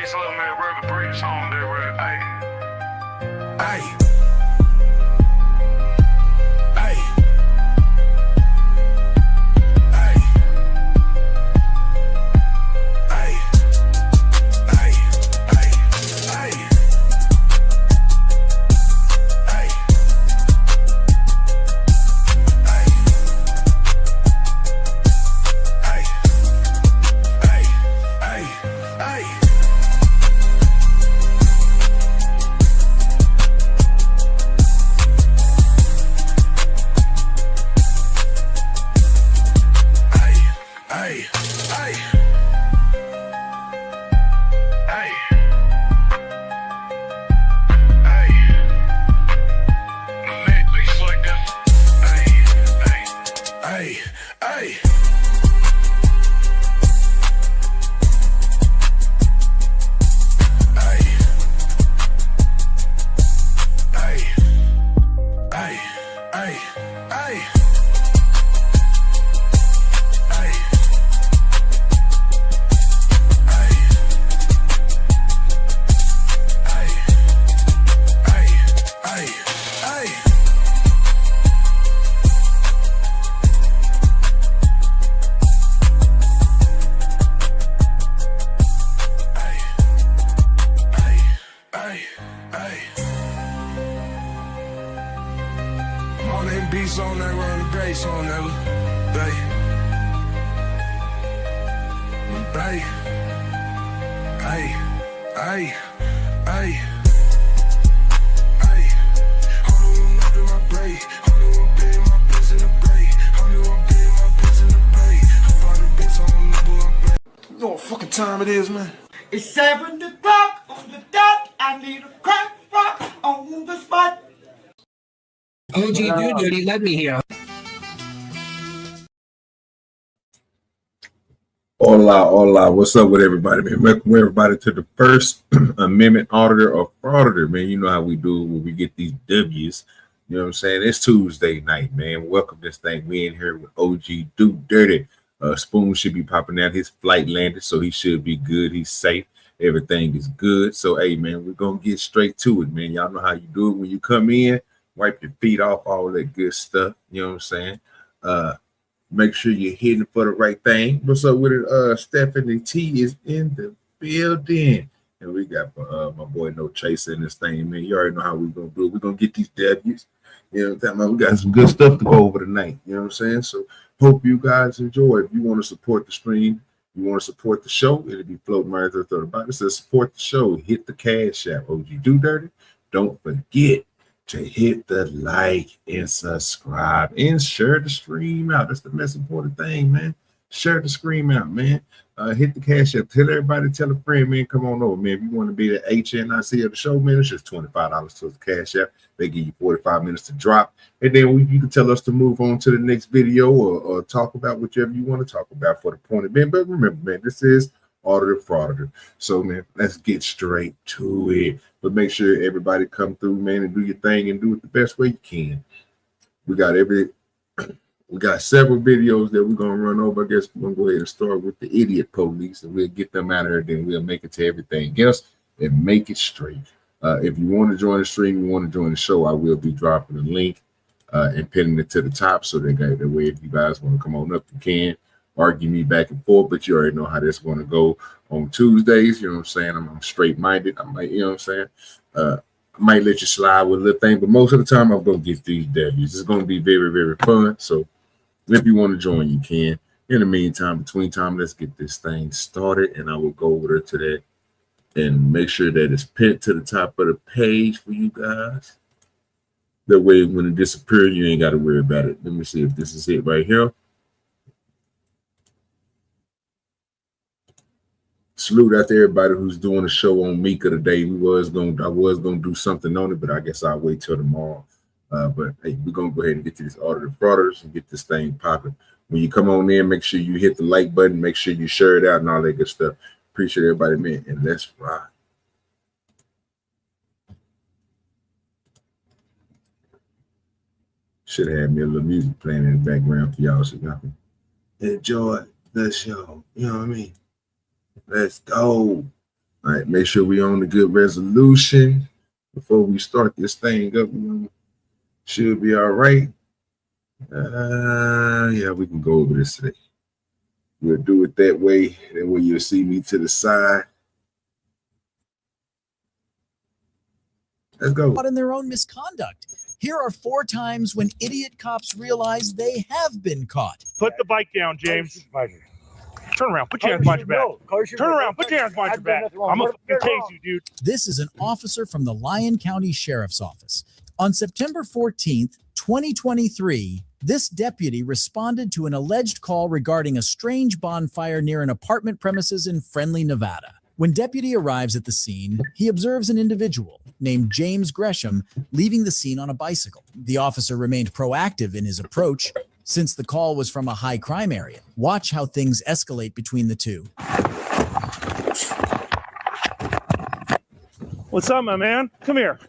these little man rubber bricks on there, right? Hey. You know what fucking time it is, man? It's 7 o'clock on the dot. I need a crack rock on the spot. OGDoDirty, let me hear. Hola, what's up with everybody, man? Welcome everybody to the First Amendment Auditor or Frauditor, man. You know how we do when we get these W's. You know what I'm saying? It's Tuesday night, man. Welcome this thing. We in here with OGDoDirty. Spoon should be popping out. His flight landed, so he should be good. He's safe. Everything is good. So, hey, man, we're going to get straight to it, man. Y'all know how you do it when you come in. Wipe your feet off, all that good stuff. You know what I'm saying? Make sure you're hitting for the right thing. What's up with it? Stephanie T is in the building. And we got my boy No Chaser in this thing, man. You already know how we're going to do it. We're going to get these W's. You know what I'm talking about? We got some good stuff to go over tonight. You know what I'm saying? So, hope you guys enjoy. If you want to support the stream, you want to support the show, it'll be floating right there at the bottom. It says support the show. Hit the CashApp, OGDoDirty. Don't forget to hit the like and subscribe and share the stream out. That's the most important thing, man. Share the stream out, man. Hit the CashApp. Tell everybody, tell a friend, man. Come on over, man. If you want to be the HNIC of the show, man, it's just $25 to the CashApp. They give you 45 minutes to drop. And then you can tell us to move on to the next video or talk about whichever you want to talk about for the point of it. But remember, man, this is Auditor Frauditor. So, man, let's get straight to it. But make sure everybody come through, man, and do your thing and do it the best way you can. We got several videos that we're going to run over. I guess we're going to go ahead and start with the idiot police, and we'll get them out of here. Then we'll make it to everything else and make it straight. If you want to join the stream, you want to join the show, I will be dropping a link and pinning it to the top so that way if you guys want to come on up, you can argue me back and forth. But you already know how this is going to go on Tuesdays. You know what I'm saying? I'm straight-minded. I might, you know what I'm saying? I might let you slide with a little thing, but most of the time I'm going to get these W's. It's going to be very, very fun. So if you want to join, you can. In the meantime, between time, let's get this thing started, and I will go over to that and make sure that it's pinned to the top of the page for you guys. That way, when it disappears, you ain't got to worry about it. Let me see if this is it right here. Salute out to everybody who's doing a show on Mika today. I was gonna do something on it, but I guess I'll wait till tomorrow. But hey, we're gonna go ahead and get to this Auditor Frauditors and get this thing popping. When you come on in, make sure you hit the like button, make sure you share it out and all that good stuff. Appreciate everybody, man, and let's rock. Should have had me a little music playing in the background for y'all so y'all can enjoy the show. You know what I mean? Let's go. All right, make sure we on the good resolution before we start this thing up. Should be all right. Yeah, we can go over this today. We'll do it that way. That way you'll see me to the side. Let's go. In their own misconduct. Here are 4 times when idiot cops realize they have been caught. Put the bike down, James. Turn around. Put your hands behind your back. Turn around. Put your hands behind your back. I'm gonna fucking tase you, dude. This is an officer from the Lyon County Sheriff's Office. On September 14th, 2023, this deputy responded to an alleged call regarding a strange bonfire near an apartment premises in Friendly, Nevada. When deputy arrives at the scene, he observes an individual named James Gresham leaving the scene on a bicycle. The officer remained proactive in his approach since the call was from a high crime area. Watch how things escalate between the two. What's up, my man? Come here.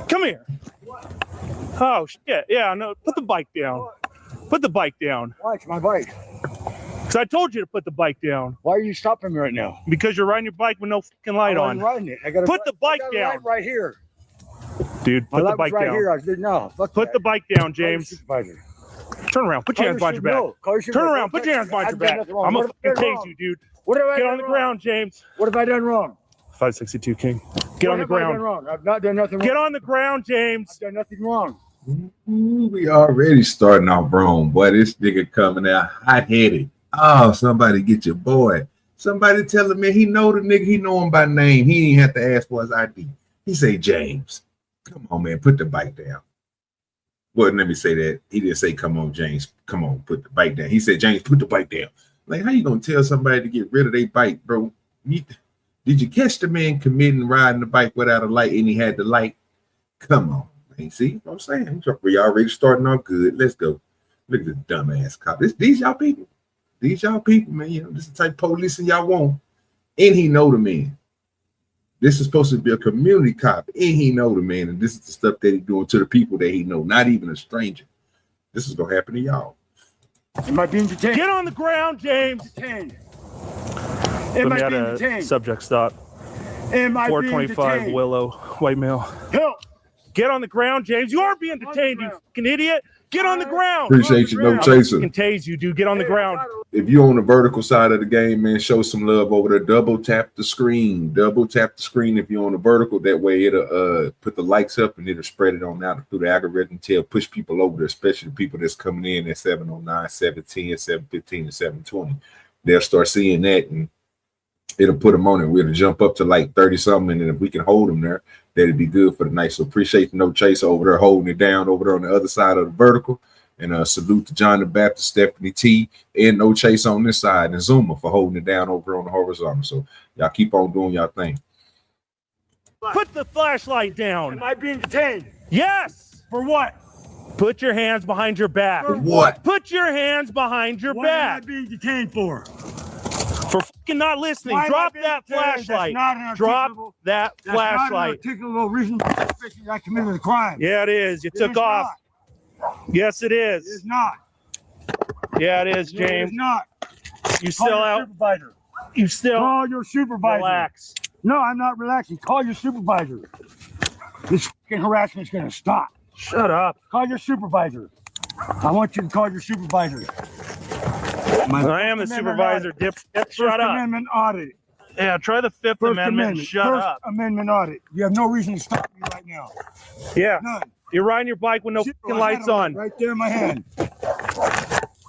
Come here. Oh, shit. Yeah, no. Put the bike down. Put the bike down. Why? It's my bike. Because I told you to put the bike down. Why are you stopping me right now? Because you're riding your bike with no fucking light on. I'm riding it. I gotta put the bike down. Light right here. Dude, My put the light bike was right down. here. I did no. Put the bike down, James. Supervisor. Turn around. Put your hands behind your back. Turn around. Put your hands behind your back. I'm going to fucking tase you, dude. What have I Get done on the wrong? ground, James. What have I done wrong? 562 King. Get on the What have I done ground. wrong? I've not done nothing wrong. Get on the ground, James. I've done nothing wrong. Ooh, we already starting off wrong, boy. This nigga coming out hot-headed. Oh, somebody get your boy. Somebody tell him, man, he know the nigga. He know him by name. He ain't have to ask for his ID. He say, James, come on, man, put the bike down. Well, let me say that. He didn't say, come on, James. Come on, put the bike down. He said, James, put the bike down. Like, how you going to tell somebody to get rid of their bike, bro? Did you catch the man committing riding the bike without a light and he had the light? Come on. Man. See what I'm saying? We already starting off good. Let's go. Look at this dumbass cop. These y'all people. These y'all people, man. You know, this is the type of police y'all want. And he know the man. This is supposed to be a community cop, and he know the man, and this is the stuff that he doing to the people that he know, not even a stranger. This is gonna happen to y'all. Am I being detained? Get on the ground, James. Detained. Am I being detained? Subject stop. Am I being 425 detained? Willow, white male. Help! Get on the ground, James. You are being detained, you fucking idiot. Get on the ground. Appreciate you, no chaser. Can tase you, dude. Get on the ground. If you're on the vertical side of the game, man, show some love over there. Double tap the screen. Double tap the screen if you're on the vertical. That way it'll put the likes up and it'll spread it on out through the algorithm to push people over there, especially the people that's coming in at 709, 710, 715, and 720. They'll start seeing that and it'll put them on it. We'll jump up to like 30 something, and if we can hold them there, that'd be good for the night. So appreciate the no chaser over there holding it down over there on the other side of the vertical. And salute to John the Baptist, Stephanie T, and no chase on this side, and Zuma for holding it down over on the horizontal. So y'all keep on doing y'all thing. Put the flashlight down. Am I being detained? Yes. For what? Put your hands behind your back. For what? Put your hands behind your What am I back. being detained for? For fucking not listening. Why am I Drop being that detained? flashlight. That's not an Drop articulable- that That's not an flashlight. articulable reason that I committed a crime. Yeah, it is. You It took is off. not. Yes, it It is. is not. Yeah, it is, It is James. not. You Call still your out. supervisor. You still Call your supervisor. relax. No, I'm not relaxing. Call your supervisor. This fucking harassment is going to stop. Shut up. Call your supervisor. I want you to call your supervisor. I am the supervisor. Dip. First Shut up. Amendment audit. Yeah, try the Fifth First Amendment. Amendment. Shut First up. Amendment audit. You have no reason to stop me right now. Yeah. None. You're riding your bike with no Zero. fucking I had lights a light on. right there in my hand.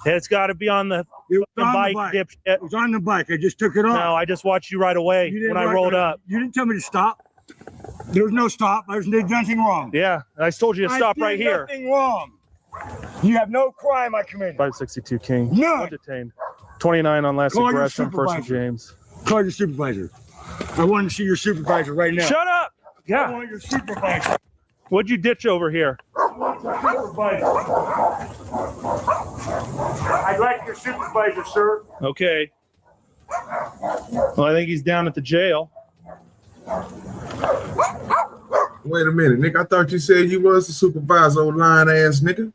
It's got to be on the It was fucking on bike, the bike. dipshit. It was on the bike. I just took it off. No, I just watched you right away You didn't when I write rolled that. up. You didn't tell me to stop. There was no stop. I did nothing wrong. Yeah, I told you to stop I did right here. Nothing wrong. You have no crime I committed. 562 King. None. Detained. 29 on last Call your aggression. First and supervisor. James. Call your supervisor. I want to see your supervisor right now. Shut up. I Yeah. want your supervisor. What'd you ditch over here? I want your supervisor. I'd like your supervisor, sir. Okay. Well, I think he's down at the jail. Wait a minute, Nick. I thought you said you was the supervisor, old lying ass nigga.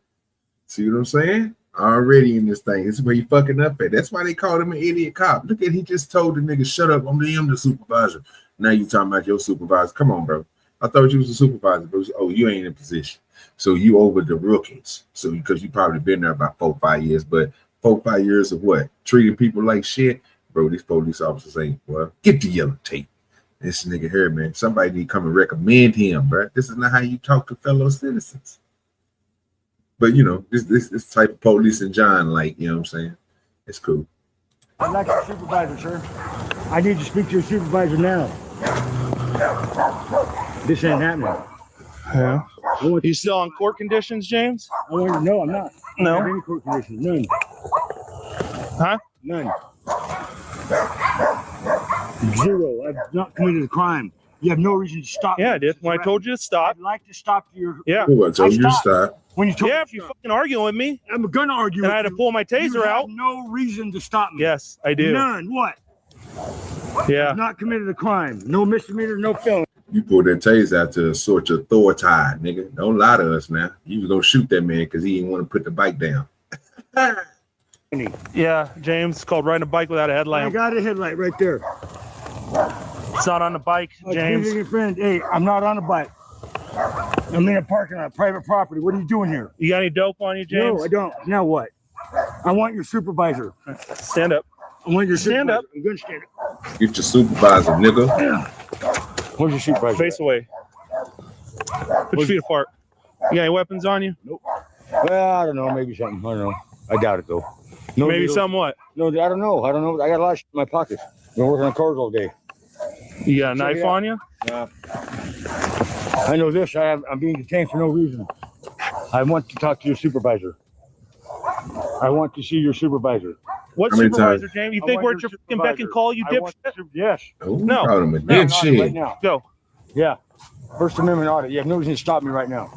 See what I'm saying? already in this thing. This is where he fucking up at. That's why they called him an idiot cop. Look at he just told the nigga, shut up. I'm the supervisor. Now you talking about your supervisor. Come on, bro. I thought you was a supervisor, but oh, you ain't in position. So you over the rookies. So because you probably been there about 4 or 5 years, but 4 or 5 years of what? Treating people like shit. Bro, these police officers ain't, well, get the yellow tape. This nigga here, man. Somebody need to come and recommend him, bro. This is not how you talk to fellow citizens. But you know, this type of police and John, like, you know what I'm saying? It's cool. I'd like your supervisor, sir. I need to speak to your supervisor now. This ain't happening. Yeah. You still on court conditions, James? No, I'm not. No. I don't have any court conditions. None. Huh? None. 0. I've not committed a crime. You have no reason to stop me. Yeah, I did. When I told you to stop. I'd like to stop your. Yeah. Who I told you to stop? When you told Yeah, me if you fucking arguing with me. I'm gonna argue. And I had to pull my you taser have out. no reason to stop me. Yes, I do. None. What? Yeah. I've not committed a crime. No misdemeanor, no felony. You pulled that taser out to assert your authority, nigga. Don't lie to us now. You was gonna shoot that man because he didn't want to put the bike down. Yeah, James, it's called riding a bike without a I headlamp. got a headlight right there. It's not on the bike, James. Your friend, hey, I'm not on a bike. I'm in a parking lot, private property. What are you doing here? You got any dope on you, James? No, I don't. Now what? I want your supervisor. Stand up. I want your Stand supervisor. up. I'm gonna stand up. Get your supervisor, nigga. Where's your supervisor? Face away. Put your feet apart. You got any weapons on you? Nope. Well, I don't know. Maybe something. I don't know. I doubt it though. No, Maybe needles. somewhat. No, I don't know. I don't know. I got a lot of shit in my pockets. Been working on cars all day. You got a knife yeah. on you? I know this. I'm being detained for no reason. I want to talk to your supervisor. I want to see your supervisor. What How many supervisor, times? James? You I think want we're your at your fucking supervisor. beck and call, you I want dipshit? Yes. Oh, No. called him a No, I'm not dipshit. right now. Go. Yeah. First Amendment audit. You have no reason to stop me right now.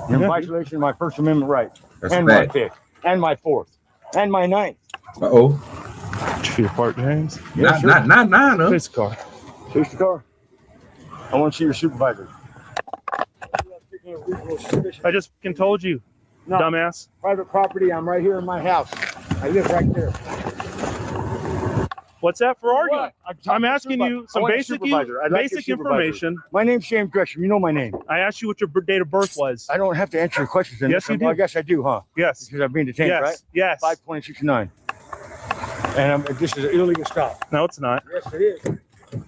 You're in Yeah. violation of my First Amendment right. That's And a my fact. 5th. And my 4th. And my 9th. Uh-oh. Put your feet apart, James. Not nine, huh? Face the car. Face the car. I want to see your supervisor. I just fucking told you, No. dumbass. Private property. I'm right here in my house. I live right there. What's that for arguing? What? I'm asking you some basic information. My name's James Gresham. You know my name. I asked you what your date of birth was. I don't have to answer your questions. In Yes, this. you do. I guess I do, huh? Yes. Because I'm being detained, Yes. right? Yes. 52069. And this is an illegal stop. No, it's not. Yes, it is.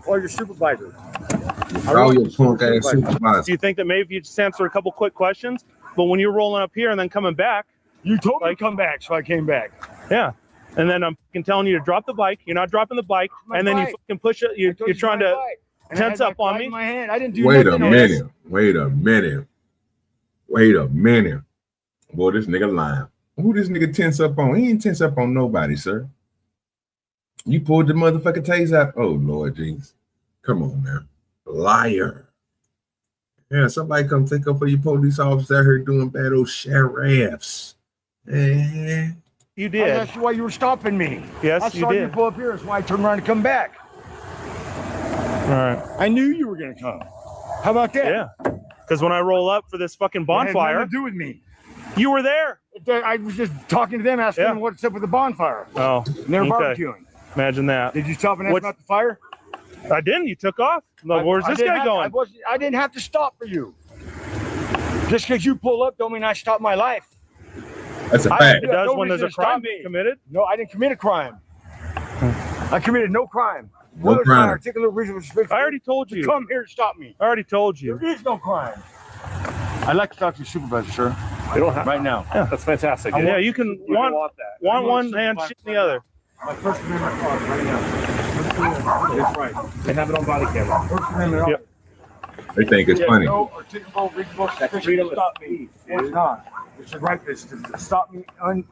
Or your supervisor. Call your punk ass Do supervisor. you think that maybe you just answer a couple quick questions, but when you're rolling up here and then coming back, You told me to come back, so I came back. yeah, and then I'm fucking telling you to drop the bike. You're not dropping the bike, My and then you bike. fucking push it. I You're told you trying my to bike. And I tense had my up on bike me. in my hand. I didn't do Wait a nothing else. minute. Wait a minute. Wait a minute. Boy, this nigga lying. Who this nigga tense up on? He ain't tense up on nobody, sir. You pulled the motherfucking taser out. Oh, Lord Jesus. Come on, man. Liar. Yeah, somebody come take up for your police officers out here doing bad old sheriffs. Eh. You I did. asked you why you were stopping me. Yes, I you saw you did. pull up here. That's why I turned around and come back. All right. I knew you were going to come. How about that? Yeah. Because when I roll up for this fucking It had bonfire, nothing to do with me. you were there. I was just talking to them, asking Yeah. them what's up with the bonfire. Oh, And they were okay. barbecuing. Imagine that. Did you stop and ask What's- about the fire? I didn't. You took off. No, where's I this didn't guy have- going? I didn't have to stop for you. Just because you pull up don't mean I stop my life. That's a I- fact. It does no when there's a reason to stop crime me. committed. No, I didn't commit a crime. I committed no crime. No What was crime. my articulate reason for suspicion? I already told to you. come here to stop me. I already told you. There is no crime. I'd like to talk to your supervisor, sir. They don't have. Right now. That's fantastic. I Yeah, you can You want want that. want I want one to hand, supervise shit in right the other. My First Amendment card right now. That's right. They have it on body camera. First Amendment. Yep. They think it's Yeah, funny. no articulable reasonable suspicion freedom to of stop me. It's not. It's the right place to stop me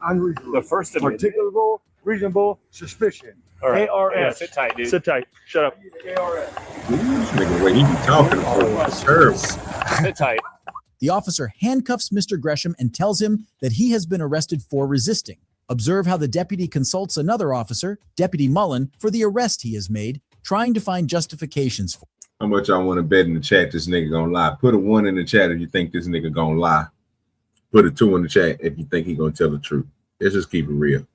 unreasonable. The First Amendment. Articulable reasonable suspicion. All right. ARS. Yeah, sit tight, dude. Sit tight. Shut up. ARS. This nigga, way he be talking for serve. Sit tight. The officer handcuffs Mr. Gresham and tells him that he has been arrested for resisting. Observe how the deputy consults another officer, Deputy Mullen, for the arrest he has made, trying to find justifications for. How much y'all want to bet in the chat this nigga gonna lie? Put a 1 in the chat if you think this nigga gonna lie. Put a 2 in the chat if you think he gonna tell the truth. Let's just keep it real.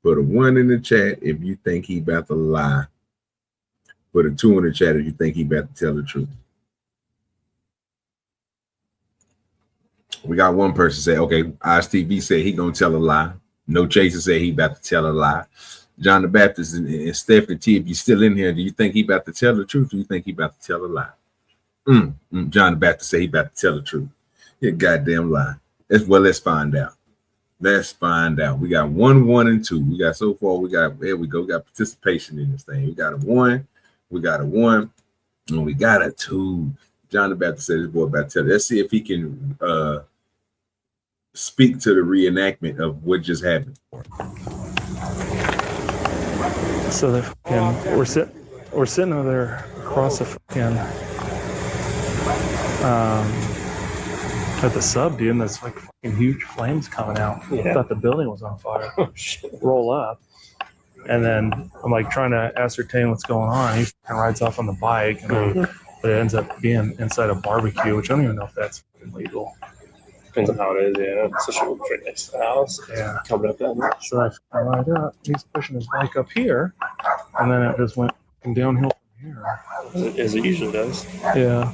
Put a 1 in the chat if you think he about to lie. Put a 2 in the chat if you think he about to tell the truth. We got one person say, okay, ISTV said he gonna tell a lie. No Chaser said he about to tell a lie. John the Baptist and Stephanie T, if you're still in here, do you think he about to tell the truth? Or do you think he about to tell a lie? John the Baptist said he about to tell the truth. You goddamn lie. Let's find out. Let's find out. We got 1, 1, and 2. We got so far. There we go. We got participation in this thing. We got a 1. We got a 1. And we got a 2. John the Baptist said this boy about to tell. Let's see if he can speak to the reenactment of what just happened. So we're sitting over there across the fucking at the sub, dude, and there's like fucking huge flames coming out. I thought the building was on fire. Roll up, and then I'm like trying to ascertain what's going on. He fucking rides off on the bike, and but it ends up being inside a barbecue, which I don't even know if that's fucking legal. Depends on how it is, yeah. It's such a little right next to the house. Yeah. Coming up that much. So I ride up. He's pushing his bike up here, and then it just went downhill from here. As it usually does. Yeah.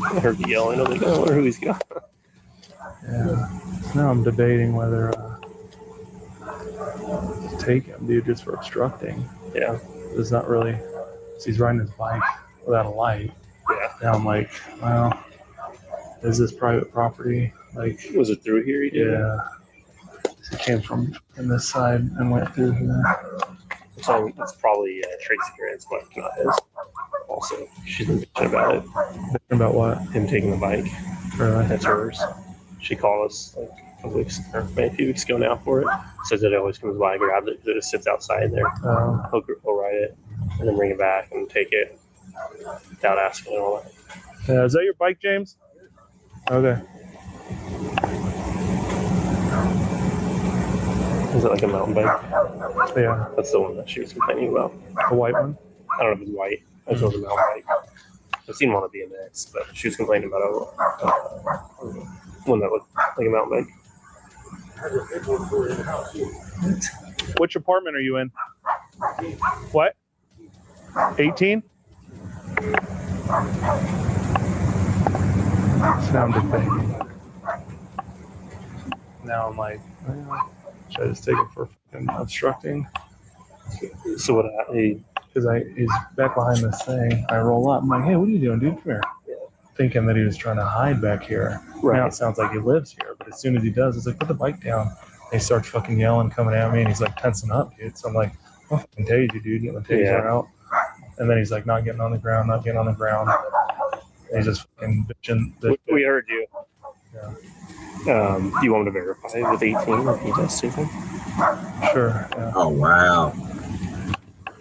I heard you yelling. I was like, I wonder who he's got. Yeah. Now I'm debating whether to take him, dude, just for obstructing. Yeah. It's not really. He's riding his bike without a light. Yeah. Now I'm like, well, is this private property? Like, was it through here? Yeah. It came from this side and went through here. So that's probably Tracy's parents' bike, not his. Also, she's been bitching about it. About what? Him taking the bike. Really? That's hers. She called us like a couple weeks, or maybe a few weeks ago now for it. Says that it always comes by, grabs it, because it just sits outside there. He'll ride it and then bring it back and take it without asking and all that. Yeah, is that your bike, James? Okay. Is it like a mountain bike? Yeah. That's the one that she was complaining about. The white one? I don't know if it's white. I just know it's a mountain bike. I've seen one at BMX, but she was complaining about one that looked like a mountain bike. Which apartment are you in? What? 18? Now I'm debating. Now I'm like, should I just take it for fucking obstructing? So what? Because he's back behind this thing. I roll up. I'm like, hey, what are you doing, dude? Come here. Thinking that he was trying to hide back here. Right. Now it sounds like he lives here, but as soon as he does, it's like, put the bike down. And he starts fucking yelling, coming at me, and he's like tensing up, dude. So I'm like, I'll fucking tase you, dude. Get my taser out. And then he's like, not getting on the ground. And he's just fucking bitching. We heard you. Yeah. Do you want me to verify with 18 if he does see them? Sure. Yeah. Oh, wow.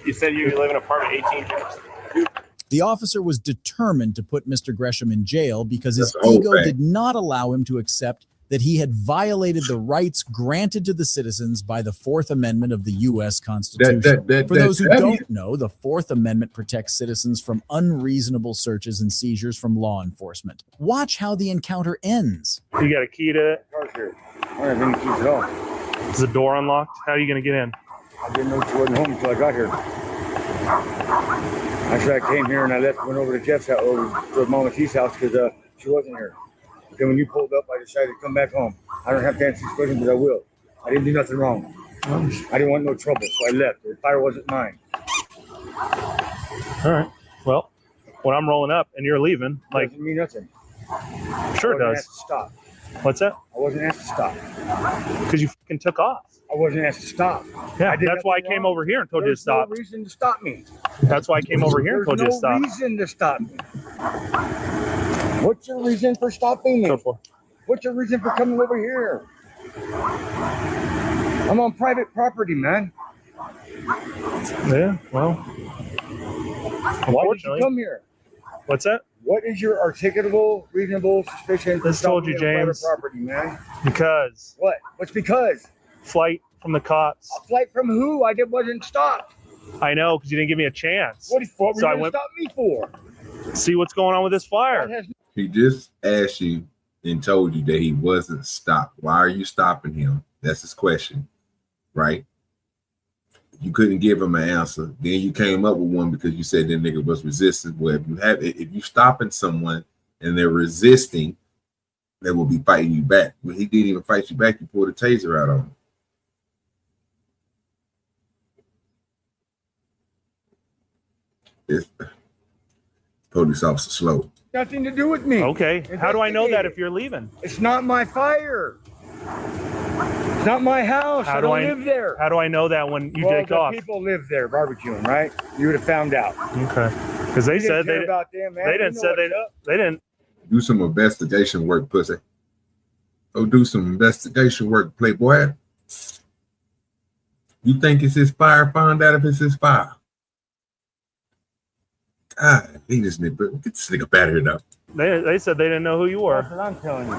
You said you live in apartment 18. The officer was determined to put Mr. Gresham in jail because his That's the whole ego thing. did not allow him to accept that he had violated the rights granted to the citizens by the Fourth Amendment of the U.S. Constitution. For those who don't know, the Fourth Amendment protects citizens from unreasonable searches and seizures from law enforcement. Watch how the encounter ends. You got a key to it? All right, then keep it on. Is the door unlocked? How are you going to get in? I didn't know she wasn't home until I got here. Actually, I came here and I went over to Jeff's house, over to Mama T's house, because she wasn't here. Then when you pulled up, I decided to come back home. I don't have to answer these questions, but I will. I didn't do nothing wrong. I didn't want no trouble, so I left. The fire wasn't mine. All right. Well, when I'm rolling up and you're leaving, like, Doesn't mean nothing. sure it I wasn't does. asked to stop. What's that? I wasn't asked to stop. Because you fucking took off. I wasn't asked to stop. Yeah, did that's why I nothing came wrong. over here and told you to There's stop. no reason to stop me. That's why I came over here and told you to There's stop. no reason to stop me. What's your reason for stopping me? Go for it. What's your reason for coming over here? I'm on private property, man. Yeah, well, Why did you unfortunately. come here? What's that? What is your articulable, reasonable suspicion for This told stopping you, me on James. private property, man? Because What? What's because? flight from the cops. A flight from who? I wasn't stopped. I know, because you didn't give me a chance. What were you So I going to went- stop me for? See what's going on with this fire. That has He just asked you and told you that he wasn't stopped. Why are you stopping him That's his question, right? You couldn't give him an answer. Then you came up with one because you said that nigga was resisting. Well, if you stopping someone and they're resisting, they will be fighting you back. When he didn't even fight you back, you pulled a taser out on him. It's police officer slow. Nothing to do with me. Okay. How do I know that if you're leaving? It's not my fire. It's not my house. I don't live there. How do I know that when you take the off? people live there barbecuing, right? You would have found out. Okay. Because they said they about them, man. they didn't say they didn't. Do some investigation work, pussy. Go do some investigation work, playboy. You think it's his fire? Find out if it's his fire. God, he just get this nigga better here though. They said they didn't know who you were. That's what I'm telling you.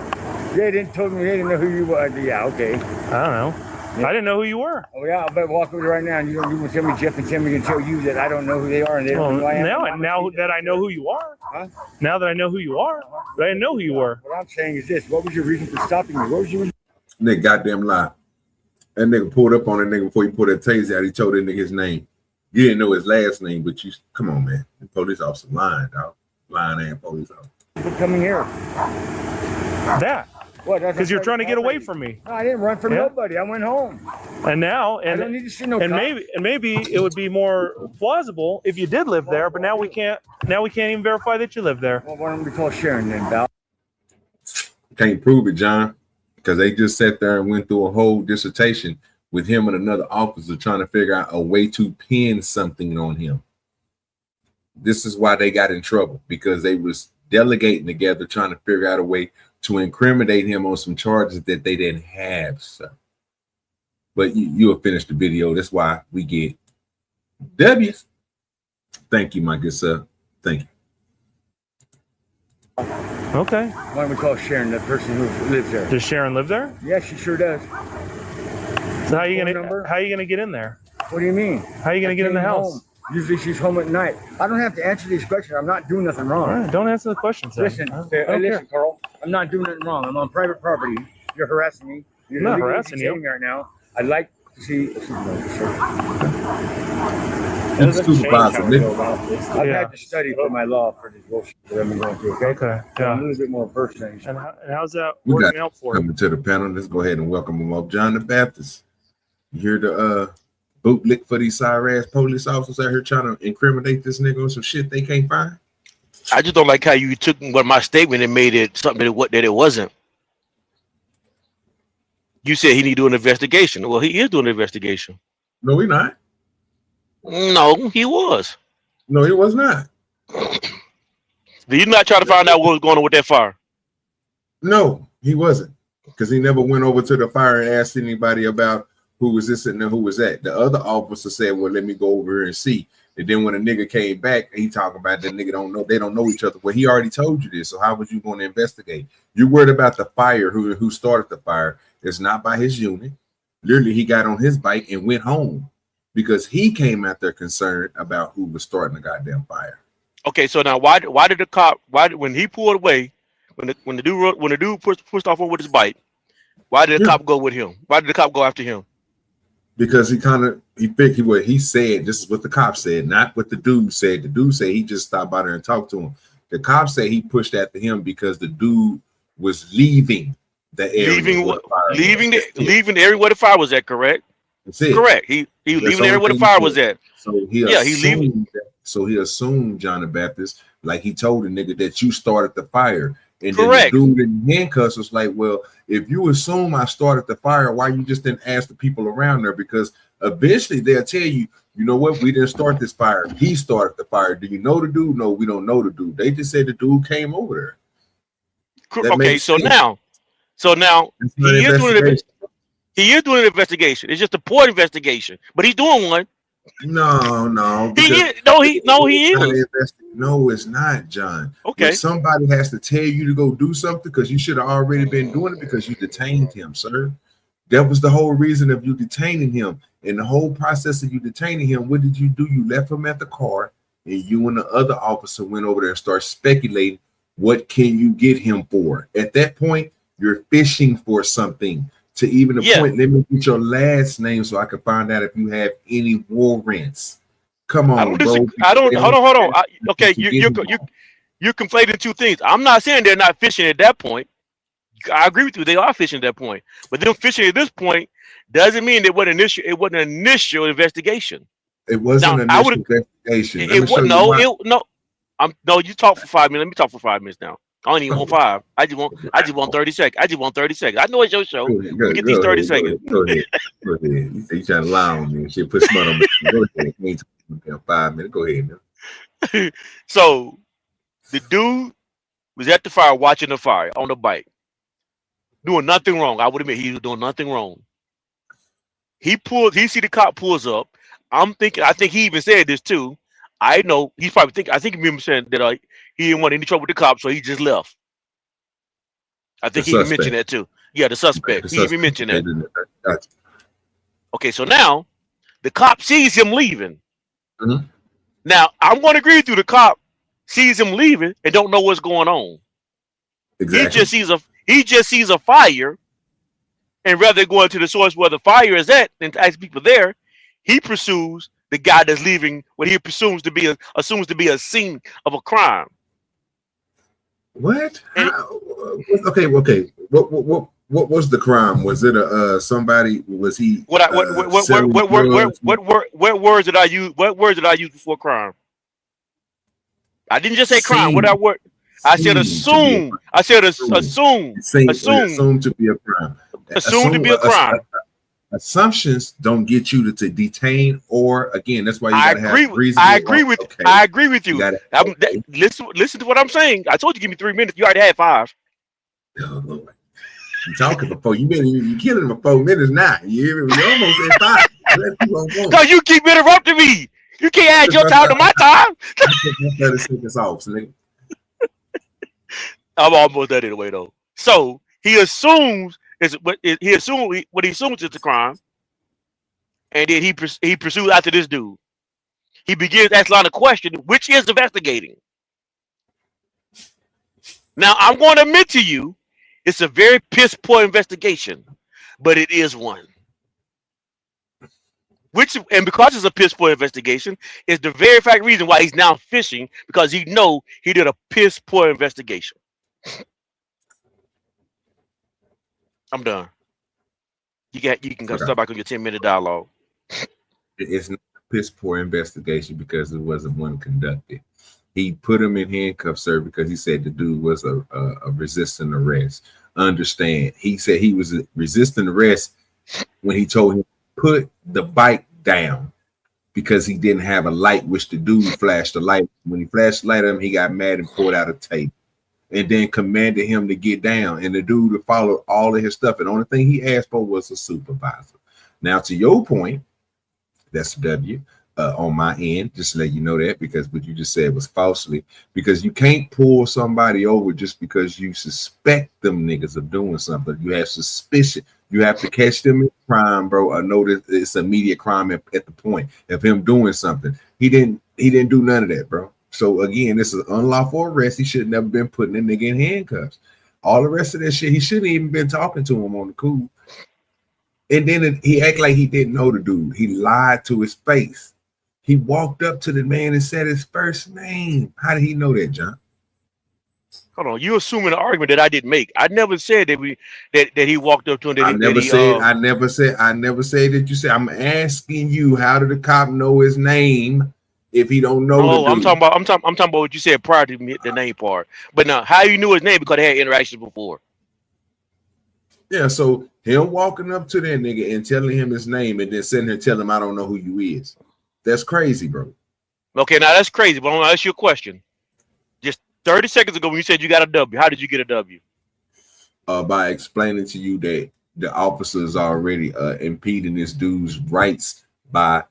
They didn't tell me they didn't know who you were. Yeah, okay. I don't know. Yeah. I didn't know who you were. Oh yeah, I better walk over right now and you can tell me Jeff and Timmy can tell you that I don't know who they are and they don't know who I am. Now that I know who you are. Huh? Now that I know who you are, but I didn't know who you were. What I'm saying is this: what was your reason for stopping me? What was your reason? Nigga goddamn lie. That nigga pulled up on that nigga before he pulled that taser out. He told that nigga his name. You didn't know his last name, but you come on, man. The police officer lying, dog. Lying and police officer. Quit coming here. That. What? Because you're trying to get away from me. No, I didn't run from nobody. I went home. And now, I don't need to see no and cop. maybe it would be more plausible if you did live there, but now we can't. Now we can't even verify that you live there. Well, why don't we call Sharon then, Val? Can't prove it, John, because they just sat there and went through a whole dissertation with him and another officer trying to figure out a way to pin something on him. This is why they got in trouble, because they was delegating together trying to figure out a way to incriminate him on some charges that they didn't have. So, but you'll finish the video. That's why we get W's. Thank you, my good sir. Thank you. Okay. Why don't we call Sharon, that person who lives there? Does Sharon live there? Yeah, she sure does. So how are you gonna get in there? What do you mean? How are you gonna get in the house? Home. Usually she's home at night. I don't have to answer these questions. I'm not doing nothing wrong. All right, don't answer the questions. Then. Listen, listen, Carl. I'm not doing nothing wrong. I'm on private property. You're harassing me. You're not harassing you right now. I'd like to see a supervisor. I've had to study for my law for this bullshit that I've been going through. Okay. Yeah. I'm a little bit more versed than you. And how's that working out for you? Coming to the panel. Let's go ahead and welcome him up. John the Baptist. You hear the bootlick for these sorry ass police officers out here trying to incriminate this nigga on some shit they can't find? I just don't like how you took what my statement and made it something that it wasn't. You said he need to do an investigation. Well, he is doing an investigation. No, he not. No, he was. No, he was not. Did you not try to find out what was going on with that fire? No, he wasn't. Because he never went over to the fire and asked anybody about who was this and who was that. The other officer said, well, let me go over here and see. And then when the nigga came back, he talking about that nigga don't know, they don't know each other. Well, he already told you this, so how was you going to investigate? You're worried about the fire, who started the fire. It's not by his unit. Literally, he got on his bike and went home because he came out there concerned about who was starting the goddamn fire. Okay, so now why did the cop, when he pulled away, when the dude pushed off with his bike, why did the cop go with him? Why did the cop go after him? Because he figured what he said. This is what the cop said, not what the dude said. The dude said he just stopped by there and talked to him. The cop said he pushed after him because the dude was leaving the area. Leaving the area where the fire was at, correct? Correct. He leaving the area where the fire was at. So he assumed John the Baptist, like he told the nigga that you started the fire. And correct. Then the dude in handcuffs was like, well, if you assume I started the fire, why you just didn't ask the people around there? Because eventually they'll tell you, you know what, we didn't start this fire. He started the fire. Do you know the dude? No, we don't know the dude. They just said the dude came over there. Okay, so now he is doing an investigation. It's just a poor investigation, but he's doing one. No. He is. No, it's not, John. Okay. But somebody has to tell you to go do something because you should have already been doing it because you detained him, sir. That was the whole reason of you detaining him. And the whole process of you detaining him, what did you do? You left him at the car and you and the other officer went over there and started speculating what can you get him for. At that point, you're fishing for something. to even the Yeah. point. Let me get your last name so I can find out if you have any warrants. Come on, I don't bro. disagree. I don't. Hold on. Okay, you're conflating two things. I'm not saying they're not fishing at that point. I agree with you. They are fishing at that point. But them fishing at this point doesn't mean it wasn't an initial investigation. It wasn't an initial investigation. It wasn't. No. You talk for 5 minutes. Let me talk for 5 minutes now. I don't even want 5. I just want 30 seconds. I just want 30 seconds. I know it's your show. Let me get these 30 seconds. Go ahead. You say you trying to lie on me and shit. Put smut on me. Go ahead. You ain't talking 5 minutes. Go ahead, man. So the dude was at the fire watching the fire on the bike. Doing nothing wrong. I would admit he was doing nothing wrong. He see the cop pulls up. I think he even said this too. I know he's probably thinking. I think he remember saying that he didn't want any trouble with the cops, so he just left. I think he even mentioned that too. Yeah, the suspect. He even mentioned that. Okay, so now the cop sees him leaving. Mm-hmm. Now I'm going to agree with you. The cop sees him leaving and don't know what's going on. Exactly. He just sees a fire, and rather than going to the source where the fire is at and to ask people there, he pursues the guy that's leaving what he assumes to be a scene of a crime. What? Okay. What was the crime? Was it somebody? Was he? What words did I use? What words did I use before crime? I didn't just say crime. What I said assume. I said assume. Assume to be a crime. Assume to be a crime. Assumptions don't get you to detain, or again, that's why you gotta have reason. I agree with you. Listen to what I'm saying. I told you give me 3 minutes. You already had 5. Oh, Lord. You talking before you killing him for 4 minutes now. You almost at 5. No, you keep interrupting me. You can't add your time to my time. 30 seconds off, nigga. I'm almost done anyway, though. So he assumes what he assumes is a crime, and then he pursues after this dude. He begins to ask a lot of questions, which is investigating. Now, I'm going to admit to you, it's a very piss poor investigation, but it is one. And because it's a piss poor investigation, is the very fact reason why he's now fishing, because he know he did a piss poor investigation. I'm done. You can go start back on your 10-minute dialogue. It's not a piss poor investigation because it wasn't one conducted. He put him in handcuffs, sir, because he said the dude was a resisting arrest. Understand? He said he was resisting arrest when he told him to put the bike down because he didn't have a light, which the dude flashed the light. When he flashed the light at him, he got mad and pulled out a tape and then commanded him to get down. And the dude followed all of his stuff. And the only thing he asked for was a supervisor. Now, to your point, that's a W. On my end, just to let you know that, because what you just said was falsely, because you can't pull somebody over just because you suspect them niggas of doing something. You have suspicion. You have to catch them in crime, bro. I know that it's immediate crime at the point of him doing something. He didn't do none of that, bro. So again, this is unlawful arrest. He should have never been putting a nigga in handcuffs. All the rest of that shit, he shouldn't even been talking to him on the cool. And then he act like he didn't know the dude. He lied to his face. He walked up to the man and said his first name. How did he know that, John? Hold on, you assuming an argument that I didn't make. I never said that he walked up to him. I never said that you said. I'm asking you, how did the cop know his name if he don't know? Oh, I'm talking about what you said prior to the name part. But now, how you knew his name? Because they had interactions before. Yeah, so him walking up to that nigga and telling him his name and then sitting there telling him, I don't know who you is. That's crazy, bro. Okay, now that's crazy, but I'm gonna ask you a question. Just 30 seconds ago when you said you got a W, how did you get a W? By explaining to you that the officers are already impeding this dude's rights by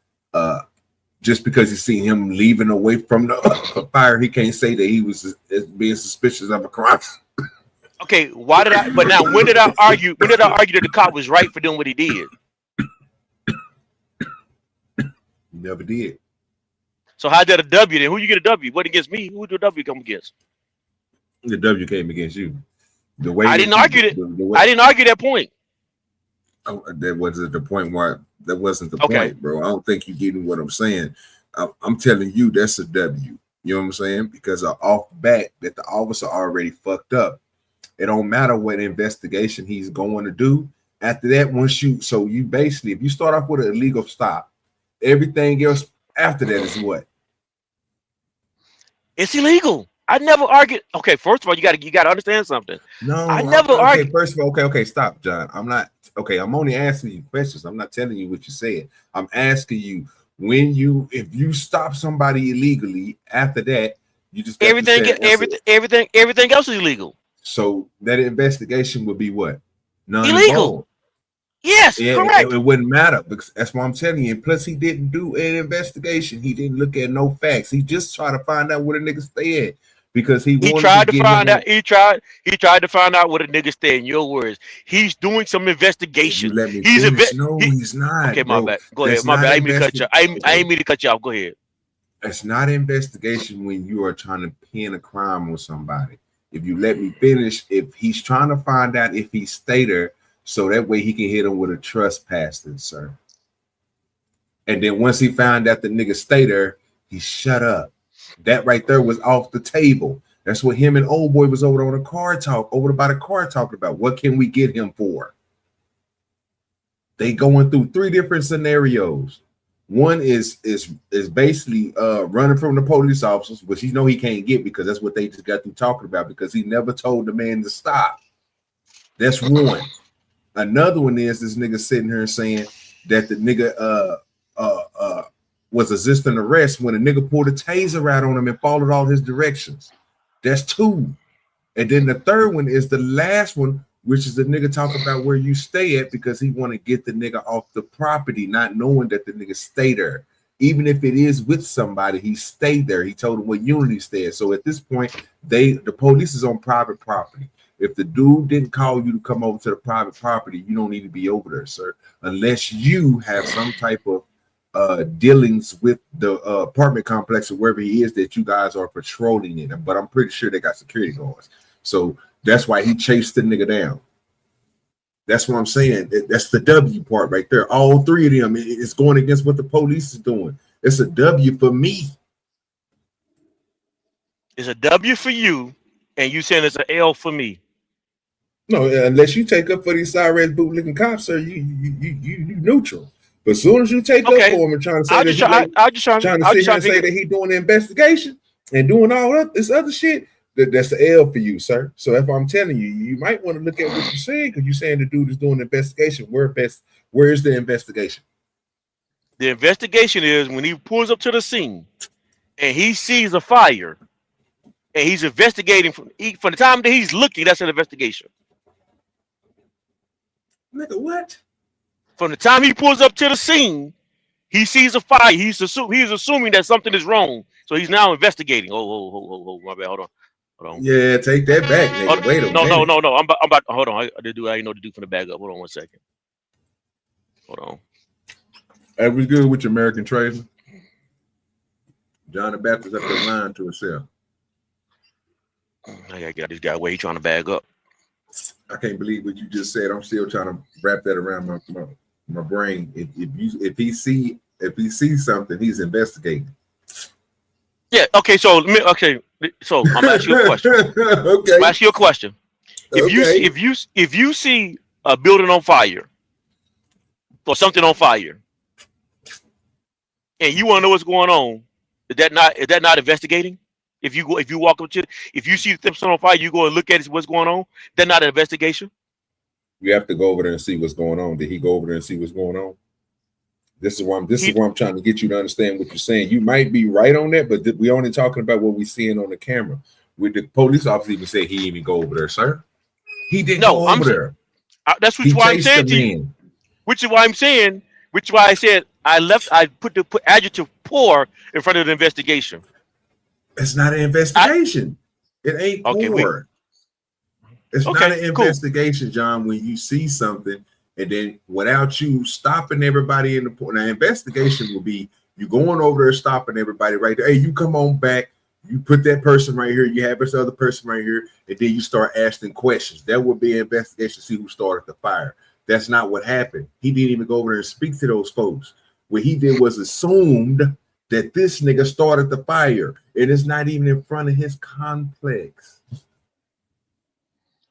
just because you see him leaving away from the fire, he can't say that he was being suspicious of a crime. Okay, why did I? But now, when did I argue? When did I argue that the cop was right for doing what he did? Never did. So how did a W then? Who you get a W? What against me? Who did a W come against? The W came against you. The way I didn't argue that. I didn't argue that point. That wasn't the point. Why that wasn't the Okay. point, bro. I don't think you getting what I'm saying. I'm telling you that's a W. You know what I'm saying? Because off back that the officer already fucked up. It don't matter what investigation he's going to do. After that, you basically, if you start off with an illegal stop, everything else after that is what? It's illegal. I never argued. Okay, first of all, you gotta understand something. No, I never argued. First of all, okay, stop, John. I'm not okay. I'm only asking you questions. I'm not telling you what you said. I'm asking you if you stop somebody illegally, after that, you just got Everything else is illegal. So that investigation would be what? Illegal. Yes, correct. It wouldn't matter because that's what I'm telling you. And plus, he didn't do an investigation. He didn't look at no facts. He just tried to find out where the nigga stay at because he tried to find out. He tried to find out where the nigga stay. In your words, he's doing some investigation. You let me finish. No, he's not. Okay, my bro. bad. Go ahead. My bad. I ain't mean to cut you. I ain't mean to cut you off. Go ahead. It's not investigation when you are trying to pin a crime on somebody. If you let me finish, if he's trying to find out if he stayed there, so that way he can hit him with a trespassing, sir. And then once he found out the nigga stay there, he shut up. That right there was off the table. That's what him and old boy was over by the car talking about. What can we get him for? They going through 3 different scenarios. One is basically running from the police officers, which you know he can't get because that's what they just got through talking about because he never told the man to stop. That's one. Another one is this nigga sitting here saying that the nigga was resisting arrest when a nigga pulled a taser out on him and followed all his directions. That's 2. And then the third one is the last one, which is the nigga talking about where you stay at because he want to get the nigga off the property, not knowing that the nigga stay there. Even if it is with somebody, he stayed there. He told him what unit he stayed at. So at this point, the police is on private property. If the dude didn't call you to come over to the private property, you don't need to be over there, sir, unless you have some type of dealings with the apartment complex or wherever he is that you guys are patrolling in. But I'm pretty sure they got security guards. So that's why he chased the nigga down. That's what I'm saying. That's the W part right there. All 3 of them, it's going against what the police is doing. It's a W for me. It's a W for you, and you saying it's an L for me. No, unless you take up for these sirens bootlicking cops, sir, you neutral. But as soon as you take up for him and trying to say that he's doing the investigation and doing all this other shit, that's the L for you, sir. So if I'm telling you, you might want to look at what you're saying because you're saying the dude is doing the investigation. Where is the investigation? The investigation is when he pulls up to the scene and he sees a fire and he's investigating from the time that he's looking. That's an investigation. Nigga, what? From the time he pulls up to the scene, he sees a fire. He's assuming that something is wrong. So he's now investigating. Oh, my bad. Hold on. Yeah, take that back, nigga. Wait a minute. No. I'm about. Hold on. I didn't know what to do from the bag up. Hold on 1 second. Hold on. Hey, what's good with your American Trader? John the Baptist up there lying to himself. I gotta get this guy where he's trying to bag up. I can't believe what you just said. I'm still trying to wrap that around my brain. If he sees something, he's investigating. Yeah. Okay. So I'm asking you a question. Okay. I'm asking you a question. If you see a building on fire or something on fire, and you want to know what's going on, is that not investigating? If you walk up to it, if you see something on fire, you go and look at what's going on. That's not an investigation. You have to go over there and see what's going on. Did he go over there and see what's going on? This is why I'm trying to get you to understand what you're saying. You might be right on that, but we're only talking about what we're seeing on the camera. With the police officer even said he didn't even go over there, sir. He didn't go over there. That's why I'm saying to you. Which is why I said I put the adjective poor in front of the investigation. It's not an investigation. It ain't poor. It's not an investigation, John, when you see something and then without you stopping everybody in the point. Now, investigation will be you going over there, stopping everybody right there. Hey, you come on back. You put that person right here. You have this other person right here. And then you start asking questions. That would be an investigation to see who started the fire. That's not what happened. He didn't even go over there and speak to those folks. What he did was assumed that this nigga started the fire, and it's not even in front of his complex.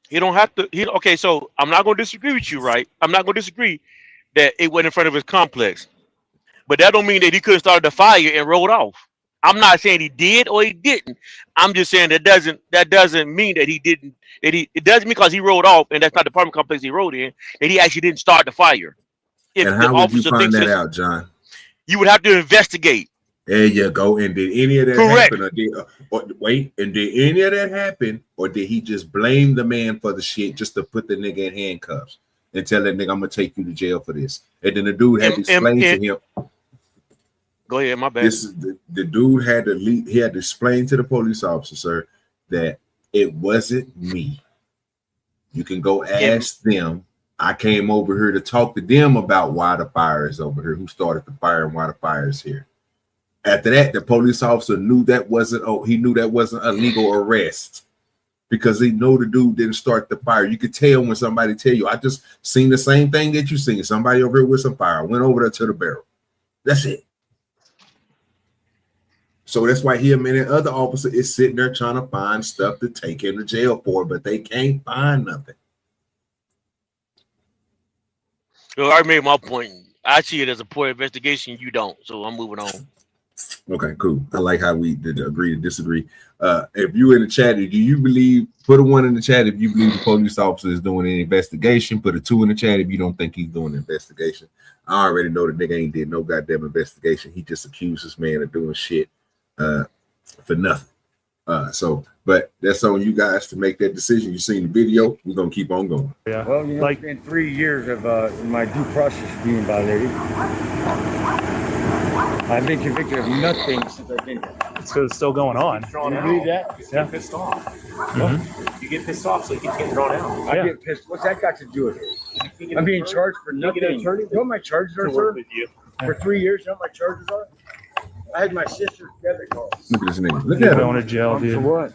He don't have to. Okay, so I'm not going to disagree with you, right? I'm not going to disagree that it went in front of his complex, but that don't mean that he couldn't start the fire and rolled off. I'm not saying he did or he didn't. I'm just saying that doesn't mean that he didn't. It doesn't mean because he rolled off and that's not the apartment complex he rode in that he actually didn't start the fire. If and how would you find that out, John? You would have to investigate. There you go. And did any of that Correct. happen? And did any of that happen, or did he just blame the man for the shit just to put the nigga in handcuffs and tell that nigga, I'm gonna take you to jail for this? And then the dude had to explain to him. Go ahead, my bad. This is the dude had to lead, he had to explain to the police officer, sir, that it wasn't me. You can go ask them. I came over here to talk to them about why the fire is over here, who started the fire and why the fire is here. After that, the police officer knew that wasn't a legal arrest because he knew the dude didn't start the fire. You could tell when somebody tell you, I just seen the same thing that you seen. Somebody over here with some fire. I went over there to the barrel. That's it. So that's why him and the other officer is sitting there trying to find stuff to take him to jail for, but they can't find nothing. So I made my point. I see it as a poor investigation. You don't. So I'm moving on. Okay, cool. I like how we did agree to disagree. If you in the chat, do you believe, put a 1 in the chat if you believe the police officer is doing an investigation, put a 2 in the chat if you don't think he's doing an investigation. I already know the nigga ain't did no goddamn investigation. He just accused this man of doing shit for nothing. But that's on you guys to make that decision. You seen the video, we're gonna keep on going. Yeah. Well, you know, it's been 3 years of my due process being violated. I've been convicted of nothing since I've been here. It's because it's still going on. Can you believe that? Yeah. Pissed off. You get pissed off, so you keep getting drawn out. I get pissed. What's that got to do with it? I'm being charged for nothing. You know what my charges are, sir? For 3 years, you know what my charges are? I had my sister's debit card. Look at this nigga. Look You're at him. going to jail, dude. For what?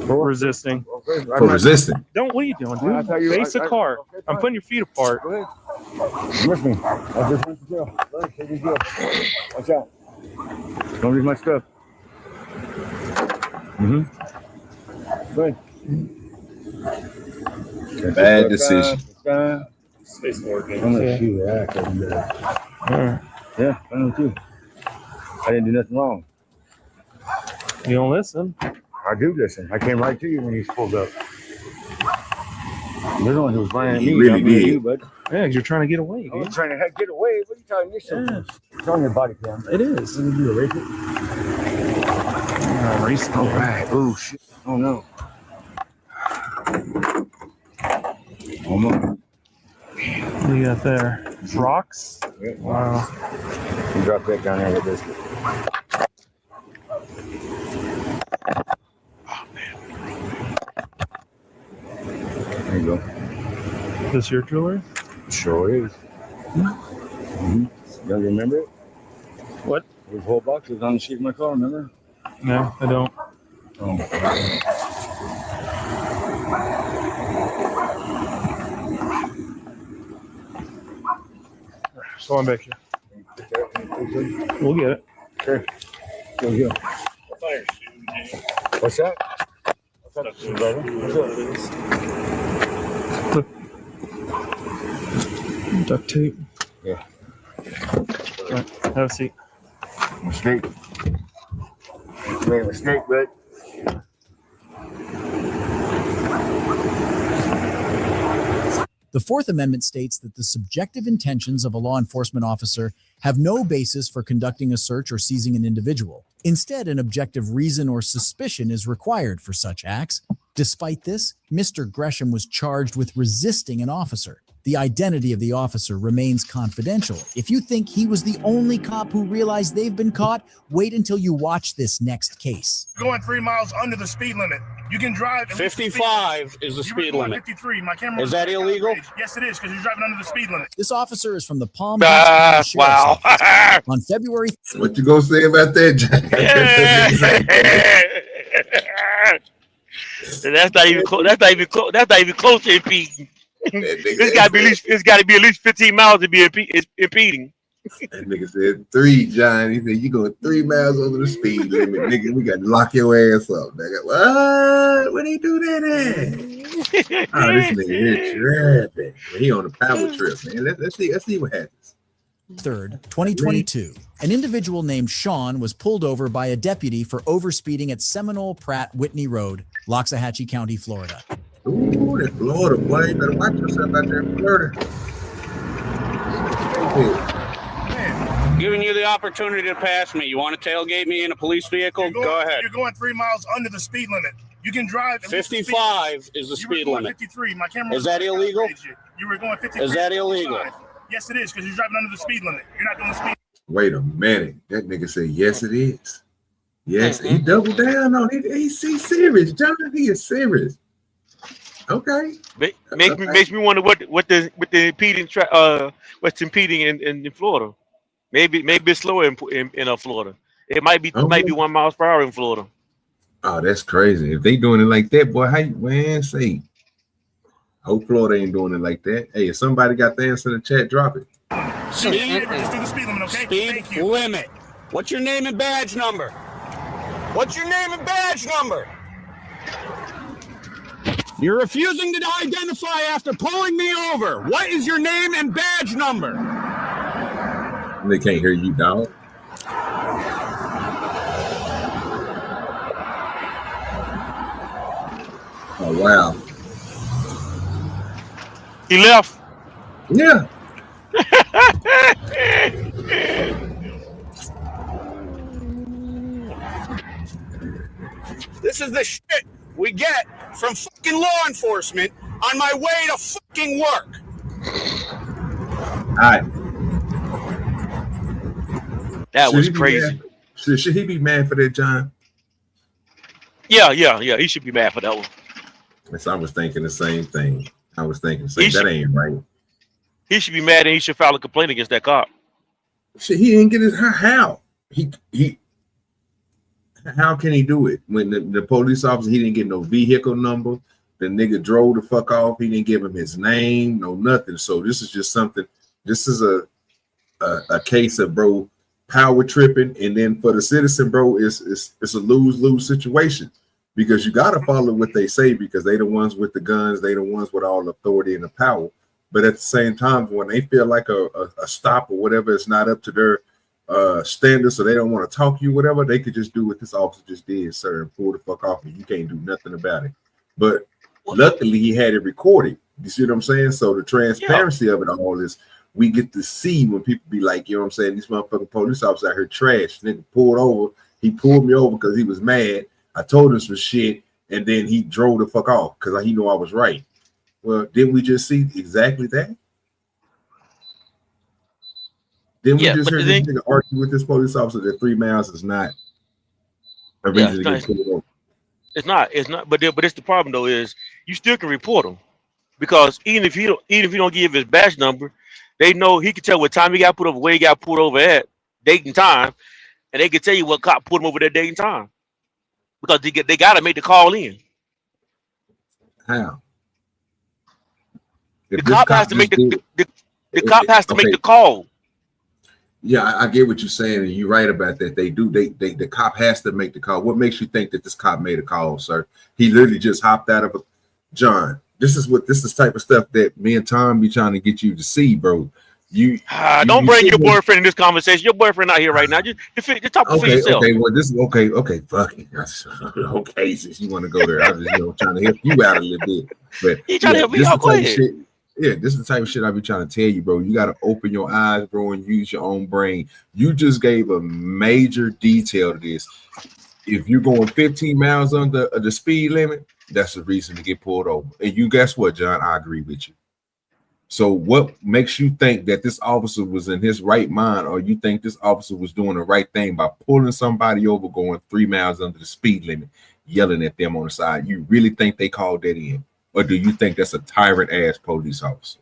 For resisting. For resisting. Don't. What are you doing, dude? Face the car. I'm putting your feet apart. Go ahead. With me. I just went to jail. Go ahead, take your jail. Watch out. Don't leave my stuff. Go ahead. Bad decision. I'm gonna shoot your ass over there. Yeah, I know too. I didn't do nothing wrong. You don't listen. I do listen. I came right to you when you pulled up. You're the one who was lying at me. You really did. You, bud. Yeah, you're trying to get away, I was dude. trying to get away. What are you telling me? Something? It's on your body cam. It is. Let me do a rape it. All right. Oh shit. Oh no. Oh no. What do you got there? Rocks? Yep. Wow. You drop that down there with this. There you go. This your jewelry? Sure is. You don't remember it? What? This whole box was on the sheet of my car, remember? No, I don't. Oh my God. So I'm back here. We'll get it. Okay. Go here. What's that? Duct tape. Yeah. All right, have a seat. Mistake. You made a mistake, bud. The Fourth Amendment states that the subjective intentions of a law enforcement officer have no basis for conducting a search or seizing an individual. Instead, an objective reason or suspicion is required for such acts. Despite this, Mr. Gresham was charged with resisting an officer. The identity of the officer remains confidential. If you think he was the only cop who realized they've been caught, wait until you watch this next case. Going 3 miles under the speed limit. You can drive. 55 is the speed limit. 53. My camera. Is that illegal? Yes, it is, because you're driving under the speed limit. This officer is from the Palm Beach County Sheriff's Wow. Office. On February. What you gonna say about that, Jack? That's not even close. That's not even close to impeding. It's got to be at least 15 miles to be impeding. That nigga said 3, John. He said, you going 3 miles over the speed limit, nigga. We got to lock your ass up, nigga. What? Where they do that at? Oh, this nigga here tripping. He on a power trip, man. Let's see what happens. 3rd, 2022, an individual named Sean was pulled over by a deputy for overspeeding at Seminole Pratt Whitney Road, Loxahatchee County, Florida. Ooh, that Florida, boy. You better watch yourself out there in Florida. Giving you the opportunity to pass me. You want to tailgate me in a police vehicle? Go ahead. You're going 3 miles under the speed limit. You can drive. 55 is the speed limit. 53. My camera. Is that illegal? You were going 53. Is that illegal? Yes, it is, because you're driving under the speed limit. You're not doing the speed. Wait a minute. That nigga said, yes, it is. Yes, he doubled down on it. He's serious, John. He is serious. Okay. Makes me wonder what the impeding what's impeding in Florida. Maybe it's slower in Florida. It might be 1 mile per hour in Florida. Oh, that's crazy. If they doing it like that, boy, how you say? Hope Florida ain't doing it like that. Hey, if somebody got the answer in the chat, drop it. Speed limit. What's your name and badge number? What's your name and badge number? You're refusing to identify after pulling me over. What is your name and badge number? They can't hear you, dog. Oh, wow. He left. Yeah. This is the shit we get from fucking law enforcement on my way to fucking work. All right. That was crazy. Should he be mad for that, John? Yeah. He should be mad for that one. Yes, I was thinking the same thing. That ain't right. He should be mad and he should file a complaint against that cop. Shit, he didn't get his how? He how can he do it when the police officer, he didn't get no vehicle number, the nigga drove the fuck off, he didn't give him his name, no nothing. So this is just something. This is a case of bro power tripping, and then for the citizen, bro, it's a lose-lose situation because you gotta follow what they say because they the ones with the guns, they the ones with all the authority and the power. But at the same time, when they feel like a stop or whatever is not up to their standards, so they don't want to talk to you, whatever, they could just do what this officer just did, sir, and pull the fuck off, and you can't do nothing about it. But luckily, he had it recorded. You see what I'm saying? So the transparency of it all is we get to see when people be like, you know what I'm saying? These motherfucking police officers out here trash. Nigga pulled over. He pulled me over because he was mad. I told him some shit, and then he drove the fuck off because he knew I was right. Well, didn't we just see exactly that? Didn't we just hear this nigga argue with this police officer that 3 miles is not a reason to get pulled over? It's not. But it's the problem though is you still can report him because even if you don't give his badge number, they know he can tell what time he got put over, where he got pulled over at, date and time, and they can tell you what cop put him over that date and time because they got to make the call in. How? The cop has to make the cop has to make the call. Yeah, I get what you're saying, and you're right about that. They do. The cop has to make the call. What makes you think that this cop made a call, sir? He literally just hopped out of a John. This is type of stuff that me and Tom be trying to get you to see, bro. Don't bring your boyfriend in this conversation. Your boyfriend not here right now. Just talk for yourself. Okay, well, this is okay. Fuck it. Okay, since you want to go there, I was just trying to help you out a little bit. But he trying to help me out. Go ahead. Yeah, this is the type of shit I be trying to tell you, bro. You got to open your eyes, bro, and use your own brain. You just gave a major detail to this. If you're going 15 miles under the speed limit, that's the reason to get pulled over. And you guess what, John? I agree with you. So what makes you think that this officer was in his right mind, or you think this officer was doing the right thing by pulling somebody over going 3 miles under the speed limit, yelling at them on the side? You really think they called that in? Or do you think that's a tyrant ass police officer?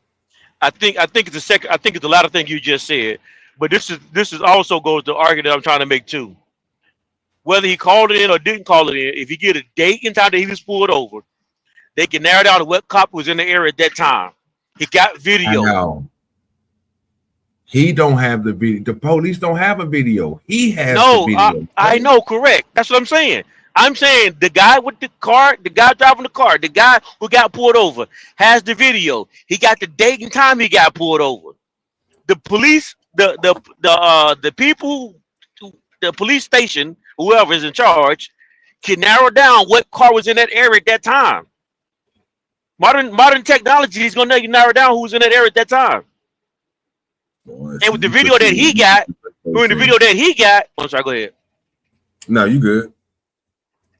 I think it's the latter thing you just said. But this is also goes to the argument that I'm trying to make too. Whether he called it in or didn't call it in, if you get a date and time that he was pulled over, they can narrow down to what cop was in the area at that time. He got video. No. He don't have the video. The police don't have a video. He has the video. I know, correct. That's what I'm saying. I'm saying the guy with the car, the guy driving the car, the guy who got pulled over has the video. He got the date and time he got pulled over. The police, the people, the police station, whoever is in charge, can narrow down what car was in that area at that time. Modern technology is gonna narrow down who was in that area at that time. Boy, and with the video that he got, I'm sorry, go ahead. No, you good.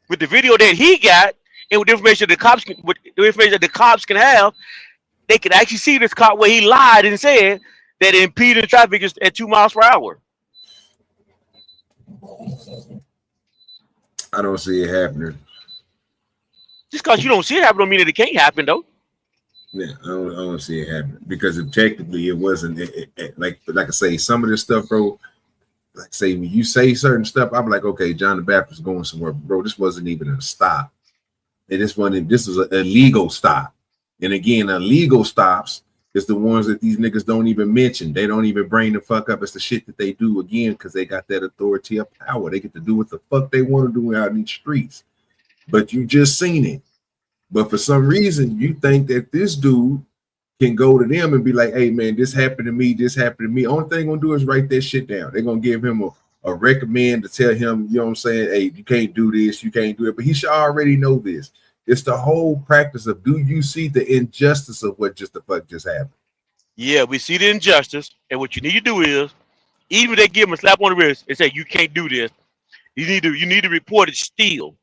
With the video that he got, and with the information that the cops can have, they can actually see this cop where he lied and said that impeding traffic is at 2 miles per hour. I don't see it happening. Just because you don't see it happen don't mean that it can't happen, though. Yeah, I don't see it happening because objectively it wasn't like I say, some of this stuff, bro. Like say when you say certain stuff, I'm like, okay, John the Baptist going somewhere, bro. This wasn't even a stop. And this was an illegal stop. And again, illegal stops is the ones that these niggas don't even mention. They don't even bring the fuck up. It's the shit that they do again because they got that authority of power. They get to do what the fuck they want to do out in these streets. But you just seen it. But for some reason, you think that this dude can go to them and be like, hey, man, this happened to me. This happened to me. Only thing they're going to do is write that shit down. They're going to give him a recommend to tell him, you know what I'm saying? Hey, you can't do this. You can't do it. But he should already know this. It's the whole practice of, do you see the injustice of what just the fuck just happened? Yeah, we see the injustice. And what you need to do is, even if they give him a slap on the wrist and say, you can't do this, you need to report it still.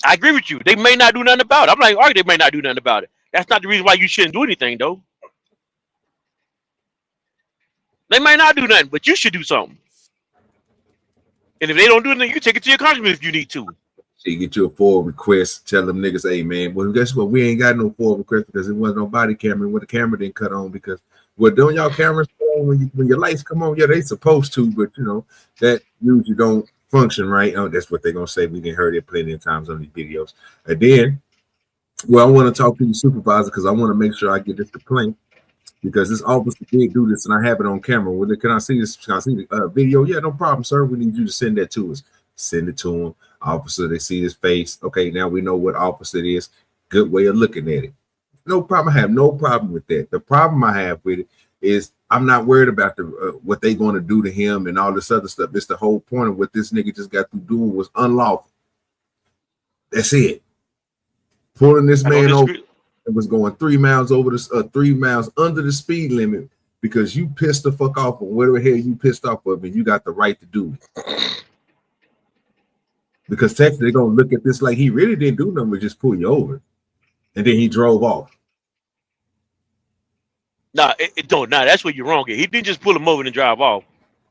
I agree with you. They may not do nothing about it. I'm like, they may not do nothing about it. That's not the reason why you shouldn't do anything, though. They might not do nothing, but you should do something. And if they don't do anything, you take it to your congressman if you need to. So you get you a forward request, tell them niggas, hey, man, well, guess what? We ain't got no forward request because it wasn't no body camera. When the camera didn't cut on because, well, don't y'all cameras on when your lights come on? Yeah, they supposed to, but, you know, that usually don't function right. Oh, that's what they're going to say. We didn't heard it plenty of times on these videos. And then, well, I want to talk to the supervisor because I want to make sure I get this complaint because this officer did do this and I have it on camera. Well, can I see this? Can I see the video? Yeah, no problem, sir. We need you to send that to us. Send it to him. Officer, they see his face. Okay, now we know what officer it is. Good way of looking at it. No problem. I have no problem with that. The problem I have with it is I'm not worried about what they going to do to him and all this other stuff. It's the whole point of what this nigga just got through doing was unlawful. That's it. Pulling this man over, it was going 3 miles over the 3 miles under the speed limit because you pissed the fuck off on whatever hell you pissed off of, and you got the right to do it. Because technically they're gonna look at this like he really didn't do nothing but just pull you over, and then he drove off. No, that's where you're wrong. He didn't just pull him over and drive off.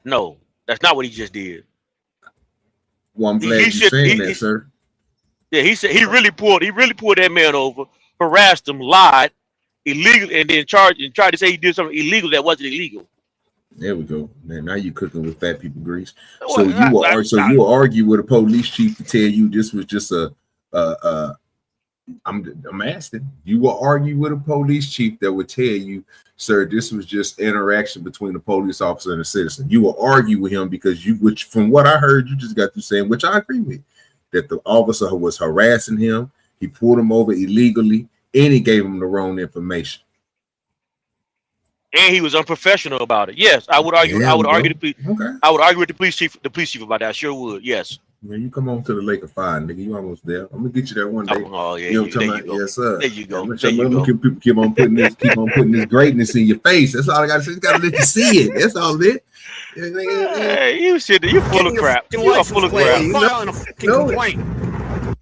No, that's not what he just did. Well, I'm glad you're saying that, sir. Yeah, he said he really pulled that man over, harassed him, lied, illegal, and then tried to say he did something illegal that wasn't illegal. There we go. Man, now you cooking with fat people grease. So you will argue with a police chief to tell you this was just I'm asking. You will argue with a police chief that would tell you, sir, this was just interaction between a police officer and a citizen. You will argue with him because which from what I heard, you just got through saying, which I agree with, that the officer was harassing him, he pulled him over illegally, and he gave him the wrong information. And he was unprofessional about it. Yes, I would argue. I would argue with the police chief about that. I sure would. Yes. Man, you come on to the Lake of Fire, nigga. You almost there. I'm gonna get you there one day. Oh yeah, you know what I'm talking about? Yes, sir. There you go. People keep on putting this greatness in your face. That's all I gotta say. You gotta let you see it. That's all it. Hey, you full of crap. You are full of crap.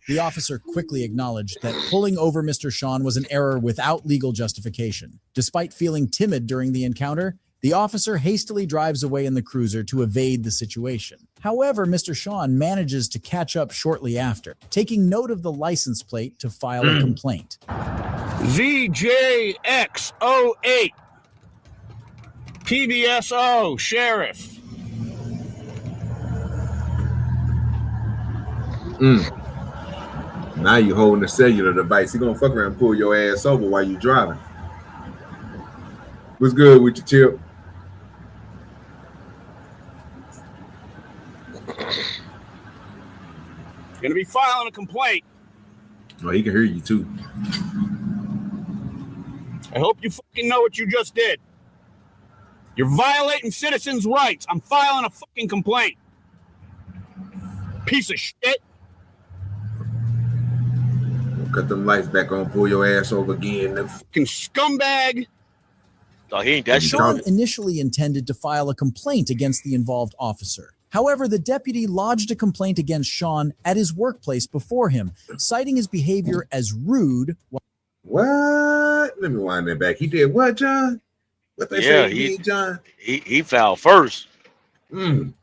The officer quickly acknowledged that pulling over Mr. Sean was an error without legal justification. Despite feeling timid during the encounter, the officer hastily drives away in the cruiser to evade the situation. However, Mr. Sean manages to catch up shortly after, taking note of the license plate to file a complaint. ZJX08 PBSO Sheriff. Now you holding a cellular device. He gonna fuck around and pull your ass over while you driving. What's good with you, Chip? Gonna be filing a complaint. Oh, he can hear you too. I hope you fucking know what you just did. You're violating citizens' rights. I'm filing a fucking complaint. Piece of shit. Cut them lights back on, pull your ass over again. Fucking scumbag. Oh, he ain't that Sean shit. initially intended to file a complaint against the involved officer. However, the deputy lodged a complaint against Sean at his workplace before him, citing his behavior as rude. What? Let me wind that back. He did what, John? What they say he did, John? He fouled first. He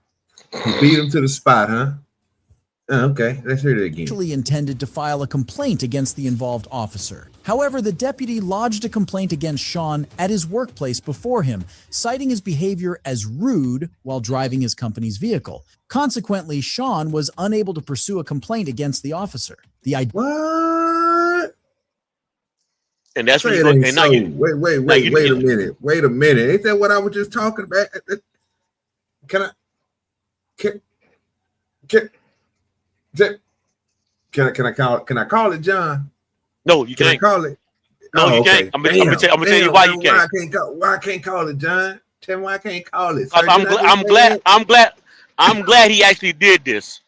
beat him to the spot, huh? Okay, let's hear that again. Initially intended to file a complaint against the involved officer. However, the deputy lodged a complaint against Sean at his workplace before him, citing his behavior as rude while driving his company's vehicle. Consequently, Sean was unable to pursue a complaint against the officer. What? And that's what Say you're it going ain't to so. do. Wait a minute. Wait a minute. Ain't that what I was just talking about? Can I call it John? No, you Can I can't. call it? No, you okay. can't. I'm gonna tell you why you can't. Why I can't call it, John? Tell me why I can't call it. I'm glad he actually did this.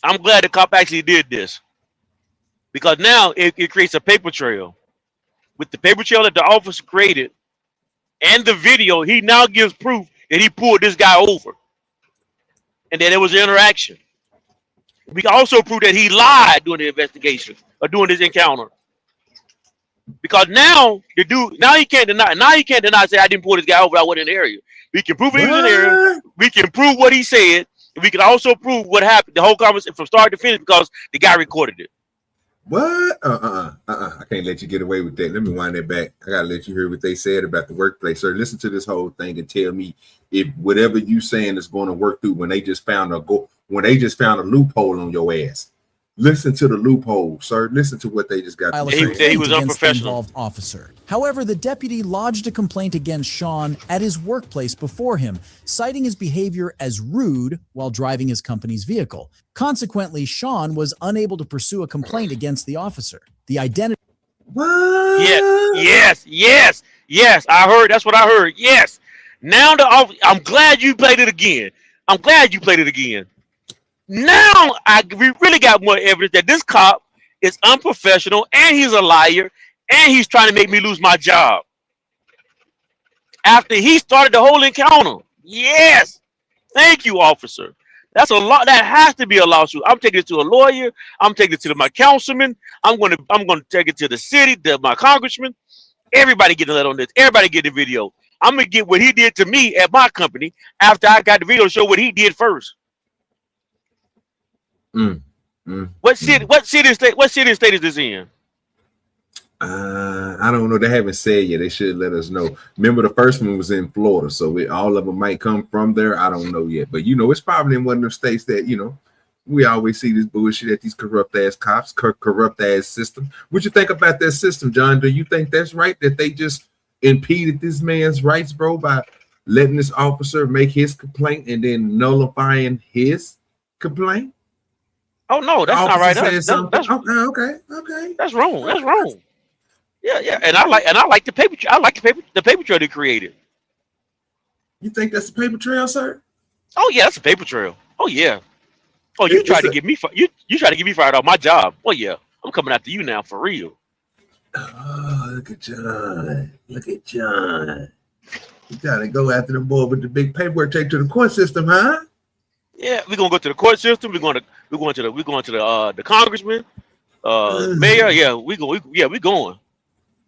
I'm glad the cop actually did this. Because now it creates a paper trail. With the paper trail that the officer created and the video, he now gives proof that he pulled this guy over. And that there was an interaction. We can also prove that he lied during the investigation or during this encounter. Because now the dude, he can't deny. Now he can't deny, say I didn't pull this guy over. I wasn't in the area. We can prove he was in the area. We can prove what he said. And we can also prove what happened, the whole conversation from start to finish, because the guy recorded it. What? I can't let you get away with that. Let me wind that back. I gotta let you hear what they said about the workplace. Sir, listen to this whole thing and tell me if whatever you saying is going to work through when they just found a loophole on your ass. Listen to the loophole, sir. Listen to what they just got. He was unprofessional. Officer. However, the deputy lodged a complaint against Sean at his workplace before him, citing his behavior as rude while driving his company's vehicle. Consequently, Sean was unable to pursue a complaint against the officer. The identity. What? Yes. I heard. That's what I heard. Yes. Now I'm glad you played it again. Now we really got more evidence that this cop is unprofessional and he's a liar and he's trying to make me lose my job. After he started the whole encounter. Yes. Thank you, officer. That's a lot. That has to be a lawsuit. I'm taking it to a lawyer. I'm taking it to my councilman. I'm going to take it to the city, my congressman. Everybody get a letter on this. Everybody get the video. I'm going to get what he did to me at my company after I got the video to show what he did first. What city and state is this in? I don't know. They haven't said yet. They should let us know. Remember, the first one was in Florida, so all of them might come from there. I don't know yet, but it's probably in one of them states that we always see this bullshit at these corrupt ass cops, corrupt ass system. What you think about that system, John? Do you think that's right that they just impeded this man's rights, bro, by letting this officer make his complaint and then nullifying his complaint? Oh no, that's not right. That's okay. That's wrong. Yeah. And I like the paper. I like the paper trail they created. You think that's the paper trail, sir? Oh yeah, that's a paper trail. Oh yeah. Oh, you tried to get me. You tried to get me fired off my job. Oh yeah, I'm coming after you now for real. Oh, look at John. You gotta go after the boy with the big paperwork, take to the court system, huh? Yeah, we're gonna go to the court system. We're going to the congressman, mayor. Yeah, we going.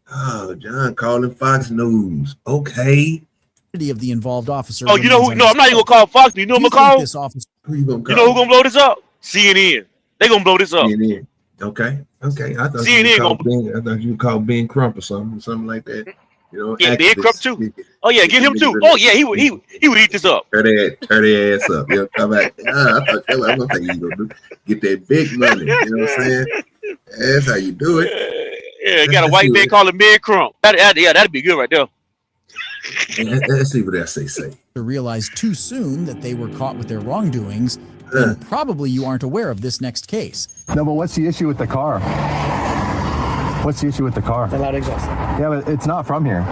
Oh, John calling Fox News. Okay. Of the involved officer. Oh, you know who? No, I'm not even gonna call Fox. You know who I'm gonna call? This officer. Who you gonna call? You know who's gonna blow this up? CNN. They gonna blow this up. CNN. Okay. I thought CNN I thought you would call Ben Crump or something like that. Yeah, Ben Crump too. Oh yeah, get him too. Oh yeah, he would eat this up. Turn their ass up. Come back. I thought that's what I'm thinking you gonna do. Get that big money. You know what I'm saying? That's how you do it. Yeah, got a white man called it mid crump. Yeah, that'd be good right there. Let's see what else they say. To realize too soon that they were caught with their wrongdoings, then probably you aren't aware of this next case. No, but what's the issue with the car? What's the issue with the car? The loud exhaust. Yeah, but it's not from here.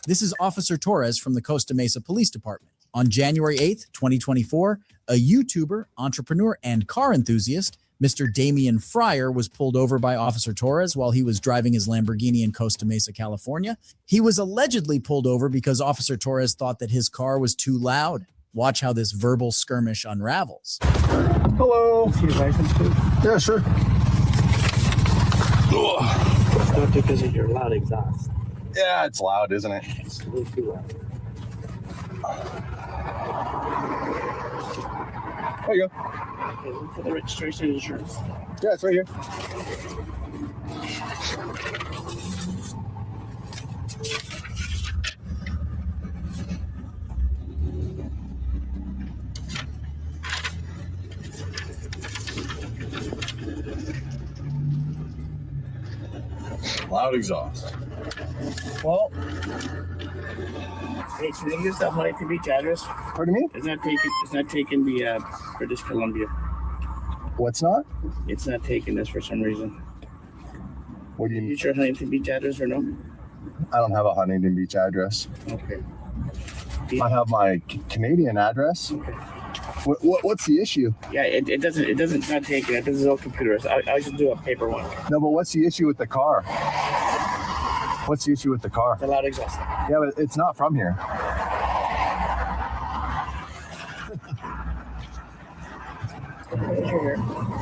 This is Officer Torres from the Costa Mesa Police Department. On January 8th, 2024, a YouTuber, entrepreneur, and car enthusiast, Mr. Damian Fryer, was pulled over by Officer Torres while he was driving his Lamborghini in Costa Mesa, California. He was allegedly pulled over because Officer Torres thought that his car was too loud. Watch how this verbal skirmish unravels. Hello. See your license, please? Yeah, sure. It's not because of your loud exhaust. Yeah, it's loud, isn't it? It's a little too loud. There you go. Okay, look for the registration and insurance. Yeah, it's right here. Loud exhaust. Well, hey, can you use the Huntington Beach address? Pardon me? It's not taking the British Columbia. What's not? It's not taking this for some reason. What do you mean? Use your Huntington Beach address or no? I don't have a Huntington Beach address. Okay. I have my Canadian address. Okay. What's the issue? Yeah, it doesn't not take it. This is all computers. I should do a paper one. No, but what's the issue with the car? What's the issue with the car? The loud exhaust. Yeah, but it's not from here. What color is your hair?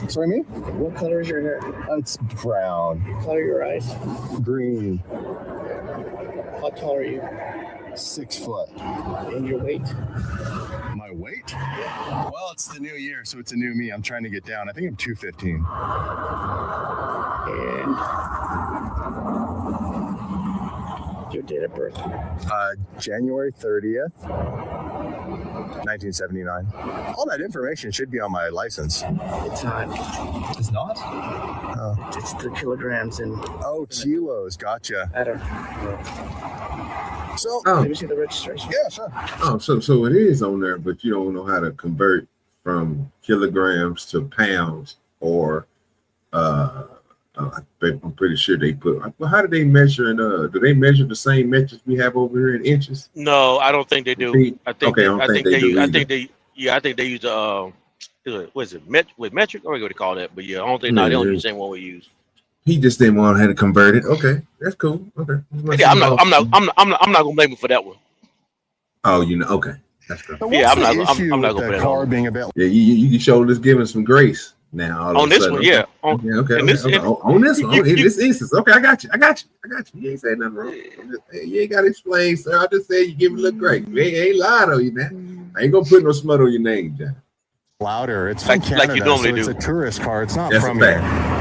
Sorry, me? What color is your hair? It's brown. Color your eyes? Green. How tall are you? 6 foot. And your weight? My weight? Well, it's the new year, so it's a new me. I'm trying to get down. I think I'm 215. And your date of birth? January 30th, 1979. All that information should be on my license. It's not. It's not? Oh. It's the kilograms and. Oh, kilos. Gotcha. I don't know. So, let me see the registration. Yeah, sure. Oh, so it is on there, but you don't know how to convert from kilograms to pounds or I'm pretty sure they put. Well, how do they measure? And do they measure the same metrics we have over here in inches? No, I don't think they do. I think okay, I think they do. I think they use what is it? With metric, or what do they call that? But yeah, I don't think they don't use the same one we use. He just didn't want to have to convert it. Okay, that's cool. Okay. Yeah, I'm not gonna blame him for that one. Oh, you know, okay, that's good. Yeah, I'm not gonna blame him. Car being available. Yeah, you should just give him some grace now. On this one, yeah. On this one, this instance. Okay, I got you. You ain't saying nothing wrong. You ain't got to explain, sir. I just said you give him a little grace. You ain't lying on you, man. I ain't gonna put no smut on your name, John. Louder. It's from Canada, like you normally so do. It's a tourist car. It's not That's from a here. fact.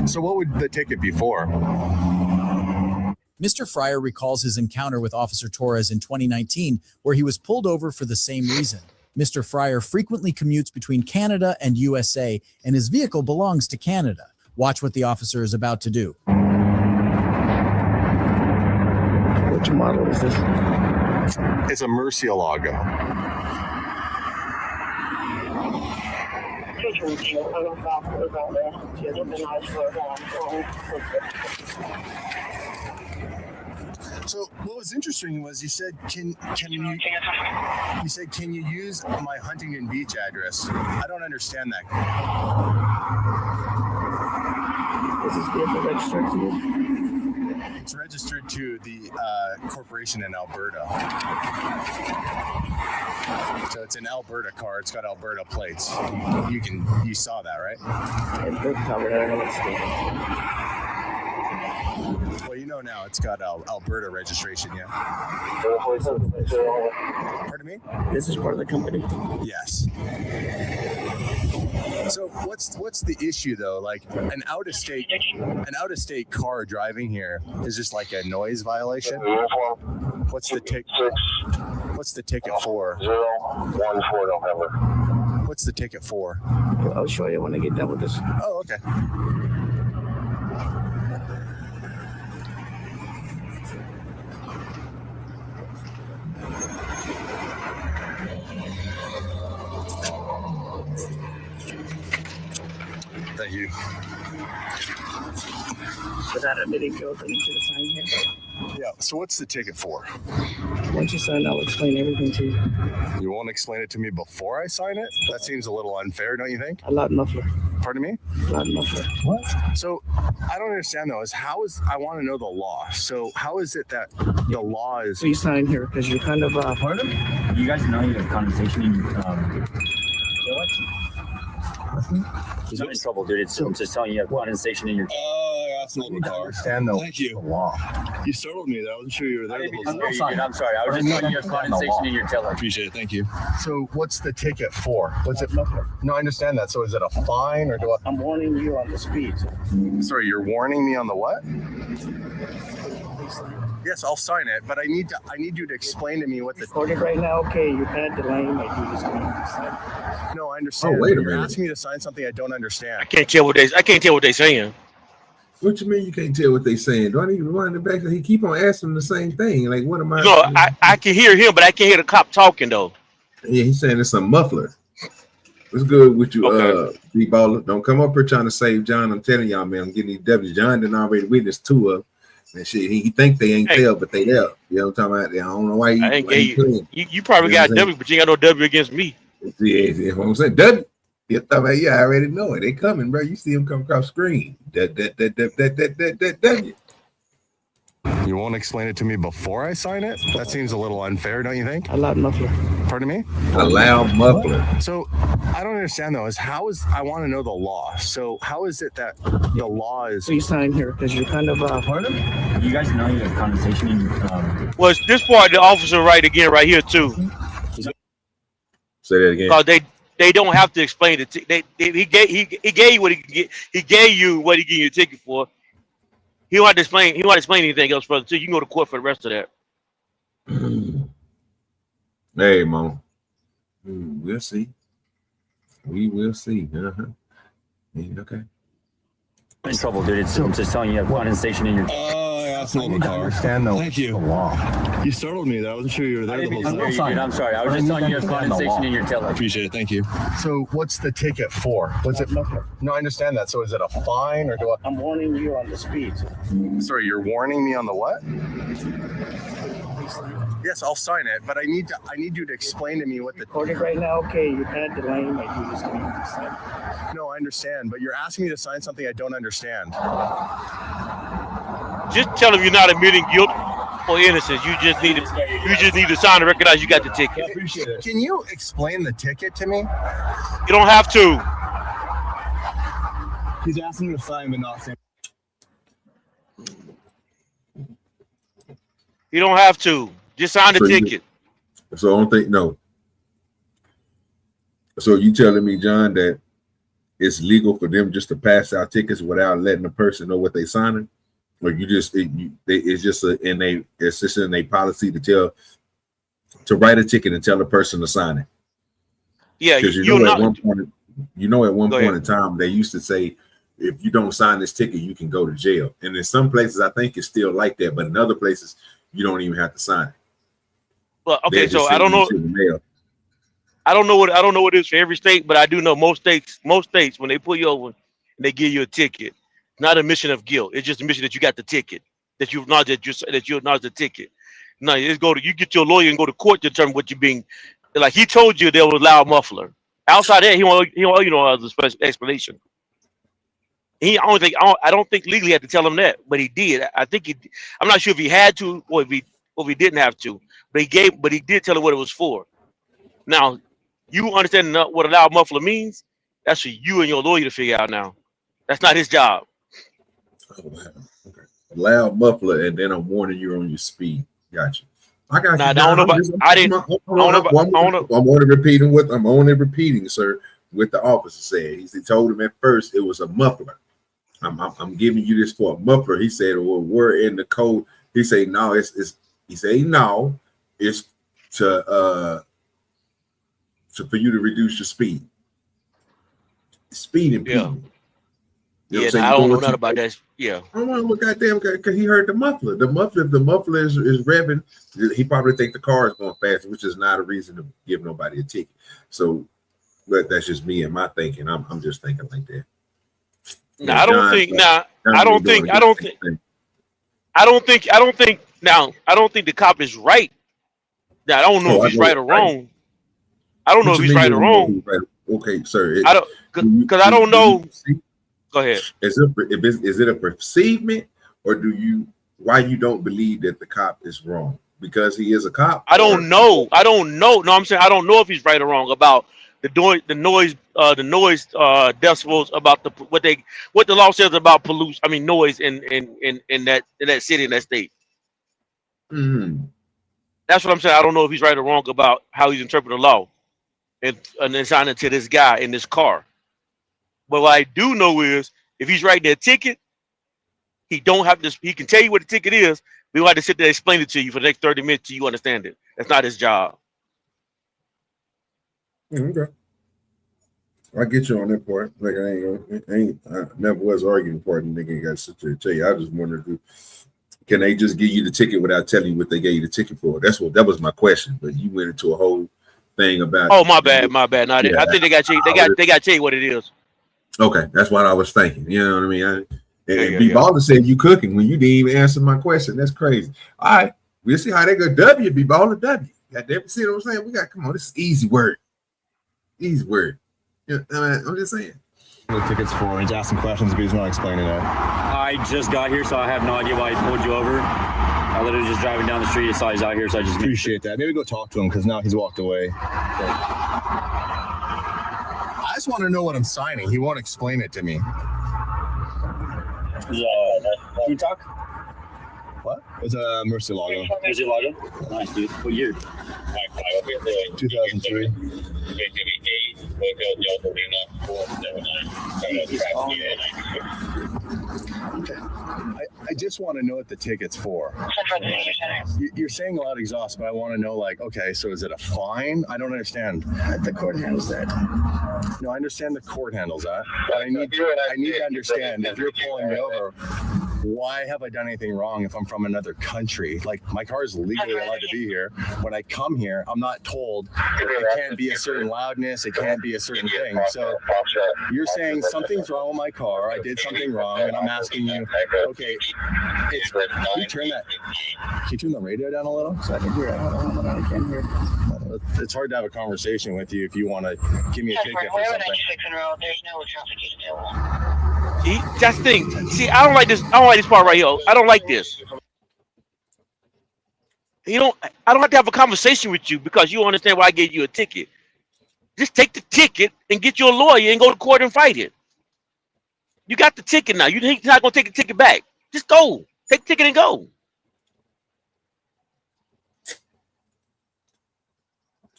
So what would the ticket be for? Mr. Fryer recalls his encounter with Officer Torres in 2019, where he was pulled over for the same reason. Mr. Fryer frequently commutes between Canada and USA, and his vehicle belongs to Canada. Watch what the officer is about to do. Which model is this? It's a Murcielago. So what was interesting was you said, can you use my Huntington Beach address? I don't understand that. Is this vehicle registered to you? It's registered to the corporation in Alberta. So it's an Alberta car. It's got Alberta plates. You saw that, right? It's covered. I don't know what state. Well, you know now it's got Alberta registration, yeah. Pardon me? This is part of the company. Yes. So what's the issue though? Like an out of state car driving here is just like a noise violation. What's the ticket? What's the ticket for? 014 November. What's the ticket for? I'll show you when I get done with this. Oh, okay. Thank you. Without admitting guilt, I need you to sign here. Yeah. So what's the ticket for? Once you sign, I'll explain everything to you. You won't explain it to me before I sign it? That seems a little unfair, don't you think? A loud muffler. Pardon me? Loud muffler. What? So I don't understand though. I want to know the law. So how is it that the law is? Please sign here because you're kind of Pardon? You guys know you have condensation in your He's not in trouble, dude. I'm just telling you, you have condensation in your. Oh, that's not the car. Understand though. Thank you. The law. You startled me. I wasn't sure you were there. I'm sorry. I was just telling you, you have condensation in your tail light. Appreciate it. Thank you. So what's the ticket for? What's it? No, I understand that. So is it a fine or do I? I'm warning you on the speed. Sorry, you're warning me on the what? Yes, I'll sign it, but I need you to explain to me what the. Recorded right now. Okay, you're kind of delaying my duties. No, I understand. Oh, wait a You're minute. asking me to sign something I don't understand. I can't tell what they saying. What you mean you can't tell what they saying? Do I need to run the back? He keep on asking the same thing. Like, what am I? No, I can hear him, but I can't hear the cop talking though. Yeah, he's saying it's a muffler. What's good with you, Okay. B-baller? Don't come up here trying to save John. I'm telling y'all, man, I'm getting these W's. John done already witnessed two of them. And shit, he think they ain't there, but they there. You know what I'm talking about? I don't know why I ain't gave you probably got a W, but you ain't got no W against me. Yeah, what I'm saying. W. You thought about, yeah, I already know it. They coming, bro. You see them come across screen. That. You won't explain it to me before I sign it? That seems a little unfair, don't you think? A loud muffler. Pardon me? A loud muffler. So I don't understand though. I want to know the law. So how is it that the law is? Please sign here because you're kind of Pardon? You guys know you have condensation in your. Well, it's this part the officer right again right here too. Say that again. Because they don't have to explain it. He gave you what he gave you what he gave you a ticket for. He don't have to explain. He don't have to explain anything else, brother. Too. You can go to court for the rest of that. Hey, Mo. We'll see. We will see. Yeah, okay. In trouble, dude. I'm just telling you, you have condensation in your. Oh, yeah, that's not the car. I understand though. Thank you. The law. You startled me. I wasn't sure you were there. I'm sorry. I was just telling you, you have condensation in your tail light. Appreciate it. Thank you. So what's the ticket for? What's it? No, I understand that. So is it a fine or do I? I'm warning you on the speed. Sorry, you're warning me on the what? Yes, I'll sign it, but I need you to explain to me what the. Recorded right now. Okay, you're kind of delaying my duties. No, I understand, but you're asking me to sign something I don't understand. Just tell him you're not admitting guilt or innocence. You just need to sign to recognize you got the ticket. I appreciate it. Can you explain the ticket to me? You don't have to. He's asking me to sign, but not saying. You don't have to. Just sign the ticket. So I don't think no. So you telling me, John, that it's legal for them just to pass out tickets without letting the person know what they signing, or you just it's just in a policy to write a ticket and tell the person to sign it. Yeah, because at one point in time they used to say, if you don't sign this ticket, you can go to jail. And in some places, I think it's still like that, but in other places, you don't even have to sign it. Well, okay, so I don't know. I don't know what it is for every state, but I do know most states when they pull you over and they give you a ticket, it's not a admission of guilt. It's just a admission that you got the ticket, that you acknowledge the ticket. No, you get your lawyer and go to court to determine what you're being. Like he told you there was a loud muffler. Outside that, he won't other special explanation. I don't think legally had to tell him that, but he did. I'm not sure if he had to or if he didn't have to, but he did tell him what it was for. Now, you understand what a loud muffler means? That's for you and your lawyer to figure out now. That's not his job. Oh, wow. Okay. Loud muffler, and then I'm warning you on your speed. Gotcha. I got you. I don't know about. I didn't. I'm only repeating, sir, what the officer said. He told him at first it was a muffler. I'm giving you this for a muffler. He said, well, we're in the code. He said, no, it's he said, no, it's to for you to reduce your speed. Speeding people. You know what I'm saying? I don't know nothing about that. Yeah. I don't know what goddamn, because he heard the muffler. The muffler, if the muffler is revving, he probably think the car is going faster, which is not a reason to give nobody a ticket. So, but that's just me and my thinking. I'm just thinking like that. No, I don't think the cop is right. Now, I don't know if he's right or wrong. I don't know if he's right or wrong. Okay, sir. I don't, because I don't know. Go ahead. Is it a perceivement, or why you don't believe that the cop is wrong? Because he is a cop? I don't know. No, I'm saying I don't know if he's right or wrong about the noise decibels, about what the law says about pollution. I mean, noise in that city, in that state. Mm-hmm. That's what I'm saying. I don't know if he's right or wrong about how he's interpreting the law and assigning it to this guy in this car. But what I do know is if he's writing a ticket, he don't have this. He can tell you what the ticket is, but he'll have to sit there and explain it to you for the next 30 minutes till you understand it. That's not his job. Okay. I get you on that part. Like I never was arguing for it, and nigga got to sit there and tell you. I just wondered, can they just give you the ticket without telling you what they gave you the ticket for? That was my question. But you went into a whole thing about. Oh, my bad. No, yeah, I think they got to tell you what it is. Okay, that's what I was thinking. You know what I mean? B Baller said you cooking when you didn't even answer my question. That's crazy. All right, we'll see how they go. W, B Baller, W. Goddamn, see what I'm saying? Come on, this is easy word. Easy word. Yeah, I'm just saying. The tickets for, he's asking questions, but he's not explaining it. I just got here, so I have no idea why he pulled you over. I literally just driving down the street, saw he's out here, so I just appreciate that. Maybe go talk to him because now he's walked away. I just want to know what I'm signing. He won't explain it to me. Yeah, can you talk? What? It's a Mercy logo. Mercy logo? Nice, dude. What year? 2003. Okay. I just want to know what the ticket's for. You're saying a lot of exhaust, but I want to know, like, okay, so is it a fine? I don't understand. The court handles that. No, I understand the court handles that. But I need to understand, if you're pulling me over, why have I done anything wrong if I'm from another country? Like, my car is legally allowed to be here. When I come here, I'm not told it can't be a certain loudness, it can't be a certain thing. So you're saying something's wrong with my car, I did something wrong, and I'm asking you, okay, can you turn the radio down a little so I can hear it? I can't hear it. It's hard to have a conversation with you if you want to give me a ticket for something. See, that's the thing. See, I don't like this part right here. I don't like this. I don't have to have a conversation with you because you understand why I gave you a ticket. Just take the ticket and get your lawyer and go to court and fight it. You got the ticket now. You're not gonna take the ticket back. Just go. Take the ticket and go.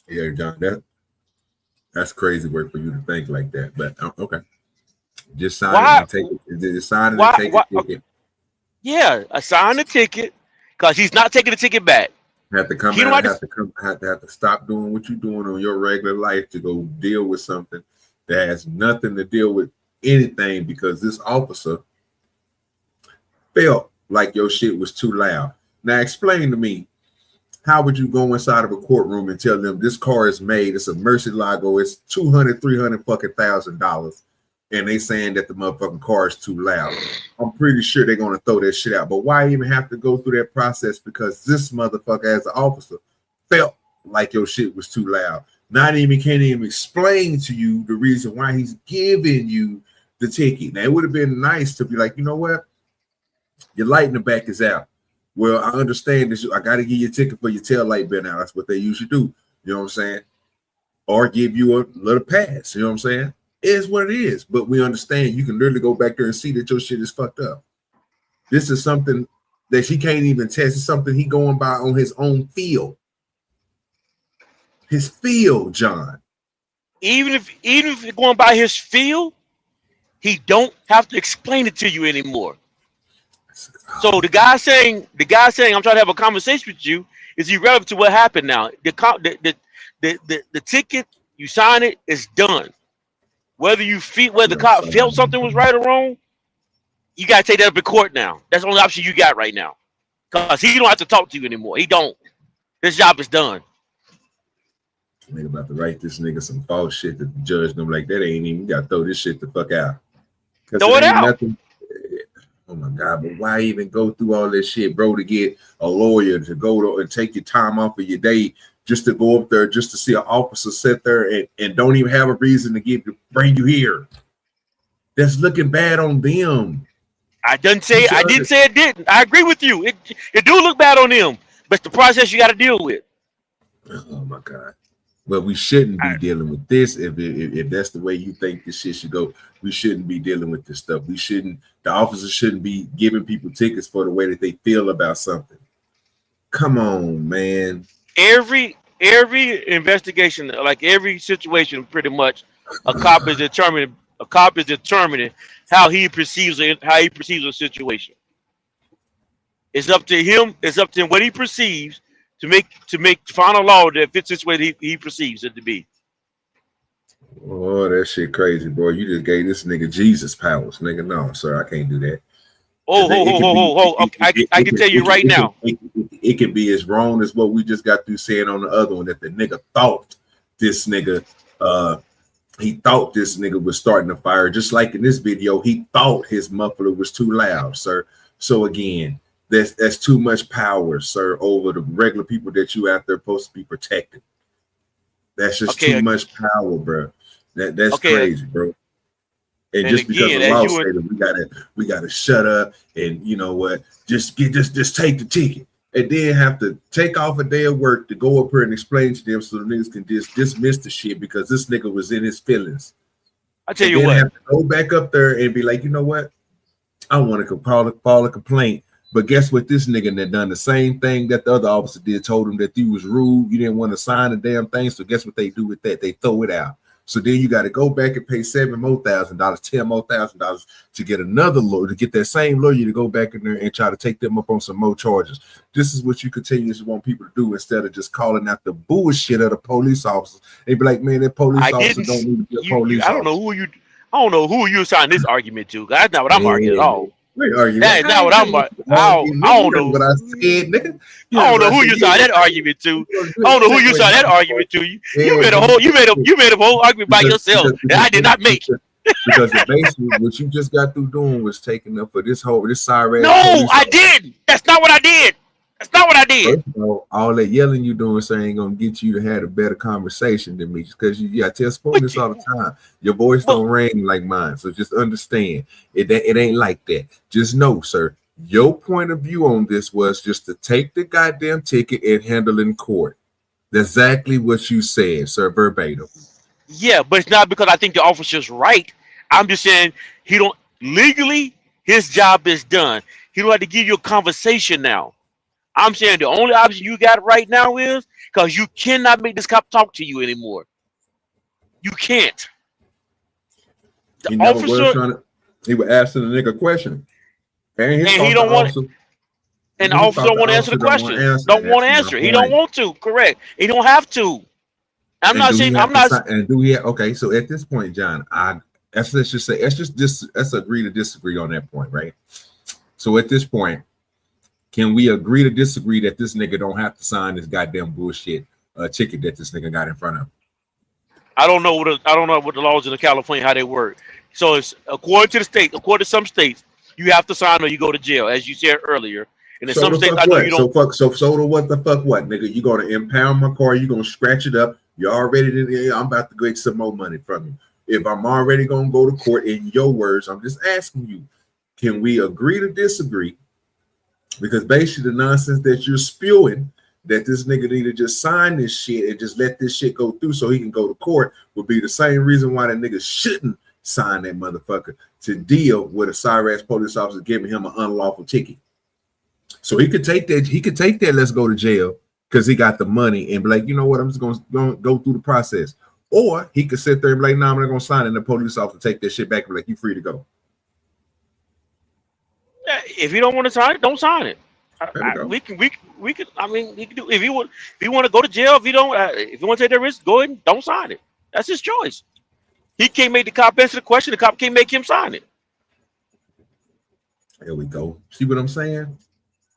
Yeah, John, that's crazy work for you to think like that. But okay. Just sign it and take it. Just sign it and take the ticket. Yeah, sign the ticket because he's not taking the ticket back. Have to come out. Have to stop doing what you're doing on your regular life to go deal with something that has nothing to deal with anything because this officer felt like your shit was too loud. Now explain to me, how would you go inside of a courtroom and tell them this car is made, it's a Mercy logo, it's $200,000 and they saying that the motherfucking car is too loud? I'm pretty sure they're gonna throw that shit out. But why even have to go through that process? Because this motherfucker as an officer felt like your shit was too loud. Can't even explain to you the reason why he's giving you the ticket. Now it would have been nice to be like, you know what? Your light in the back is out. Well, I understand this. I got to give you a ticket for your tail light been out. That's what they usually do. You know what I'm saying? Or give you a little pass. You know what I'm saying? It is what it is. But we understand you can literally go back there and see that your shit is fucked up. This is something that he can't even test. It's something he going by on his own field. His field, John. even if you're going by his feel, he don't have to explain it to you anymore. So the guy saying I'm trying to have a conversation with you is irrelevant to what happened now. The ticket, you sign it, it's done. Whether the cop felt something was right or wrong, you gotta take that up in court now. That's the only option you got right now. Cause he don't have to talk to you anymore. He don't. This job is done. Nigga about to write this nigga some false shit that the judge them like that ain't even. You gotta throw this shit the fuck out. Throw it out. Nothing. Oh my God, but why even go through all this shit, bro, to get a lawyer to go to and take your time off of your day just to go up there just to see an officer sit there and don't even have a reason to bring you here? That's looking bad on them. I didn't say it didn't. I agree with you. It do look bad on them, but it's the process you got to deal with. Oh my God. But we shouldn't be dealing with this if that's the way you think this shit should go. We shouldn't be dealing with this stuff. The officers shouldn't be giving people tickets for the way that they feel about something. Come on, man. Every investigation, like every situation, pretty much, a cop is determining how he perceives a situation. It's up to him. It's up to him what he perceives to make final law that fits this way he perceives it to be. Oh, that shit crazy, bro. You just gave this nigga Jesus powers. Nigga, no, sir, I can't do that. I can tell you right now. It can be as wrong as what we just got through saying on the other one, that the nigga thought this nigga was starting a fire. Just like in this video, he thought his muffler was too loud, sir. So again, that's too much power, sir, over the regular people that you out there supposed to be protecting. That's just too much power, bro. That's crazy, bro. And just because the law said that we gotta shut up and you know what, just take the ticket and then have to take off a day of work to go up here and explain to them so the niggas can just dismiss the shit because this nigga was in his feelings. I tell you what, have to go back up there and be like, you know what, I want to file a complaint. But guess what? This nigga that done the same thing that the other officer did, told him that you was rude, you didn't want to sign the damn thing. So guess what they do with that? They throw it out. So then you got to go back and pay $7,000 more, $10,000 more to get another lawyer, to get that same lawyer to go back in there and try to take them up on some more charges. This is what you continuously want people to do instead of just calling out the bullshit of the police officers. They be like, man, that police officer don't need to be a police officer. I don't know who you assign this argument to. That's not what I'm arguing at all. That's not what I'm arguing. I don't know what I said, nigga. I don't know who you signed that argument to. I don't know who you signed that argument to. You made a whole argument by yourself that I did not make. Because basically what you just got through doing was taking up for this siren. No, I didn't. That's not what I did. That's not what I did. First of all that yelling you doing ain't gonna get you to have a better conversation than me, because I tell Spoon this all the time. Your voice don't ring like mine, so just understand it ain't like that. Just know, sir, your point of view on this was just to take the goddamn ticket and handle it in court. That's exactly what you said, sir, verbatim. Yeah, but it's not because I think the officer's right. I'm just saying legally his job is done. He don't have to give you a conversation now. I'm saying the only option you got right now is because you cannot make this cop talk to you anymore. You can't. He was asking the nigga a question, and he don't want it. And the officer don't want to answer the question. Don't want to answer. He don't want to. Correct. He don't have to. I'm not saying. I'm not. And do we? Okay. So at this point, John, let's agree to disagree on that point, right? So at this point, can we agree to disagree that this nigga don't have to sign this goddamn bullshit ticket that this nigga got in front of him? I don't know what the laws in California, how they work. So it's according to the state, according to some states, you have to sign or you go to jail, as you said earlier. And in some states, I know you don't. So what the fuck what, nigga? You gonna impound my car? You gonna scratch it up? You already I'm about to go get some more money from you. If I'm already gonna go to court, in your words, I'm just asking you, can we agree to disagree? Because basically the nonsense that you're spewing, that this nigga need to just sign this shit and just let this shit go through so he can go to court, would be the same reason why that nigga shouldn't sign that motherfucker to deal with a sorry-ass police officer giving him an unlawful ticket. So he could take that let's go to jail because he got the money and be like, you know what, I'm just gonna go through the process. Or he could sit there and be like, "No, I'm not gonna sign it," and the police officer take that shit back and be like, "You free to go." Yeah, if you don't want to sign it, don't sign it. We can. I mean, he can do if you want to go to jail. If you don't, if you want to take that risk, go ahead and don't sign it. That's his choice. He can't make the cop answer the question. The cop can't make him sign it. There we go. See what I'm saying?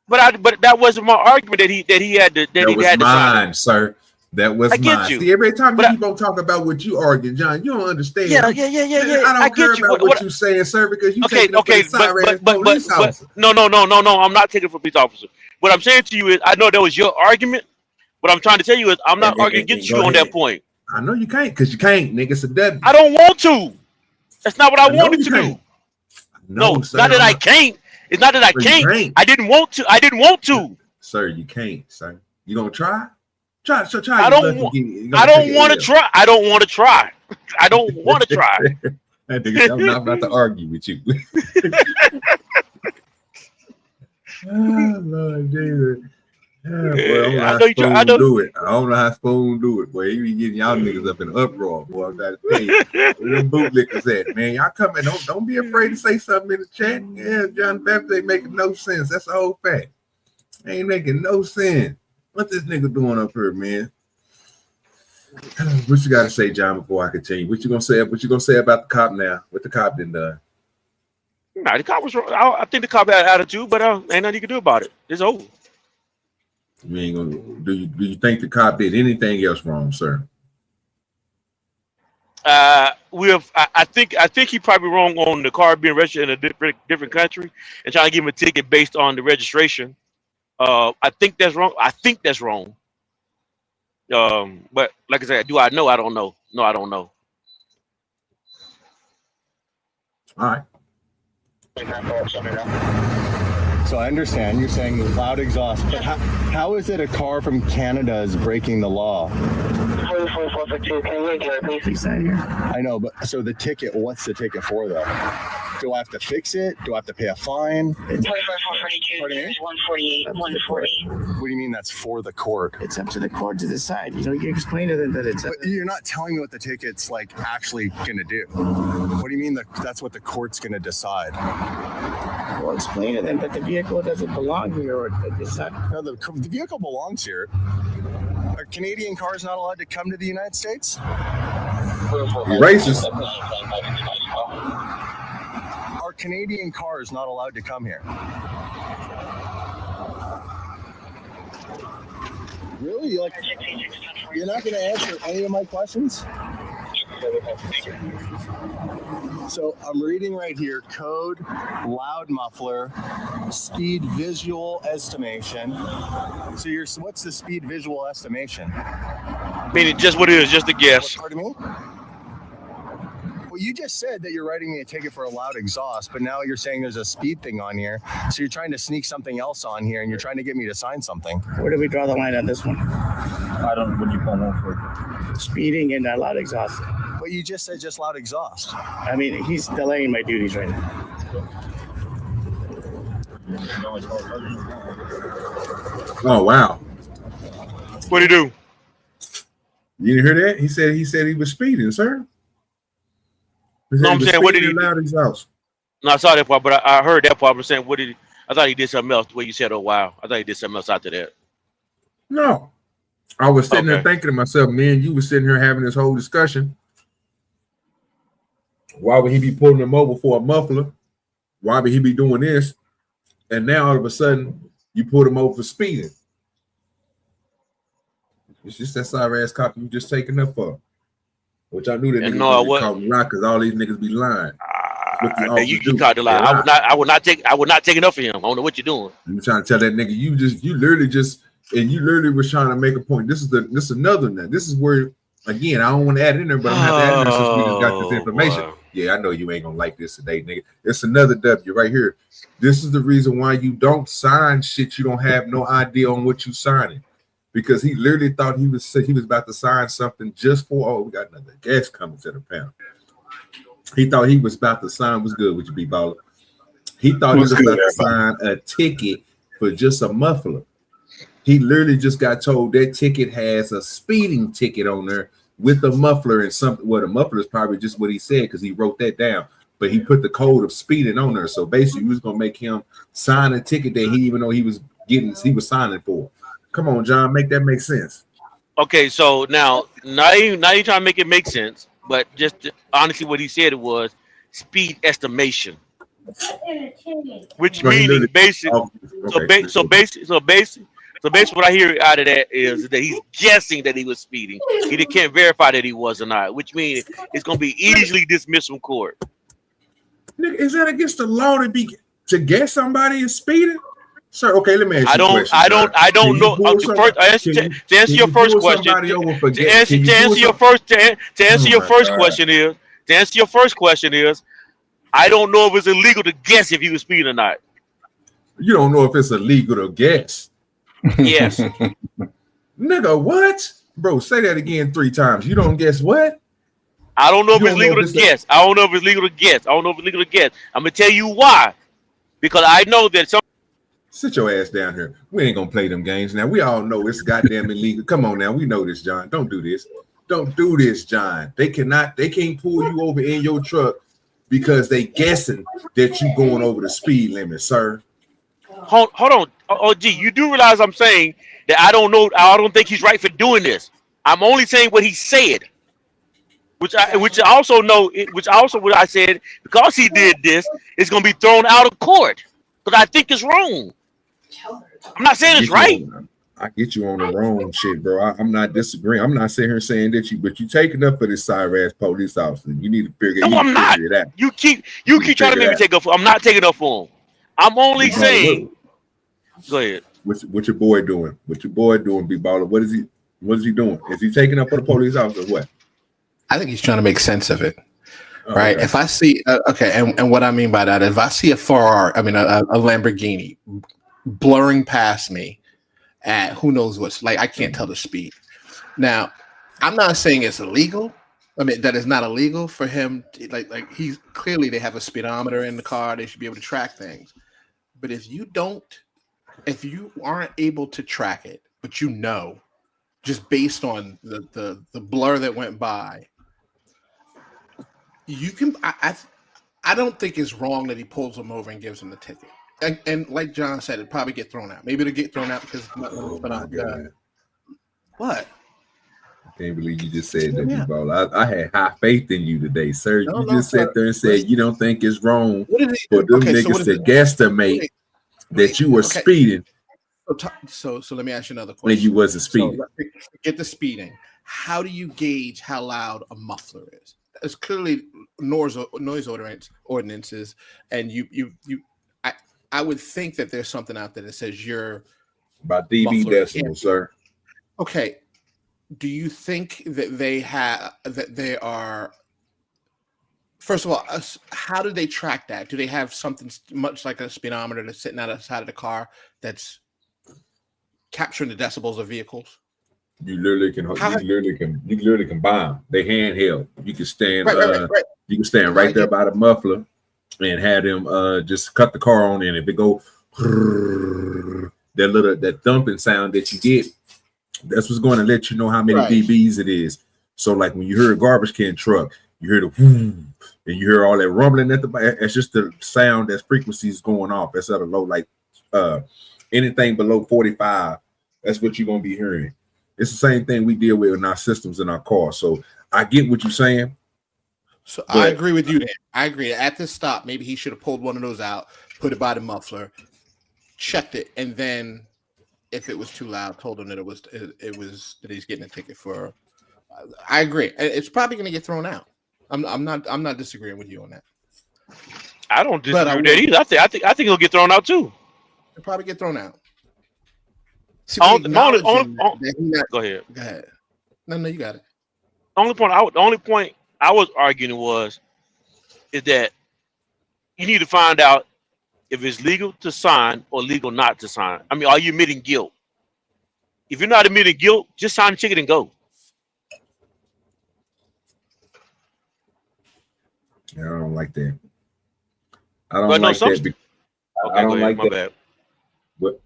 But that wasn't my argument that he had to that he was had to sign mine, it. sir. That was I get mine. you. See, every time But you keep on talking about what you arguing, John, you don't understand. Yeah. Man, I don't care about what you saying, sir, because you taking it from the police officer. No. I'm not taking it from police officer. What I'm saying to you is, I know that was your argument. What I'm trying to tell you is, I'm not arguing against you on that point. I know you can't, because you can't, nigga. It's a W. I don't want to. That's not what I wanted to do. No, it's not that I can't. It's not that I can't. I didn't want to. I didn't want to. Sir, you can't, sir. You gonna try? Try. I don't want to try. I don't want to try. I don't want to try. I'm not about to argue with you. Oh, Lord Jesus. Yeah, boy, I don't know how Spoon do it, boy. He be getting y'all niggas up in an uproar, boy. I'm trying to tell you. Where them bootlickers at, man? Y'all come in. Don't be afraid to say something in the chat. Yeah, John Baptist ain't making no sense. That's the whole fact. Ain't making no sense. What this nigga doing up here, man? What you got to say, John, before I continue? What you gonna say? What you gonna say about the cop now? What the cop done done? Nah, the cop was wrong. I think the cop had attitude, but ain't nothing you can do about it. It's over. You ain't gonna do you think the cop did anything else wrong, sir? I think he probably wrong on the car being registered in a different country and trying to give him a ticket based on the registration. I think that's wrong. But like I said, do I know? I don't know. No, I don't know. All right. So I understand you're saying loud exhaust, but how is it a car from Canada is breaking the law? I know, but so the ticket, what's the ticket for though? Do I have to fix it? Do I have to pay a fine? 148, 140. What do you mean that's for the court? It's up to the court to decide. You know, you explain to them that it's. But you're not telling me what the ticket's like actually gonna do. What do you mean that's what the court's gonna decide? Well, explain to them that the vehicle doesn't belong here, or it's not. No, the vehicle belongs here. Are Canadian cars not allowed to come to the United States? Racist. Are Canadian cars not allowed to come here? Really? You're not going to answer any of my questions? So I'm reading right here, code, loud muffler, speed visual estimation. So what's the speed visual estimation? Meaning just what it is, just a guess. Pardon me? Well, you just said that you're writing me a ticket for a loud exhaust, but now you're saying there's a speed thing on here. So you're trying to sneak something else on here, and you're trying to get me to sign something. Where do we draw the line on this one? I don't know what you call that for. Speeding and loud exhaust. But you just said just loud exhaust. I mean, he's delaying my duties right now. Oh wow! What'd he do? You didn't hear that? He said he was speeding, sir. No, I'm saying, what did he do? Loud exhaust. No, I saw that part, but I heard that part. I'm saying, I thought he did something else. The way you said, "Oh wow," I thought he did something else after that. No, I was sitting there thinking to myself, me and you were sitting here having this whole discussion. Why would he be pulling him over for a muffler? Why would he be doing this? And now all of a sudden, you pulled him over for speeding. It's just that sorry ass cop you just taking up for. Which I knew that nigga called me rock because all these niggas be lying. You caught the lie. I would not take enough of him. I don't know what you're doing. I'm trying to tell that nigga you literally was trying to make a point. This is another one. This is where again I don't want to add it in there, but I'm gonna have to add it in there since we just got this information. Boy. Yeah, I know you ain't gonna like this today, nigga. It's another W right here. This is the reason why you don't sign shit you don't have no idea on what you signing. Because he literally thought he was about to sign something just for we got another guest coming to the panel. He thought he was about to sign. What's good with you, B-Baller? He thought he was about to sign a ticket for just a muffler. He literally just got told that ticket has a speeding ticket on there with the muffler and something. Well, the muffler is probably just what he said because he wrote that down. But he put the code of speeding on there. So basically, he was gonna make him sign a ticket that he didn't even know he was signing for. Come on, John, make that make sense. Okay, so now you trying to make it make sense, but just honestly, what he said was speed estimation, which meaning basically. So basically, what I hear out of that is that he's guessing that he was speeding. He can't verify that he was or not, which means it's going to be easily dismissed from court. Nigga, is that against the law to guess somebody is speeding? Sir, okay, let me ask you a question. I don't know. To answer your first question, to answer your first question is, I don't know if it's illegal to guess if he was speeding or not. You don't know if it's illegal to guess. Yes. Nigga, what? Bro, say that again 3 times. You don't guess what? I don't know if it's legal to guess. I don't know if it's legal to guess. I'm going to tell you why. Because I know that some. Sit your ass down here. We ain't going to play them games. Now, we all know it's goddamn illegal. Come on now. We know this, John. Don't do this. Don't do this, John. They can't pull you over in your truck because they guessing that you going over the speed limit, sir. Hold on. OG, you do realize I'm saying that I don't know. I don't think he's right for doing this. I'm only saying what he said, which also what I said, because he did this, it's going to be thrown out of court because I think it's wrong. I'm not saying it's right. I get you on the wrong shit, bro. I'm not disagreeing. I'm not sitting here saying that but you taking up for this sorry ass police officer. You need to figure. No, I'm not. You keep trying to make me take up for. I'm not taking up for him. I'm only saying. Go ahead. What your boy doing? What your boy doing, big baller? What is he doing? Is he taking up for the police officer? What? I think he's trying to make sense of it. Oh, right. okay. If I see and what I mean by that, if I see a Lamborghini blurring past me at who knows what's like, I can't tell the speed. Now, I'm not saying it's illegal. I mean, that is not illegal for him. Like he's clearly they have a speedometer in the car. They should be able to track things. But if you aren't able to track it, but you know, just based on the blur that went by, you can. I don't think it's wrong that he pulls him over and gives him the ticket. And like John said, it'd probably get thrown out. Maybe it'll get thrown out because what? I can't believe you just said that, big baller. I had high faith in you today, sir. You just sat there and said you don't think it's wrong for them niggas to guesstimate that you were speeding. So let me ask you another question. When you wasn't speeding. So get the speeding. How do you gauge how loud a muffler is? It's clearly noise ordinances, and I would think that there's something out there that says you're by dB decimal, sir. Okay. Do you think that they are? First of all, how do they track that? Do they have something much like a speedometer that's sitting outside of the car that's capturing the decibels of vehicles? You literally can buy them. They handheld. You can stand. You can stand right there by the muffler and have them just cut the car on, and if it go that thumping sound that you get, that's what's going to let you know how many dBs it is. So like when you hear a garbage can truck, you hear the whoom, and you hear all that rumbling at the back. It's just the sound that frequencies going off. That's at a low, like anything below 45. That's what you're gonna be hearing. It's the same thing we deal with in our systems in our car. So I get what you're saying. So I agree with you there. I agree. At this stop, maybe he should have pulled one of those out, put it by the muffler, checked it, and then if it was too loud, told him that it was that he's getting a ticket for. I agree. It's probably going to get thrown out. I'm not disagreeing with you on that. I don't disagree with that either. I think it'll get thrown out too. It'll probably get thrown out. See, go ahead. Go ahead. No, you got it. The only point I was arguing is that you need to find out if it's legal to sign or legal not to sign. I mean, are you admitting guilt? If you're not admitting guilt, just sign the ticket and go. Yeah, I don't like that. I don't like that. Okay, I don't like that. Bad. What?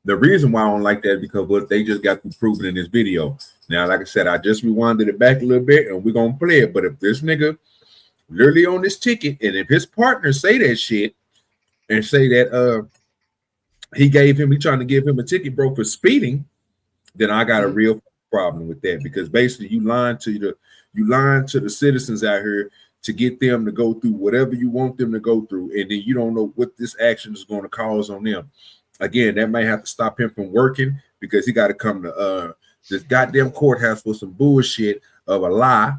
The reason why I don't like that is because what they just got through proving in this video. Now, like I said, I just rewinded it back a little bit and we're gonna play it. But if this nigga literally on this ticket, and if his partner say that shit and say that he trying to give him a ticket, bro, for speeding, then I got a real problem with that, because basically you lying to the citizens out here to get them to go through whatever you want them to go through, and then you don't know what this action is going to cause on them. Again, that might have to stop him from working, because he got to come to this goddamn courthouse for some bullshit of a lie.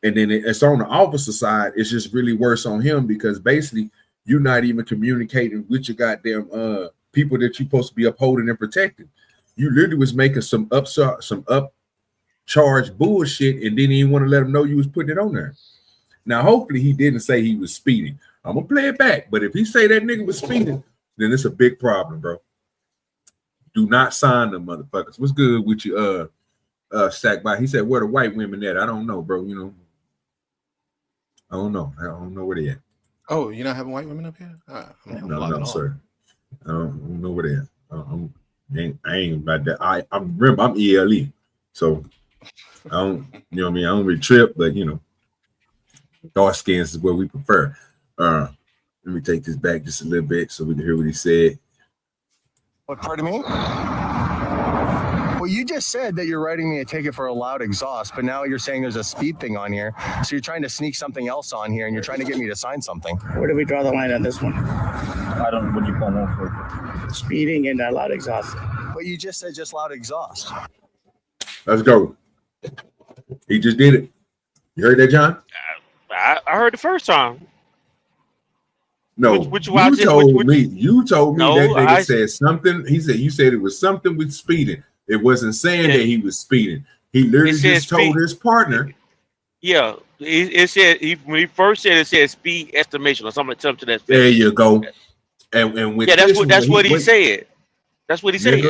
And then it's on the officer side, it's just really worse on him, because basically you're not even communicating with your goddamn people that you're supposed to be upholding and protecting. You literally was making some upcharged bullshit and didn't even want to let them know you was putting it on there. Now, hopefully he didn't say he was speeding. I'm gonna play it back, but if he say that nigga was speeding, then it's a big problem, bro. Do not sign them motherfuckers. What's good with you, Stack by? He said, where the white women at? I don't know, bro. You know, I don't know where they at. Oh, you're not having white women up here? No, sir. I don't know where they at. I ain't about that. I'm ELE, so I don't, you know what I mean? I don't really trip, but you know, dark skins is what we prefer. Let me take this back just a little bit so we can hear what he said. What, pardon me? Well, you just said that you're writing me a ticket for a loud exhaust, but now you're saying there's a speed thing on here. So you're trying to sneak something else on here, and you're trying to get me to sign something. Where do we draw the line on this one? I don't know what you call that for. Speeding and loud exhaust. But you just said just loud exhaust. Let's go. He just did it. You heard that, John? I heard the first time. No, you told me that nigga said something. He said you said it was something with speeding. It wasn't saying that he was speeding. He literally just told his partner. Yeah, it said when he first said it said speed estimation or something to that. There you go. And with that's what he said. That's what he said.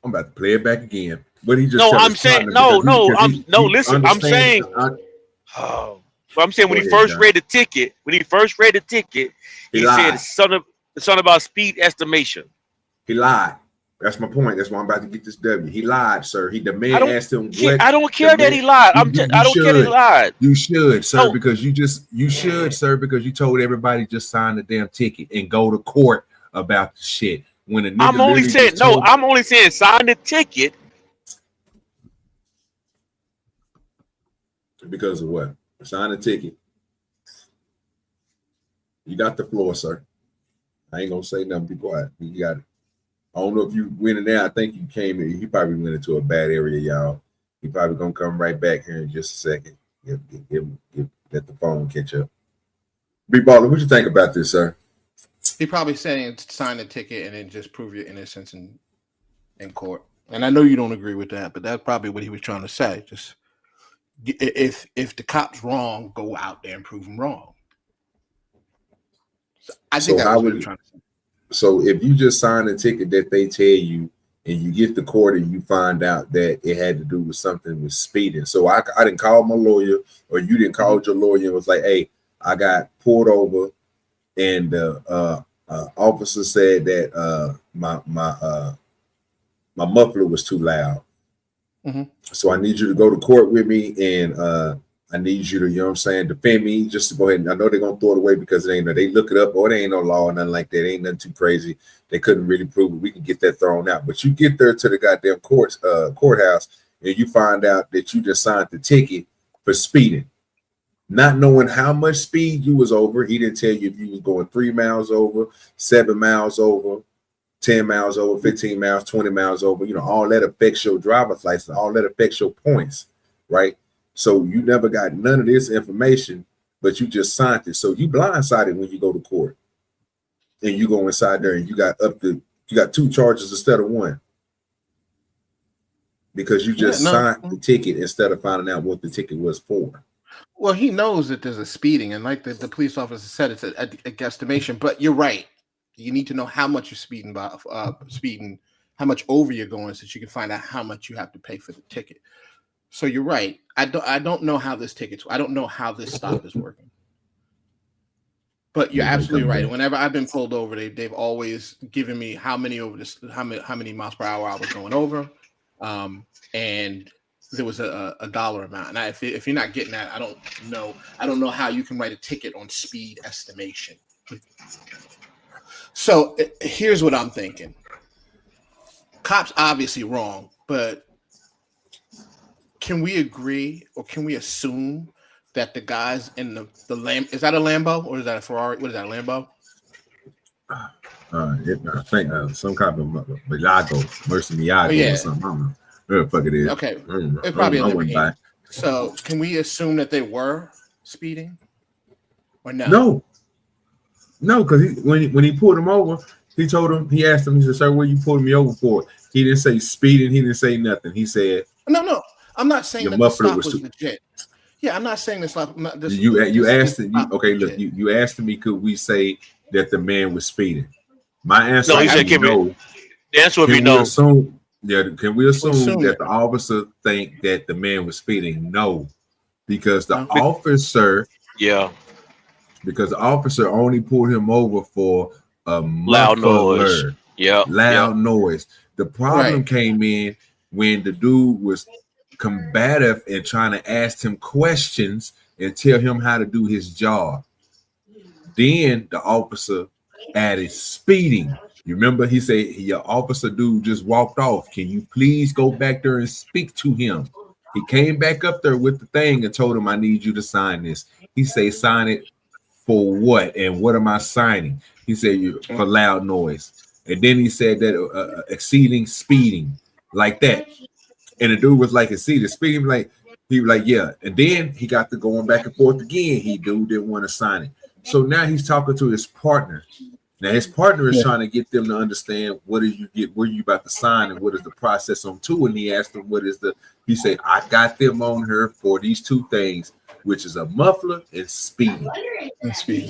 I'm about to play it back again. What he just no, I'm saying listen. I'm saying. But I'm saying when he first read the ticket, he said something about speed estimation. He lied. That's my point. That's why I'm about to get this W. He lied, sir. He asked him. I don't care that he lied. I don't care that he lied. You should, sir, because you should, sir, because you told everybody just sign the damn ticket and go to court about the shit. When a nigga I'm only saying sign the ticket. Because of what? Sign the ticket. You got the floor, sir. I ain't gonna say nothing. Be quiet. You got it. I don't know if you went in there. I think you came in. He probably went into a bad area, y'all. He probably gonna come right back here in just a second. Let the phone catch up. B-Baller, what you think about this, sir? He probably saying sign the ticket and then just prove your innocence in court. And I know you don't agree with that, but that's probably what he was trying to say. Just if the cop's wrong, go out there and prove him wrong. I think that was what he was trying to say. So if you just sign a ticket that they tell you and you get to court and you find out that it had to do with something with speeding. So I didn't call my lawyer, or you didn't call your lawyer and was like, hey, I got pulled over and the officer said that my muffler was too loud. Mm-hmm. So I need you to go to court with me, and I need you to, you know what I'm saying, defend me, just to go ahead. And I know they're gonna throw it away because they look it up, or there ain't no law or nothing like that. It ain't nothing too crazy. They couldn't really prove it. We can get that thrown out. But you get there to the goddamn courthouse, and you find out that you just signed the ticket for speeding, not knowing how much speed you was over. He didn't tell you if you was going 3 miles over, 7 miles over, 10 miles over, 15 miles, 20 miles over. You know, all that affects your driver's license. All that affects your points, right? So you never got none of this information, but you just signed it. So you blindsided when you go to court, and you go inside there and you got 2 charges instead of 1, because you just signed the ticket instead of finding out what the ticket was for. Well, he knows that there's a speeding, and like the police officer said, it's a guesstimation. But you're right. You need to know how much you're speeding by, how much over you're going, so that you can find out how much you have to pay for the ticket. So you're right. I don't know how this stop is working. But you're absolutely right. Whenever I've been pulled over, they've always given me how many miles per hour I was going over, and there was a dollar amount. Now, if you're not getting that, I don't know how you can write a ticket on speed estimation. So here's what I'm thinking. Cops obviously wrong, but can we agree or can we assume that the guys in the Lamb, is that a Lambo or is that a Ferrari? What is that, a Lambo? I think some kind of Milago, Mercy Milago or something. I don't know. Whatever the fuck it is. Okay. It's probably a Lamborghini. So can we assume that they were speeding or no? No, because when he pulled him over, he asked him, he said, "Sir, what you pulled me over for?" He didn't say speeding. He didn't say nothing. He said, "No, I'm not saying that the stop was legit." Yeah, I'm not saying this. You asked it. Okay, look, you asked me, could we say that the man was speeding? My answer is no. The answer would be no. Can we assume that the officer think that the man was speeding? No, because the officer. Yeah. Because the officer only pulled him over for a loud noise. Yeah. Loud noise. The problem came in when the dude was combative and trying to ask him questions and tell him how to do his job. Then the officer added speeding. You remember he said, "Your officer dude just walked off. Can you please go back there and speak to him?" He came back up there with the thing and told him, "I need you to sign this." He said, "Sign it for what? And what am I signing?" He said, "For loud noise." And then he said that exceeding speeding, like that. And the dude was like, exceeding speeding, he was like, yeah. And then he got to going back and forth again. Dude didn't want to sign it. So now he's talking to his partner. Now his partner is trying to get them to understand what you about to sign and what is the process on to. And he asked them he said, "I got them on her for these two things, which is a muffler and speeding."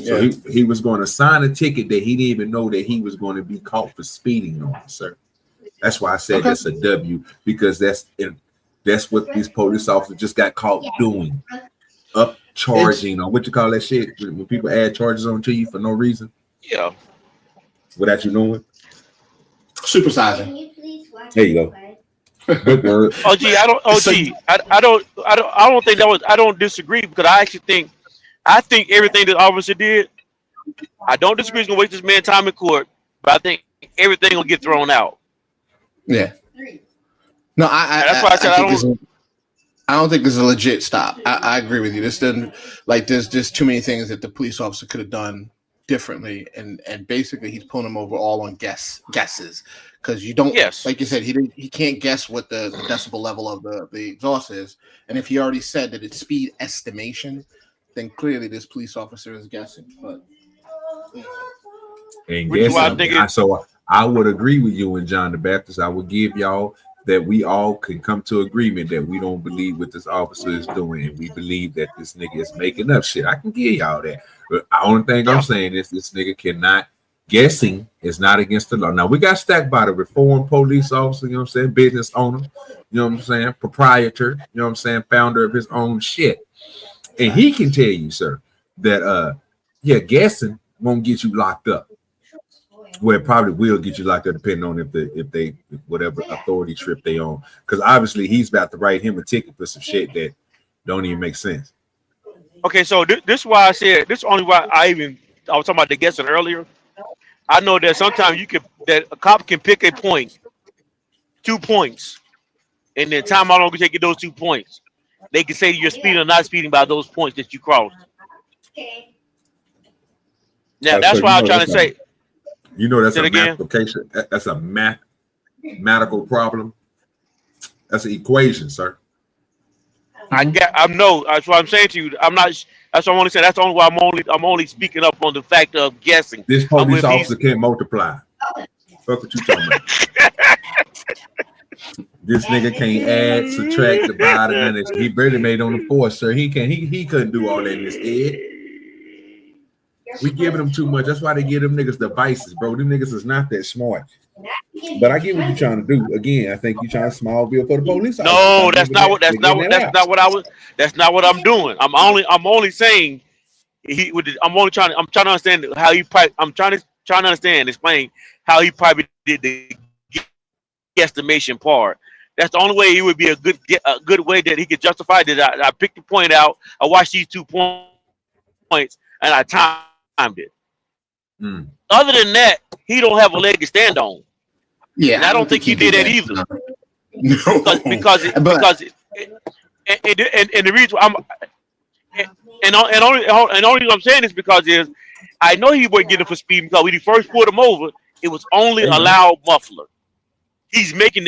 So he was going to sign a ticket that he didn't even know that he was going to be caught for speeding on, sir. That's why I said that's a W, because that's what these police officers just got caught doing. Upcharging, or what you call that shit, when people add charges on to you for no reason. Yeah. Without you knowing. Supersizing. There you go. Good word. I don't think that was. I don't disagree, because I think everything the officer did. I don't disagree. He's gonna waste this man's time in court, but I think everything will get thrown out. Yeah. No, that's why I said I don't think it's a legit stop. I agree with you. This doesn't there's just too many things that the police officer could have done differently, and basically he's pulling them over all on guesses, because you don't like you said he can't guess what the decibel level of the exhaust is, and if he already said that it's speed estimation, then clearly this police officer is guessing. But and guessing, so I would agree with you and John the Baptist. I would give y'all that we all can come to agreement that we don't believe what this officer is doing, and we believe that this nigga is making up shit. I can give y'all that. But the only thing I'm saying is this nigga cannot, guessing is not against the law. Now, we got stacked by the reformed police officer, you know what I'm saying, business owner, you know what I'm saying, proprietor, you know what I'm saying, founder of his own shit. And he can tell you, sir, that guessing won't get you locked up. Well, it probably will get you locked up depending on if they whatever authority trip they on. Because obviously he's about to write him a ticket for some shit that don't even make sense. Okay, so this is why I said this is only why I was talking about the guessing earlier. I know that sometimes that a cop can pick a point, 2 points, and then time how long it take you those 2 points. They can say you're speeding or not speeding by those points that you crossed. Now that's why I'm trying to say. You know that's a mathematication. That's a mathematical problem. That's an equation, sir. I know. That's what I'm saying to you. I'm not. That's what I'm only saying. That's only why I'm only speaking up on the fact of guessing. This police officer can't multiply. Fuck what you talking about. This nigga can't add, subtract, divide, and he barely made on the force, sir. He couldn't do all that in his head. We giving them too much. That's why they give them niggas devices, bro. Them niggas is not that smart. But I get what you're trying to do. Again, I think you're trying to small bill for the police. No, that's not what I'm doing. I'm only saying I'm trying to understand how he probably. I'm trying to understand, explain how he probably did the guesstimation part. That's the only way it would be a good way that he could justify that. I picked the point out. I watched these 2 points and I timed it. Other than that, he don't have a leg to stand on. Yeah, and I don't think he did that either. No. Because the reason only reason I'm saying this because I know he wasn't getting for speed because when he first pulled him over, it was only a loud muffler. He's making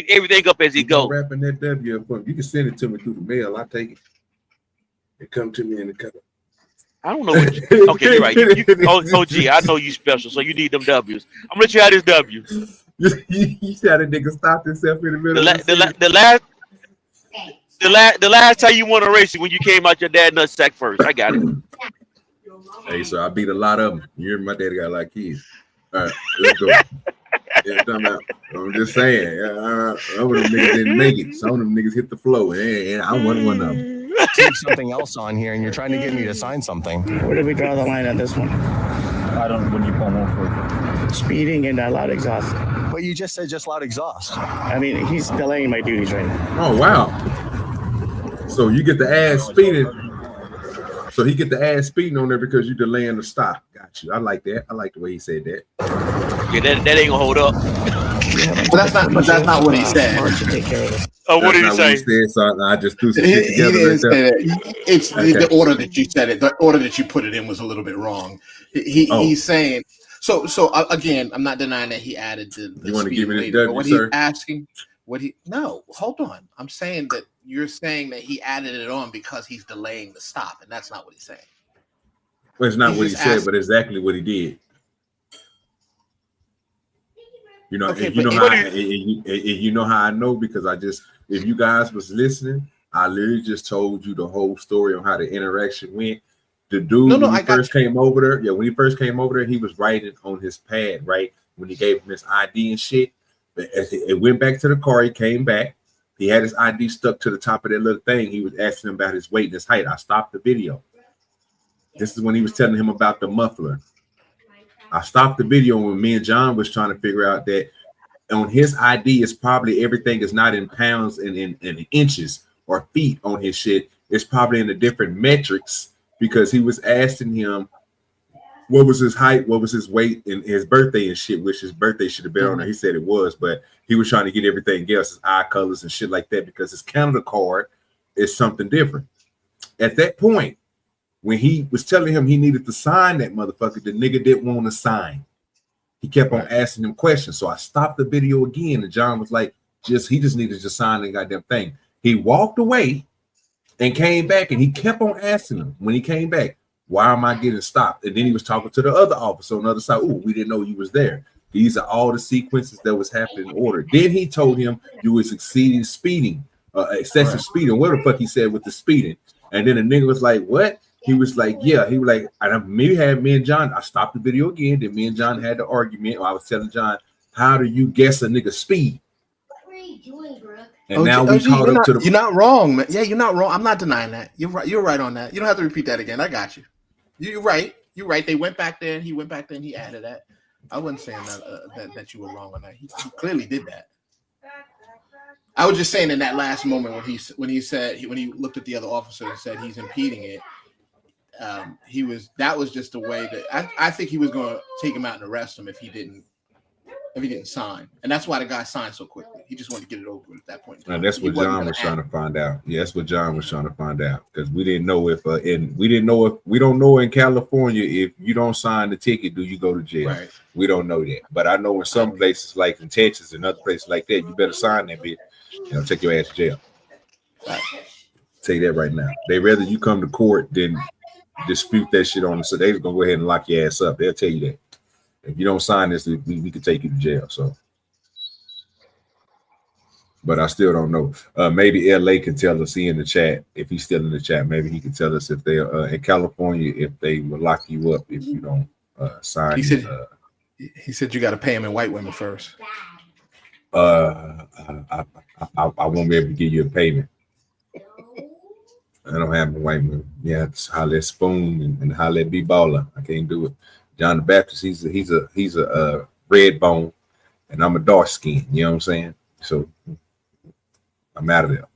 everything up as he goes. Wrapping that W up for him. You can send it to me through the mail. I take it. It come to me in the cup. I don't know. Okay, you're right. OG, I know you special, so you need them W's. I'm gonna let you have this W. You said a nigga stopped himself in the middle. The last time you won a race when you came out your dad nutsack first. I got it. Hey, so I beat a lot of them. You hear my daddy got a lot of kids. All right, let's go. I'm just saying, some of them niggas didn't make it. Some of them niggas hit the floor, and I wasn't one of them. Take something else on here, and you're trying to get me to sign something. Where do we draw the line on this one? I don't. When you pull over, speeding and loud exhaust. But you just said just loud exhaust. I mean, he's delaying my duties right now. Oh wow! So you get the ass speeding. So he get the ass speeding on there because you delaying the stop. Got you. I like that. I like the way he said that. Yeah, that ain't gonna hold up. But that's not what he said. Oh, what did he say? So I just threw some shit together. He didn't say that. It's the order that you said it. The order that you put it in was a little bit wrong. He's saying so. Again, I'm not denying that he added the you want to give me the W, what sir? He's asking. No, hold on. I'm saying that you're saying that he added it on because he's delaying the stop, and that's not what he's saying. Well, it's not what he said, but exactly what he did. You know, Okay, you know how I know because if you guys was listening, I literally just told you the whole story on how the interaction went. The dude when he first came over there, he was writing on his pad, right? When he gave him his ID and shit. But as it went back to the car, he came back. He had his ID stuck to the top of that little thing. He was asking him about his weight and his height. I stopped the video. This is when he was telling him about the muffler. I stopped the video when me and John was trying to figure out that on his ID is probably everything is not in pounds and in inches or feet on his shit. It's probably in the different metrics because he was asking him what was his height, what was his weight, and his birthday and shit, which his birthday should have been on there. He said it was, but he was trying to get everything else, his eye colors and shit like that, because his Canada card is something different. At that point, when he was telling him he needed to sign that motherfucker, the nigga didn't want to sign. He kept on asking him questions. So I stopped the video again, and John was like, he just needed to sign the goddamn thing. He walked away and came back, and he kept on asking him when he came back, why am I getting stopped? And then he was talking to the other officer on the other side. Oh, we didn't know you was there. These are all the sequences that was happening in order. Then he told him you was exceeding speeding, excessive speeding. What the fuck he said with the speeding? And then the nigga was like, what? He was like, yeah. He was like, and maybe had me and John. I stopped the video again. Then me and John had the argument. I was telling John, how do you guess a nigga's speed? What are you doing, Brooke? And now we caught up to the. You're not wrong, man. Yeah, you're not wrong. I'm not denying that. You're right. You're right on that. You don't have to repeat that again. I got you. You're right. You're right. They went back there, and he went back there, and he added that. I wasn't saying that you were wrong on that. He clearly did that. I was just saying in that last moment when he looked at the other officer and said he's impeding it. That was just a way that I think he was going to take him out and arrest him if he didn't sign, and that's why the guy signed so quickly. He just wanted to get it over with at that point. And that's what John was trying to find out. Yeah, that's what John was trying to find out because we didn't know if we don't know in California if you don't sign the ticket, do you go to jail? Right. We don't know that, but I know in some places like in Texas and other places like that, you better sign that bitch. Take your ass to jail. Right. Tell you that right now. They rather you come to court than dispute that shit on them. So they're gonna go ahead and lock your ass up. They'll tell you that. If you don't sign this, we could take you to jail. So, but I still don't know. Maybe LA can tell us in the chat if he's still in the chat. Maybe he can tell us if they in California if they will lock you up if you don't sign. He said you got to pay him in white women first. I won't be able to give you a payment. I don't have a white man. Yeah, it's holler at Spoon and holler at B-Baller. I can't do it. John the Baptist, he's a red bone, and I'm a dark skin. You know what I'm saying? So I'm out of there.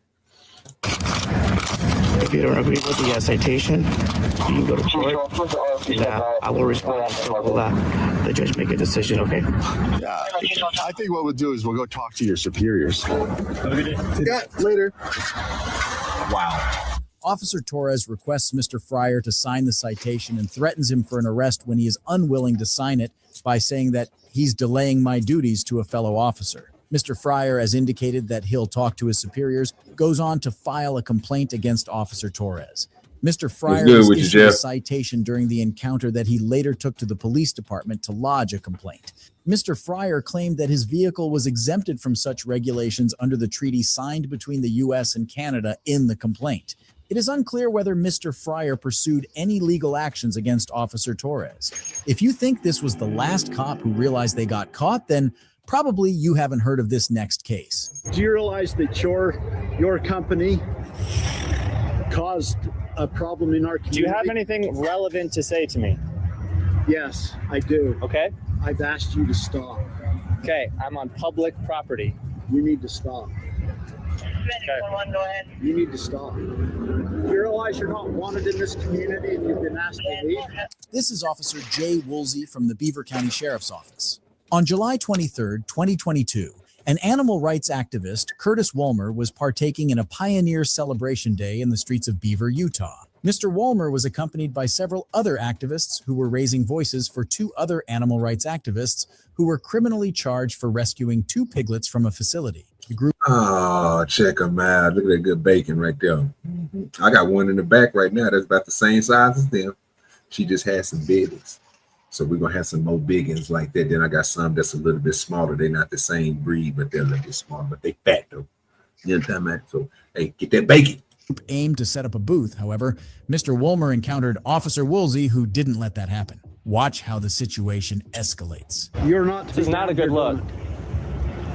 If you don't agree with the citation, you can go to court. And, I will respond. So we'll the judge make a decision. Okay. Yeah, I think what we'll do is we'll go talk to your superiors. Yeah, later. Wow. Officer Torres requests Mr. Fryer to sign the citation and threatens him for an arrest when he is unwilling to sign it by saying that he's delaying my duties to a fellow officer. Mr. Fryer has indicated that he'll talk to his superiors, goes on to file a complaint against Officer Torres. Mr. Fryer was issued a citation during the encounter that he later took to the police department to lodge a complaint. Mr. Fryer claimed that his vehicle was exempted from such regulations under the treaty signed between the U.S. and Canada in the complaint. It is unclear whether Mr. Fryer pursued any legal actions against Officer Torres. If you think this was the last cop who realized they got caught, then probably you haven't heard of this next case. Do you realize that your company caused a problem in our community? Do you have anything relevant to say to me? Yes, I do. Okay. I've asked you to stop. Okay, I'm on public property. You need to stop. Okay. You need to stop. You realize you're not wanted in this community and you've been asked to leave? This is Officer Jay Woolsey from the Beaver County Sheriff's Office. On July 23, 2022, an animal rights activist, Curtis Walmer, was partaking in a Pioneer Celebration Day in the streets of Beaver, Utah. Mr. Walmer was accompanied by several other activists who were raising voices for two other animal rights activists who were criminally charged for rescuing two piglets from a facility. The group. Oh, check them out. Look at that good bacon right there. I got one in the back right now that's about the same size as them. She just had some babies. So we're going to have some more biggins like that. Then I got some that's a little bit smaller. They're not the same breed, but they're a little bit smaller. But they fat, though. You know what I'm talking about? So, hey, get that bacon. Aimed to set up a booth. However, Mr. Walmer encountered Officer Woolsey, who didn't let that happen. Watch how the situation escalates. You're not. This is not a good look.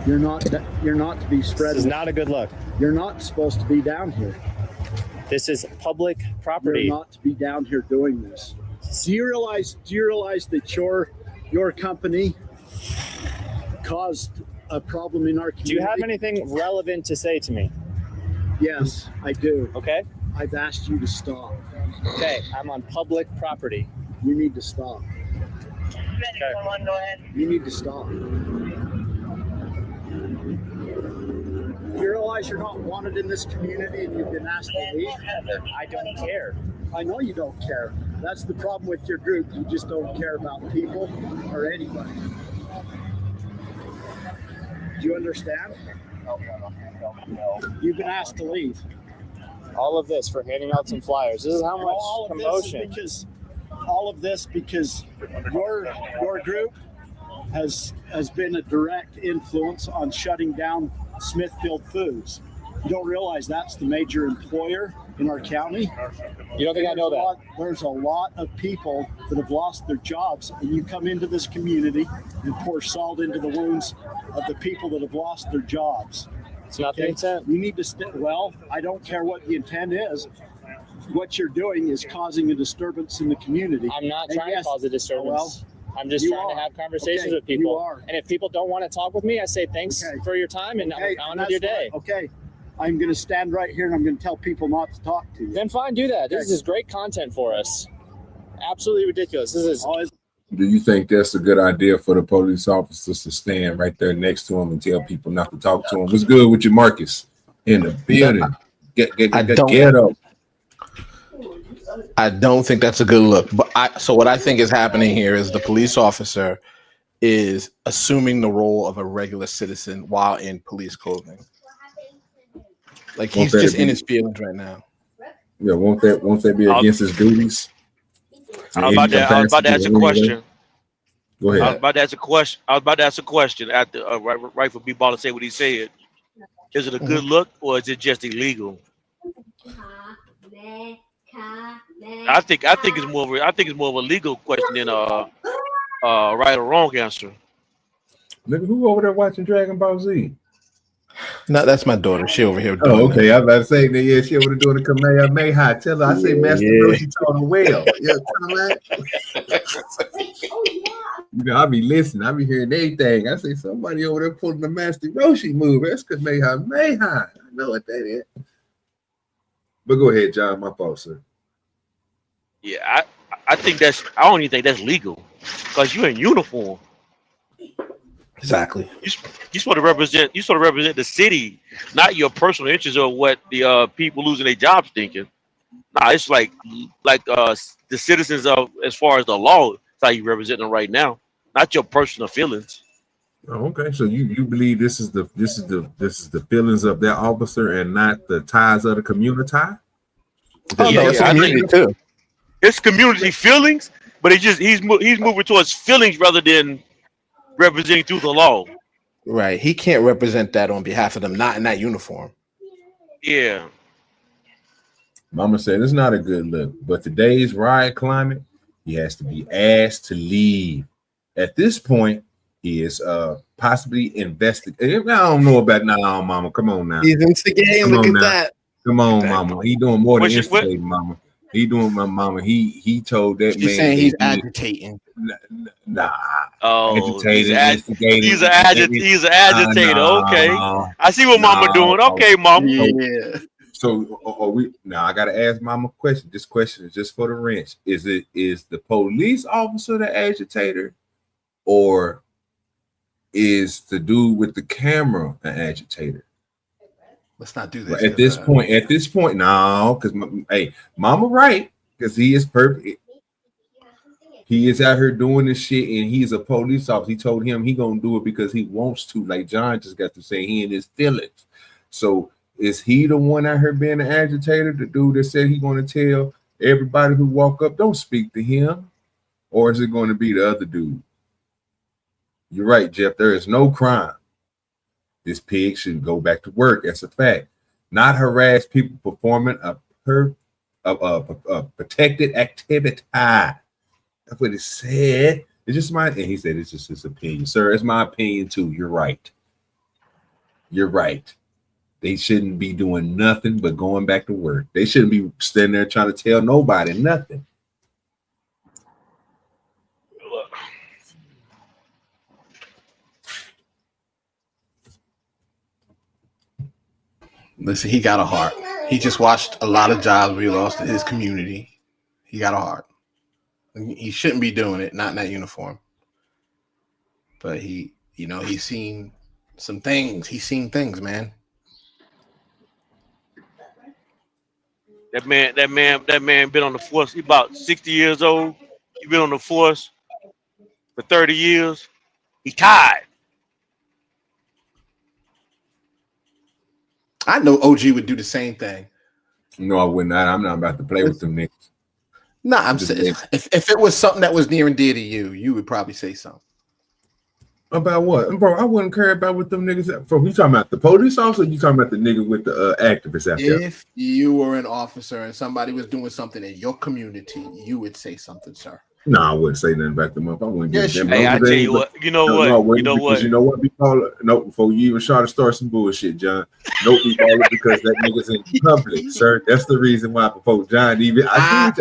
You're not to be spreading. This is not a good look. You're not supposed to be down here. This is public property. You're not to be down here doing this. Do you realize that your company caused a problem in our community? Do you have anything relevant to say to me? Yes, I do. Okay. I've asked you to stop. Okay, I'm on public property. You need to stop. Okay. You need to stop. You realize you're not wanted in this community and you've been asked to leave? I don't care. I know you don't care. That's the problem with your group. You just don't care about people or anybody. Do you understand? You've been asked to leave. All of this for handing out some flyers. This is how much promotion. All of this because your group has been a direct influence on shutting down Smithfield Foods. You don't realize that's the major employer in our county? You don't think I know that? There's a lot of people that have lost their jobs, and you come into this community and pour salt into the wounds of the people that have lost their jobs. It's not the intent. You need to well, I don't care what the intent is. What you're doing is causing a disturbance in the community. I'm not trying to cause a disturbance. I'm just trying to have conversations with people. You are. And if people don't want to talk with me, I say thanks for your time and on with your day. Okay. I'm going to stand right here and I'm going to tell people not to talk to you. Then fine, do that. This is great content for us. Absolutely ridiculous. This is. Do you think that's a good idea for the police officers to stand right there next to him and tell people not to talk to him? What's good with you, Marcus? In the building. Get up. I don't think that's a good look. But so what I think is happening here is the police officer is assuming the role of a regular citizen while in police clothing. Like he's just in his feelings right now. Yeah, won't that be against his duties? I was about to ask a question. Go ahead. I was about to ask a question after right for B-Ball to say what he said. Is it a good look or is it just illegal? I think it's more of a legal question than a right or wrong answer. Look who over there watching Dragon Ball Z. No, that's my daughter. She over here. Oh, okay. I was about to say that. Yeah, she over there doing the Kamehameha. Tell her I say Master Roshi taught her well. Yeah, tell her that. You know, I be listening. I be hearing everything. I say somebody over there pulling the Master Roshi move. That's Kamehameha. I know what that is. But go ahead, John. My fault, sir. Yeah, I think that's. I don't even think that's legal, because you're in uniform. Exactly. You sort of represent. You sort of represent the city, not your personal interests or what the people losing their jobs thinking. Nah, it's like the citizens of, as far as the law. That's how you represent them right now, not your personal feelings. Oh, okay, so you believe this is the feelings of that officer and not the ties of the community? Oh, no, it's community too. It's community feelings, but it's just he's moving towards feelings rather than representing through the law. Right. He can't represent that on behalf of them, not in that uniform. Yeah. Mama said it's not a good look, but today's riot climate, he has to be asked to leave. At this point, he is possibly investigating. I don't know about now, Mama. Come on now. He's instigating. Look at that. Come on, Mama. He doing more than instigating, Mama. He doing my Mama. He told that She's man. Saying he's agitating. Nah. Oh, instigating. He's an agitator. Okay. I see what Mama doing. Okay, Mama. Yeah. So are we now? I gotta ask Mama a question. This question is just for the wrench. Is the police officer the agitator, or is the dude with the camera an agitator? Let's not do this. At this point, no, because hey, Mama, right? Because he is perfect. He is out here doing this shit, and he's a police officer. He told him he gonna do it because he wants to. Like John just got to say, he in his feelings. So is he the one out here being an agitator? The dude that said he gonna tell everybody who walk up, don't speak to him, or is it going to be the other dude? You're right, Jeff. There is no crime. This pig should go back to work. That's a fact. Not harass people performing a protected activity. That's what it said. It's just my, and he said it's just his opinion. Sir, it's my opinion too. You're right. You're right. They shouldn't be doing nothing but going back to work. They shouldn't be standing there trying to tell nobody nothing. Listen, he got a heart. He just watched a lot of jobs be lost to his community. He got a heart. He shouldn't be doing it, not in that uniform. But he, he's seen some things. He's seen things, man. That man been on the force. He about 60 years old. He been on the force for 30 years. He tired. I know OG would do the same thing. No, I would not. I'm not about to play with them niggas. No, I'm saying if it was something that was near and dear to you, you would probably say something. About what? Bro, I wouldn't care about what them niggas from. You talking about the police officer, or you talking about the nigga with the activists out there? If you were an officer and somebody was doing something in your community, you would say something, sir. No, I wouldn't say nothing back them up. I wouldn't get them. Hey, I tell you what. You know what? You know what? You know what? No, before you even try to start some bullshit, John. Nope, we call it because that nigga's in public, sir. That's the reason why before John even. I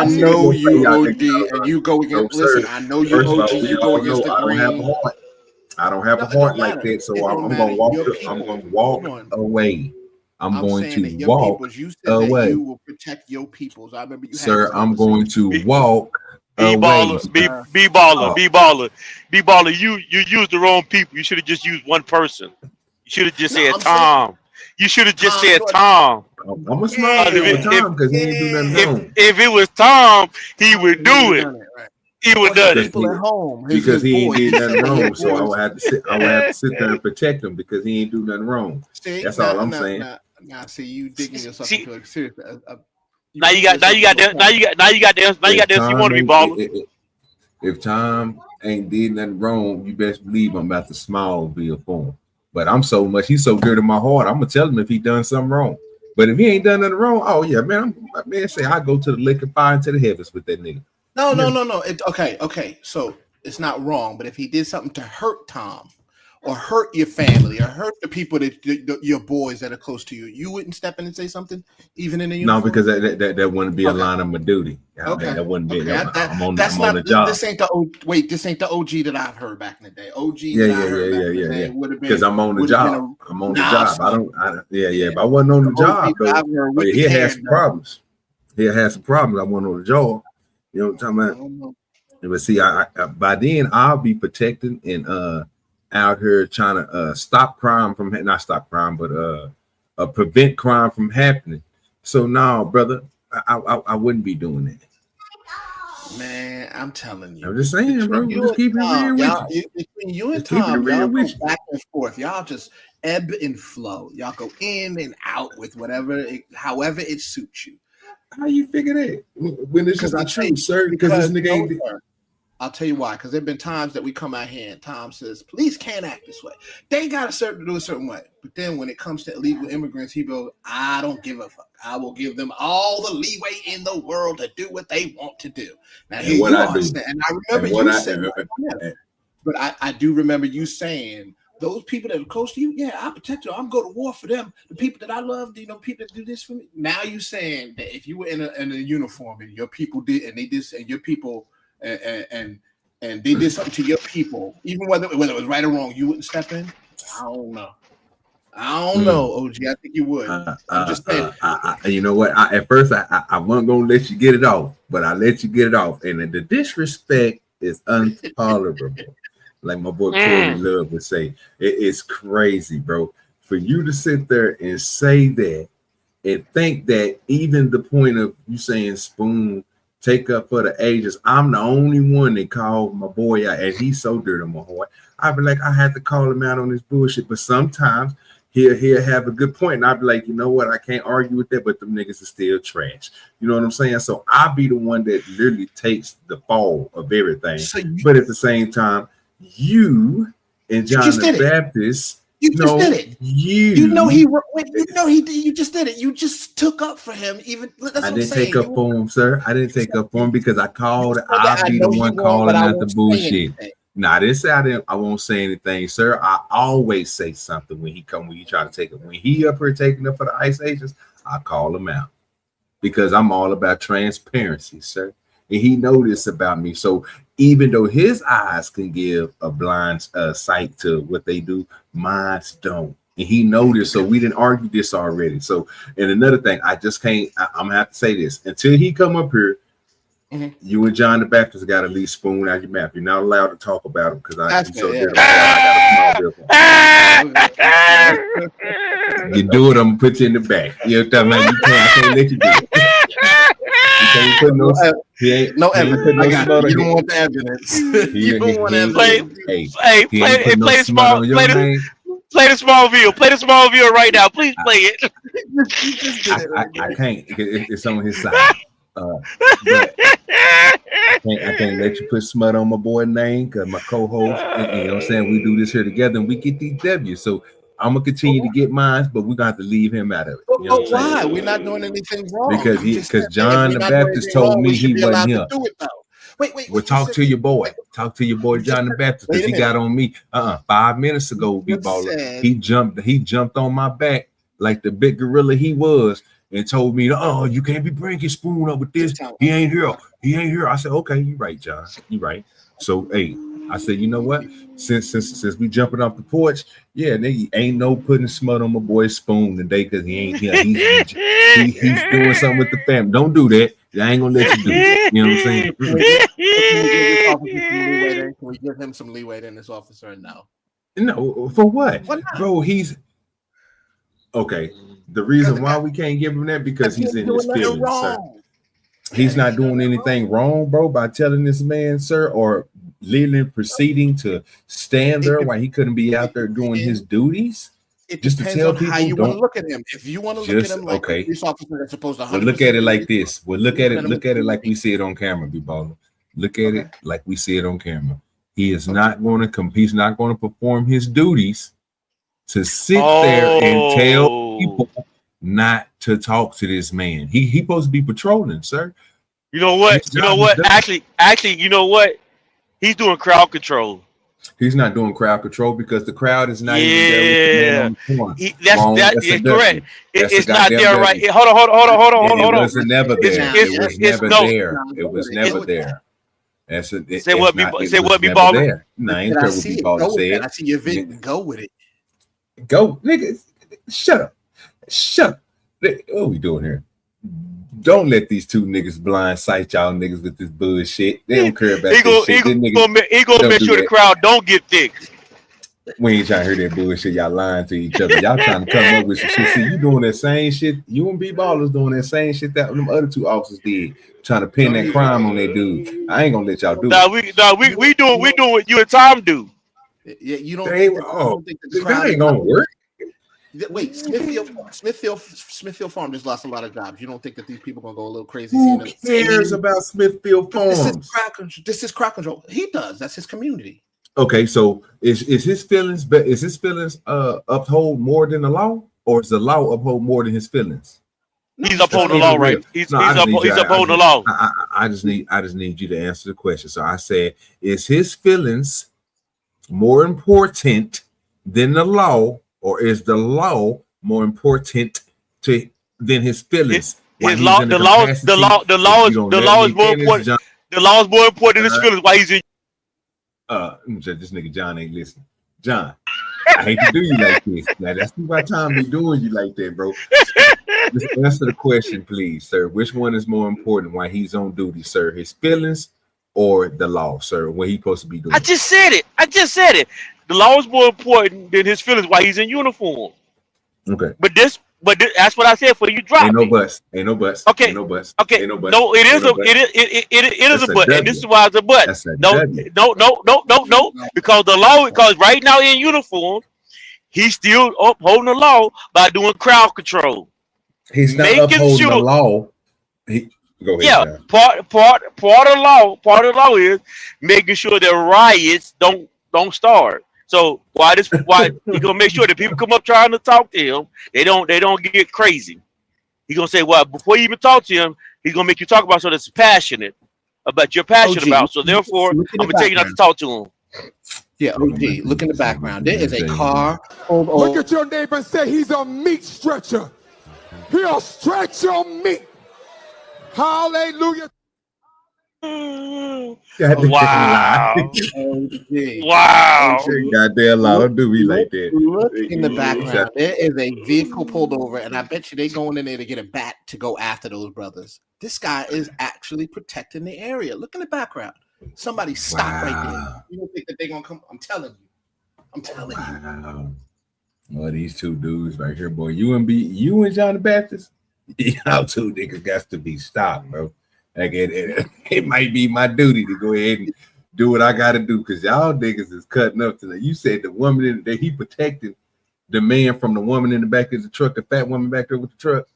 know you OD and you go against. Listen, I know you OG. You go against the green. I don't have a heart like that, so I'm gonna walk. I'm gonna walk away. I'm going to walk away. You will protect your peoples. I remember you. Sir, I'm going to walk away. Be baller. You used the wrong people. You should have just used one person. You should have just said Tom. You should have just said Tom. I'm gonna smile with Tom because he ain't do nothing wrong. If it was Tom, he would do it. He would done it at home because he ain't did nothing wrong. So I would have to sit. I would have to sit there and protect him because he ain't do nothing wrong. That's all I'm saying. Now, see you digging yourself into a serious. Now you got the answer you want to be baller. If Tom ain't did nothing wrong, you best believe I'm about to smile via phone. But he's so good in my heart. I'm gonna tell him if he done something wrong. But if he ain't done nothing wrong, oh yeah, man, say I go to the lake of fire into the heavens with that nigga. No. Okay. So it's not wrong, but if he did something to hurt Tom, or hurt your family or hurt the people that your boys that are close to you, you wouldn't step in and say something, even in a uniform? No, because that wouldn't be a line of my duty. Okay, that wouldn't be. Okay. I'm on That's the job. This ain't the this ain't the OG that I've heard back in the day. OG. Yeah. Because I'm on the job. I'm on the job. If I wasn't on the job, though, he'll have some problems. He'll have some problems. I wasn't on the job. You know what I'm talking about? But see, I by then I'll be protecting and out here trying to stop crime from not stop crime, but prevent crime from happening. So now, brother, I wouldn't be doing that. Man, I'm telling you. I'm just saying, bro. Just keep it real with you. Between you and Tom, y'all go back and forth. Y'all just ebb and flow. Y'all go in and out with however it suits you. How you figure that? When it's just the truth, sir? Because this nigga ain't. I'll tell you why. Because there've been times that we come out here and Tom says police can't act this way. They got to do a certain way. But then when it comes to illegal immigrants, he goes, "I don't give a fuck. I will give them all the leeway in the world to do what they want to do." Now here you are, and I remember you saying, but I do remember you saying, those people that are close to you, yeah, I protect them. I'm going to war for them. The people that I love, people that do this for me. Now you saying that if you were in a uniform and your people did, and they did, and your people, and they did something to your people, even whether it was right or wrong, you wouldn't step in. I don't know, OG. I think you would. I'm just saying. You know what? At first, I wasn't gonna let you get it off, but I let you get it off, and the disrespect is intolerable. Like my boy Corey Love would say, it's crazy, bro. For you to sit there and say that and think that even the point of you saying spoon take up for the ages, I'm the only one that called my boy out, and he's so dirty, my boy. I'd be like, I had to call him out on this bullshit, but sometimes he'll have a good point, and I'd be like, you know what? I can't argue with that, but them niggas are still trash. You know what I'm saying? So I'll be the one that literally takes the fall of everything. But at the same time, you and John the Baptist, you just did it. You just did it. You just took up for him. Even I didn't take up for him, sir. I didn't take up for him because I called. I'll be the one calling out the bullshit. No, I didn't say I won't say anything, sir. I always say something when he try to take it. When he up here taking up for the ICE agents, I call him out because I'm all about transparency, sir. And he knows this about me. So even though his eyes can give a blind sight to what they do, mine don't. And he knows this. So we didn't argue this already. So, and another thing, I just can't, I'm gonna have to say this. Until he come up here, you and John the Baptist got to leave spoon out your mouth. You're not allowed to talk about him because I'm so you do it, I'm gonna put you in the back. You know what I'm talking about? I can't let you do it. You can't put no evidence. I got you. You don't want the evidence. You don't want evidence. Play the small. Play the small view. Play the small view right now. Please play it. I can't. It's on his side. I can't let you put smut on my boy name because my co-host, you know what I'm saying, we do this here together and we get these W's. So I'm gonna continue to get mine, but we're gonna have to leave him out of it. You know why? We're not doing anything wrong. Because John the Baptist told me he wasn't here. Wait. Well, talk to your boy. Talk to your boy John the Baptist because he got on me 5 minutes ago. He jumped on my back like the big gorilla he was. And told me, oh, you can't be bringing spoon up with this. He ain't here. I said, okay, you're right, John. You're right. So, hey, I said, you know what? Since we jumping off the porch, yeah, nigga, ain't no putting smut on my boy's spoon today because he ain't here. He's doing something with the family. Don't do that. I ain't gonna let you do it. You know what I'm saying? Can we give him some leeway in this officer? No, for what? Bro, he's okay. The reason why we can't give him that because he's in his feelings, sir. He's not doing anything wrong, bro, by telling this man, sir, or legally proceeding to stand there while he couldn't be out there doing his duties. It just depends on how you want to look at him. If you want to look at him like a police officer that's supposed to, look at it like this. Well, look at it like we see it on camera, B-Baller. Look at it like we see it on camera. He is not going to he's not going to perform his duties to sit there and tell people not to talk to this man. He supposed to be patrolling, sir. You know what? Actually, you know what? He's doing crowd control. He's not doing crowd control because the crowd is not even there with the man on the That's correct. It's not there right here. Hold on. It was never there. It was never there. It was never there. Say what be balling there. No, I ain't care what be balling said. I see your vision. Go with it. Go, nigga. Shut up. What we doing here? Don't let these two niggas blindside y'all niggas with this bullshit. They don't care about this shit. He gonna make sure the crowd don't get thick. We ain't trying to hear that bullshit. Y'all lying to each other. Y'all trying to come up with some shit. See, you doing that same shit. You and B Ballers doing that same shit that them other two officers did. Trying to pin that crime on that dude. I ain't gonna let y'all do it. We doing what you and Tom do. Yeah, you don't think that ain't gonna work. Wait, Smithfield Farm just lost a lot of jobs. You don't think that these people gonna go a little crazy? Who cares about Smithfield Farms? This is crowd control. He does. That's his community. Okay, so is his feelings uphold more than the law, or is the law uphold more than his feelings? He's upholding the law, right? He's upholding the law. I just need you to answer the question. So I said, is his feelings more important than the law? Or is the law more important than his feelings? The law is more important. The law is more important than his feelings. Why he's in? This nigga John ain't listening. John, I hate to do you like this. Now that's why Tom be doing you like that, bro. Just answer the question, please, sir. Which one is more important while he's on duty, sir? His feelings or the law, sir? What he supposed to be doing? I just said it. The law is more important than his feelings while he's in uniform. Okay. But that's what I said for you. Drop. Ain't no bus. Okay. Ain't no bus. Okay. Ain't no bus. No, it is a but, and this is why it's a but. No. Because right now in uniform, he's still upholding the law by doing crowd control. He's not upholding the law. Go ahead. Yeah, part of the law is making sure that riots don't start. So why he gonna make sure that people come up trying to talk to him, they don't get crazy. He gonna say, well, before you even talk to him, he's gonna make you talk about something that's passionate about you're passionate about. So therefore, I'm gonna tell you not to talk to him. Yeah, OG, look in the background. There is a car. Look at your neighbor and say he's a meat stretcher. He'll stretch your meat. Hallelujah. Wow. Wow. Goddamn lie. Don't do me like that. Look in the background. There is a vehicle pulled over, and I bet you they going in there to get a bat to go after those brothers. This guy is actually protecting the area. Look in the background. Somebody stop right there. You don't think that they're gonna come? I'm telling you. Well, these two dudes right here, boy. You and John the Baptist, y'all two niggas got to be stopped, bro. Like it might be my duty to go ahead and do what I got to do because y'all niggas is cutting up tonight. You said the woman that he protected the man from the woman in the back of the truck, the fat woman back there with the truck.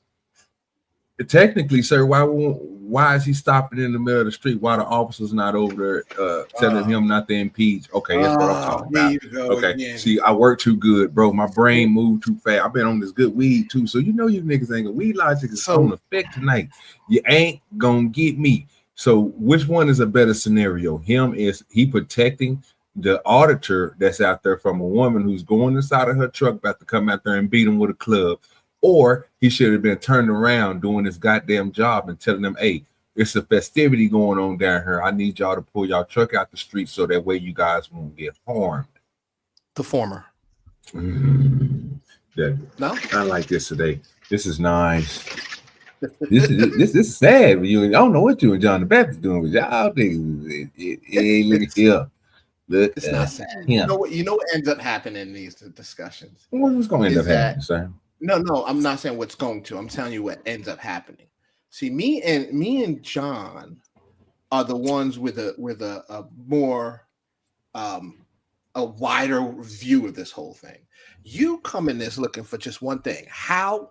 Technically, sir, why is he stopping in the middle of the street while the officer's not over there telling him not to impeach? Okay, that's what I'm talking about. Okay, again. See, I work too good, bro. My brain moved too fast. I've been on this good weed too, so you know you niggas ain't gonna weed logic is on effect tonight. You ain't gonna get me. So which one is a better scenario? Him is he protecting the auditor that's out there from a woman who's going inside of her truck about to come out there and beat him with a club. Or he should have been turned around doing his goddamn job and telling them, hey, it's a festivity going on down here. I need y'all to pull y'all truck out the street so that way you guys won't get harmed. The former. No, I like this today. This is nice. This is sad. I don't know what you and John the Baptist doing with y'all things. It ain't looking here. Look, it's not sad. You know what ends up happening in these discussions? What's going to end up happening, sir? No, I'm not saying what's going to. I'm telling you what ends up happening. See, me and John are the ones with a more a wider view of this whole thing. You come in this looking for just one thing: how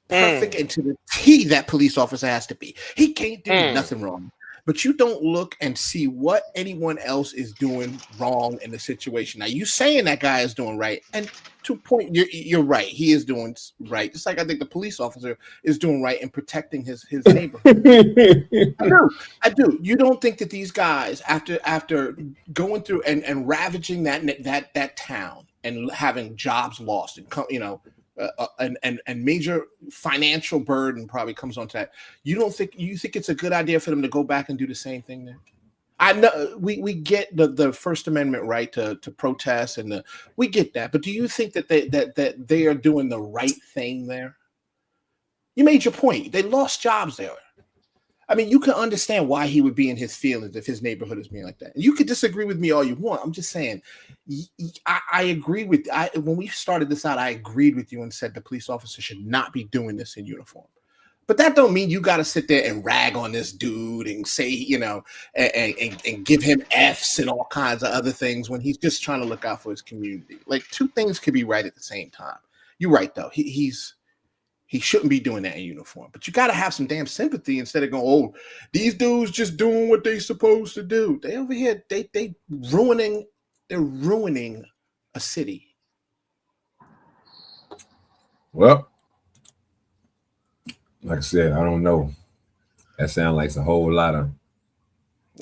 perfect and to the T that police officer has to be. He can't do nothing wrong. but you don't look and see what anyone else is doing wrong in the situation. Now, you saying that guy is doing right, and to a point, you're right. He is doing right. Just like I think the police officer is doing right in protecting his neighborhood. I do. You don't think that these guys, after going through and ravaging that town and having jobs lost and and major financial burden probably comes onto that. You think it's a good idea for them to go back and do the same thing there? I know we get the First Amendment right to protest, and we get that, but do you think that they are doing the right thing there? You made your point. They lost jobs there. I mean, you can understand why he would be in his feelings if his neighborhood is being like that. You could disagree with me all you want. I'm just saying, I agree with. When we started this out, I agreed with you and said the police officer should not be doing this in uniform. But that don't mean you got to sit there and rag on this dude and say, and give him Fs and all kinds of other things when he's just trying to look out for his community. Like, two things could be right at the same time. You're right, though. He shouldn't be doing that in uniform. But you got to have some damn sympathy instead of going, oh, these dudes just doing what they supposed to do. They over here, they're ruining a city. Well, like I said, I don't know. That sounds like a whole lot of.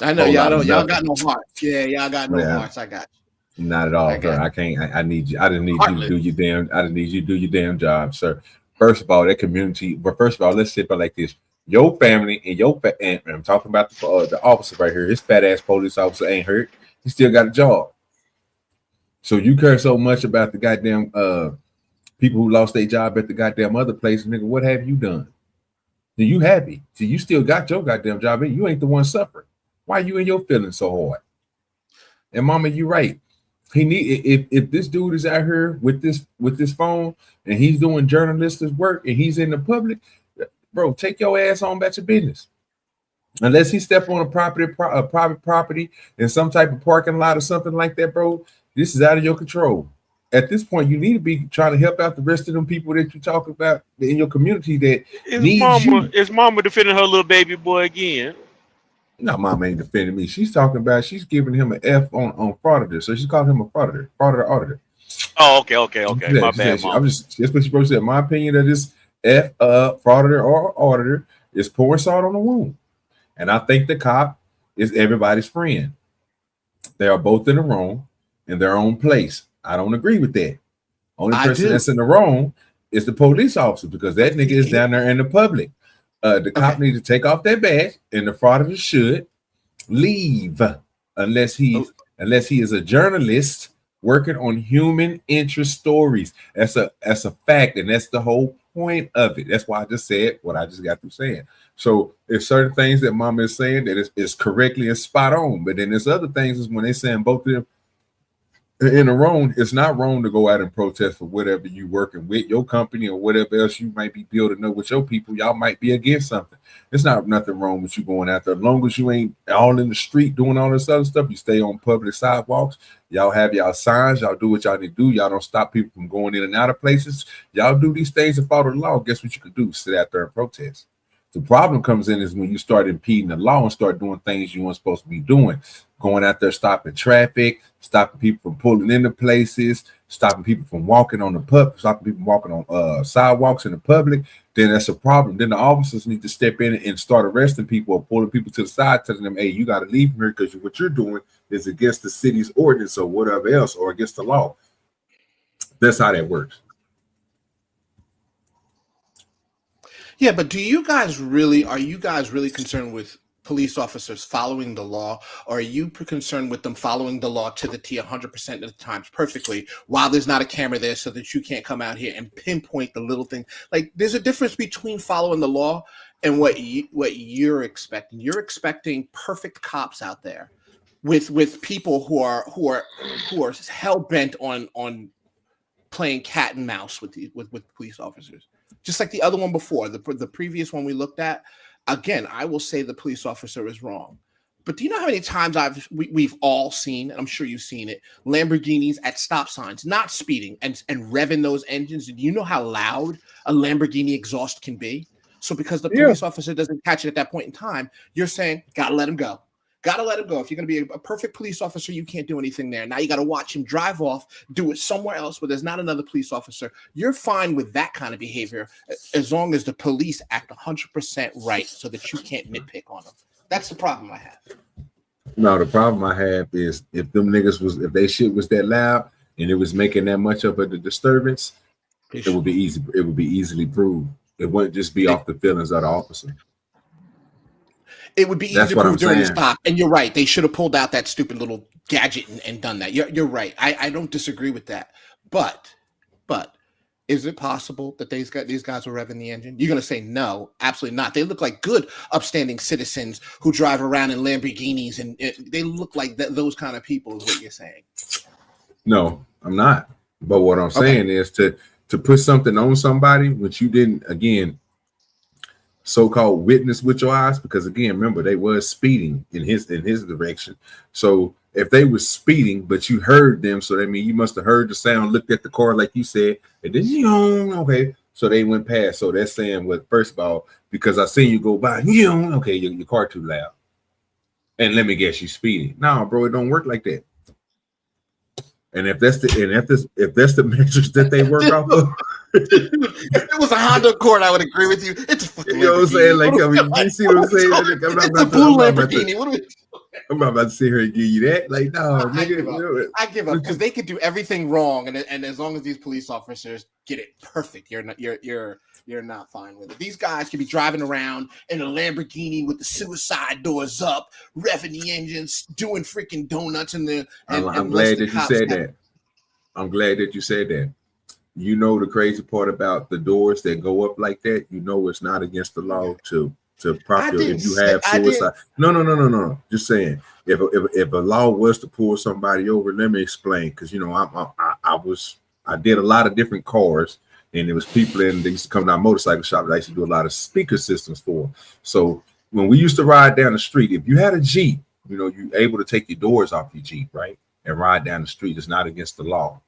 I know y'all got no hearts. Yeah, y'all got no hearts. I got you. Not at all, sir. I can't. I need you. I didn't need you to do your damn. I didn't need you to do your damn job, sir. First of all, that community. But first of all, let's sit back like this. Your family and I'm talking about the officer right here. His fat ass police officer ain't hurt. He still got a job. So you care so much about the goddamn people who lost their job at the goddamn other place, nigga. What have you done? Are you happy? So you still got your goddamn job, and you ain't the one suffering. Why you in your feelings so hard? And mama, you right. He need if this dude is out here with this phone and he's doing journalistic work and he's in the public, bro, take your ass on about your business. Unless he step on a private property in some type of parking lot or something like that, bro, this is out of your control. At this point, you need to be trying to help out the rest of them people that you talk about in your community that Is mama defending her little baby boy again? No, mama ain't defending me. She's talking about she's giving him an F on Frauditor. So she's calling him a Frauditor auditor. Oh, okay. Yeah, My bad, mom. That's what she said. My opinion of this Frauditor or auditor is pouring salt on the wound. And I think the cop is everybody's friend. They are both in the wrong in their own place. I don't agree with that. Only person that's in the wrong is the police officer because that nigga is down there in the public. The cop needs to take off that badge, and the frauditor should leave unless he is a journalist working on human interest stories. That's a fact, and that's the whole point of it. That's why I just said what I just got through saying. So there's certain things that mama is saying that is correctly and spot on, but then there's other things is when they're saying both of them in the wrong. It's not wrong to go out and protest for whatever you working with your company or whatever else you might be building up with your people. Y'all might be against something. It's not nothing wrong with you going out there. As long as you ain't all in the street doing all this other stuff, you stay on public sidewalks. Y'all have y'all signs. Y'all do what y'all need to do. Y'all don't stop people from going in and out of places. Y'all do these things and follow the law. Guess what you can do? Sit out there and protest. The problem comes in is when you start impeding the law and start doing things you weren't supposed to be doing. Going out there, stopping traffic, stopping people from pulling into places, stopping people from walking on the pub, stopping people walking on sidewalks in the public, then that's a problem. Then the officers need to step in and start arresting people or pulling people to the side, telling them, hey, you got to leave from here because what you're doing is against the city's ordinance or whatever else or against the law. That's how that works. Yeah, but are you guys really concerned with police officers following the law, or are you concerned with them following the law to the T 100% of the times perfectly while there's not a camera there so that you can't come out here and pinpoint the little thing? Like, there's a difference between following the law and what you're expecting. You're expecting perfect cops out there with people who are hell bent on playing cat and mouse with police officers. Just like the other one before, the previous one we looked at. Again, I will say the police officer is wrong. But do you know how many times we've all seen, and I'm sure you've seen it, Lamborghinis at stop signs, not speeding and revving those engines? Do you know how loud a Lamborghini exhaust can be? So because the police officer doesn't catch it at that point in time, you're saying, gotta let him go. Gotta let him go. If you're going to be a perfect police officer, you can't do anything there. Now you got to watch him drive off, do it somewhere else where there's not another police officer. You're fine with that kind of behavior as long as the police act 100% right so that you can't nitpick on them. That's the problem I have. No, the problem I have is if them niggas if they shit was that loud and it was making that much of a disturbance, it would be easy. It would be easily proved. It wouldn't just be off the feelings of the officer. It would be easy to prove during the stop. And you're right. They should have pulled out that stupid little gadget and done that. You're right. I don't disagree with that. But is it possible that these guys were revving the engine? You're going to say no, absolutely not. They look like good, upstanding citizens who drive around in Lamborghinis, and they look like those kind of people is what you're saying. No, I'm not. But what I'm saying is to put something on somebody which you didn't, again, so-called witness with your eyes, because again, remember, they was speeding in his direction. So if they were speeding, but you heard them, so that means you must have heard the sound, looked at the car like you said, and then okay, so they went past. So that's saying, well, first of all, because I seen you go by, okay, your car too loud, and let me guess, you speeding. No, bro, it don't work like that. And if that's the metrics that they work off of. If it was a Honda Accord, I would agree with you. It's a fucking, you know what I'm saying? Like, I mean, you see what I'm saying? It's a blue Lamborghini. What are we? I'm not about to sit here and give you that. Like, no, nigga, I give up because they could do everything wrong, and as long as these police officers get it perfect, you're not fine with it. These guys could be driving around in a Lamborghini with the suicide doors up, revving the engines, doing freaking donuts in the. I'm glad that you said that. I'm glad that you said that. You know the crazy part about the doors that go up like that. You know it's not against the law to prop your, if you have suicide. No. Just saying, if a law was to pull somebody over, let me explain, because you know I did a lot of different cars, and there was people in, they used to come down motorcycle shop that I used to do a lot of speaker systems for. So when we used to ride down the street, if you had a Jeep, you know, you're able to take your doors off your Jeep, right, and ride down the street. It's not against the law.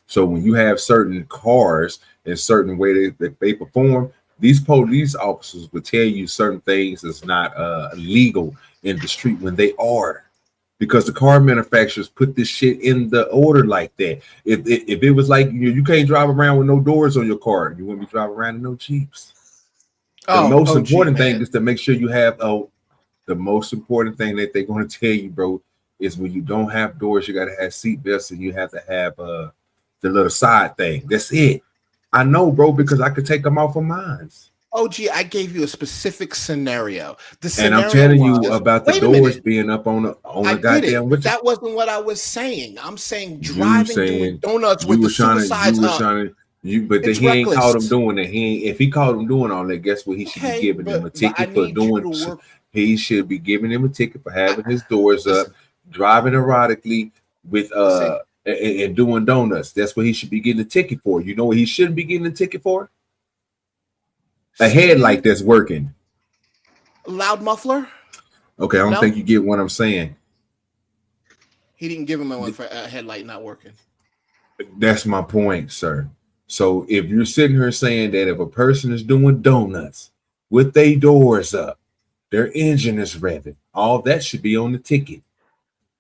So when you have certain cars and certain way that they perform, these police officers will tell you certain things that's not legal in the street when they are, because the car manufacturers put this shit in the order like that. If it was like you can't drive around with no doors on your car, you wouldn't be driving around in no Jeeps. The most important thing is to make sure you have the most important thing that they're going to tell you, bro, is when you don't have doors, you got to have seat belts, and you have to have the little side thing. That's it. I know, bro, because I could take them off of mine. OG, I gave you a specific scenario. And I'm telling you about the doors being up on the goddamn. That wasn't what I was saying. I'm saying driving, doing donuts with the suicides up. But he ain't caught him doing it. If he caught him doing all that, guess what? He should be giving him a ticket for doing. He should be giving him a ticket for having his doors up, driving erotically with and doing donuts. That's what he should be getting a ticket for. You know what he shouldn't be getting a ticket for? A headlight that's working. Loud muffler? Okay, I don't think you get what I'm saying. He didn't give him one for a headlight not working. That's my point, sir. So if you're sitting here saying that if a person is doing donuts with their doors up, their engine is revving, all that should be on the ticket.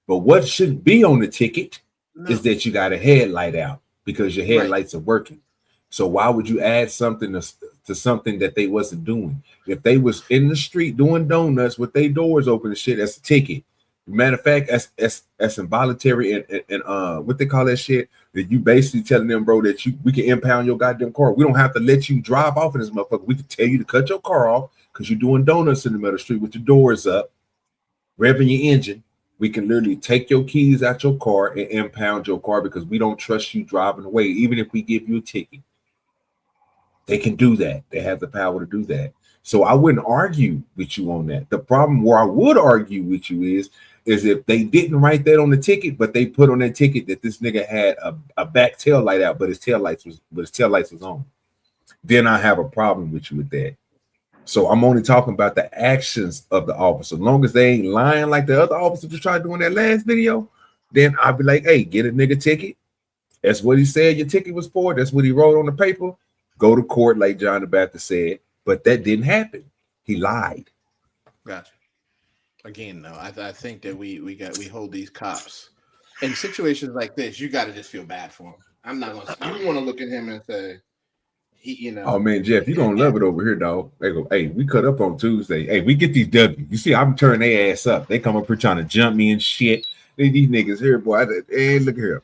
But what should be on the ticket is that you got a headlight out because your headlights are working. So why would you add something to something that they wasn't doing? If they was in the street doing donuts with their doors open and shit, that's a ticket. Matter of fact, that's involuntary and what they call that shit, that you basically telling them, bro, that we can impound your goddamn car. We don't have to let you drive off in this motherfucker. We can tell you to cut your car off because you're doing donuts in the middle of the street with your doors up, revving your engine. We can literally take your keys out your car and impound your car because we don't trust you driving away, even if we give you a ticket. They can do that. They have the power to do that. So I wouldn't argue with you on that. The problem where I would argue with you is if they didn't write that on the ticket, but they put on that ticket that this nigga had a back tail light out, but his tail lights was on. Then I have a problem with you with that. So I'm only talking about the actions of the officer. As long as they ain't lying like the other officers just tried doing that last video, then I'll be like, hey, get a nigga ticket. That's what he said your ticket was for. That's what he wrote on the paper. Go to court like John the Baptist said. but that didn't happen. He lied. Gotcha. Again, though, I think that we hold these cops in situations like this. You got to just feel bad for him. I'm not gonna. I don't want to look at him and say, Oh man, Jeff, you gonna love it over here, dog. They go, hey, we cut up on Tuesday. Hey, we get these W. You see, I'm turning their ass up. They come up here trying to jump me and shit. These niggas here, boy. Hey, look here.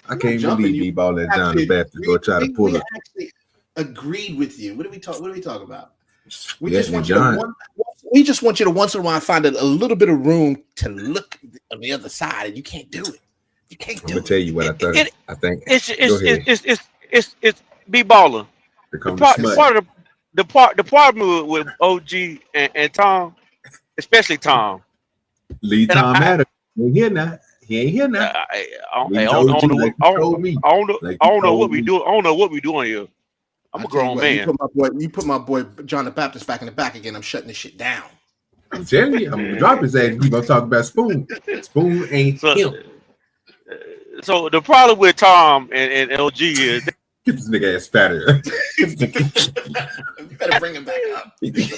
I can't believe you all that John the Baptist go try to pull up. Actually agreed with you. What do we talk about? We Yes, just want John. we just want you to once in a while find a little bit of room to look on the other side, and you can't do it. You can't do it. I'm gonna tell you what I thought. I think It's B baller. The part with OG and Tom, especially Tom. Lee Tom Adams. He ain't here now. He ain't here now. I don't know what we do. I don't know what we doing here. I'm a grown man. You put my boy John the Baptist back in the back again. I'm shutting this shit down. I'm telling you, I'm gonna drop his ass. We gonna talk about Spoon. Spoon ain't him. So the problem with Tom and LG is get this nigga ass fatter. You better bring him back up. That's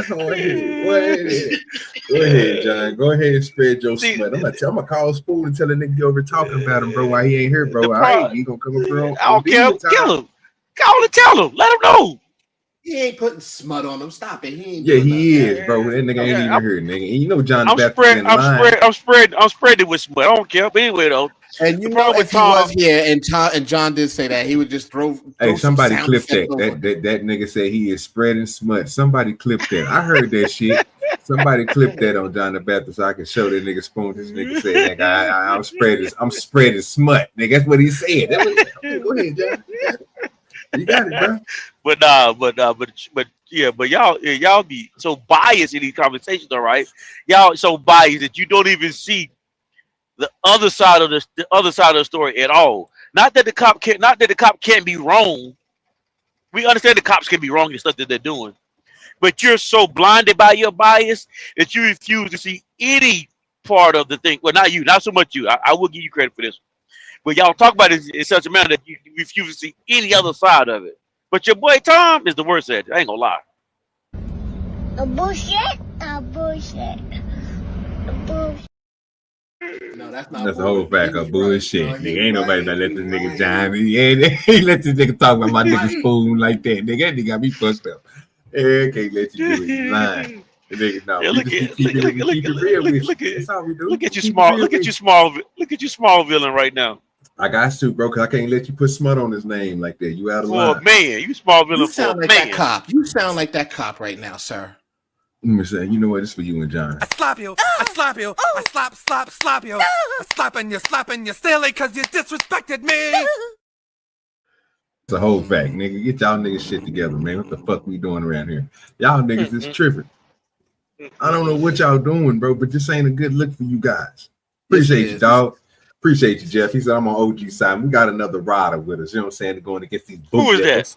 hard-headed. Go ahead, John. Go ahead and spread your smut. I'm gonna call Spoon and tell the nigga you over talking about him, bro. Why he ain't here, bro? He gonna come up here. I don't care. Kill him. Call and tell him. Let him know. He ain't putting smut on him. Stop it. He ain't. Yeah, he is, bro. That nigga ain't even here, nigga. And you know John the Baptist. I'm spreading with smut. I don't care. But anyway, though. And you know if he was here and John did say that, he would just throw somebody clip that. That nigga said he is spreading smut. Somebody clipped that. I heard that shit. Somebody clipped that on John the Baptist so I can show that nigga Spoon. This nigga said, nigga, I'm spreading smut. Nigga, that's what he said. Go ahead, John. You got it, bro. But y'all be so biased in these conversations, all right? Y'all so biased that you don't even see the other side of the story at all. Not that the cop can't be wrong. We understand the cops can be wrong in stuff that they're doing, but you're so blinded by your bias that you refuse to see any part of the thing. Well, not you, not so much you. I will give you credit for this, but y'all talk about it in such a manner that you refuse to see any other side of it. But your boy Tom is the worst at it. I ain't gonna lie. A bullshit. No, that's not. That's a whole fact of bullshit. Nigga, ain't nobody about to let this nigga John. He ain't let this nigga talk about my nigga Spoon like that. Nigga, that nigga got me fucked up. I can't let you do it. He's lying. Nigga, no. Look at you small villain right now. I got to, bro, because I can't let you put smut on his name like that. You out of line. Oh man, you small villain. You sound like that cop. You sound like that cop right now, sir. Let me say, you know what? This is for you and John. I slap you. I slap you. I slap you. I slapping you silly because you disrespected me. It's a whole fact, nigga. Get y'all niggas shit together, man. What the fuck we doing around here? Y'all niggas is tripping. I don't know what y'all doing, bro, but this ain't a good look for you guys. Appreciate you, dog. Appreciate you, Jeff. He said I'm on OG side. We got another rider with us. You know what I'm saying? Going against these bootleggers.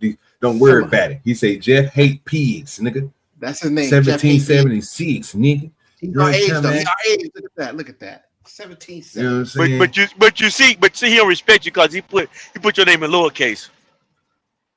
Who is that? Don't worry about it. He said Jeff hate pigs, nigga. That's his name. 1776, nigga. He's our age, though. He's our age. Look at that. 1776. You know what I'm saying? But you see, he don't respect you because he put your name in lowercase.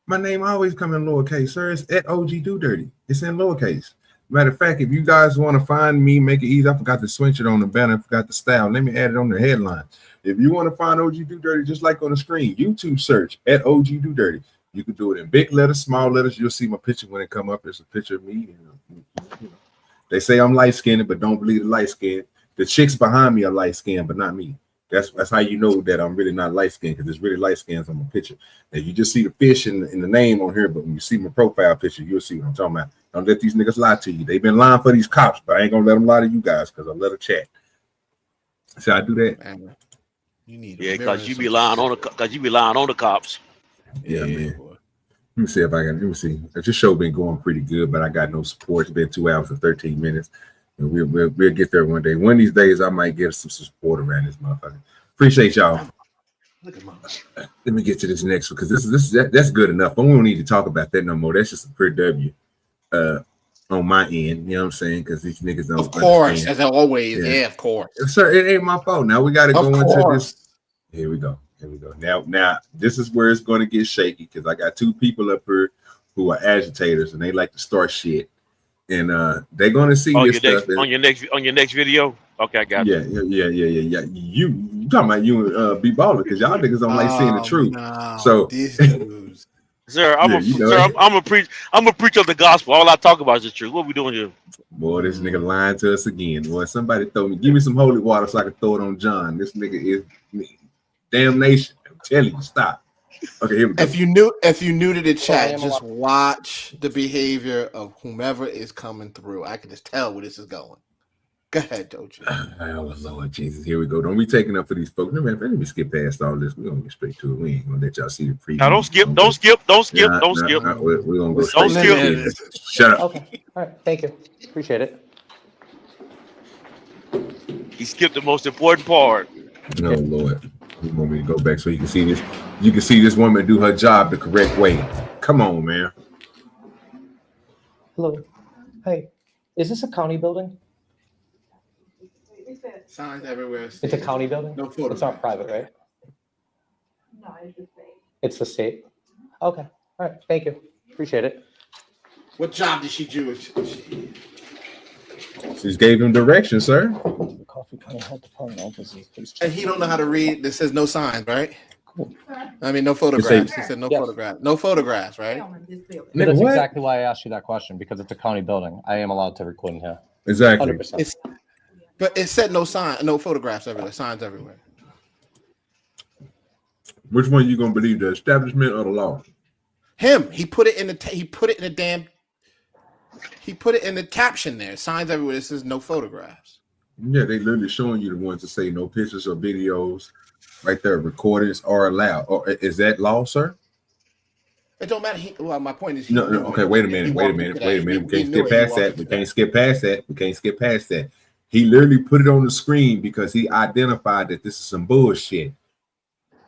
My name always come in lowercase, sir. It's at OGDoDirty. It's in lowercase. Matter of fact, if you guys want to find me, make it easy. I forgot to switch it on the banner. I forgot the style. Let me add it on the headline. If you want to find OGDoDirty, just like on the screen, YouTube search at OGDoDirty. You can do it in big letters, small letters. You'll see my picture when it come up. It's a picture of me. You know. They say I'm light-skinned, but don't believe the light-skinned. The chicks behind me are light-skinned, but not me. That's how you know that I'm really not light-skinned, because there's really light-skins on my picture. Now, you just see the fish in the name on here, but when you see my profile picture, you'll see what I'm talking about. Don't let these niggas lie to you. They've been lying for these cops, but I ain't gonna let them lie to you guys, because I let them chat. See how I do that? Man, you need because you be lying on the cops. Yeah, man. Boy. Let me see if I can. Let me see. This show been going pretty good, but I got no support. It's been 2 hours and 13 minutes. And we'll get there one day. One of these days, I might get some support around this motherfucker. Appreciate y'all. Look at my. Let me get to this next one, because that's good enough. But we don't need to talk about that no more. That's just a pure W on my end. You know what I'm saying? Because these niggas don't. Of course, understand. As always. Yeah, of course. Sir, it ain't my fault. Now we got to go into this. Here we go. Here we go. Now this is where it's going to get shaky because I got two people up here who are agitators and they like to start shit, and they're going to see this stuff on your next video. Okay, I got you. Yeah. You talking about you and B Baller because y'all niggas don't like seeing the truth. No, so sir, I'm a preach of the gospel. All I talk about is the truth. What we doing here? Boy, this nigga lying to us again. Boy, somebody give me some holy water so I can throw it on John. This nigga is damnation. I'm telling you, stop. Okay, here we go. If you new to the chat, just watch the behavior of whomever is coming through. I can just tell where this is going. Go ahead, Doja. Oh, Lord Jesus, here we go. Don't be taking up for these folks. No, man, let me skip past all this. We're gonna get straight to it. We ain't gonna let y'all see the preview. Now, don't skip. We're gonna go straight to it. Shut up. Okay. All right. Thank you. Appreciate it. He skipped the most important part. No, Lord. You want me to go back so you can see this? You can see this woman do her job the correct way. Come on, man. Hello. Hey, is this a county building? Signs everywhere. It's a county building? No photo. It's not private, right? No, it's the same. It's the state? Okay. All right. Thank you. Appreciate it. What job did she do? She gave him direction, sir. And he don't know how to read. This says no signs, right? I mean, no photographs. He said no photographs. No photographs, right? That's exactly why I asked you that question, because it's a county building. I am allowed to record in here. Exactly. 100%. But it said no sign, no photographs everywhere, signs everywhere. Which one you gonna believe, the establishment or the law? Him. He put it in the caption there. Signs everywhere. It says no photographs. Yeah, they literally showing you the ones that say no pictures or videos. Right there, recordings are allowed. Or is that law, sir? It don't matter. My point is. No. Okay, wait a minute. We can't skip past that. We can't skip past that. He literally put it on the screen because he identified that this is some bullshit.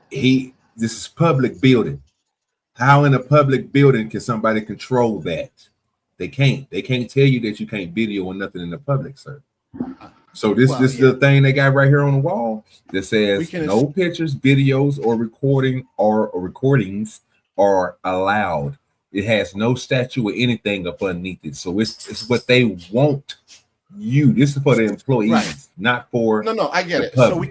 This is public building. How in a public building can somebody control that? They can't. They can't tell you that you can't video or nothing in the public, sir. So this is the thing they got right here on the wall that says no pictures, videos, or recordings are allowed. It has no statue or anything up underneath it. So it's what they want. This is for the employees, not for no. I get it. public. So we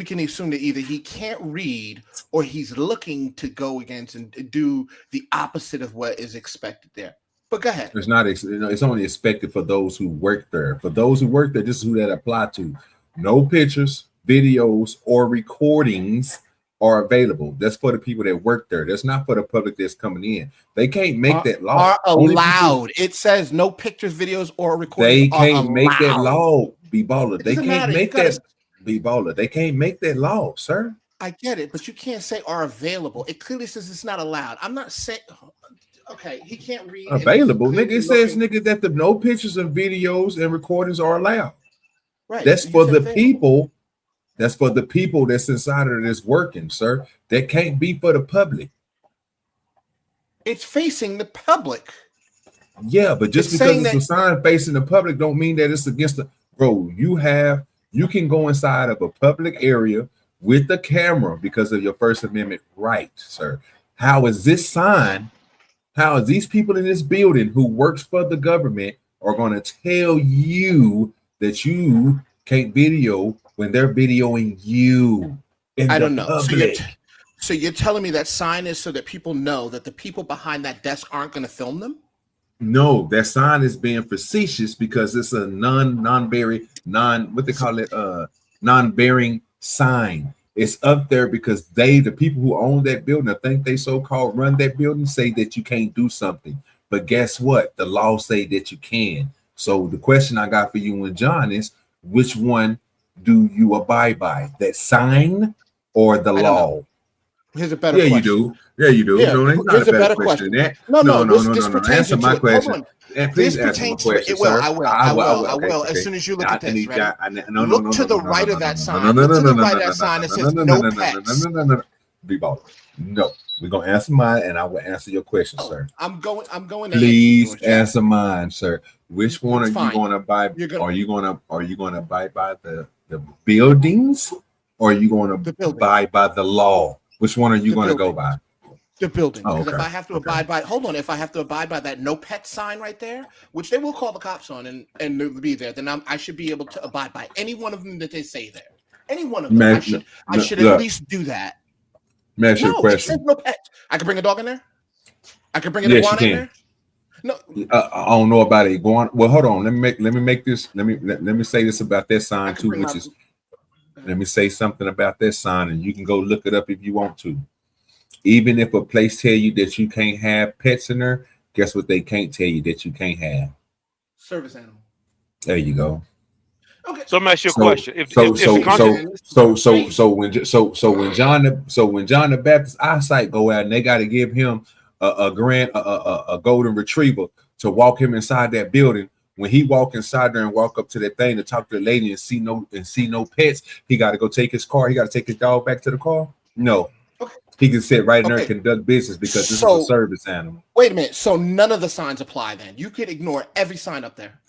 can assume that either he can't read or he's looking to go against and do the opposite of what is expected there. But go ahead. It's not. It's only expected for those who work there. For those who work there, this is who that apply to. No pictures, videos, or recordings are available. That's for the people that work there. That's not for the public that's coming in. They can't make that law. Are allowed. It says no pictures, videos, or recordings. They can't make that law, B Baller. They can't matter. make that, B Baller. They can't make that law, sir. I get it, but you can't say are available. It clearly says it's not allowed. I'm not saying. Okay, he can't read. Available, nigga. It says, nigga, that the no pictures and videos and recordings are allowed. Right. That's for the people. That's for the people that's inside of this working, sir. That can't be for the public. It's facing the public. Yeah, but just because it's a sign facing the public don't mean that it's against the bro. You can go inside of a public area with the camera because of your First Amendment right, sir. How is this sign? How is these people in this building who works for the government are going to tell you that you can't video when they're videoing you? I don't know. So you're telling me that sign is so that people know that the people behind that desk aren't going to film them? No, that sign is being facetious because it's a non-bearing sign. It's up there because the people who own that building, I think they so-called run that building, say that you can't do something. But guess what? The law say that you can. So the question I got for you and John is, which one do you abide by? That sign or the law? Here's a better question. You do. Yeah, you do. Yeah. No, it's not a better question than that. No. Answer my question. And please answer my question, sir. I will. As soon as you look at this, look to the right of that sign. Look to the right of that sign. It says no pets. B-ball. No, we're gonna answer mine, and I will answer your question, sir. I'm going. Please answer mine, sir. Which one are you going to buy? Are you going to abide by the buildings or are you going to abide by the law? Which one are you going to go by? The building. Oh, Because if okay. I have to abide by, if I have to abide by that no pet sign right there, which they will call the cops on and they'll be there, then I should be able to abide by any one of them that they say there. Any one of them. I should at least do that. Let me ask you a question. It says no pet. I can bring a dog in there? I can bring an Yes, iguana you in can. there? No. I don't know about it. Iguana. Well, hold on. Let me say this about that sign too, which is. Let me say something about that sign, and you can go look it up if you want to. Even if a place tell you that you can't have pets in there, guess what they can't tell you that you can't have? Service animal. There you go. Okay. So let me ask you a question. When John the Baptist eyesight go out and they got to give him a golden retriever to walk him inside that building. When he walk inside there and walk up to that thing to talk to the lady and see no pets, he got to go take his car. He got to take his dog back to the car. No, he can sit right in there and conduct business because this is a service animal. Wait a minute. So none of the signs apply then. You could ignore every sign up there.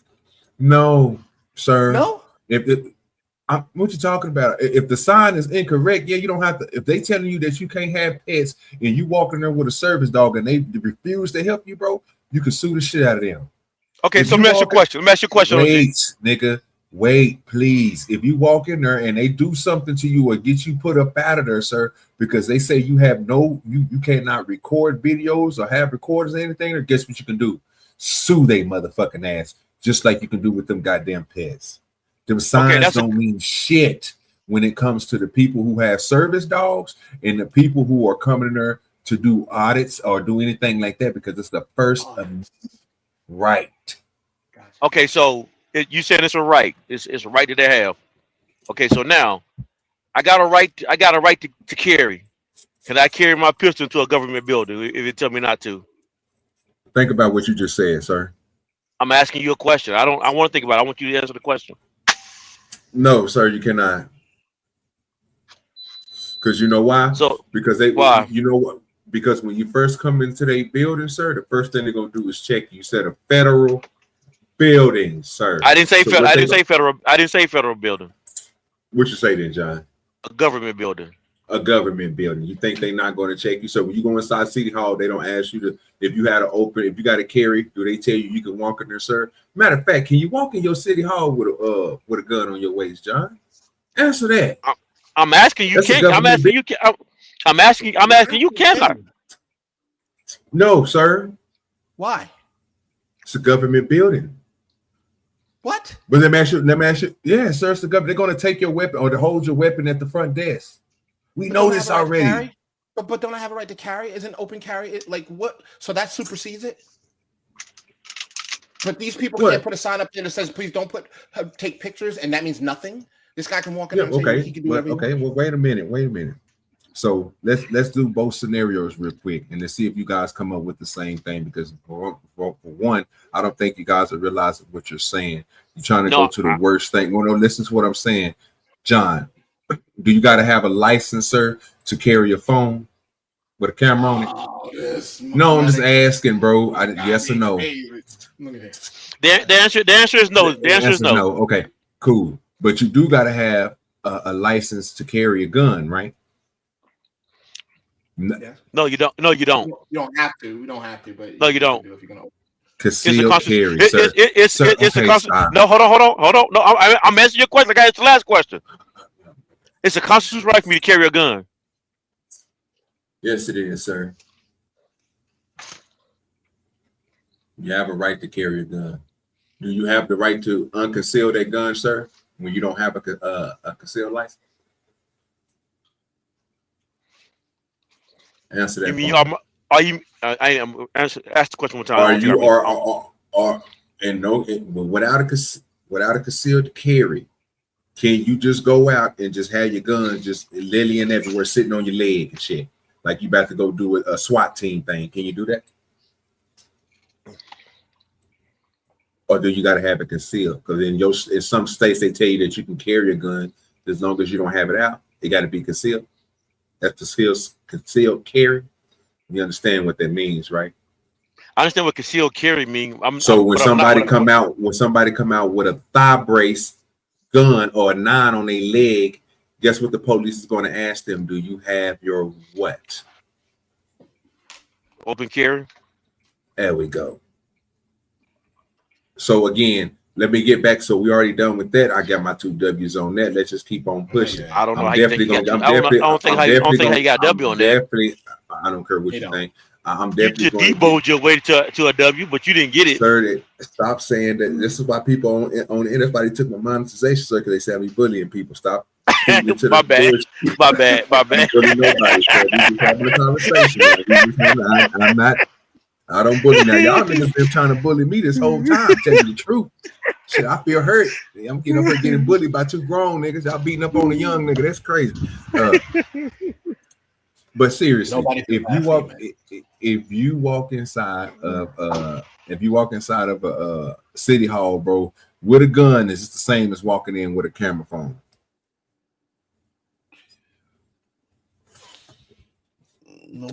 No, sir. No. What you talking about? If the sign is incorrect, yeah, you don't have to. If they telling you that you can't have pets and you walk in there with a service dog and they refuse to help you, bro, you can sue the shit out of them. Okay, so let me ask you a question. Wait, nigga. Wait, please. If you walk in there and they do something to you or get you put up out of there, sir, because they say you have you cannot record videos or have recorders or anything, or guess what you can do? Sue they motherfucking ass, just like you can do with them goddamn pets. Them signs don't mean shit when it comes to the people who have service dogs and the people who are coming in there to do audits or do anything like that, because it's the first right. Okay, so you said it's a right. It's a right that they have. Okay, so now I got a right to carry. Can I carry my pistol into a government building if it tell me not to? Think about what you just said, sir. I'm asking you a question. I want to think about it. I want you to answer the question. No, sir, you cannot. Because you know why? Why? You know what? Because when you first come into their building, sir, the first thing they're gonna do is check you. You said a federal building, sir. I didn't say federal. I didn't say federal building. What you say then, John? A government building. A government building. You think they're not going to check you? So when you go inside City Hall, they don't ask you to. If you got to carry, do they tell you can walk in there, sir? Matter of fact, can you walk in your City Hall with a gun on your waist, John? Answer that. I'm asking you. I'm asking you. Cannot. No, sir. Why? It's a government building. What? But let me ask you. Yeah, sir, it's the government. They're going to take your weapon or to hold your weapon at the front desk. We know this already. But don't I have a right to carry? Isn't open carry like what? So that supersedes it? But these people can't put a sign up there that says, please don't take pictures, and that means nothing. This guy can walk in and say he can do everything. Okay, well, wait a minute. So let's do both scenarios real quick and let's see if you guys come up with the same thing, because for one, I don't think you guys are realizing what you're saying. You're trying to go to the worst thing. Well, no, listen to what I'm saying. John, do you got to have a license, sir, to carry a phone with a camera on it? No, I'm just asking, bro. Yes or no? The answer is no. The answer is no. Okay, cool. But you do got to have a license to carry a gun, right? No, you don't. No, you don't. You don't have to. You don't have to. But no, you don't. If you're gonna concealed carry. No, hold on. No, I'm answering your question. Like I asked the last question. It's a constitutional right for me to carry a gun. Yes, it is, sir. You have a right to carry a gun. Do you have the right to unconceal that gun, sir, when you don't have a concealed license? Answer that. You mean, are you? I am. Ask the question one time. Are you without a concealed carry? Can you just go out and just have your gun just lillying everywhere, sitting on your leg and shit, like you about to go do a SWAT team thing? Can you do that? Or do you got to have it concealed? Because in some states they tell you that you can carry a gun as long as you don't have it out. It got to be concealed. That's the concealed carry. You understand what that means, right? I understand what concealed carry means. When somebody come out with a thigh brace gun or a 9 on their leg, Guess what the police is going to ask them? Do you have your what? Open carry. There we go. So again, let me get back. So we already done with that. I got my 2 W's on that. Let's just keep on pushing. I don't know how you think you got. I don't think how you got a W on that. I don't care what you think. I'm You definitely just deboed your way to a W, but you didn't get it. Sir, stop saying that. This is why people on the internet, why they took my monetization circle. They say I be bullying people. Stop. My bad. Bully nobody, sir. We just having a conversation. I don't bully now. Y'all niggas been trying to bully me this whole time. Tell you the truth. Shit, I feel hurt. I'm getting up here getting bullied by 2 grown niggas. Y'all beating up on a young nigga. That's crazy. But seriously, if you walk inside of a city hall, bro, with a gun, is the same as walking in with a camera phone.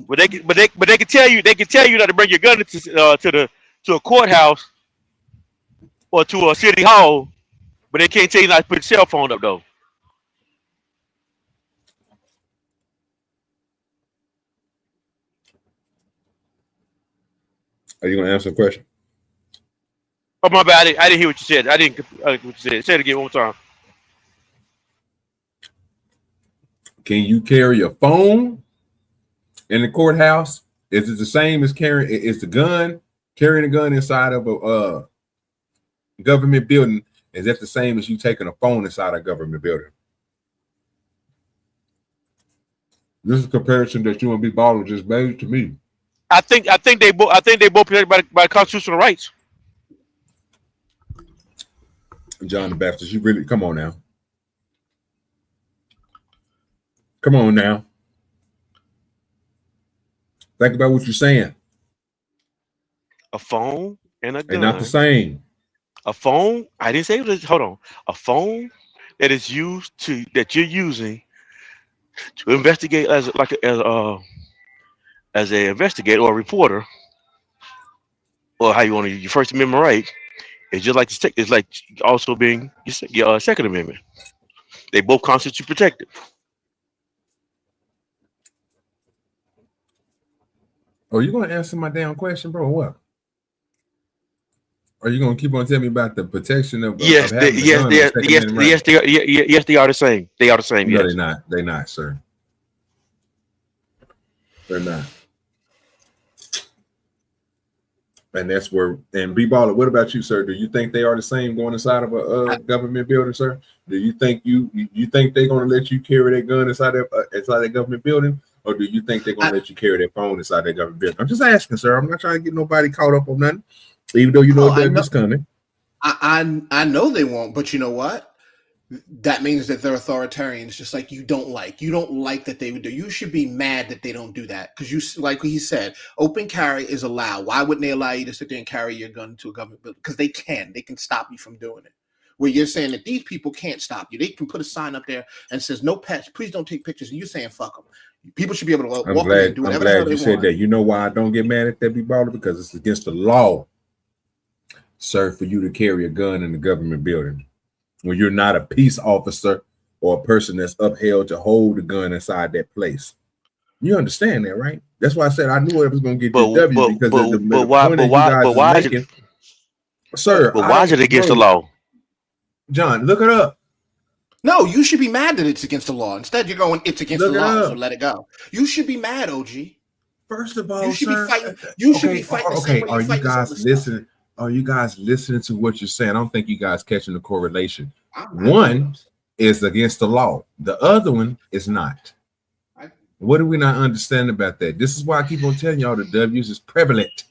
But they can tell you not to bring your gun to a courthouse or to a city hall, but they can't tell you not to put your cell phone up though. Are you gonna answer the question? Oh my bad, I didn't hear what you said. I didn't what you said. Say it again one more time. Can you carry a phone in the courthouse? Is it the same as carrying? Is the gun carrying a gun inside of a government building? Is that the same as you taking a phone inside a government building? This is a comparison that you and B Baller just made to me. I think they both protected by constitutional rights. John the Baptist, you really come on now. Come on now. Think about what you're saying. A phone and a gun. And not the same. A phone. I didn't say this. Hold on. A phone that is used that you're using to investigate as an investigator or a reporter, or how you want to use your First Amendment right, it's just like it's like also being your Second Amendment. They both constitute protected. Are you going to answer my damn question, bro, or what? Are you going to keep on telling me about the protection of yes, of having yes, they are the same. They are the same. No, Yes. they're not. They're not, sir. They're not. And that's where, and B Baller, what about you, sir? Do you think they are the same going inside of a government building, sir? Do you think you think they're going to let you carry that gun inside that government building, or do you think they're going to let you carry that phone inside that government building? I'm just asking, sir. I'm not trying to get nobody caught up on nothing, even though you know it's coming. I know they won't, but you know what? That means that they're authoritarians, just like you don't like that they would do. You should be mad that they don't do that, because you, like he said, open carry is allowed. Why wouldn't they allow you to sit there and carry your gun to a government building? Because they can stop you from doing it. Where you're saying that these people can't stop you. They can put a sign up there and says no pets, please don't take pictures, and you're saying fuck them. People should be able to walk away and do whatever I'm glad you said that. You know why I don't get mad at that, B Baller? Because it's against the law, sir, for you to carry a gun in the government building when you're not a peace officer or a person that's upheld to hold a gun inside that place. You understand that, right? That's why I said I knew it was going to get the W, because why is it, sir? But why is it against the law? John, look it up. No, you should be mad that it's against the law. Instead, you're going, it's against the law, so let it go. You should be mad, OG. First of all, you should sir, be fighting. You should be fighting. Okay, are you guys listening? Are you guys listening to what you're saying? I don't think you guys catching the correlation. One is against the law. The other one is not. What do we not understand about that? This is why I keep on telling y'all the W's is prevalent.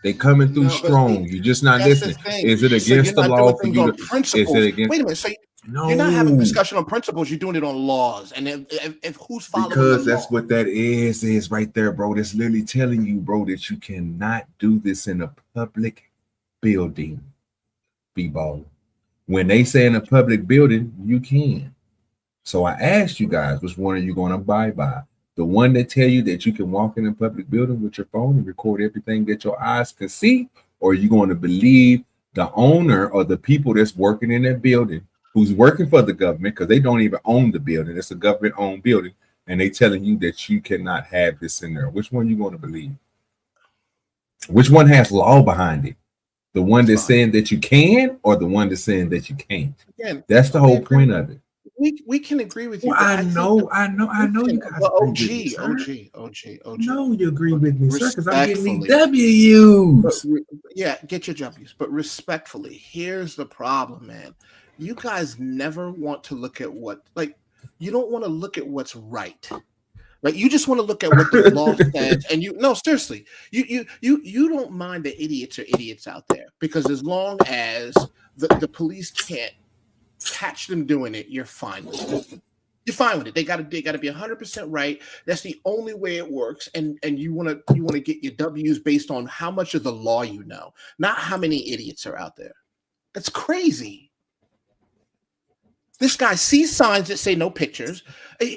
They coming through strong. You're just not listening. Is it against the law for you to? Is it against? Wait a minute. So you're not having a discussion on principles. You're doing it on laws. And if who's following? Because the that's law? what that is right there, bro. That's literally telling you, bro, that you cannot do this in a public building. B-ball. When they say in a public building, you can. So I asked you guys, which one are you going to abide by? The one that tell you that you can walk in a public building with your phone and record everything that your eyes can see, or are you going to believe the owner or the people that's working in that building who's working for the government, because they don't even own the building. It's a government-owned building, and they telling you that you cannot have this in there. Which one you going to believe? Which one has law behind it? The one that's saying that you can, or the one that's saying that you can't? Again, that's the whole point of it. We can agree with you. Well, I know you guys. Well, OG. No, you agree with me, sir, because I'm getting these Respectfully. W's. Yeah, get your W's. But respectfully, here's the problem, man. You guys never want to look at you don't want to look at what's right. Like you just want to look at what the law says, and seriously, you don't mind the idiots are idiots out there, because as long as the police can't catch them doing it, you're fine with it. You're fine with it. They gotta be 100% right. That's the only way it works. And you wanna get your W's based on how much of the law you know, not how many idiots are out there. That's crazy. This guy sees signs that say no pictures.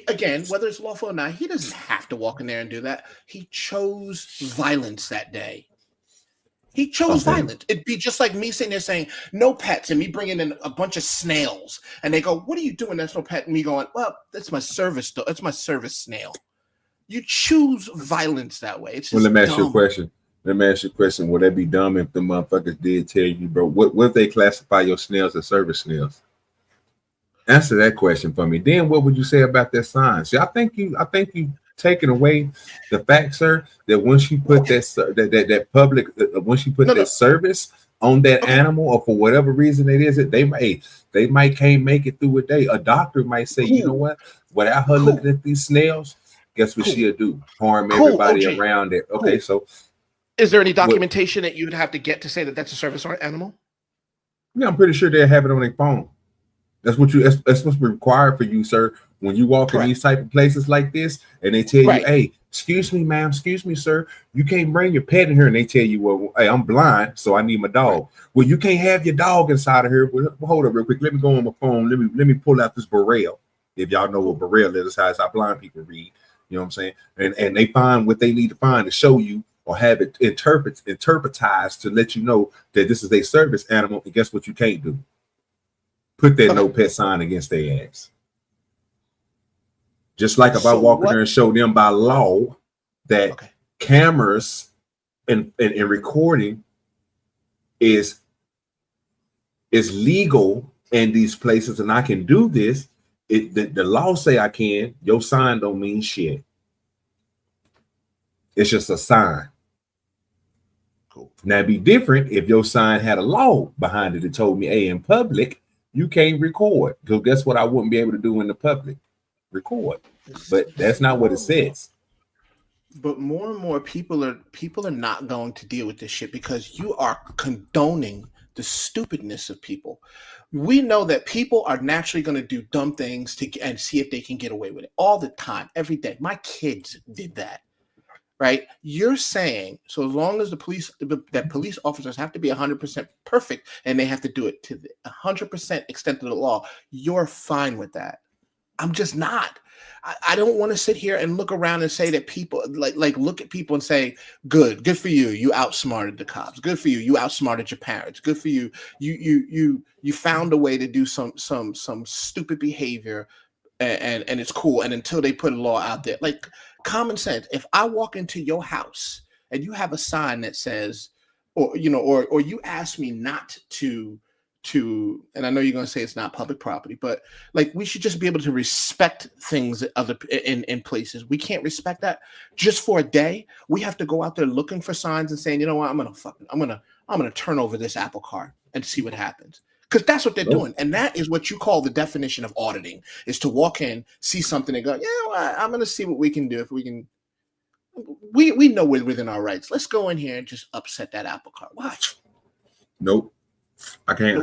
Again, whether it's lawful or not, he doesn't have to walk in there and do that. He chose violence that day. He chose violence. It'd be just like me sitting there saying no pets, and me bringing in a bunch of snails, and they go, "What are you doing? That's no pet." And me going, "Well, that's my service. That's my service snail." You choose violence that way. It's just let me ask you a dumb. question. Would that be dumb if the motherfuckers did tell you, bro? What if they classify your snails as service snails? Answer that question for me. Then what would you say about that sign? See, I think you taking away the fact, sir, that once you put that public, once you put that service on that animal, or for whatever reason it is, they might can't make it through a day. A doctor might say, you know what? Without her looking at these snails, guess what she'll do? Harm everybody around it. Okay, so is there any documentation that you would have to get to say that that's a service animal? Yeah, I'm pretty sure they have it on their phone. That's what's required for you, sir. When you walk in these type of places like this, and they tell you, "Hey, excuse me, ma'am, excuse me, sir, you can't bring your pet in here," and they tell you, "Well, hey, I'm blind, so I need my dog." Well, you can't have your dog inside of here. Well, hold up real quick. Let me go on my phone. Let me pull out this Braille. If y'all know what Braille is, that's how blind people read. You know what I'm saying? And they find what they need to find to show you, or have it interpretized to let you know that this is a service animal. And guess what? You can't do. Put that no pet sign against their ass. Just like if I walk in there and show them by law that cameras and recording is legal in these places, and I can do this. The law say I can. Your sign don't mean shit. It's just a sign. Cool. Now it'd be different if your sign had a law behind it that told me, "Hey, in public, you can't record." Because guess what? I wouldn't be able to do in the public. Record. But that's not what it says. But more and more people are not going to deal with this shit, because you are condoning the stupidness of people. We know that people are naturally going to do dumb things and see if they can get away with it all the time, every day. My kids did that. Right? You're saying, so as long as police officers have to be 100% perfect, and they have to do it to the 100% extent of the law, you're fine with that. I'm just not. I don't want to sit here and look around and say that people like look at people and say, good for you. You outsmarted the cops. Good for you. You outsmarted your parents. Good for you. You found a way to do some stupid behavior, and it's cool. And until they put a law out there, like common sense. If I walk into your house and you have a sign that says, or you ask me not to, and I know you're going to say it's not public property, but like we should just be able to respect things in places. We can't respect that just for a day. We have to go out there looking for signs and saying, you know what, I'm gonna turn over this apple cart and see what happens. Because that's what they're doing. And that is what you call the definition of auditing, is to walk in, see something and go, yeah, well, I'm gonna see what we can do. If we can, we know we're within our rights. Let's go in here and just upset that apple cart. Why? Nope. I can't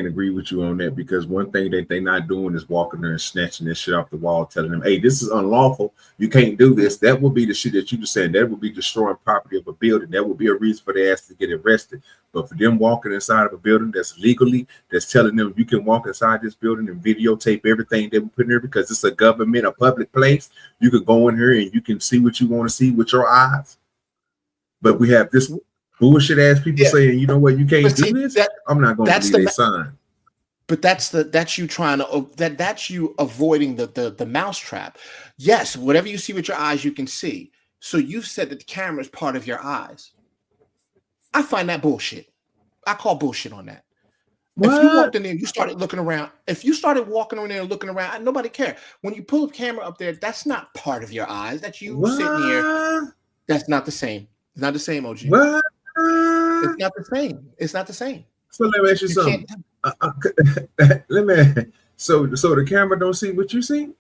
agree with you on that, because one thing that they're not doing is walking there and snatching this shit off the wall, telling them, "Hey, this is unlawful. You can't do this." That would be the shit that you just said. That would be destroying property of a building. That would be a reason for their ass to get arrested. But for them walking inside of a building that's legally, that's telling them you can walk inside this building and videotape everything they were putting there, because it's a government, a public place. You can go in here and you can see what you want to see with your eyes. But we have this bullshit ass people saying, you know what, you can't do this. I'm not going to be their sign. But that's you trying to that's you avoiding the mousetrap. Yes, whatever you see with your eyes, you can see. So you've said that the camera is part of your eyes. I find that bullshit. I call bullshit on that. What? If you walked in there, you started looking around. If you started walking in there and looking around, nobody cared. When you pull a camera up there, that's not part of your eyes. That's you sitting here. That's not the same. It's not the same, OG. What? It's not the same. It's not the same. So let me ask you something. So the camera don't see what you see?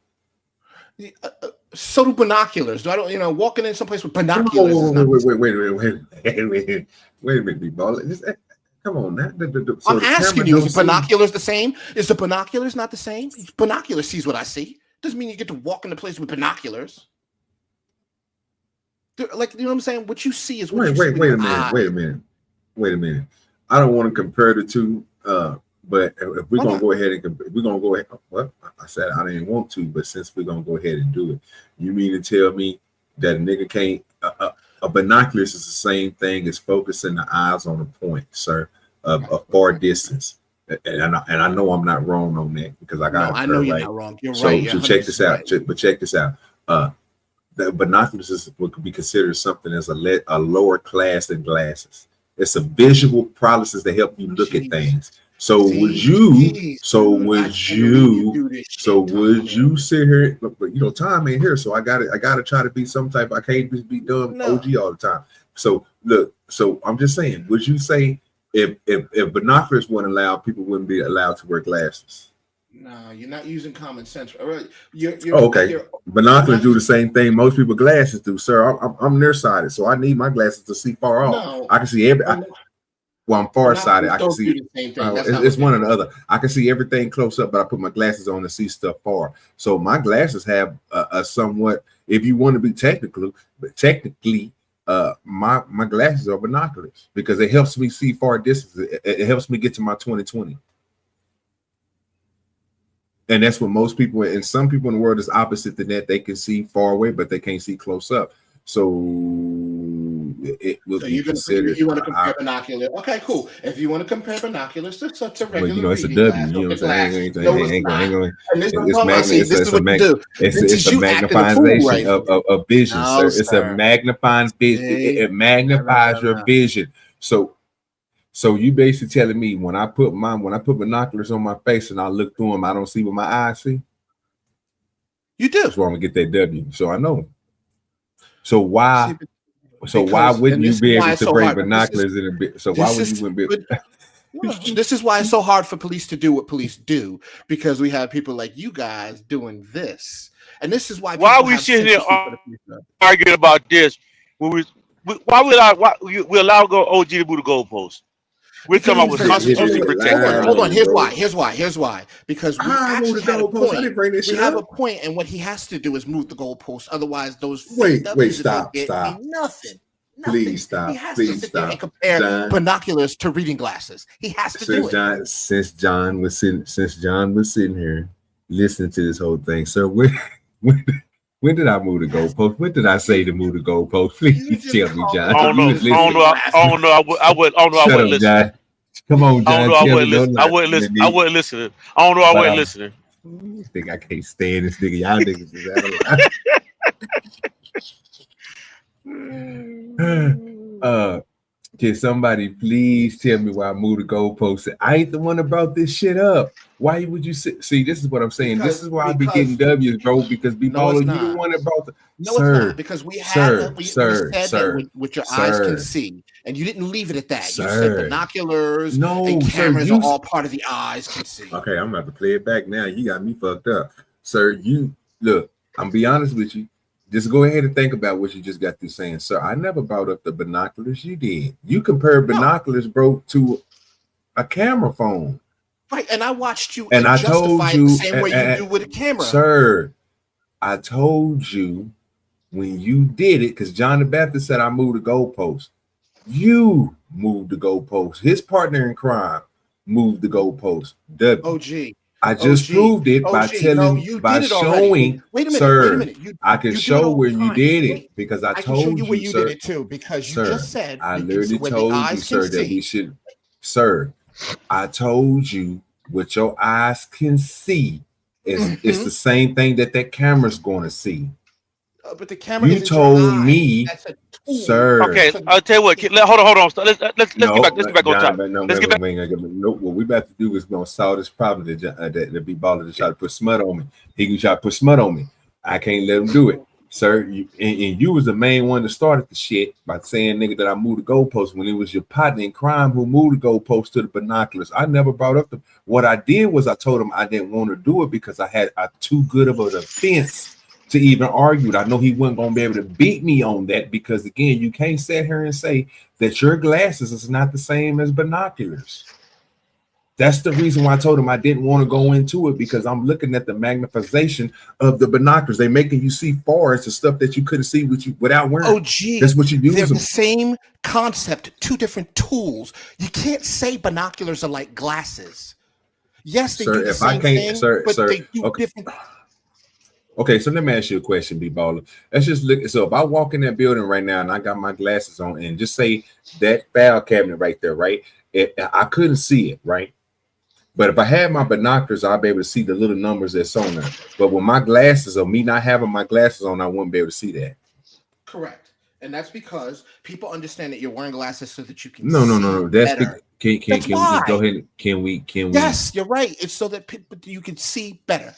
So do binoculars. Do I don't walking in someplace with binoculars? Wait a minute, big ball. Come on, now. I'm asking you, is the binoculars the same? Is the binoculars not the same? Binoculars sees what I see. Doesn't mean you get to walk in the place with binoculars. Like, you know what I'm saying? What you see is what you see. Wait a minute. I don't want to compare the two, but if we're gonna go ahead and well, I said I didn't want to, but since we're gonna go ahead and do it, you mean to tell me that a nigga can't? A binoculars is the same thing as focusing the eyes on a point, sir, of a far distance. And I know I'm not wrong on that because I got. No, I know you're not wrong. You're right. So check this out. But check this out. The binoculars is what could be considered something as a lower class than glasses. It's a visual process to help you look at things. So would you sit here? But Tom ain't here, so I gotta try to be some type. I can't just be dumb OG all the time. So look, I'm just saying, would you say if binoculars weren't allowed, people wouldn't be allowed to wear glasses? No, you're not using common sense. Okay. Binoculars do the same thing most people glasses do, sir. I'm nearsighted, so I need my glasses to see far off. No, I can see I'm farsighted. I can see the same thing. It's one or the other. I can see everything close up, but I put my glasses on to see stuff far. So my glasses have a somewhat, if you want to be technically, my glasses are binoculars because it helps me see far distances. It helps me get to my 20/20. And that's what most people, and some people in the world is opposite to that. They can see far away, but they can't see close up. So it will be considered. You want to compare binoculars? Okay, cool. If you want to compare binoculars to such a regular, it's a W. You know what I'm saying? It's a magnification of vision, sir. It's a magnifying vision. It magnifies your vision. So you basically telling me when I put binoculars on my face and I look through them, I don't see what my eyes see? You do. That's why I'm gonna get that W. So I know. So why wouldn't you be able to bring binoculars in a bit? So why would you wouldn't be able? This is why it's so hard for police to do what police do, because we have people like you guys doing this. And this is why we sitting here arguing about this. Why we allow OG to move the goalpost? We're talking about constitutionally protected. Hold on. Here's why. Because we actually have a point. We have a point, and what he has to do is move the goalpost. Otherwise, those stop. Nothing. Please stop. He has to sit there and compare binoculars to reading glasses. He has to do it. Since John was sitting here listening to this whole thing, sir, when did I move the goalpost? When did I say to move the goalpost? Please tell me, John. I don't know. I wouldn't listen. John. Come on, John. I wouldn't listen. I wasn't listening. I don't know. I wasn't listening. I think I can't stand this nigga. Y'all niggas is out of line. Can somebody please tell me why I moved the goalpost? I ain't the one that brought this shit up. Why would you see? This is what I'm saying. This is why I be getting W's, bro. Because you the one that brought the. No, it's not. Because we said that what your eyes can see, and you didn't leave it at that. You said binoculars and cameras are all part of the eyes can see. Okay, I'm about to play it back now. You got me fucked up, sir. You look. I'm be honest with you. Just go ahead and think about what you just got through saying, sir. I never brought up the binoculars. You did. You compared binoculars, bro, to a camera phone. Right, and I watched you and I told you the same way you do with a camera. Sir, I told you when you did it, because John the Baptist said I moved the goalpost. You moved the goalpost. His partner in crime moved the goalpost. OG. I just proved it by showing. Wait a minute, sir, wait a minute. I can show where you did it because I told you, where you sir. did it too. Because you just said I literally told you, sir, that we should. Sir, I told you what your eyes can see is it's the same thing that camera's going to see. But the camera. You told me, sir. Okay, I'll tell you what. Hold on. Let's get back on top. Let's get back. No, what we about to do is gonna solve this problem that be baller to try to put smut on me. He can try to put smut on me. I can't let him do it, sir. You was the main one that started the shit by saying, nigga, that I moved the goalpost when it was your partner in crime who moved the goalpost to the binoculars. I never brought up what I did was I told him I didn't want to do it because I had too good of an offense to even argue it. I know he wasn't going to be able to beat me on that because, again, you can't sit here and say that your glasses is not the same as binoculars. That's the reason why I told him I didn't want to go into it, because I'm looking at the magnification of the binoculars. They're making you see forest and stuff that you couldn't see without wearing. Oh, gee. That's what you use. They're the same concept, two different tools. You can't say binoculars are like glasses. Yes, they do the same thing, but they do different. Okay, so let me ask you a question, B-Baller. Let's just look. So if I walk in that building right now and I got my glasses on and just say that file cabinet right there, right? I couldn't see it, right? But if I had my binoculars, I'll be able to see the little numbers that's on there. But with my glasses or me not having my glasses on, I wouldn't be able to see that. Correct. And that's because people understand that you're wearing glasses so that you can No. That's better. Can we just go ahead? Can we? Yes, you're right. It's so that you can see better.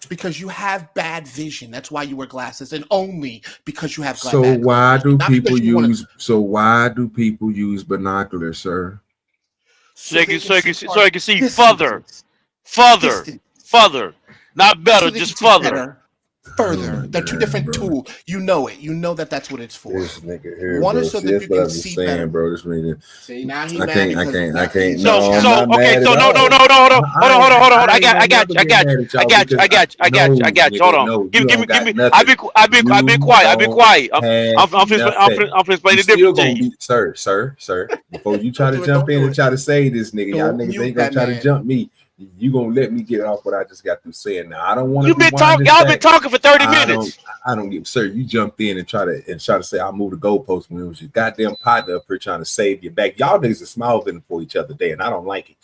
Because you have bad vision. That's why you wear glasses, and only because you have glasses. So why do people use? So why do people use binoculars, sir? So you can see further, not better, just further. Further. They're two different tools. You know it. You know that's what it's for. This nigga here, one bro. is so that you can see better. Bro. This nigga. See, now he's I can't. Hold on. I got you. Hold on. Give me. I've been quiet. I'm explaining the difference to you. Sir. Before you try to jump in and try to say this, nigga, y'all niggas ain't gonna try to jump me. You gonna let me get off what I just got through saying. Now I don't want to. You've been talking. Y'all been talking for 30 minutes. I don't give, sir. You jumped in and try to say I moved the goalpost when it was your goddamn partner up here trying to save your back. Y'all niggas are smiling for each other today, and I don't like it.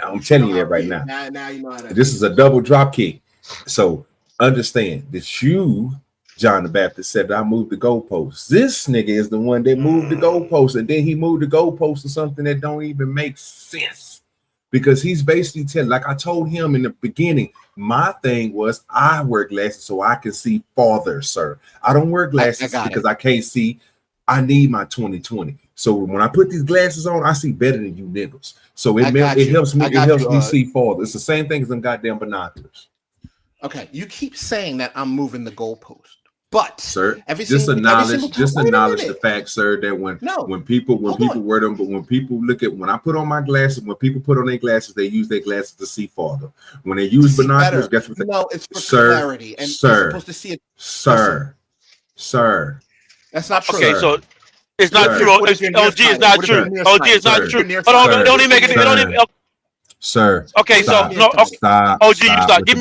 I'm telling you that right now. Now you know how to. This is a double drop kick. So understand that you, John the Baptist, said I moved the goalpost. This nigga is the one that moved the goalpost, and then he moved the goalpost to something that don't even make sense. Because he's basically telling, like I told him in the beginning, my thing was I wear glasses so I can see farther, sir. I don't wear glasses because I can't see. I need my 20/20. So when I put these glasses on, I see better than you niggas. So it helps me. It helps me see farther. It's the same thing as them goddamn binoculars. Okay, you keep saying that I'm moving the goalpost. But sir, just acknowledge the fact, sir, that when people wear them, but when people when I put on my glasses, when people put on their glasses, they use their glasses to see farther. When they use binoculars, guess what? It's for clarity, and you're supposed to see it. Sir, that's not true. Okay, so it's not true. OG is not true. OG is not true. Hold on, don't even make it. Don't even. Sir. Okay, stop, so no. Okay. Stop. OG, you stop. Just give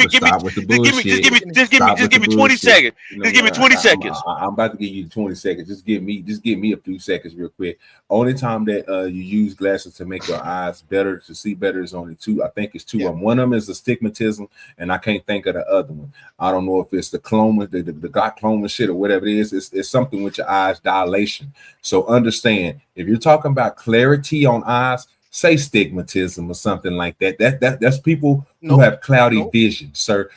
me 20 seconds. Just give me 20 seconds. I'm about to give you 20 seconds. Just give me a few seconds, real quick. Only time that you use glasses to make your eyes better, to see better, is only two. I think it's two. Yeah. One of them is astigmatism, and I can't think of the other one. I don't know if it's the cloma, the glaucoma shit, or whatever it is. It's something with your eyes, dilation. So understand, if you're talking about clarity on eyes, say stigmatism or something like that. That's people who have cloudy vision, sir.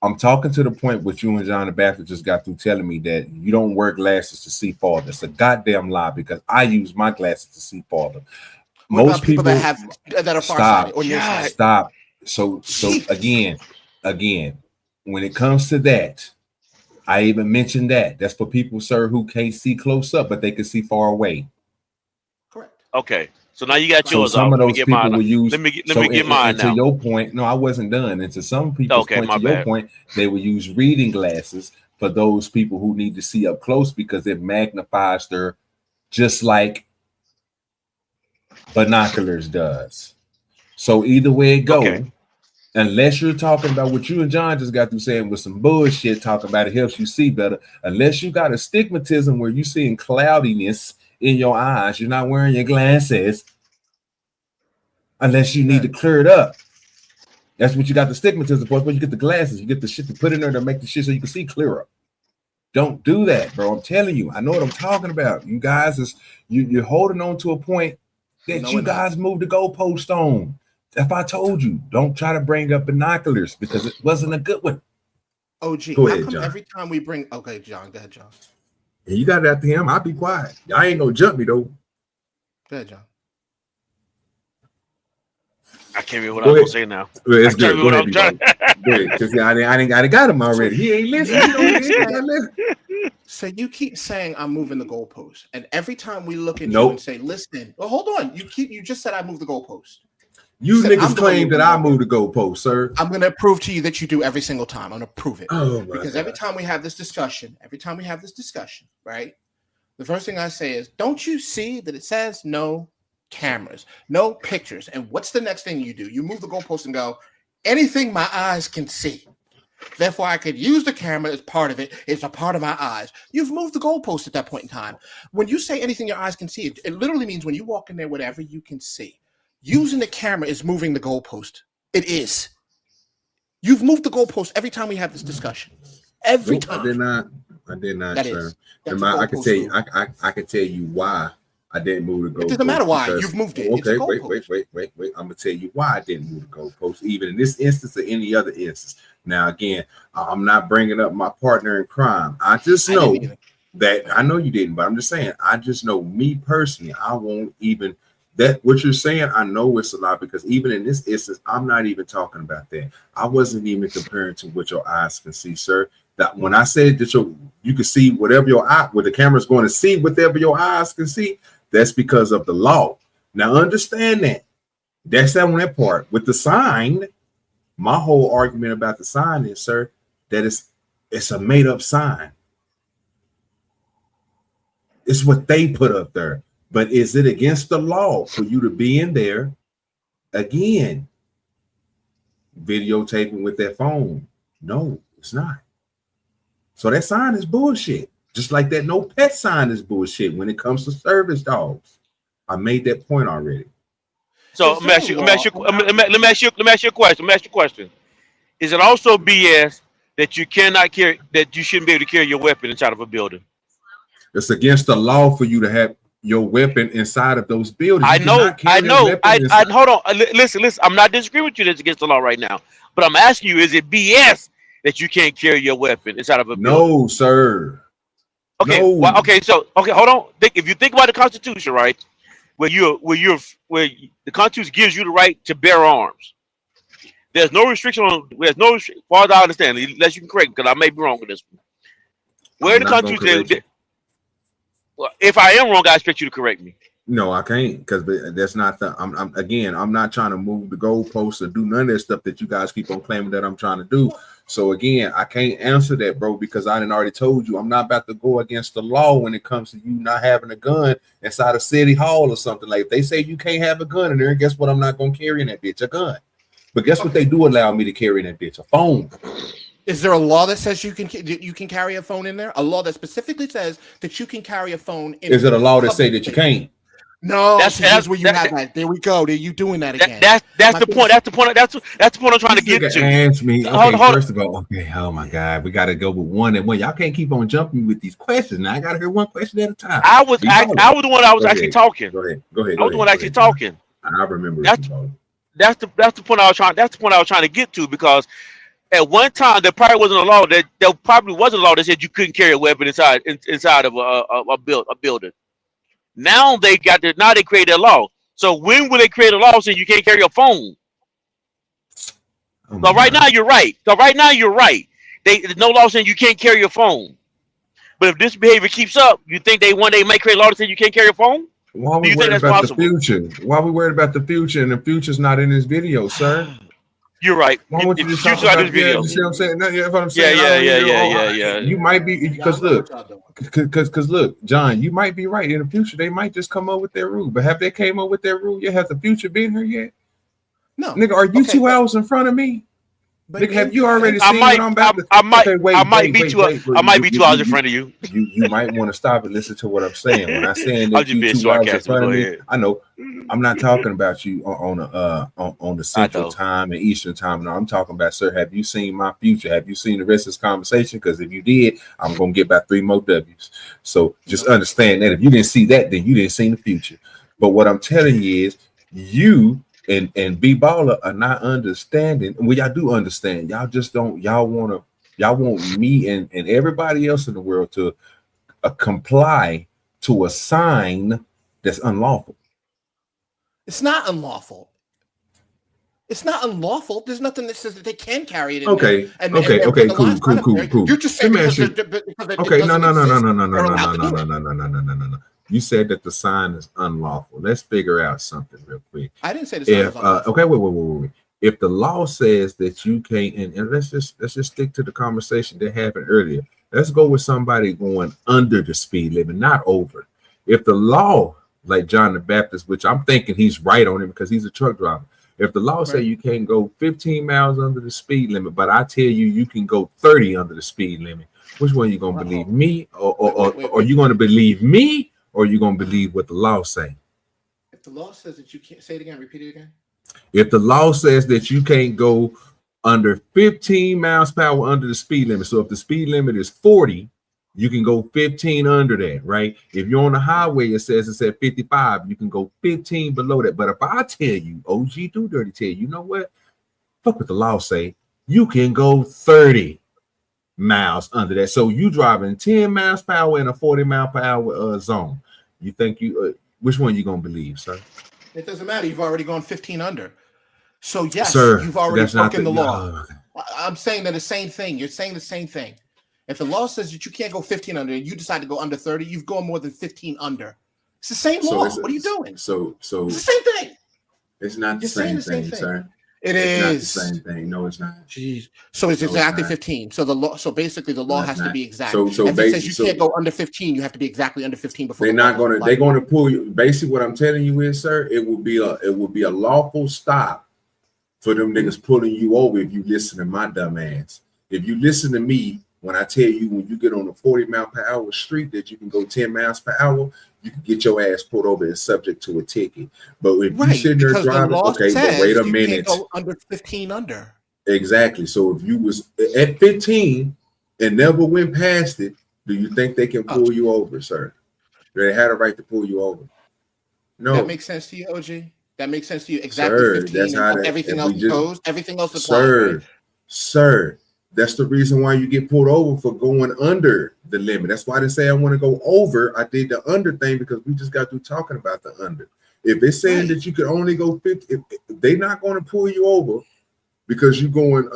I'm talking to the point what you and John the Baptist just got through telling me that you don't wear glasses to see farther. It's a goddamn lie, because I use my glasses to see farther. Most people that are farsighted or nearsighted. Stop. So again, when it comes to that, I even mentioned that's for people, sir, who can't see close up, but they can see far away. Correct. Okay. So now you got yours. Some of those people will use. Let me get mine now. To your point, no, I wasn't done. And to some people's point, to your point, they will use reading glasses for those people who need to see up close, because it magnifies their, just like binoculars does. So either way it goes, unless you're talking about what you and John just got through saying with some bullshit, talking about it helps you see better. Unless you got astigmatism where you're seeing cloudiness in your eyes, you're not wearing your glasses unless you need to clear it up. That's what you got the stigmatism for. But you get the glasses, you get the shit to put in there to make the shit so you can see clearer. Don't do that, bro. I'm telling you, I know what I'm talking about. You guys is you're holding on to a point that you guys moved the goalpost on. If I told you, don't try to bring up binoculars because it wasn't a good one. OG, Go how ahead, come John. every time we bring okay, John, go ahead, John. And you got it after him. I'll be quiet. Y'all ain't gonna jump me though. Go ahead, John. I can't remember what I was gonna say now. Well, it's I can't good. Go remember what ahead, I'm trying. because I got him already. He ain't listening. So you keep saying I'm moving the goalpost, and every time we look at you Nope. and say, "Listen, well, hold on," you just said I moved the goalpost. You said, niggas "I'm the claim one that I moved the goalpost, sir. I'm going to prove to you that you do every single time. I'm going to prove it. Oh my because God. every time we have this discussion, right? The first thing I say is, don't you see that it says no cameras, no pictures? And what's the next thing you do? You move the goalpost and go, anything my eyes can see. Therefore, I could use the camera as part of it. It's a part of my eyes. You've moved the goalpost at that point in time. When you say anything your eyes can see, it literally means when you walk in there, whatever you can see. Using the camera is moving the goalpost. It is. You've moved the goalpost every time we have this discussion. Every time. I did not, That sir. is. That's And a I can goalpost tell you, move. I can tell you why I didn't move the goalpost. It doesn't matter why. because- You've moved it. It's a Okay, goalpost. wait. I'm gonna tell you why I didn't move the goalpost, even in this instance or any other instance. Now, again, I'm not bringing up my partner in crime. I just know that I know you didn't, but I'm just saying. I just know me personally. I won't even. That what you're saying, I know it's a lot because even in this instance, I'm not even talking about that. I wasn't even comparing to what your eyes can see, sir. That when I said that you can see whatever your eye, where the camera's going to see whatever your eyes can see, that's because of the law. Now understand that. That's that one that part. With the sign, my whole argument about the sign is, sir, that it's a made-up sign. It's what they put up there. But is it against the law for you to be in there again videotaping with that phone? No, it's not. So that sign is bullshit. Just like that no pet sign is bullshit when it comes to service dogs. I made that point already. So let me ask you a question. Is it also BS that you cannot carry, that you shouldn't be able to carry your weapon inside of a building? It's against the law for you to have your weapon inside of those buildings. I know. Hold on. Listen. I'm not disagreeing with you. That's against the law right now. But I'm asking you: is it BS that you can't carry your weapon inside of a building? No, sir. Okay. No. Well, hold on. If you think about the Constitution, right, where the Constitution gives you the right to bear arms. There's no restriction on. There's no, as far as I understand, unless you can correct me, because I may be wrong with this one. Where the Constitution. Well, if I am wrong, I expect you to correct me. No, I can't, because that's not the. I'm not trying to move the goalposts or do none of that stuff that you guys keep on claiming that I'm trying to do. So again, I can't answer that, bro, because I done already told you I'm not about to go against the law when it comes to you not having a gun inside a city hall or something. Like if they say you can't have a gun in there, guess what? I'm not gonna carry in that bitch a gun. But guess what they do allow me to carry in that bitch? A phone. Is there a law that says you can carry a phone in there? A law that specifically says that you can carry a phone in. Is it a law that say that you can't? No, that's where you have that. There we go. There you doing that again. That's the point. That's the point I'm trying to get to. Ask me. Okay, Hold first of all, okay. Oh my God, we got to go with one and one. Y'all can't keep on jumping with these questions. Now I got to hear one question at a time. I was the one I was actually talking. Go ahead. I was the one actually talking. I remember. That's the point I was trying. That's the point I was trying to get to, because at one time there probably wasn't a law that said you couldn't carry a weapon inside of a building. Now they created a law. So when will they create a law saying you can't carry a phone? So right now you're right. There's no law saying you can't carry your phone. But if this behavior keeps up, you think they one day might create a law that says you can't carry a phone? Why are we worried about the future? Why are we worried about the future and the future's not in this video, sir? You're right. The future's not in this video. You see what I'm saying? No, you know what I'm saying? Yeah. You might be, because look, John, you might be right. In the future, they might just come up with their rule. But have they came up with their rule yet? Has the future been here yet? No. Nigga, are you 2 hours in front of me? Nigga, have you already I seen might, what I'm about to? I might, Okay, wait, I might wait, be wait, two, wait, wait. I might be 2 hours in front of you. You might want to stop and listen to what I'm saying. When I'm saying I'm that just you being 2 hours in sarcastic. front Go of me, ahead. I know. I'm not talking about you on the Central know. Time and Eastern Time. No, I'm talking about, sir. Have you seen my future? Have you seen the rest of this conversation? Because if you did, I'm gonna get about 3 more W's. So just understand that if you didn't see that, then you didn't see the future. But what I'm telling you is, you and B Baller are not understanding. Well, y'all do understand. Y'all just don't. Y'all want me and everybody else in the world to comply to a sign that's unlawful. It's not unlawful. It's not unlawful. There's nothing that says that they can carry it in Okay, there. cool. You're just saying Let me because ask you. it Okay, no. allowed to do it. You said that the sign is unlawful. Let's figure out something real quick. I didn't say the sign was unlawful. Okay, wait. If the law says that you can't, and let's just stick to the conversation that happened earlier. Let's go with somebody going under the speed limit, not over. If the law, like John the Baptist, which I'm thinking he's right on it because he's a truck driver. If the law say you can't go 15 miles under the speed limit, but I tell you can go 30 under the speed limit, which one you gonna believe, me or you gonna believe me, or you gonna believe what the law say? If the law says that you can't, say it again, repeat it again. If the law says that you can't go under 15 miles per hour under the speed limit, so if the speed limit is 40, you can go 15 under that, right? If you're on the highway, it says it's at 55, you can go 15 below that. But if I tell you, OGDoDirty tell you, you know what? Fuck what the law say. You can go 30 miles under that. So you driving 10 miles per hour in a 40 mile per hour zone. You think which one you gonna believe, sir? It doesn't matter. You've already gone 15 under. So yes, sir, you've already broken the law. No. I'm saying that the same thing. You're saying the same thing. If the law says that you can't go 15 under and you decide to go under 30, you've gone more than 15 under. It's the same law. What are you doing? So it's the same thing. It's not the same thing, sir. It is not the same thing. No, it's not. Jeez. So it's exactly 15. So the law. So basically, the law has to be exact. So if it says you can't go under 15, you have to be exactly under 15 before. They're not gonna. They're gonna pull you. Basically, what I'm telling you is, sir, it will be a lawful stop for them niggas pulling you over if you listen to my dumb ass. If you listen to me. When I tell you, when you get on a 40 mile per hour street that you can go 10 miles per hour, you can get your ass pulled over and subject to a ticket. But if you sitting there driving, okay, but wait a minute. Can't go under 15 under. Exactly. So if you was at 15 and never went past it, do you think they can pull you over, sir? They had a right to pull you over. No. That makes sense to you, OG? That makes sense to you. Exactly sir, 15. That's how everything else goes. Everything else applies. Sir, right? Sir. That's the reason why you get pulled over for going under the limit. That's why they say I want to go over. I did the under thing because we just got through talking about the under. If it's saying that you could only go 50, they're not going to pull you over because you're going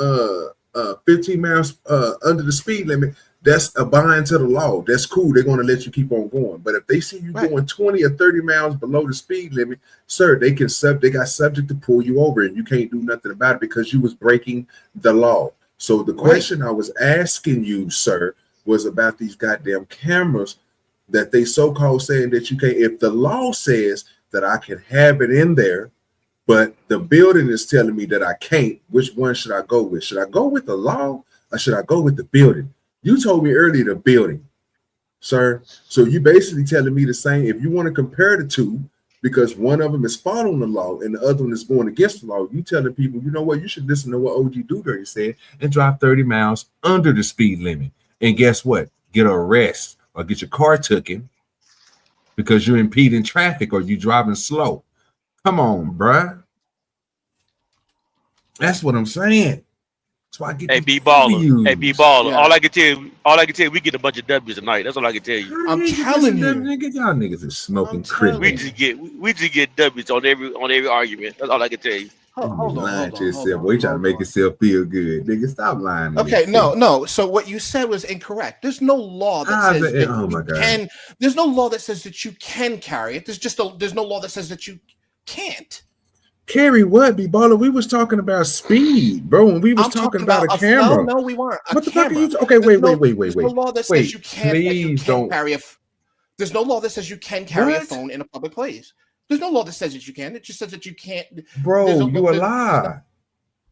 15 miles under the speed limit. That's abiding to the law. That's cool. They're going to let you keep on going. But if they see you going 20 or 30 miles below the speed limit, sir, they got subject to pull you over, and you can't do nothing about it because you was breaking the law. So the question I was asking you, sir, was about these goddamn cameras that they so-called saying that you can't. If the law says that I can have it in there, but the building is telling me that I can't, which one should I go with? Should I go with the law or should I go with the building? You told me earlier the building, sir. So you basically telling me the same. If you want to compare the two, because one of them is following the law and the other one is going against the law, you telling people, you know what, you should listen to what OGDoDirty said and drive 30 miles under the speed limit. And guess what? Get an arrest or get your car taken because you're impeding traffic or you driving slow. Come on, bruh. That's what I'm saying. That's why I get B Baller. Hey, B Baller. Yeah. All I can tell you, we get a bunch of W's tonight. That's all I can tell you. I'm telling you, y'all niggas is smoking crazy. We just get W's on every argument. That's all I can tell you. Hold on. Boy, you trying to make yourself feel good, nigga. Stop lying. Okay, no. So what you said was incorrect. There's no law that says that you can. There's no law that says that you can carry it. There's no law that says that you can't. Carry what, B Baller? We was talking about speed, bro. When we was talking about a camera. No, we weren't. What the fuck are you? Okay, wait. There's no law that says you can't carry a. There's no law that says you can carry a phone in a public place. There's no law that says that you can. It just says that you can't. Bro, you a lie.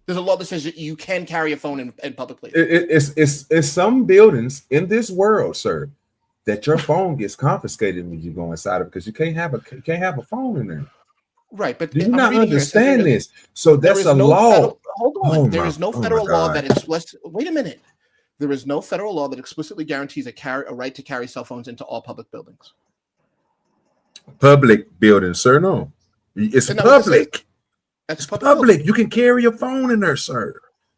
There's a law that says that you can carry a phone in public places. It's some buildings in this world, sir, that your phone gets confiscated when you go inside of it because you can't have a phone in there. Right, but do you not understand this? So that's a law. Hold on. There is no federal law that explicitly. Wait a minute. There is no federal law that explicitly guarantees a right to carry cell phones into all public buildings. Public buildings, sir. No, it's public. That's public. You can carry your phone in there, sir.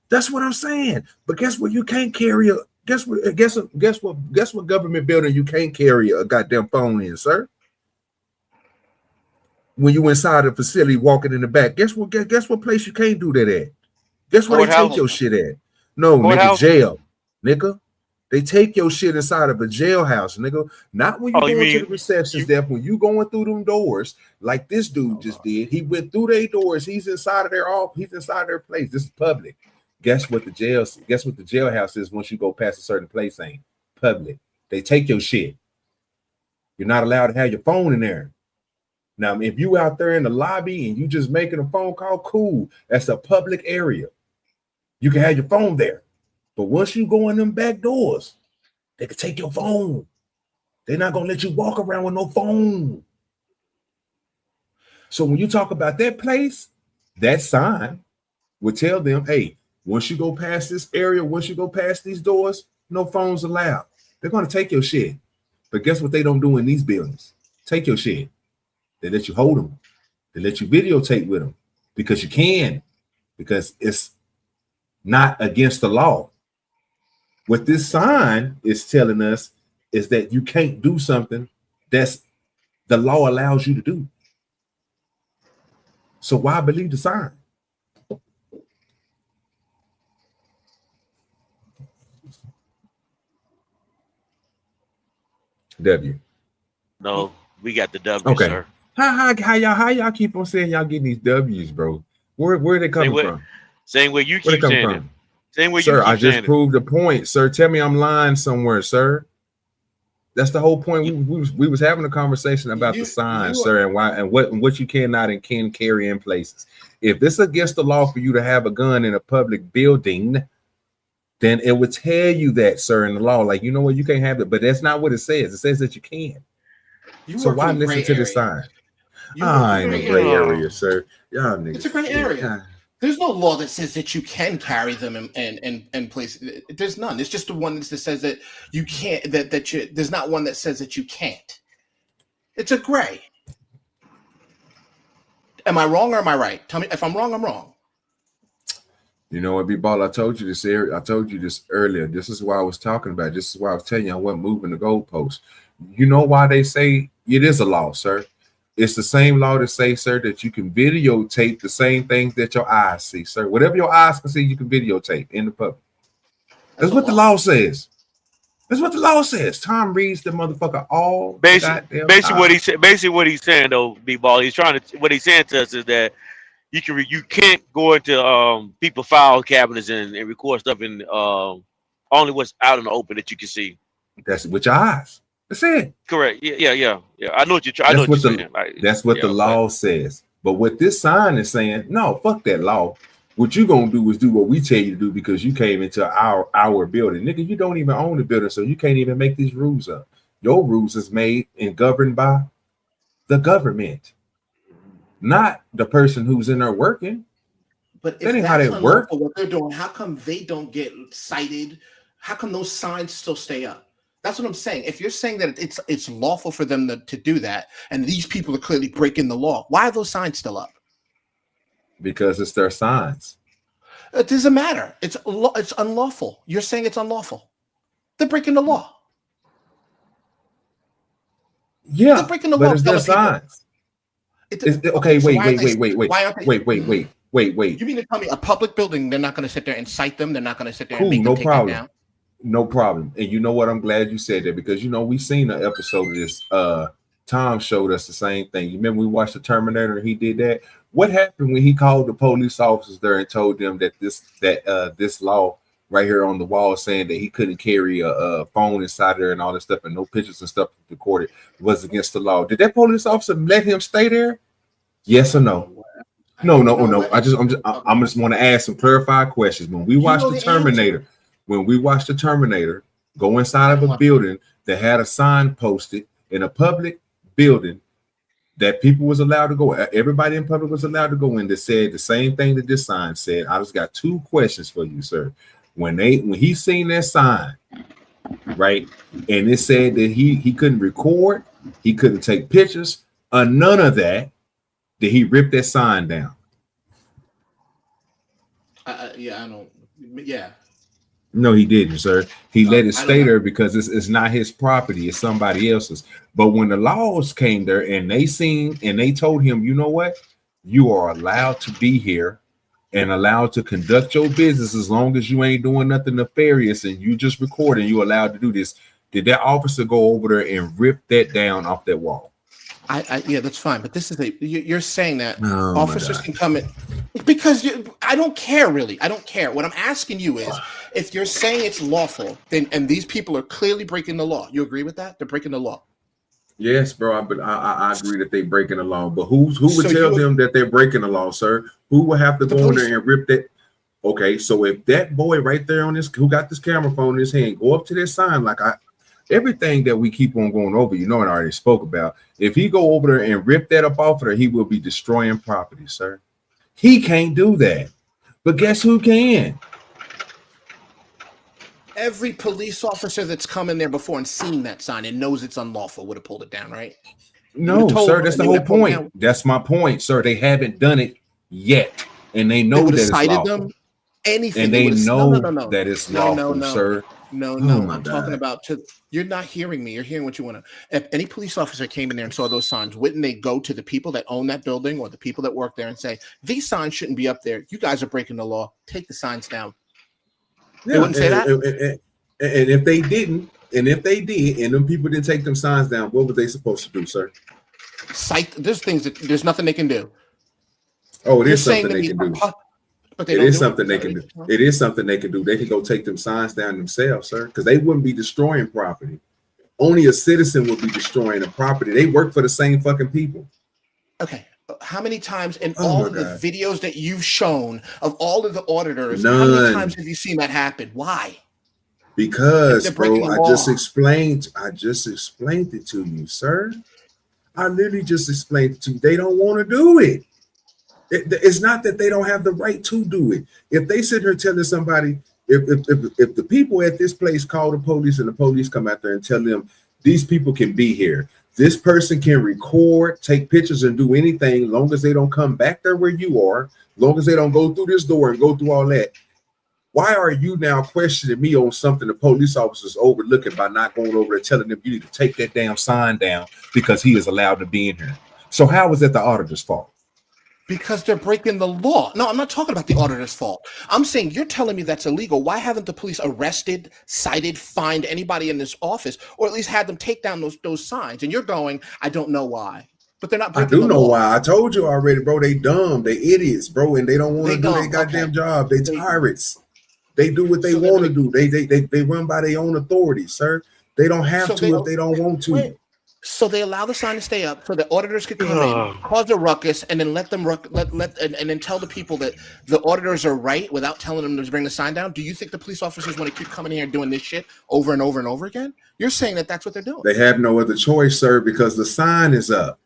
That's what I'm saying. But guess what? You can't carry a. Guess what government building you can't carry a goddamn phone in, sir? When you inside a facility walking in the back, guess what place you can't do that at? Guess where they take your shit at? No, nigga, jail. Nigga. They take your shit inside of a jailhouse, nigga. Not when you go into the receptions there, when you going through them doors, like this dude just did. He went through their doors, he's inside of their office, he's inside their place. This is public. Guess what the jailhouse is once you go past a certain place ain't? Public. They take your shit. You're not allowed to have your phone in there. Now, if you out there in the lobby and you just making a phone call, cool. That's a public area. You can have your phone there. But once you go in them back doors, they can take your phone. They're not going to let you walk around with no phone. So when you talk about that place, that sign would tell them, hey, once you go past this area, once you go past these doors, no phones allowed. They're going to take your shit. But guess what they don't do in these buildings? Take your shit. They let you hold them. They let you videotape with them because you can, because it's not against the law. What this sign is telling us is that you can't do something that's the law allows you to do. So why believe the sign? W. No, we got the W, okay. Sir. How y'all keep on saying y'all getting these W's, bro? Where are they coming from? Same way you keep saying it. Same way, sir. I just proved the point, sir. Tell me I'm lying somewhere, sir. That's the whole point. We was having a conversation about the signs, sir, and why and what you cannot and can carry in places. If this is against the law for you to have a gun in a public building, then it would tell you that, sir, in the law. Like, you know what, you can't have it, but that's not what it says. It says that you can. So why listen to the sign? In a gray area, sir. Y'all niggas. It's a gray area. There's no law that says that you can carry them in places. There's none. There's just the one that says that you can't. There's not one that says that you can't. It's a gray. Am I wrong or am I right? Tell me if I'm wrong. I'm wrong. You know what, B-Ball? I told you this earlier. This is why I was talking about. This is why I was telling you I wasn't moving the goalposts. You know why they say it is a law, sir? It's the same law that say, sir, that you can videotape the same things that your eyes see, sir. Whatever your eyes can see, you can videotape in the public. That's what the law says. That's what the law says. Tom reads the motherfucker all basically what he's saying though, B-Ball. What he's saying to us is that you can't go into people file cabinets and record stuff in only what's out in the open that you can see. That's with your eyes. That's it. Correct. Yeah. I know what you're trying. That's what the law says. But what this sign is saying, no, fuck that law. What you gonna do is do what we tell you to do because you came into our building. Nigga, you don't even own the building, so you can't even make these rules up. Your rules is made and governed by the government, not the person who's in there working. But if that's how they work, what they're doing, how come they don't get cited? How come those signs still stay up? That's what I'm saying. If you're saying that it's lawful for them to do that, and these people are clearly breaking the law, why are those signs still up? Because it's their signs. It doesn't matter. It's unlawful. You're saying it's unlawful. They're breaking the law. Yeah, they're breaking the but law. it's their signs. Okay, wait. You mean to tell me a public building, they're not going to sit there and cite them? They're not going to sit there and make them take them down? No problem. And you know what? I'm glad you said that because, you know, we seen an episode of this. Tom showed us the same thing. You remember we watched the Terminator and he did that? What happened when he called the police officers there and told them that this law right here on the wall saying that he couldn't carry a phone inside there and all this stuff and no pictures and stuff recorded was against the law? Did that police officer let him stay there? Yes or no? No. I just want to ask some clarified questions. When we watched the Terminator, go inside of a building that had a sign posted in a public building that people was allowed to go. Everybody in public was allowed to go in. That said the same thing that this sign said. I just got 2 questions for you, sir. When he seen that sign, right, and it said that he couldn't record, he couldn't take pictures, none of that. Did he rip that sign down? Yeah, I don't. Yeah. No, he didn't, sir. He let it stay there because it's not his property; it's somebody else's. But when the laws came there and they told him, you know what, you are allowed to be here and allowed to conduct your business as long as you ain't doing nothing nefarious and you just recording, you allowed to do this. Did that officer go over there and rip that down off that wall? Yeah, that's fine. But this is you're saying that officers can come in because I don't care really. I don't care. What I'm asking you is, if you're saying it's lawful, then and these people are clearly breaking the law. You agree with that? They're breaking the law. Yes, bro. But I agree that they're breaking the law. But who would tell them that they're breaking the law, sir? Who would have to go in there and rip that? Okay, so if that boy right there on this, who got this camera phone in his hand, go up to this sign like everything that we keep on going over, and I already spoke about. If he go over there and rip that up off of there, he will be destroying property, sir. He can't do that. But guess who can? Every police officer that's come in there before and seen that sign and knows it's unlawful would have pulled it down, right? No, sir, that's the whole point. That's my point, sir. They haven't done it yet, and they know that it's lawful. Anything, and they know that it's lawful, sir. No, I'm talking about you're not hearing me. You're hearing what you want to. If any police officer came in there and saw those signs, wouldn't they go to the people that own that building or the people that work there and say, these signs shouldn't be up there. You guys are breaking the law. Take the signs down. Yeah, they wouldn't say that. And if they didn't, and if they did, and them people didn't take them signs down, what were they supposed to do, sir? There's nothing they can do. Oh, it is something they can do. But it is something they can do. It is something they can do. They can go take them signs down themselves, sir, because they wouldn't be destroying property. Only a citizen would be destroying the property. They work for the same fucking people. Okay. How many times in all of the videos that you've shown of all of the auditors, None. How many times have you seen that happen? Why? Because, bro, I just explained it to you, sir. I literally just explained it to you. They don't want to do it. It's not that they don't have the right to do it. If they sit here telling somebody, if the people at this place call the police and the police come out there and tell them these people can be here, this person can record, take pictures, and do anything, long as they don't come back there where you are, long as they don't go through this door and go through all that. Why are you now questioning me on something the police officer's overlooking by not going over and telling them you need to take that damn sign down because he is allowed to be in here? So how is that the auditor's fault? Because they're breaking the law. No, I'm not talking about the auditor's fault. I'm saying you're telling me that's illegal. Why haven't the police arrested, cited, fined anybody in this office, or at least had them take down those signs? And you're going, I don't know why. But they're not breaking the law. I do know why. I told you already, bro. They dumb. They idiots, bro. And they don't want to do their goddamn job. They tyrants. They do what they want to do. They run by their own authority, sir. They don't have to if they don't want to. Wait. So they allow the sign to stay up so the auditors could come in, cause a ruckus, and then let them and then tell the people that the auditors are right without telling them to bring the sign down. Do you think the police officers want to keep coming here and doing this shit over and over and over again? You're saying that that's what they're doing. They have no other choice, sir, because the sign is up.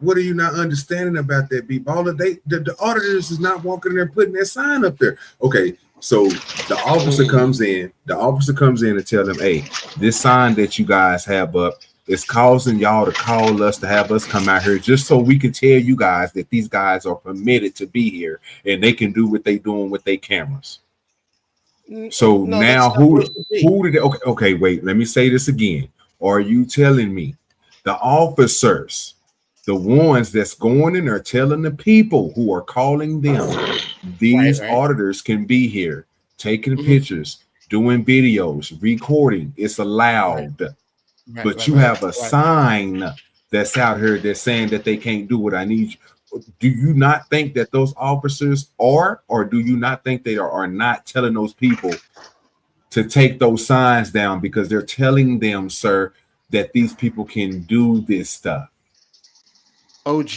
What are you not understanding about that, B baller? The auditors is not walking in there putting that sign up there. Okay, so the officer comes in. The officer comes in and tell them, hey, this sign that you guys have up, it's causing y'all to call us to have us come out here just so we can tell you guys that these guys are permitted to be here and they can do what they doing with their cameras. So now who did they, okay, wait, let me say this again. Are you telling me the officers, the ones that's going in there telling the people who are calling them, these auditors can be here, taking pictures, doing videos, recording, it's allowed. But you have a sign that's out here that's saying that they can't do what I need. Do you not think that those officers are, or do you not think they are not telling those people to take those signs down because they're telling them, sir, that these people can do this stuff? OG,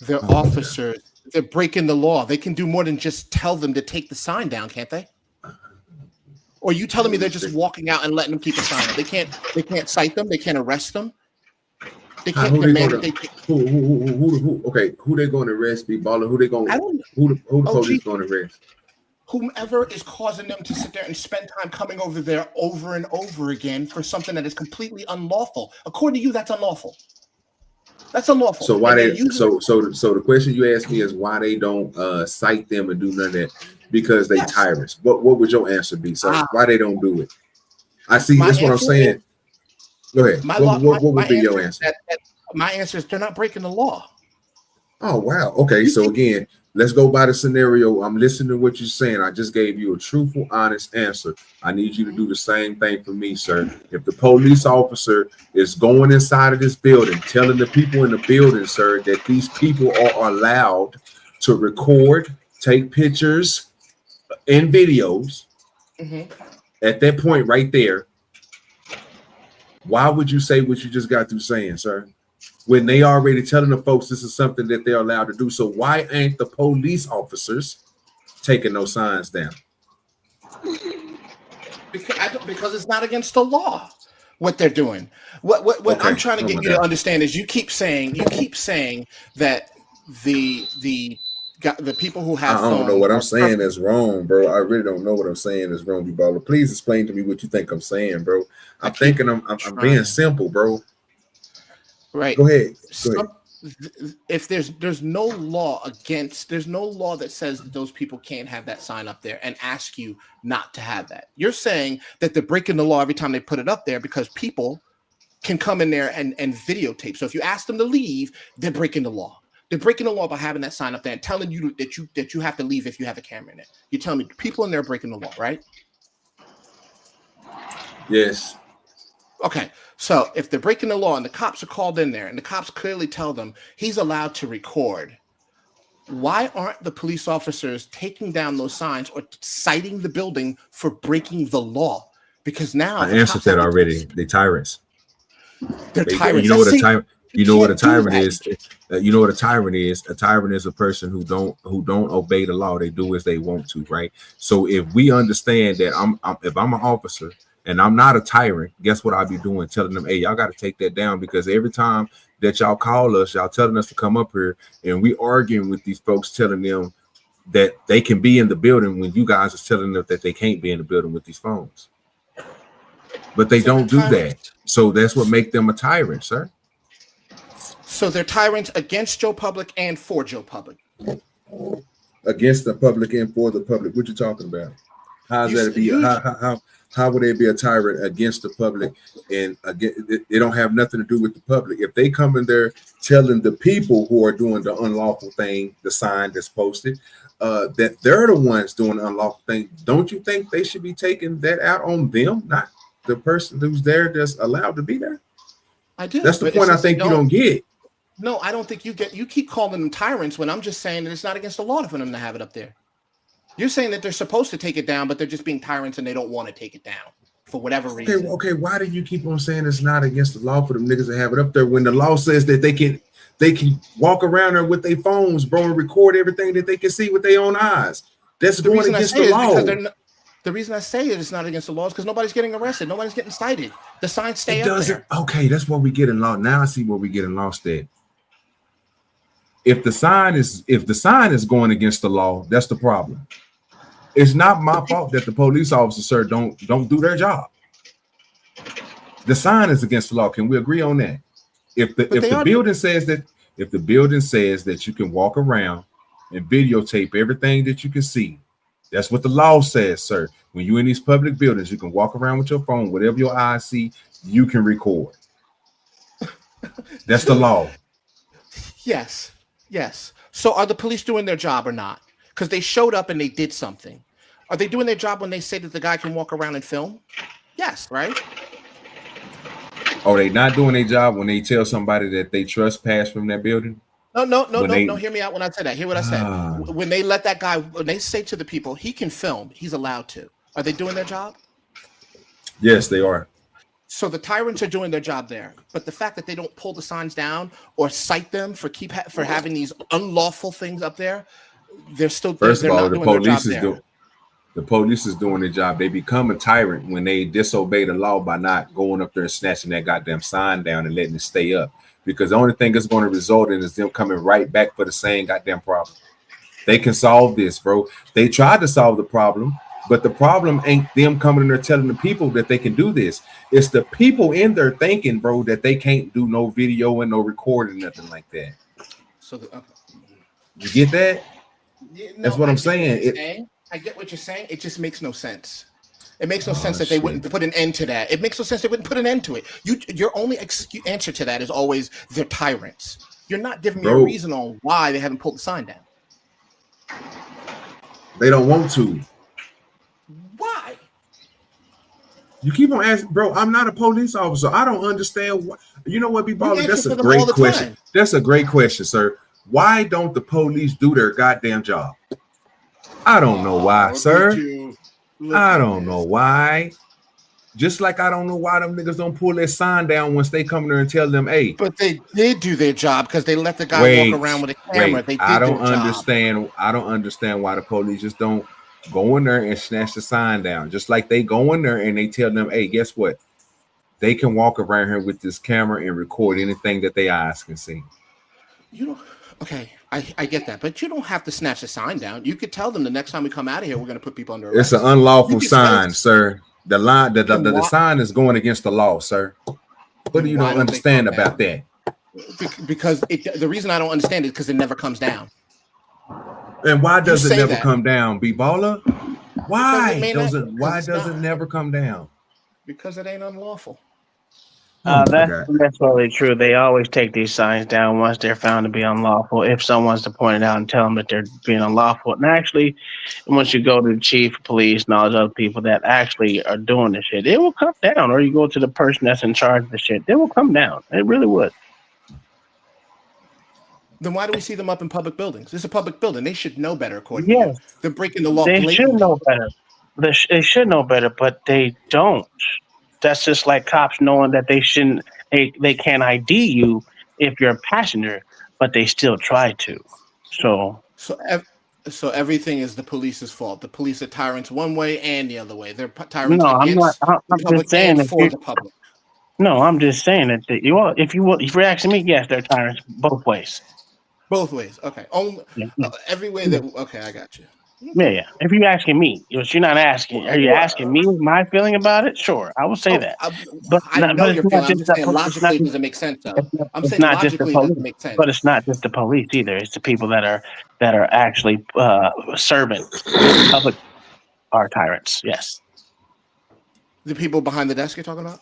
they're officers they're breaking the law. They can do more than just tell them to take the sign down, can't they? Or you telling me they're just walking out and letting them keep a sign up? They can't cite them. They can't arrest them. They can't demand that they. Who they going to arrest? Be baller. Who they going? Who the police going to arrest? Whomever is causing them to sit there and spend time coming over there over and over again for something that is completely unlawful. According to you, that's unlawful. That's unlawful. So why they? So the question you asked me is why they don't cite them and do none of that? Because they tyrants. What would your answer be? So why they don't do it? I see. That's what I'm saying. Go ahead. What would be your answer? My answer is they're not breaking the law. Oh wow. Okay. So again, let's go by the scenario. I'm listening to what you're saying. I just gave you a truthful, honest answer. I need you to do the same thing for me, sir. If the police officer is going inside of this building, telling the people in the building, sir, that these people are allowed to record, take pictures and videos, at that point right there, why would you say what you just got through saying, sir? When they already telling the folks this is something that they're allowed to do. So why ain't the police officers taking those signs down? Because it's not against the law what they're doing. What I'm trying to get you to understand is you keep saying that the people who have I don't know what I'm saying is wrong, bro. I really don't know what I'm saying is wrong, B-Baller. Please explain to me what you think I'm saying, bro. I'm being simple, bro. Right. Go ahead. If there's no law that says that those people can't have that sign up there and ask you not to have that. You're saying that they're breaking the law every time they put it up there because people can come in there and videotape. So if you ask them to leave, they're breaking the law. They're breaking the law by having that sign up there and telling you that you have to leave if you have a camera in it. You're telling me people in there are breaking the law, right? Yes. Okay, so if they're breaking the law and the cops are called in there and the cops clearly tell them he's allowed to record, why aren't the police officers taking down those signs or citing the building for breaking the law? Because now I answered that already. They tyrants. They're tyrants. You know what a tyrant? You know what a tyrant is? You know what a tyrant is? A tyrant is a person who don't obey the law. They do as they want to, right? So if we understand that if I'm an officer and I'm not a tyrant, guess what I'll be doing? Telling them, hey, y'all got to take that down, because every time that y'all call us, y'all telling us to come up here, and we arguing with these folks, telling them that they can be in the building when you guys are telling them that they can't be in the building with these phones. But they don't do that. So that's what make them a tyrant, sir. So they're tyrants against Joe Public and for Joe Public. Against the public and for the public. What you talking about? How's that be? How would they be a tyrant against the public? And again, they don't have nothing to do with the public. If they come in there telling the people who are doing the unlawful thing, the sign that's posted, that they're the ones doing the unlawful thing, don't you think they should be taking that out on them, not the person who's there that's allowed to be there? I do. That's the point I think you don't get. No, I don't think you get. You keep calling them tyrants when I'm just saying that it's not against the law for them to have it up there. You're saying that they're supposed to take it down, but they're just being tyrants and they don't want to take it down for whatever reason. Okay, why do you keep on saying it's not against the law for them niggas to have it up there when the law says that they can walk around there with their phones, bro, and record everything that they can see with their own eyes? That's going against the law. The reason I say it's not against the law is because nobody's getting arrested. Nobody's getting cited. The signs stay up there. Okay, that's what we get in law. Now I see where we getting lost at. If the sign is going against the law, that's the problem. It's not my fault that the police officers, sir, don't do their job. The sign is against the law. Can we agree on that? If the building says that you can walk around and videotape everything that you can see, that's what the law says, sir. When you're in these public buildings, you can walk around with your phone, whatever your eyes see, you can record. That's the law. Yes. So are the police doing their job or not? Because they showed up and they did something. Are they doing their job when they say that the guy can walk around and film? Yes, right? Are they not doing their job when they tell somebody that they trespass from that building? No. Hear me out when I said that. Hear what I said. When they let that guy, when they say to the people, he can film, he's allowed to. Are they doing their job? Yes, they are. So the tyrants are doing their job there, but the fact that they don't pull the signs down or cite them for having these unlawful things up there, they're still First of they're all, not the doing their job police is there. doing the police is doing their job. They become a tyrant when they disobey the law by not going up there and snatching that goddamn sign down and letting it stay up. Because the only thing it's going to result in is them coming right back for the same goddamn problem. They can solve this, bro. They tried to solve the problem, but the problem ain't them coming in there telling the people that they can do this. It's the people in there thinking, bro, that they can't do no video and no recording, nothing like that. So you get that? Yeah, no, That's what I'm saying. I get what you're saying. It just makes no sense. It makes no sense that they wouldn't put an end to that. It makes no sense they wouldn't put an end to it. Your only answer to that is always they're tyrants. You're not giving me a reason on why they haven't pulled the sign down. They don't want to. Why? You keep on asking, bro. I'm not a police officer. I don't understand. You know what, B-Baller? That's a great question. That's a great question, sir. Why don't the police do their goddamn job? I don't know why, sir. I don't know why. Just like I don't know why them niggas don't pull their sign down once they come there and tell them, hey. But they did do their job because they let the guy walk around with a camera. They did I don't understand. I don't understand why the police just don't go in there and snatch the sign down. Just like they go in there and they tell them, hey, guess what? They can walk around here with this camera and record anything that their eyes can see. You know, okay, I get that, but you don't have to snatch the sign down. You could tell them the next time we come out of here, we're going to put people under arrest. It's an unlawful sign, sir. The line, the sign is going against the law, sir. What do you don't understand about that? Because the reason I don't understand it is because it never comes down. And why does it never come down, B-Baller? Why does it never come down? Because it ain't unlawful. That's really true. They always take these signs down once they're found to be unlawful. If someone's to point it out and tell them that they're being unlawful, and actually, once you go to the chief of police and all those other people that actually are doing this shit, it will come down. Or you go to the person that's in charge of the shit, they will come down. It really would. Then why do we see them up in public buildings? This is a public building. They should know better, according to you. They're breaking the law. They should know better. They should know better, but they don't. That's just like cops knowing that they shouldn't. They can't ID you if you're a passenger, but they still try to. So everything is the police's fault. The police are tyrants one way and the other way. They're tyrants against the public and for the public. No, I'm just saying that if you're asking me, yes, they're tyrants both ways. Both ways. Okay. Every way that. Okay, I got you. Yeah. If you're asking me, you're not asking. Are you asking me my feeling about it? Sure, I will say that. But I know your feeling. I'm just saying logically doesn't make sense. Though. I'm saying logically it doesn't make sense. But it's not just the police either. It's the people that are actually servants. Public are tyrants. Yes. The people behind the desk you're talking about?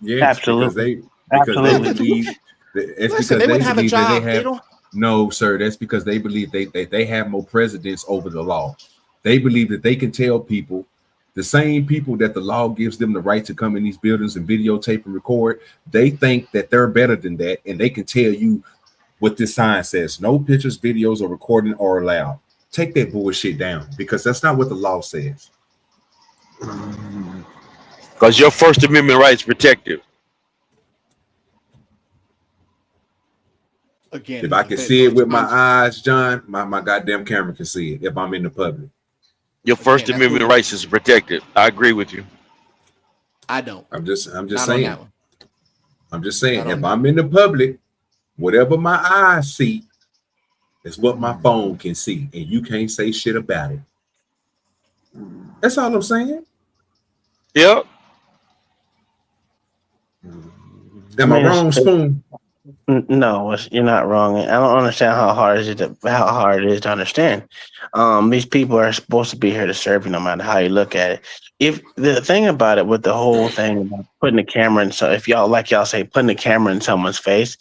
Yeah, absolutely. Because they believe it's because they believe that they have. No, sir. That's because they believe they have more precedence over the law. They believe that they can tell people, the same people that the law gives them the right to come in these buildings and videotape and record. They think that they're better than that, and they can tell you what this sign says: no pictures, videos, or recording are allowed. Take that bullshit down, because that's not what the law says. Because your First Amendment rights protected. Again, if I can see it with my eyes, John, my goddamn camera can see it if I'm in the public. Your First Amendment rights is protected. I agree with you. I don't. I'm just saying. I'm just saying, if I'm in the public, whatever my eyes see is what my phone can see, and you can't say shit about it. That's all I'm saying. Yep. Am I wrong, Spoon? No, you're not wrong. I don't understand how hard it is to understand. These people are supposed to be here to serve you, no matter how you look at it. If the thing about it, with the whole thing about putting the camera in, so if y'all say putting the camera in someone's face,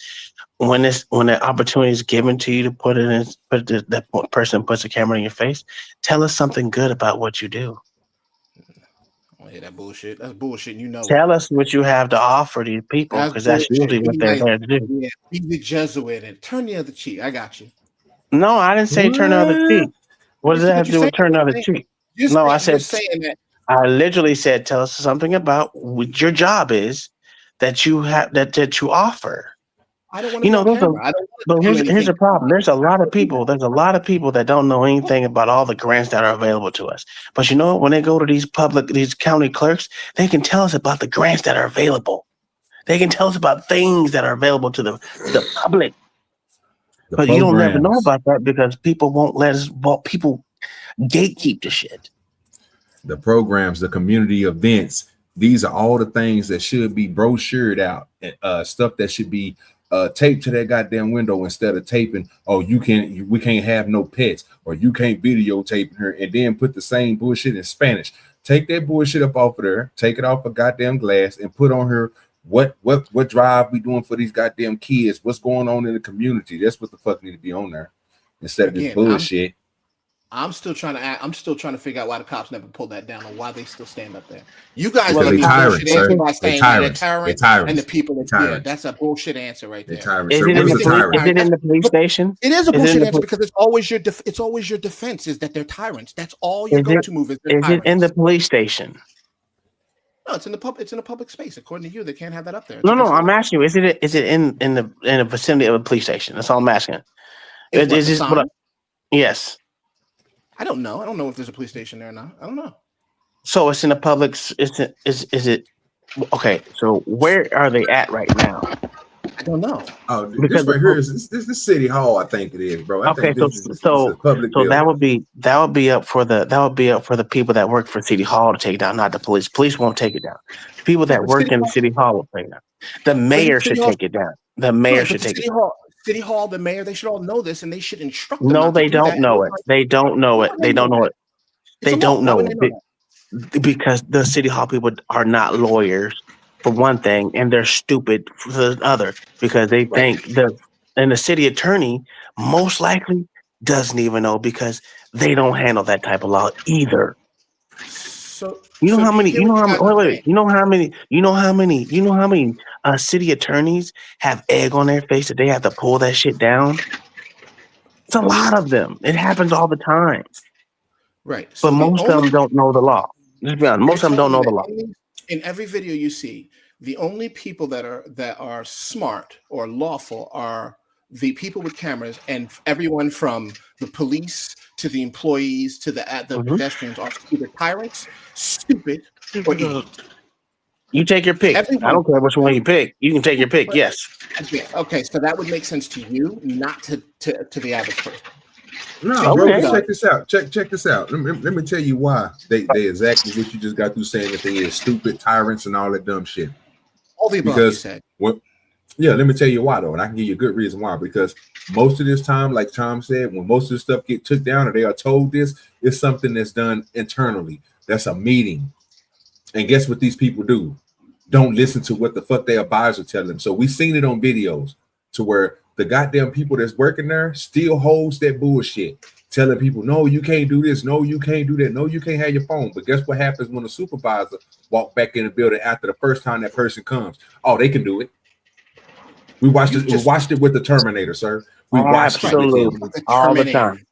when the opportunity is given to you to put it in, that person puts the camera in your face, tell us something good about what you do. Yeah, that bullshit. That's bullshit. You know. Tell us what you have to offer these people, because that's usually what they're there to do. Yeah, be the Jesuit and turn the other cheek. I got you. No, I didn't say turn the other cheek. What does that have to do with turn the other cheek? No, I said. I literally said, tell us something about what your job is, that you have that you offer. I don't want to You be know, on there's a camera. I don't but want to do here's anything. a problem. There's a lot of people that don't know anything about all the grants that are available to us. But you know, when they go to these county clerks, they can tell us about the grants that are available. They can tell us about things that are available to the public. But you don't never know about that because people won't let us. Well, people gatekeep the shit. The programs, the community events, these are all the things that should be brochured out, stuff that should be taped to that goddamn window instead of taping, we can't have no pets, or you can't videotape her, and then put the same bullshit in Spanish. Take that bullshit up off of there, take it off of goddamn glass, and put on her what drive we doing for these goddamn kids, what's going on in the community. That's what the fuck need to be on there instead of this bullshit. I'm still trying to figure out why the cops never pulled that down, or why they still stand up there. You guys are tyrants, sir. They're tyrants, and the people that's a bullshit answer right there. Is it in the police station? It is a bullshit answer because it's always your defense is that they're tyrants. That's all your go-to move is. Is it in the police station? No, it's in a public space. According to you, they can't have that up there. No, I'm asking you. Is it in the vicinity of a police station? That's all I'm asking. Yes. I don't know. I don't know if there's a police station there or not. I don't know. So it's in a public. Is it okay? So where are they at right now? I don't know. Oh, because this right here is this City Hall. I think it is, bro. Okay, so that would be up for the people that work for City Hall to take it down, not the police. Police won't take it down. People that work in the City Hall will take it down. The mayor should take it down. The mayor should take it down. City Hall, the mayor, they should all know this, and they should instruct them. No, they don't know it. They don't know it. They don't know it. They don't know it because the City Hall people are not lawyers, for one thing, and they're stupid for the other because they think and the city attorney most likely doesn't even know because they don't handle that type of law either. You know how many city attorneys have egg on their face that they have to pull that shit down? It's a lot of them. It happens all the time. Right. But most of them don't know the law. Just be honest, most of them don't know the law. In every video you see, the only people that are smart or lawful are the people with cameras, and everyone from the police to the employees to the pedestrians are either tyrants, stupid, or idiots. You take your pick. I don't care which one you pick. You can take your pick. Yes. Okay, so that would make sense to you, not to the average person. No, bro, check this out. Check this out. Let me tell you why they exactly what you just got through saying that they is stupid tyrants and all that dumb shit. All the above you said. Yeah, let me tell you why though, and I can give you a good reason why. Because most of this time, like Tom said, when most of the stuff get took down or they are told this, it's something that's done internally. That's a meeting. And guess what these people do? Don't listen to what the fuck their advisor tell them. So we seen it on videos to where the goddamn people that's working there still holds that bullshit, telling people, no, you can't do this, no, you can't do that, no, you can't have your phone. But guess what happens when a supervisor walk back in the building after the first time that person comes? Oh, they can do it. We watched it. We watched it with the Terminator, sir. We watched it all the time.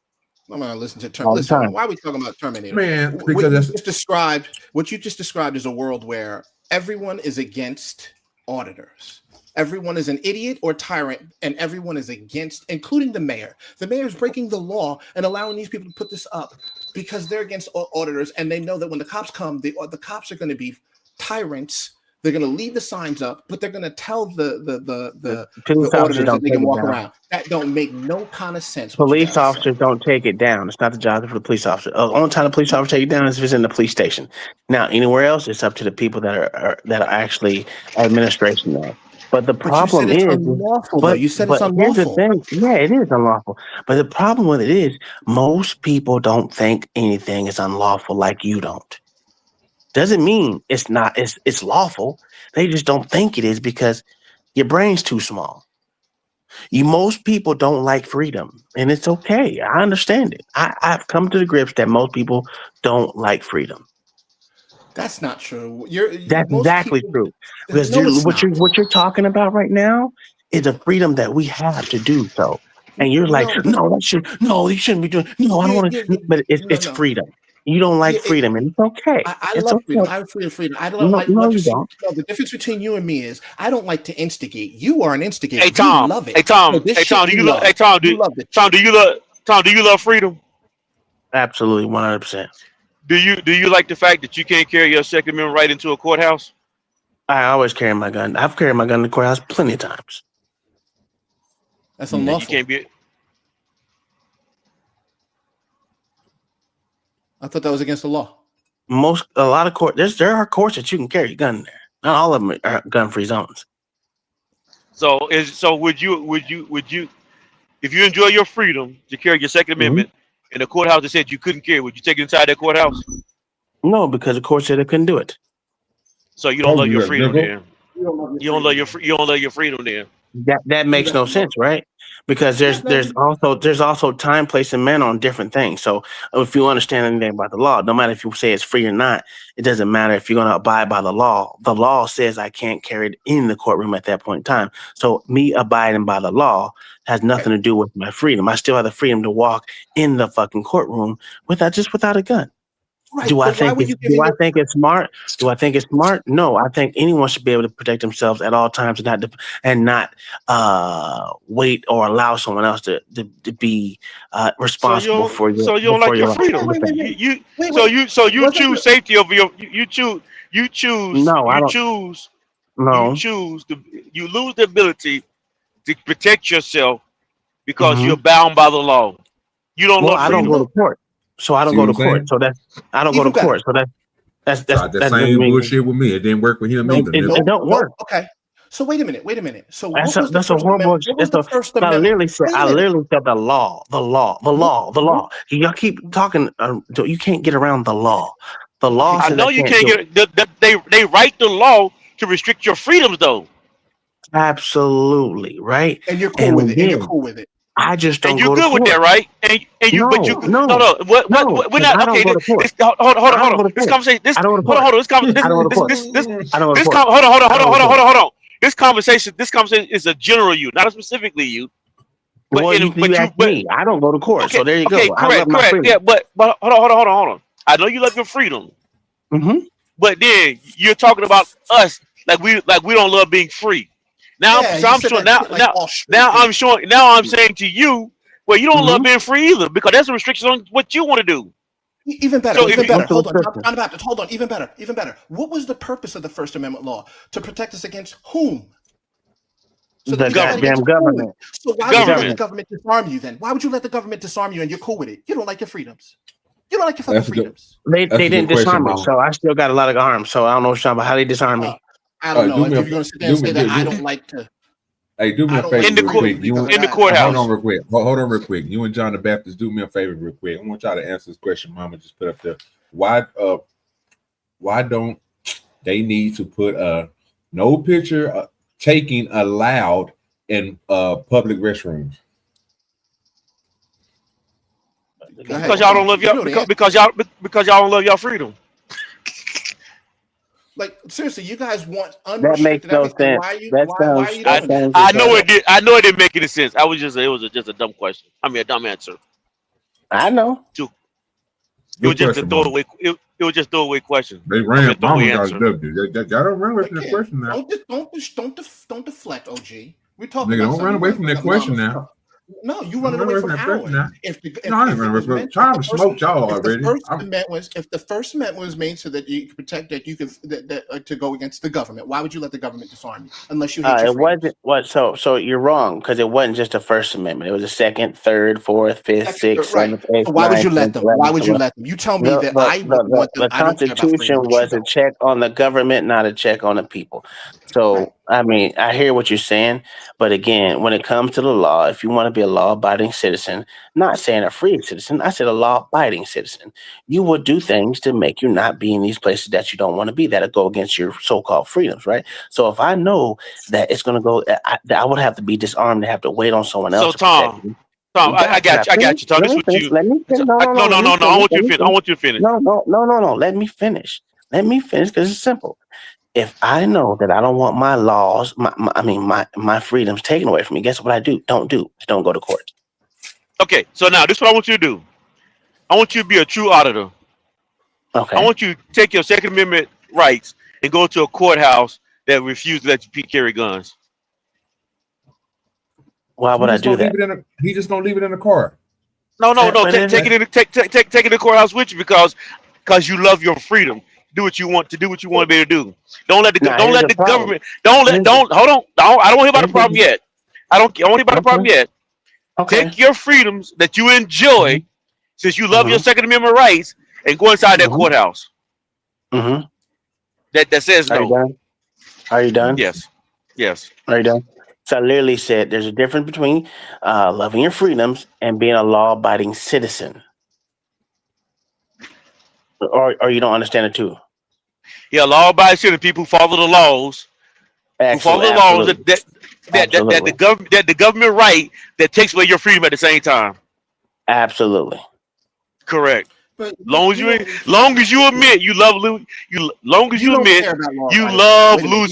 I'm gonna listen to Terminator. Listen, why are we talking about Terminator? Man, because what you just described is a world where everyone is against auditors. Everyone is an idiot or tyrant, and everyone is against, including the mayor. The mayor is breaking the law and allowing these people to put this up because they're against auditors, and they know that when the cops come, the cops are going to be tyrants. They're going to leave the signs up, but they're going to tell the auditors that they can walk around. That don't make no kind of sense. Police officers don't take it down. It's not the job for the police officer. Only time the police officer take it down is if it's in the police station. Now, anywhere else, it's up to the people that are actually administration there. But the problem is unlawful. But you said it's unlawful. Yeah, it is unlawful. But the problem with it is most people don't think anything is unlawful like you don't. Doesn't mean it's not. It's lawful. They just don't think it is because your brain's too small. Most people don't like freedom, and it's okay. I understand it. I've come to the grips that most people don't like freedom. That's not true. That's exactly true. Because what you're talking about right now is a freedom that we have to do so. And you're like, you shouldn't be doing. No, I don't want to. But it's freedom. You don't like freedom, and it's okay. I It's love okay. freedom. I have freedom. I don't like no, you legislation. don't. No, the difference between you and me is I don't like to instigate. You are an instigator. Hey Tom. You love it. Hey Tom. So this Hey Tom. shit Do you love? Hey Tom. Do you love freedom? Absolutely, 100%. Do you like the fact that you can't carry your Second Amendment right into a courthouse? I always carry my gun. I've carried my gun in the courthouse plenty of times. That's You unlawful. can't be. I thought that was against the law. A lot of court. There are courts that you can carry your gun in there. Not all of them are gun-free zones. So would you if you enjoy your freedom to carry your Second Amendment in a courthouse that said you couldn't carry, would you take it inside that courthouse? No, because the court said they couldn't do it. So you don't love your freedom then. You don't love your freedom then. That makes no sense, right? Because there's also time, place, and manner on different things. So if you understand anything about the law, no matter if you say it's free or not, it doesn't matter if you're going to abide by the law. The law says I can't carry it in the courtroom at that point in time. So me abiding by the law has nothing to do with my freedom. I still have the freedom to walk in the fucking courtroom without a gun. Right, Do I think it's smart? Do I think it's smart? No, I think anyone should be able to protect themselves at all times and not wait or allow someone else to be responsible for your. So you don't like your freedom. You choose safety over your. You choose. No, I don't. You lose the ability to protect yourself because you're bound by the law. You don't love freedom. I don't go to court. So I don't go to court. So I don't go to court. So that's the same bullshit with me. It didn't work with him either. It don't work. Okay. So wait a minute. So that's a horrible. I literally said the law. Y'all keep talking. You can't get around the law. The law. I know you can't get. They write the law to restrict your freedoms, though. Absolutely right. And you're cool with it. I just don't. And you're good with that, right? And you, no, but you, no, We're not okay. Hold on. This conversation. This conversation is a general you, not a specifically you. But you asked me. I don't go to court, okay, so there you go. Correct. Yeah, but hold on. I know you love your freedom. But then you're talking about us like we don't love being free. Now I'm saying to you, well, you don't love being free either because that's a restriction on what you want to do. Even better. Hold on. Even better. What was the purpose of the First Amendment law? To protect us against whom? So the goddamn government. So why would you let the government disarm you then? Why would you let the government disarm you and you're cool with it? You don't like your freedoms. You don't like your fucking freedoms. They didn't disarm me, so I still got a lot of arms. So I don't know what you're talking about. How they disarm me? I don't know. If you're going to sit there and say that I don't like to. Hey, do me a favor in the courthouse. Hold on real quick. You and John the Baptist, do me a favor real quick. I want y'all to answer this question Mama just put up there. Why don't they need to put no picture taking allowed in public restrooms? Because y'all don't love y'all because y'all don't love y'all freedom. Like seriously, you guys want unrestricted. That makes no sense. Why are you doing that? I know it did. I know it didn't make any sense. It was just a dumb question. I mean, a dumb answer. I know. It was just a throwaway. It was just a throwaway question. They ran Mama gotta run away from the question now. Don't deflect, OG. We're talking. Nigga, don't run away from that question now. No, you running away from ours. Trying to smoke y'all already. If the First Amendment was made so that you could protect to go against the government, why would you let the government disarm you? Unless you hate your it wasn't so you're wrong because it wasn't just the First Amendment. It was the Second, Third, Fourth, Fifth, Sixth, Seventh, Eighth. So why would you let them? Why would you let them? You tell me that I would want them. The Constitution was a check on the government, not a check on the people. So I mean, I hear what you're saying, but again, when it comes to the law, if you want to be a law-abiding citizen, not saying a free citizen, I said a law-abiding citizen, you will do things to make you not be in these places that you don't want to be, that'll go against your so-called freedoms, right? So if I know that it's going to go, I would have to be disarmed to have to wait on someone else. So Tom, I got you. Tom, this is what you. No. I want you to finish. No. Let me finish because it's simple. If I know that I don't want my laws, my freedoms taken away from me, guess what I do? Don't go to court. Okay, so now this is what I want you to do. I want you to be a true auditor. Okay. I want you to take your Second Amendment rights and go to a courthouse that refuses to let you carry guns. Why would I do that? He just gonna leave it in the car. No. Take it in the courthouse with you because you love your freedom. Do what you want to do. What you want to be able to do. Don't let the government. Hold on. I don't want to hear about the problem yet. I don't want to hear about the problem yet. Okay. Take your freedoms that you enjoy, since you love your Second Amendment rights, and go inside that courthouse. Mm-hmm. That says no. Are you done? Yes. Are you done? So I literally said there's a difference between loving your freedoms and being a law-abiding citizen. Or you don't understand it too? Yeah, law-abiding citizen, people who follow the laws. Who follow the laws that the government right that takes away your freedom at the same time. Absolutely. Correct. Long as you admit you love losing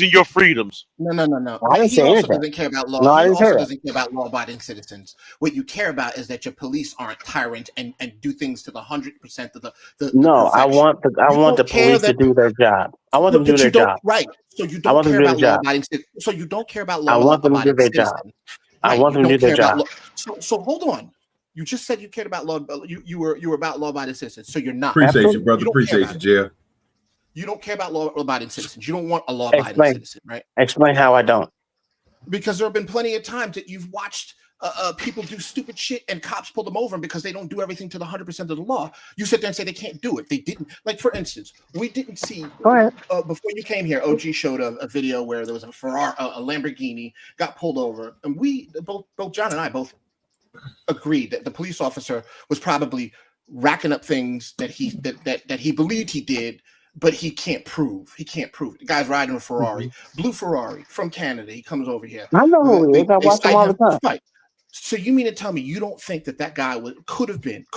your freedoms. No. I didn't He say also anything. doesn't care about law. No, I He didn't say also that. doesn't care about law-abiding citizens. What you care about is that your police aren't tyrant and do things to the 100% of the No, I want the don't care police to that- do their job. I want them to do But their you don't, job. right? So you I don't want them care to do about their job. law-abiding citizens. So you don't care about I want them to do law-abiding their citizens. job. I Right, want you them to don't do their care about job. So hold on. You just said you cared about law. You were about law-abiding citizens. So you're not. Appreciate you, brother. don't care Appreciate about you, it. Jeff. You don't care about law-abiding citizens. You don't want a law-abiding Explain. citizen, right? Explain how I don't. Because there have been plenty of times that you've watched people do stupid shit and cops pull them over, and because they don't do everything to the 100% of the law, you sit there and say they can't do it. They didn't. Like, for instance, we didn't see. Go ahead. Before you came here, OG showed a video where there was a Ferrari, a Lamborghini got pulled over, and we both John and I both agreed that the police officer was probably racking up things that he believed he did, but he can't prove. He can't prove it. The guy's riding a Ferrari, blue Ferrari from Canada. He comes over here. I know who he is. I watch him all the time. Right. So you mean to tell me you don't think that guy could have been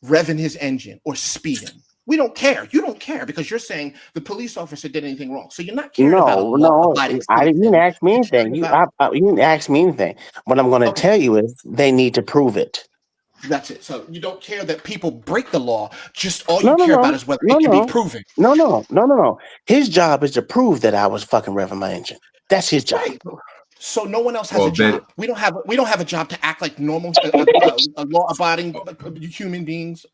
revving his engine or speeding? We don't care. You don't care because you're saying the police officer did anything wrong. So you're not caring about law-abiding I citizens. didn't ask me anything. You didn't ask me anything. What I'm going to tell you is they need to prove it. That's it. So you don't care that people break the law. Just all you care about is whether it can be proven. No. His job is to prove that I was fucking revving my engine. That's his job. Right. So no one else has a job. We don't have a job to act like normal law-abiding human beings.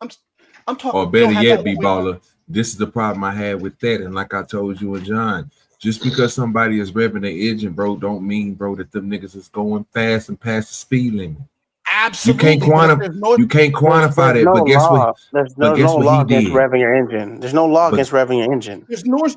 I'm talking. Or better yet, B-Baller, this is the problem I had with that. And like I told you and John, just because somebody is revving their engine, bro, don't mean, bro, that them niggas is going fast and past the speed limit. Absolutely. You can't quantify that. But guess what? There's no law against revving your engine. There's no law against revving your engine. There's noise.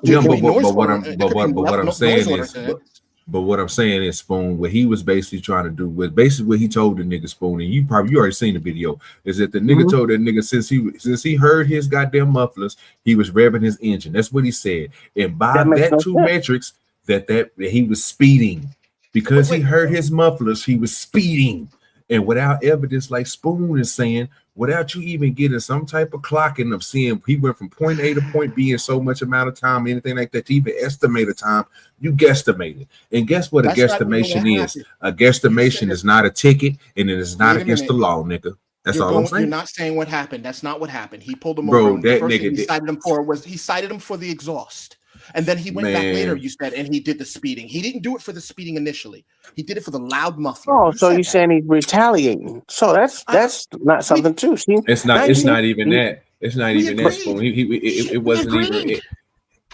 But what I'm saying is, Spoon, what he was basically trying to do was basically what he told the nigga, Spoon, and you already seen the video, is that the nigga told that nigga since he heard his goddamn mufflers, he was revving his engine. That's what he said. And by that two metrics, that he was speeding. Because he heard his mufflers, he was speeding. And without evidence, like Spoon is saying, without you even getting some type of clocking of seeing he went from point A to point B in so much amount of time, anything like that, to even estimate a time, you guesstimated. And guess what a guesstimation is? A guesstimation is not a ticket, and it is not against the law, nigga. That's all I'm saying. You're not saying what happened. That's not what happened. He pulled him over. Bro, that nigga he cited him for was he cited him for the exhaust. And then he went back later, you said, and he did the speeding. He didn't do it for the speeding initially. He did it for the loud muffler. Oh, so you're saying he's retaliating. So that's not something too. See, it's not even that. It's not even that, Spoon. It wasn't even it.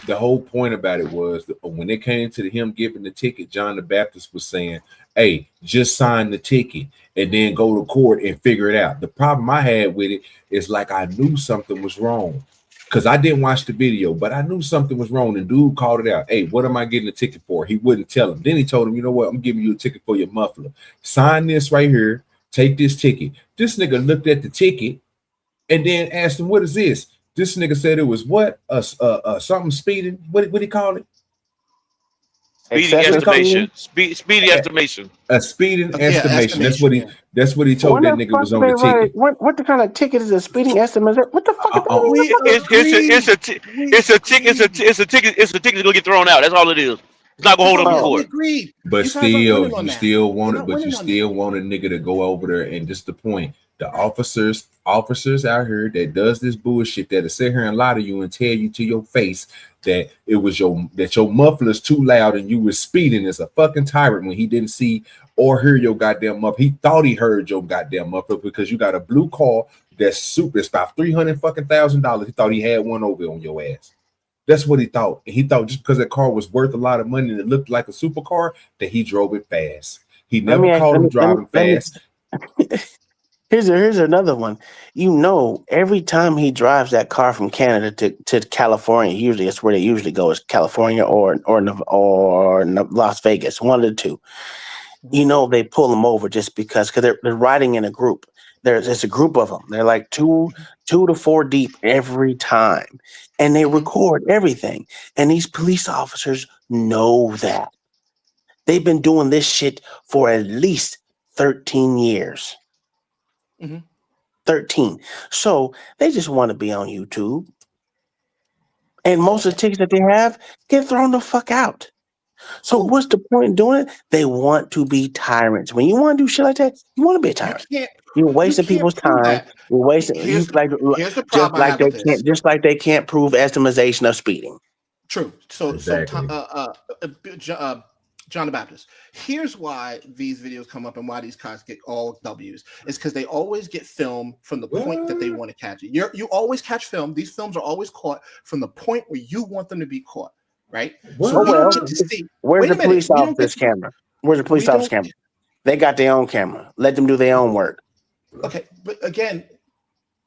The whole point about it was that when it came to him giving the ticket, John the Baptist was saying, hey, just sign the ticket and then go to court and figure it out. The problem I had with it is like I knew something was wrong. Because I didn't watch the video, but I knew something was wrong. And dude called it out. Hey, what am I getting a ticket for? He wouldn't tell him. Then he told him, you know what? I'm giving you a ticket for your muffler. Sign this right here. Take this ticket. This nigga looked at the ticket and then asked him, what is this? This nigga said it was what? Something speeding. What did he call it? Speeding estimation. Speeding estimation. A speeding estimation. That's what he told that nigga was on the ticket. What the kind of ticket is a speeding estimate? What the fuck? It's a ticket to go get thrown out. That's all it is. It's not gonna hold up in We court. agreed. But You guys aren't winning still, on you that. still want You're it, not but you winning on still want a nigga to go over there. And just the point, the officers out here that does this bullshit that'll sit here and lie to you and tell you to your face that it was your muffler's too loud and you was speeding as a fucking tyrant when he didn't see or hear your goddamn muffler. He thought he heard your goddamn muffler because you got a blue car that's super. It's about $300,000. He thought he had one over on your ass. That's what he thought. And he thought just because that car was worth a lot of money and it looked like a supercar that he drove it fast. He never caught him driving fast. Here's another one. You know, every time he drives that car from Canada to California, usually that's where they usually go, is California or Las Vegas, one of the two. You know, they pull him over just because they're riding in a group. There's a group of them. They're like two to four deep every time, and they record everything. And these police officers know that. They've been doing this shit for at least 13 years. 13. So they just want to be on YouTube. And most of the tickets that they have get thrown the fuck out. So what's the point in doing it? They want to be tyrants. When you want to do shit like that, you want to be a tyrant. You're wasting people's time. You're wasting. Here's the problem I have with this. Just like they can't prove estimation of speeding. True. So Exactly. John the Baptist. Here's why these videos come up and why these cops get all W's. It's because they always get filmed from the point that they want to catch it. You always catch film. These films are always caught from the point where you want them to be caught, right? So we don't get to see. Where's the police officer's camera? Where's the police officer's camera? They got their own camera. Let them do their own work. Okay, but again,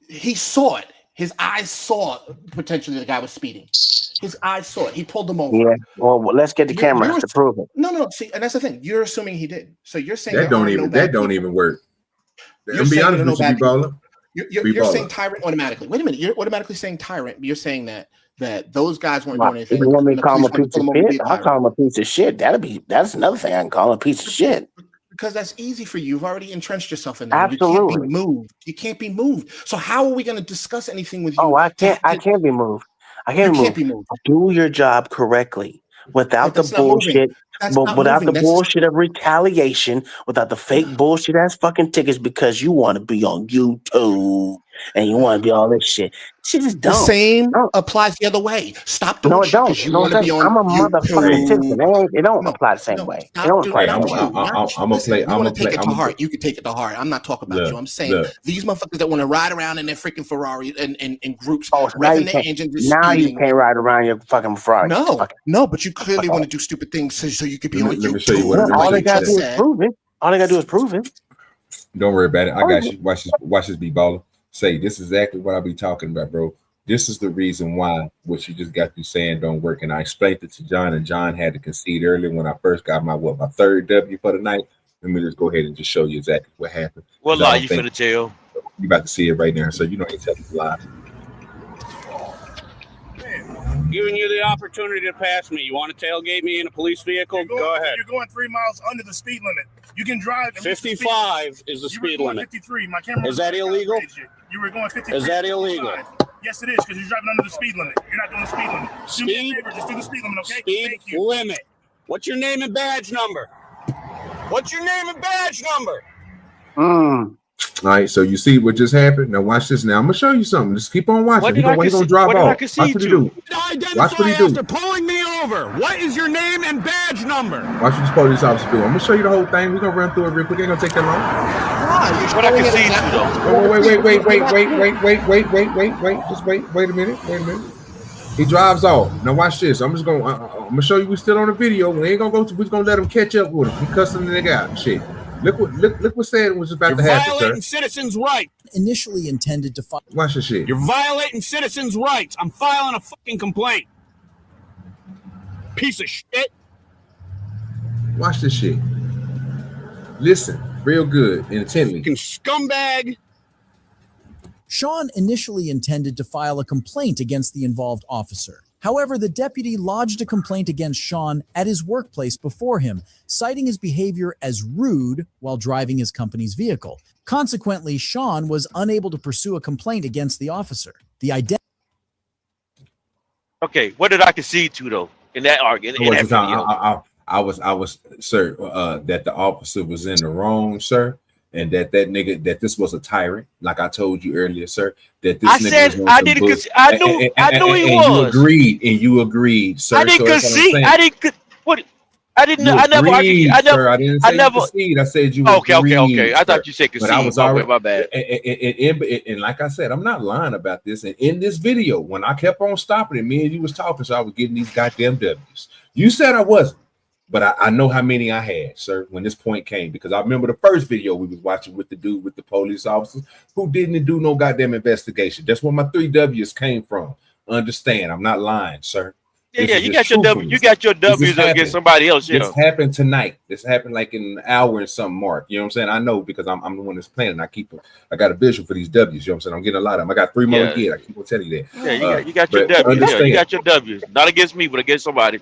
he saw it. His eyes saw potentially the guy was speeding. His eyes saw it. He pulled them over. Yeah. Well, let's get the cameras to prove it. No. See, and that's the thing. You're assuming he did. So you're saying That don't even work. You're be honest with you, Ebola. You're saying tyrant automatically. Wait a minute. You're automatically saying tyrant. You're saying that those guys weren't doing anything. If you want me to call him a piece of shit, I'll call him a piece of shit. That's another thing I can call him, a piece of shit. Because that's easy for you. You've already entrenched yourself in there. Absolutely. You can't be moved. You can't be moved. So how are we going to discuss anything with you? Oh, I can't be moved. I can't be moved. Do your job correctly without the bullshit. Without the bullshit of retaliation, without the fake bullshit ass fucking tickets because you want to be on YouTube and you want to be all this shit. Shit is dumb. The same applies the other way. Stop doing shit because you want to be on I'm a motherfucking YouTube. ticket. It don't apply the same way. It don't apply the same way. I'm gonna play. You want to take it to heart. You can take it to heart. I'm not talking about you. I'm saying these motherfuckers that want to ride around in their freaking Ferrari and groups, revving their engines. Now you can't ride around your fucking Ferrari. No, but you clearly want to do stupid things so you could be on YouTube. All they gotta do is prove it. All they gotta do is prove it. Don't worry about it. I got you. Watch this, be baller. Say this is exactly what I be talking about, bro. This is the reason why what you just got through saying don't work. And I explained it to John, and John had to concede earlier when I first got my third W for the night. Let me just go ahead and just show you exactly what happened. What lie you finna tell? You about to see it right now, so you know ain't telling the lie. Giving you the opportunity to pass me. You want to tailgate me in a police vehicle? Go ahead. You're going 3 miles under the speed limit. You can drive. 55 is the speed limit. 53. My camera. Is that illegal? You were going 53. Is that illegal? Yes, it is because you're driving under the speed limit. You're not doing the speed limit. Do me a favor, just do the speed limit, okay? Speed limit. What's your name and badge number? What's your name and badge number? All right, so you see what just happened. Now watch this. Now I'm gonna show you something. Just keep on watching. He's gonna drive off. Watch what he do. Watch what he do. After pulling me over. What is your name and badge number? Watch what this police officer do. I'm gonna show you the whole thing. We're gonna run through it real quick. Ain't gonna take that long. What I can see Wait. Just wait a minute. He drives off. Now watch this. I'm gonna show you. We still on the video. We ain't gonna go. We're gonna let him catch up with him. He cussing the nigga out. Shit. Look what said was about to happen. You're violating citizens' rights. Initially intended to file. Watch this shit. You're violating citizens' rights. I'm filing a fucking complaint. Piece of shit. Watch this shit. Listen, real good and intently. Fucking scumbag. Sean initially intended to file a complaint against the involved officer. However, the deputy lodged a complaint against Sean at his workplace before him, citing his behavior as rude while driving his company's vehicle. Consequently, Sean was unable to pursue a complaint against the officer. The Okay, what did I concede to though? in that argument, in that video. I was, sir, that the officer was in the wrong, sir, and that nigga, that this was a tyrant, like I told you earlier, sir. That this nigga was I didn't concede. I knew he was. You agreed, sir. I didn't concede. I didn't. You I never. agreed, I never. sir. I didn't say you concede. I said you Okay. agreed, I thought sir. you said concede. But I was already, my bad. And like I said, I'm not lying about this. And in this video, when I kept on stopping it, me and you was talking, so I was getting these goddamn W's. You said I wasn't, but I know how many I had, sir, when this point came, because I remember the first video we was watching with the dude with the police officers who didn't do no goddamn investigation. That's where my 3 W's came from. Understand? I'm not lying, sir. Yeah, you got your W. You got your W's against somebody else. Yeah, this happened tonight. This happened like in an hour and something mark. You know what I'm saying? I know because I'm the one that's planning. I got a visual for these W's. You know what I'm saying? I'm getting a lot of them. I got 3 more to get. I keep on telling you that. Yeah, you got your W's. Yeah, you got your W's. Not against me, but against somebody.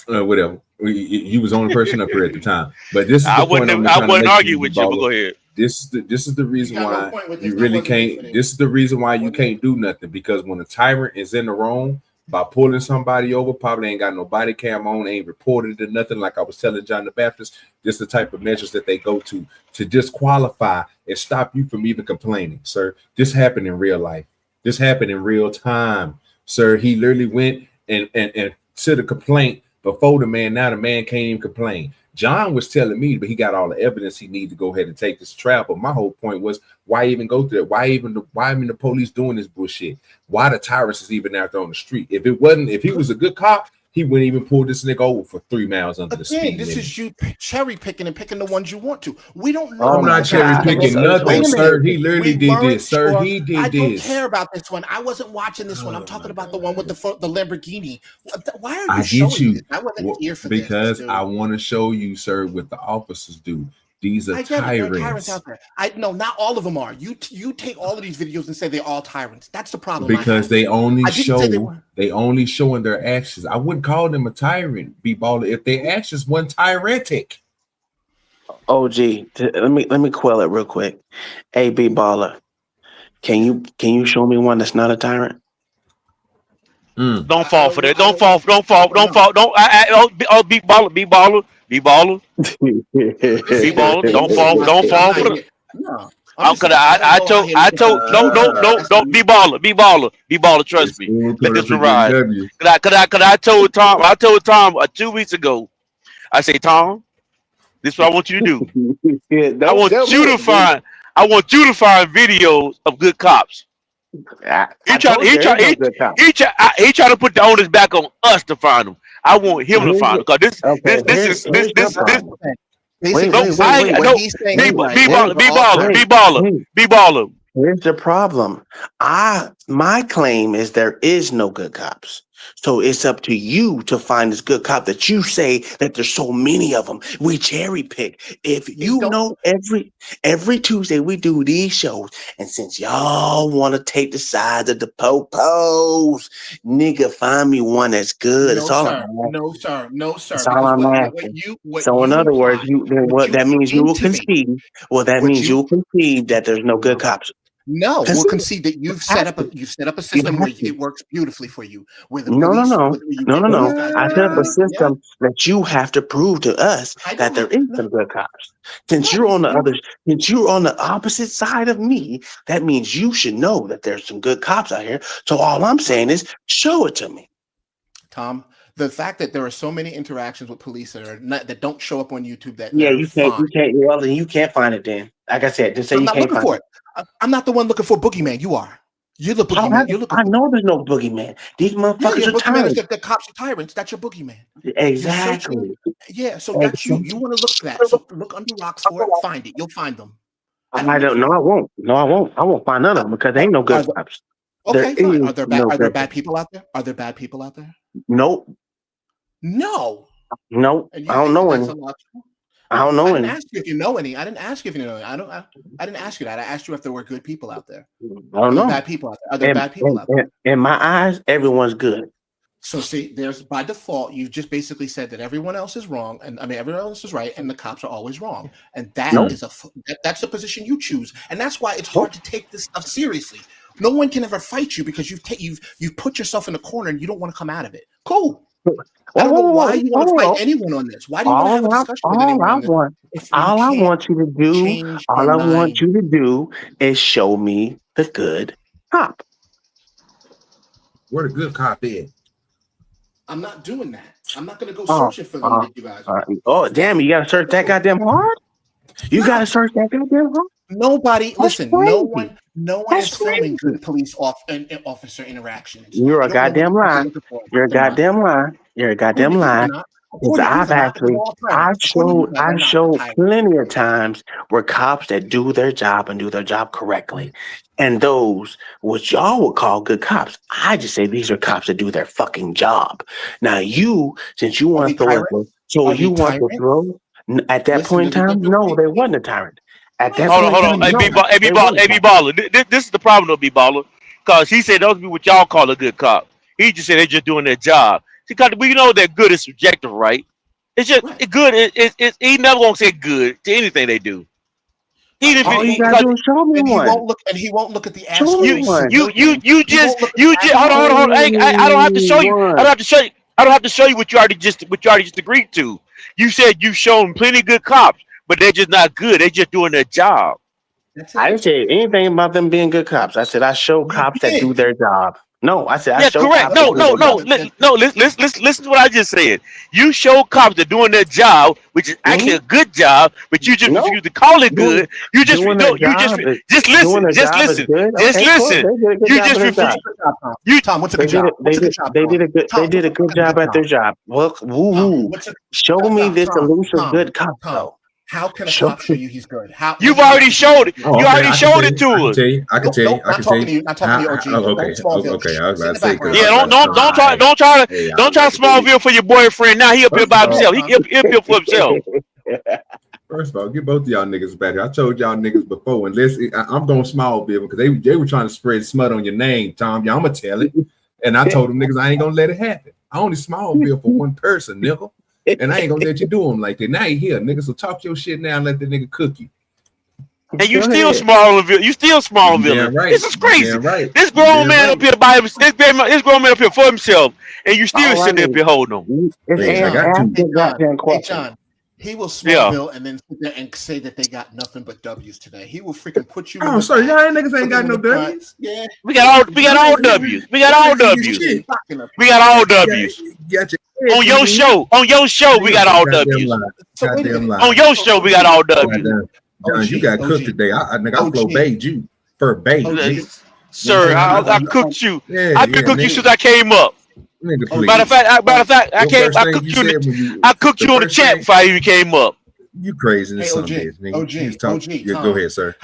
Whatever. You was the only person up here at the time. But this is I wouldn't argue with you. But go ahead. This is the reason why you really can't. This is the reason why you can't do nothing, because when a tyrant is in the wrong, by pulling somebody over, probably ain't got no body cam on, ain't reported or nothing. Like I was telling John the Baptist, this is the type of measures that they go to disqualify and stop you from even complaining, sir. This happened in real life. This happened in real time, sir. He literally went and to the complaint before the man. Now the man can't even complain. John was telling me, but he got all the evidence he needed to go ahead and take this trial. But my whole point was, why even go through it? Why even the police doing this bullshit? Why the tyrants is even out there on the street? If he was a good cop, he wouldn't even pull this nigga over for 3 miles under the speed limit. This is you cherry picking and picking the ones you want to. We don't know. I'm not cherry picking nothing, sir. He literally did this, sir. He did this. I don't care about this one. I wasn't watching this one. I'm talking about the one with the Lamborghini. Why are you showing this? I wasn't here for because this. I want to show you, sir, what the officers do. These are tyrants. Out there. No, not all of them are. You take all of these videos and say they're all tyrants. That's the problem. Because they only showing their actions. I wouldn't call them a tyrant, B-baller, if their actions weren't tyrantic. OG, let me quell it real quick. Hey, B-baller, can you show me one that's not a tyrant? Don't fall for that. Don't fall. Don't. B-baller. B-baller. Don't fall for it. No. I told don't B-baller, trust me. Let this one ride. Cause I told Tom 2 weeks ago, I say, Tom, this is what I want you to do. I want you to find videos of good cops. He trying to put the onus back on us to find them. I want him to find them, because this B-baller. Here's the problem. My claim is there is no good cops. So it's up to you to find this good cop that you say that there's so many of them. We cherry pick. If you know every Tuesday we do these shows, and since y'all want to take the sides of the popos, nigga, find me one that's good. That's all I'm asking. No, sir. That's all I'm asking. So in other words, that means you will concede. Well, that means you will concede that there's no good cops. No, we'll concede that you've set up a system where it works beautifully for you. No. I set up a system that you have to prove to us that there is some good cops. Since you're on the opposite side of me, that means you should know that there's some good cops out here. So all I'm saying is show it to me. Tom, the fact that there are so many interactions with police that don't show up on YouTube you can't find it then. Like I said, just say you can't find it. I'm not the one looking for boogeyman. You are. You're the boogeyman. I know there's no boogeyman. These motherfuckers are tyrants. The cops are tyrants. That's your boogeyman. Exactly. So that's you. You want to look for that. So look under rocks for it. Find it. You'll find them. I don't know. I won't. No, I won't. I won't find none of them because there ain't no good cops. Okay, fine. Are there bad people out there? Are there bad people out there? Nope. No. Nope. I don't know any. I don't know any. I didn't ask you if you know any. I didn't ask you if you know any. I didn't ask you that. I asked you if there were good people out there. I don't know. Bad people out there. Are there bad people out there? In my eyes, everyone's good. So see, there's by default, you've just basically said that everyone else is wrong, and everyone else is right, and the cops are always wrong, and that's the position you choose, and that's why it's hard to take this stuff seriously. No one can ever fight you because you've put yourself in a corner and you don't want to come out of it. Cool. I don't know why you want to fight anyone on this. Why do you want to have a discussion with anyone on this? All I want you to do is show me the good cop. Where the good cop is? I'm not doing that. I'm not going to go searching for them like you guys. Oh, damn, you got to search that goddamn hard? You got to search that goddamn hard? Nobody, listen, no one is filming good police officer interactions. You're a goddamn lie. You're a goddamn lie. You're a goddamn lie. I showed plenty of times where cops that do their job and do their job correctly. And those, which y'all would call good cops, I just say these are cops that do their fucking job. Now you, since you want to throw it, so you want to throw at that point in time, no, they wasn't a tyrant. At that hold on. Hey, B-Baller. This is the problem though, B-Baller. Because he said those be what y'all call a good cop. He just said they're just doing their job. Because we know that good is subjective, right? It's just good. He never gonna say good to anything they do. Even if he won't look at the ass. You just hold on. I don't have to show you. I don't have to show you what you already just agreed to. You said you've shown plenty of good cops, but they're just not good. They're just doing their job. I didn't say anything about them being good cops. I said I show cops that do their job. No, I said I show correct. Cops Listen to what I just said. You show cops that doing their job, which is actually a good job, but you just refuse to call it good. You just listen. Just listen. You just refuse. Tom, what's a good job? They did a good job at their job. Well, show me this elusive good cop though. How can a cop show you he's good? You've already showed it. You already showed it to us. I can tell you. Not talking to you, OG. Okay. I was about to say. Yeah, don't try Smallville for your boyfriend. Now he up here by himself. He up here for himself. First of all, get both of y'all niggas back here. I told y'all niggas before, and listen, I'm going Smallville because they were trying to spread smut on your name, Tom. Yeah, I'm gonna tell it, and I told them niggas I ain't gonna let it happen. I only Smallville for one person, nigga. And I ain't gonna let you do them like that. Now you here, nigga. So talk your shit now and let the nigga cook you. And you still Smallville. Yeah, right. This is crazy. Yeah, right. This grown man up here by himself. This grown man up here for himself, and you still sitting up here holding him. Hey, John. He will Smallville and then sit there and say that they got nothing but W's today. He will freaking put you. Oh, sorry, y'all niggas ain't got no W's. Yeah, we got all W's. We got all W's. On your show, we got all W's. On your show, we got all W's. John, you got cooked today. I flow bait you for bait. Sir, I cooked you. I've been cooking you since I came up. Matter of fact, I cooked you on the chat before I even came up. You crazy? OG. Go ahead, sir.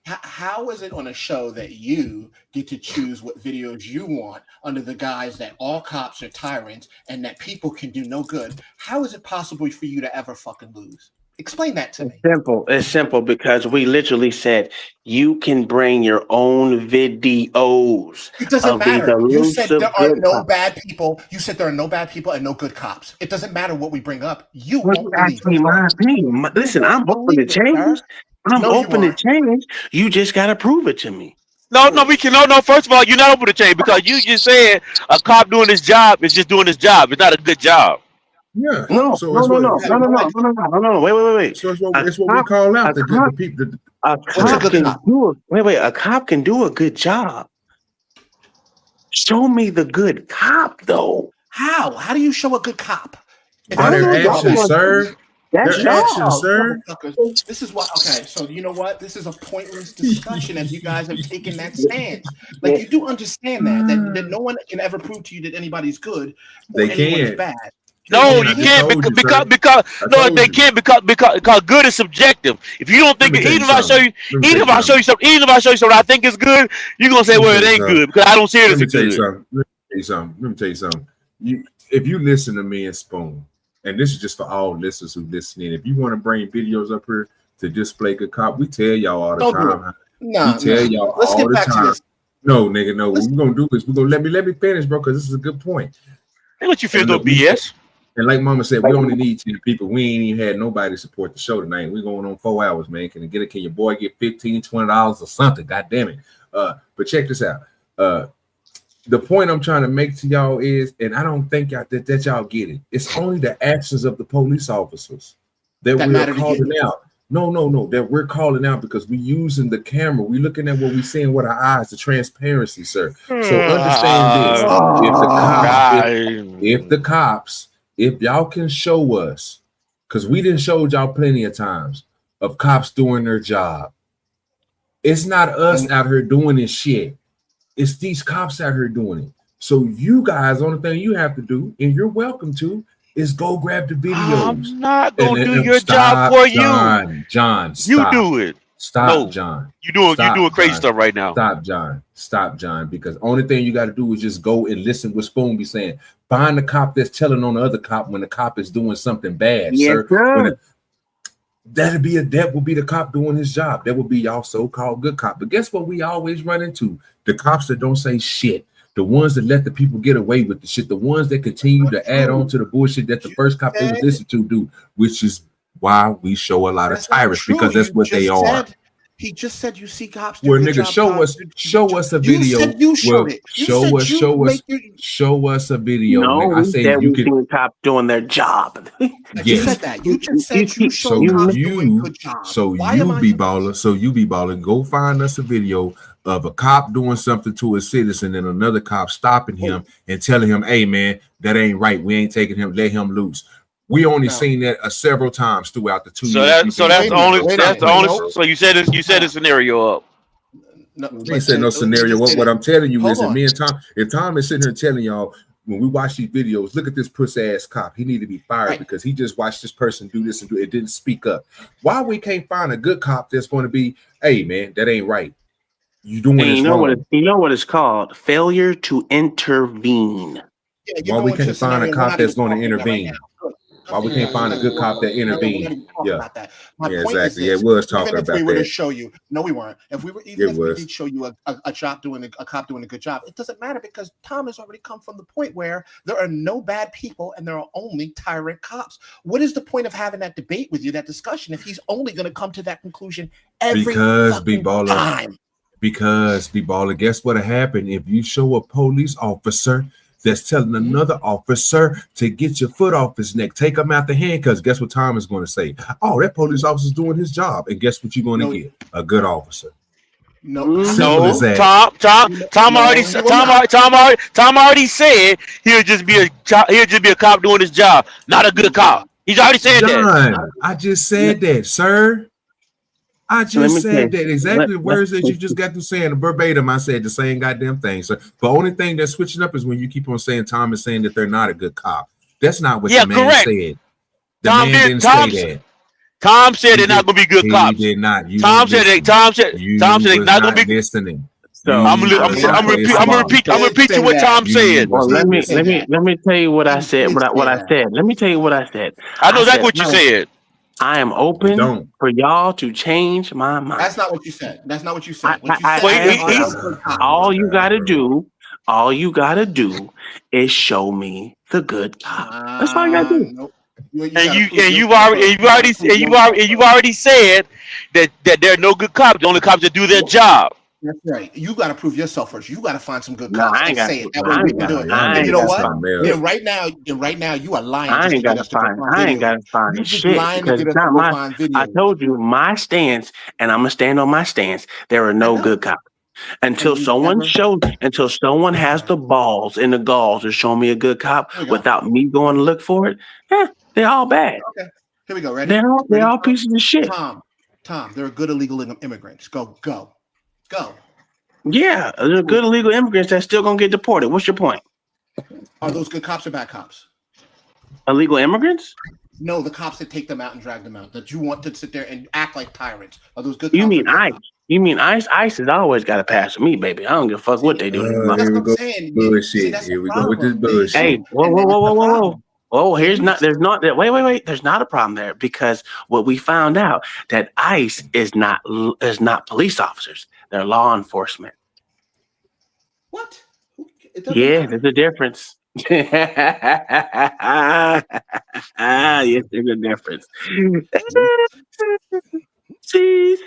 How is it on a show that you get to choose what videos you want under the guise that all cops are tyrants and that people can do no good? How is it possible for you to ever fucking lose? Explain that to me. It's simple because we literally said you can bring your own videos. It doesn't matter. You said there are no bad people. You said there are no bad people and no good cops. It doesn't matter what we bring up. You won't actually my opinion. Listen, I'm open to change. I'm open to change. You just gotta prove it to me. No, we can. No. First of all, you're not open to change because you just said a cop doing his job is just doing his job. It's not a good job. Yeah. No. Wait. So it's what we call out the people. A cop can do a good job. Show me the good cop, though. How? How do you show a good cop? By their actions, sir. Their actions, sir. This is what. Okay, so you know what? This is a pointless discussion as you guys have taken that stance. Like you do understand that no one can ever prove to you that anybody's good or anyone's bad. No, you can't because they can't because good is subjective. If you don't think even if I show you something I think is good, you're gonna say, well, it ain't good because I don't see it as good. Let me tell you something. If you listen to me and Spoon, and this is just for all listeners who listen in, if you want to bring videos up here to display good cop, we tell y'all all the time. We tell y'all all the time. No, nigga, no. What we're gonna do is we're gonna let me finish, bro, because this is a good point. Hey, what you feel though, BS? And like Mama said, we only need 10 people. We ain't even had nobody support the show tonight. We're going on 4 hours, man. Can your boy get $15, $20 or something? God damn it. But check this out. the point I'm trying to make to y'all is, and I don't think that y'all get it. It's only the actions of the police officers that we're calling out. No, that we're calling out because we're using the camera. We're looking at what we're seeing with our eyes, the transparency, sir. So understand this. If y'all can show us, because we didn't show y'all plenty of times of cops doing their job. It's not us out here doing this shit. It's these cops out here doing it. So you guys, only thing you have to do, and you're welcome to, is go grab the videos. I'm not gonna do your job for you. John, stop. You do it. Stop, John. You doing crazy stuff right now. Stop, John. Because only thing you got to do is just go and listen what Spoon be saying. Find the cop that's telling on the other cop when the cop is doing something bad, sir. That will be the cop doing his job. That will be y'all so-called good cop. But guess what we always run into? The cops that don't say shit. The ones that let the people get away with the shit. The ones that continue to add on to the bullshit that the first cop they was listening to do, which is why we show a lot of tyrants, because that's what they are. He just said you see cops. Well, nigga, show us a video. You said you showed it. Show us a video. No, nigga. I said you can. See cops doing their job. You said that. You just said you showed cops doing a good job. So you be baller. Go find us a video of a cop doing something to a citizen and another cop stopping him and telling him, "Hey, man, that ain't right. We ain't taking him. Let him loose." We only seen that several times throughout the 2 years. So that's the only. So you said the scenario up. No, I said no scenario. What I'm telling you is, that me and Tom, if Tom is sitting here telling y'all, when we watch these videos, look at this pussy ass cop. He need to be fired because he just watched this person do this and do it. Didn't speak up. Why we can't find a good cop that's going to be, hey man, that ain't right. You doing this wrong. You know what it's called? Failure to intervene. Why we can't find a cop that's going to intervene? Why we can't find a good cop that intervened? Yeah, exactly. Yeah, we was talking about that. If we were to show you, no, we weren't. If we did show you a cop doing a good job, it doesn't matter because Tom has already come from the point where there are no bad people and there are only tyrant cops. What is the point of having that debate with you, that discussion, if he's only going to come to that conclusion every time? Because B-Baller, guess what happened if you show a police officer that's telling another officer to get your foot off his neck, take him out the handcuffs? Guess what Tom is going to say? Oh, that police officer's doing his job. And guess what you're going to get? A good officer. Tom already said he'll just be a cop doing his job, not a good cop. He's already said that. I just said that, sir. I just said that exactly the words that you just got through saying verbatim. I said the same goddamn thing. So the only thing that's switching up is when you keep on saying Tom is saying that they're not a good cop. That's not what the man said. The man didn't say that. Tom said they're not gonna be good cops. He did not. Tom said they're not gonna be listening. So I'm gonna repeat to what Tom said. Well, let me tell you what I said. What I said. Let me tell you what I said. I know exactly what you said. I am open for y'all to change my mind. That's not what you said. All you gotta do is show me the good cop. That's all you gotta do. Nope. You've already said that there are no good cops. The only cops that do their job. That's right. You got to prove yourself first. You got to find some good cops and say it. That way we can do it. And you know what? And right now, you are lying. I ain't got to find shit. I told you my stance, and I'm gonna stand on my stance. There are no good cops until someone has the balls and the galls to show me a good cop without me going to look for it. They're all bad. Okay, here we go. Ready? They're all pieces of shit. Tom, they're good illegal immigrants. Go. Yeah, they're good illegal immigrants that's still gonna get deported. What's your point? Are those good cops or bad cops? Illegal immigrants? No, the cops that take them out and drag them out. That you want to sit there and act like tyrants. Are those good? You mean ICE? You mean ICE? ICE has always got to pass with me, baby. I don't give a fuck what they do. Here we go. Bullshit. Here we go with this bullshit. Hey, whoa. Oh, there's not a problem there, because what we found out that ICE is not police officers. They're law enforcement. What? Yeah, there's a difference. Yes, there's a difference. See?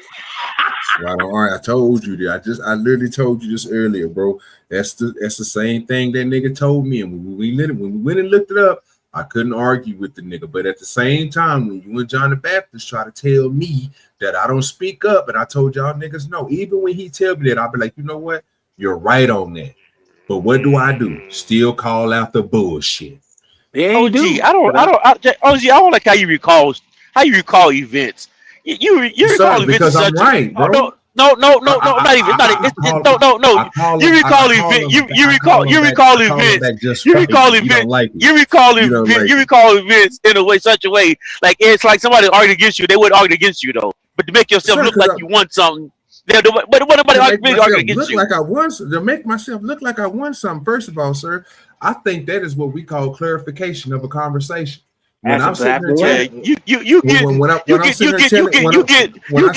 Right on. I told you that. I literally told you this earlier, bro. That's the same thing that nigga told me. And when we went and looked it up, I couldn't argue with the nigga. But at the same time, when you and John the Baptist try to tell me that I don't speak up, and I told y'all niggas no, even when he tell me that, I'll be like, you know what? You're right on that. But what do I do? Still call out the bullshit. Yeah, OG, I don't like how you recall events. You recall events because I'm right, bro. No. You recall events in a way, such a way, like it's like somebody argued against you. They wouldn't argue against you though, but to make yourself look like you won something. But nobody argued against you. To make myself look like I won something. First of all, sir, I think that is what we call clarification of a conversation. When I'm sitting here telling you get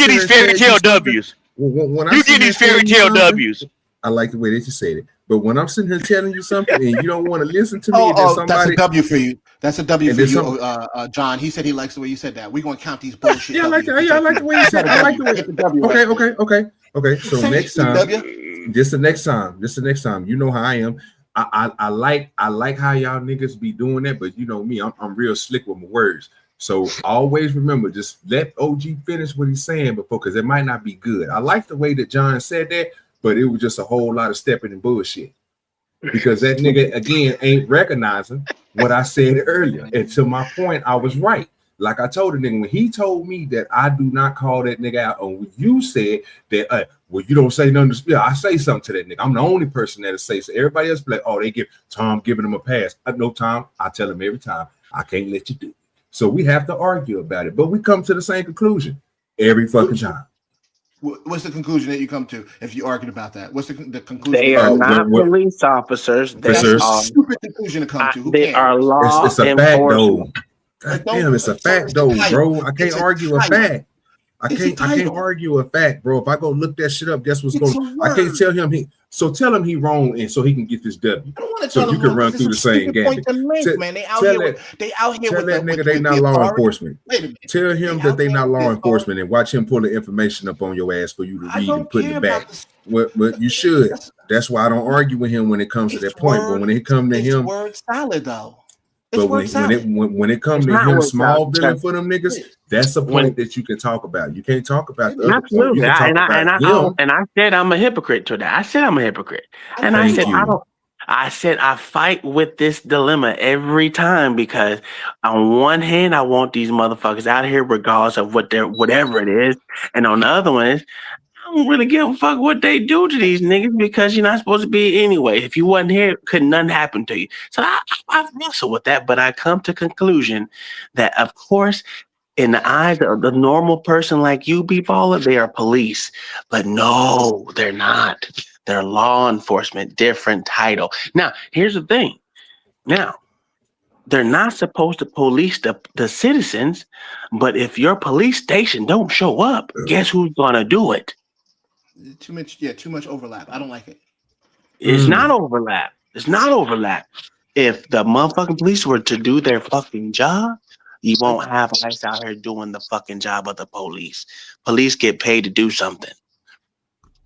these fairy tale W's. You get these fairy tale W's. I like the way that you said it. But when I'm sitting here telling you something and you don't want to listen to me, that's a W for you. That's a W for you, John. He said he likes the way you said that. We're gonna count these bullshit. Yeah, I like that. Yeah, I like the way you said it. I like the way. Okay. So next time, this the next time. You know how I am. I like how y'all niggas be doing that, but you know me, I'm real slick with my words. So always remember, just let OG finish what he's saying before, because it might not be good. I like the way that John said that, but it was just a whole lot of stepping in bullshit. Because that nigga, again, ain't recognizing what I said earlier. And to my point, I was right. Like I told the nigga, when he told me that I do not call that nigga out on what you said, that, well, you don't say nothing. Yeah, I say something to that nigga. I'm the only person that'll say so. Everybody else be like, oh, they give Tom giving him a pass. No, Tom, I tell him every time, I can't let you do it. So we have to argue about it, but we come to the same conclusion every fucking time. What's the conclusion that you come to if you argued about that? What's the conclusion? They are not police officers. That's a stupid conclusion to come to. They are law it's a fact, though. God damn, it's a fact, though, bro. I can't argue a fact. I can't argue a fact, bro. If I go look that shit up, guess what's going? I can't tell him so tell him he wrong, and so he can get this W. So you can run through the same game. They out here. Tell that nigga they not law enforcement. Tell him that they not law enforcement, and watch him pull the information up on your ass for you to read and put it back. But you should. That's why I don't argue with him when it comes to that point. But when it comes to him, word salad though. But when it comes to him, small billing for them niggas, that's a point that you can talk about. You can't talk about the other point. You can talk about I said I'm a hypocrite to that. I said I'm a hypocrite, and I said I fight with this dilemma every time, because on one hand I want these motherfuckers out here regardless of whatever it is, and on the other one is I don't really give a fuck what they do to these niggas, because you're not supposed to be anyway. If you wasn't here, couldn't nothing happen to you. So I wrestle with that, but I come to conclusion that, of course, in the eyes of the normal person like you, B-Baller, they are police. But no, they're not. They're law enforcement, different title. Now, here's the thing. Now, they're not supposed to police the citizens, but if your police station don't show up, guess who's gonna do it? Too much overlap. I don't like it. It's not overlap. It's not overlap. If the motherfucking police were to do their fucking job, you won't have ICE out here doing the fucking job of the police. Police get paid to do something.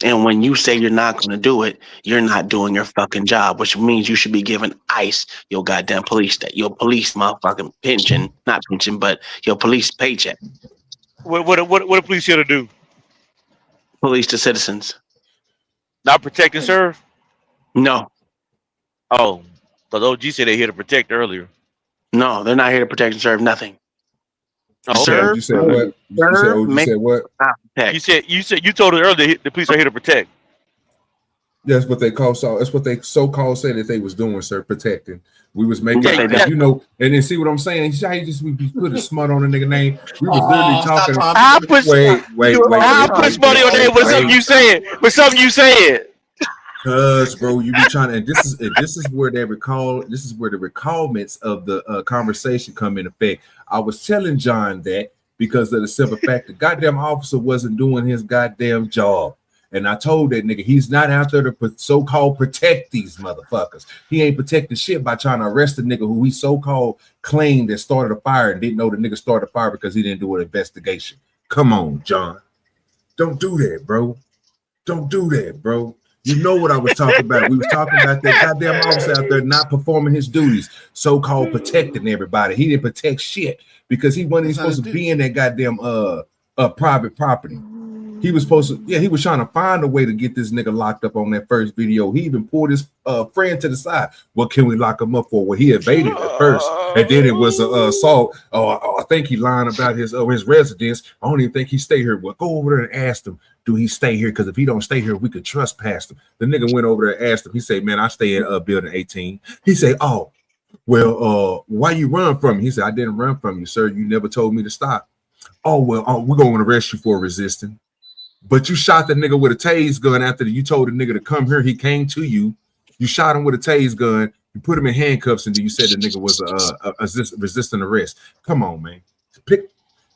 And when you say you're not going to do it, you're not doing your fucking job, which means you should be giving ICE your goddamn police motherfucking pension, not pension, but your police paycheck. What a police here to do? Police the citizens. Not protect and serve? No. Oh, because OG said they're here to protect earlier. No, they're not here to protect and serve nothing. Oh, okay. You said what? You said what? You told us earlier the police are here to protect. That's what they that's what they so-called said that they was doing, sir, protecting. We was making, and then see what I'm saying? We put a smut on a nigga name. We was literally talking. I put smut on there with something you said. Cause bro, you be trying to, and this is where the recallments of the conversation come in effect. I was telling John that because of the simple fact the goddamn officer wasn't doing his goddamn job. And I told that nigga he's not out there to so-called protect these motherfuckers. He ain't protecting shit by trying to arrest a nigga who he so-called claimed that started a fire and didn't know the nigga started a fire because he didn't do an investigation. Come on, John. Don't do that, bro. Don't do that, bro. You know what I was talking about. We was talking about that goddamn officer out there not performing his duties, so-called protecting everybody. He didn't protect shit because he wasn't even supposed to be in that goddamn private property. He was supposed to, he was trying to find a way to get this nigga locked up on that first video. He even pulled his friend to the side. What can we lock him up for? Well, he evaded at first, and then it was an assault. I think he lying about his residence. I don't even think he stay here. Well, go over there and ask him, do he stay here? Because if he don't stay here, we could trespass him. The nigga went over there and asked him. He said, man, I stay in building 18. He said, oh, well, why you run from me? He said, I didn't run from you, sir. You never told me to stop. Oh, well, we're going to arrest you for resisting. But you shot the nigga with a tase gun after you told the nigga to come here. He came to you. You shot him with a tase gun. You put him in handcuffs, and then you said the nigga was a resisting arrest. Come on, man.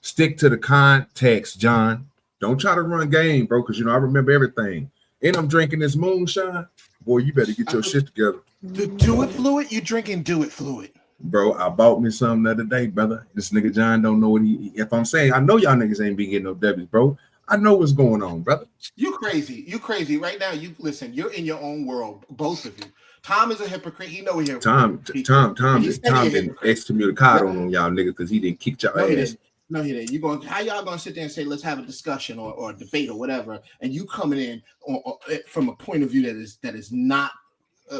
Stick to the context, John. Don't try to run game, bro, because, I remember everything. And I'm drinking this moonshine. Boy, you better get your shit together. Do it fluid? You drinking do it fluid. Bro, I bought me something the other day, brother. This nigga John don't know what if I'm saying, I know y'all niggas ain't been getting no W's, bro. I know what's going on, brother. You crazy. You crazy. Right now, you listen, you're in your own world, both of you. Tom is a hypocrite. He know here. Tom been excommunicado on y'all niggas because he didn't kick y'all ass. No, he didn't. How y'all gonna sit there and say, let's have a discussion or a debate or whatever, and you coming in from a point of view that is not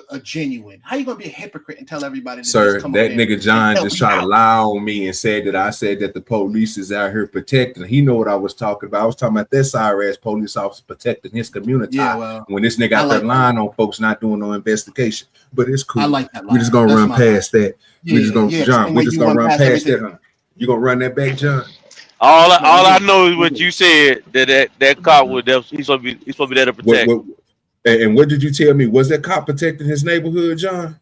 a genuine? How you gonna be a hypocrite and tell everybody to sir, just come that nigga John just tried to lie on me and said that I said that the police is out here protecting. He know what I was talking about. I was talking about that sorry ass police officer protecting his community. Yeah, well, when this nigga out there lying on folks not doing no investigation. But it's cool. I like that line. We're just gonna run past that. We're just gonna John, we're just gonna run past that. Huh? You gonna run that back, John? All I know is what you said, that cop was he's supposed to be there to protect. And what did you tell me? Was that cop protecting his neighborhood, John?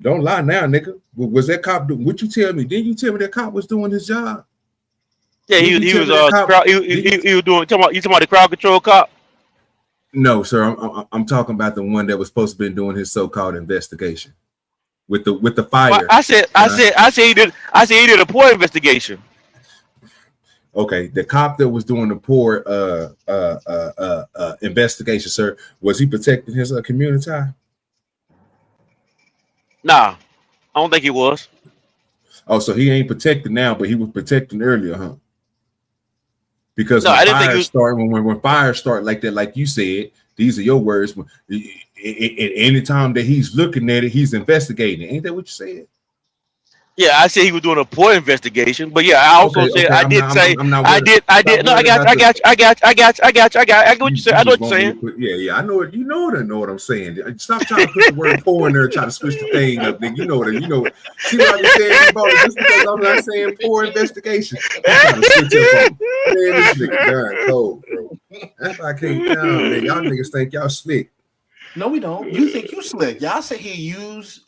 Don't lie now, nigga. Was that cop doing what you tell me? Didn't you tell me that cop was doing his job? Yeah, he was doing you talking about the crowd control cop? No, sir. I'm talking about the one that was supposed to be doing his so-called investigation with the fire. Well, I said he did a poor investigation. Okay, the cop that was doing the poor investigation, sir, was he protecting his community? Nah, I don't think he was. Oh, so he ain't protecting now, but he was protecting earlier, huh? Because when fires start like that, like you said, these are your words. Any time that he's looking at it, he's investigating. Ain't that what you said? Yeah, I said he was doing a poor investigation, but yeah, I also said I get what you said. I know what you're saying. Yeah, I know it. You know what I'm saying. Stop trying to put the word poor in there, try to switch the thing up. Then you know what. See what I'm saying about it? Just because I'm not saying poor investigation, I'm trying to switch up on. Man, this nigga darn cold, bro. That's why I can't down, man. Y'all niggas think y'all slick. No, we don't. You think you slick? Y'all say he use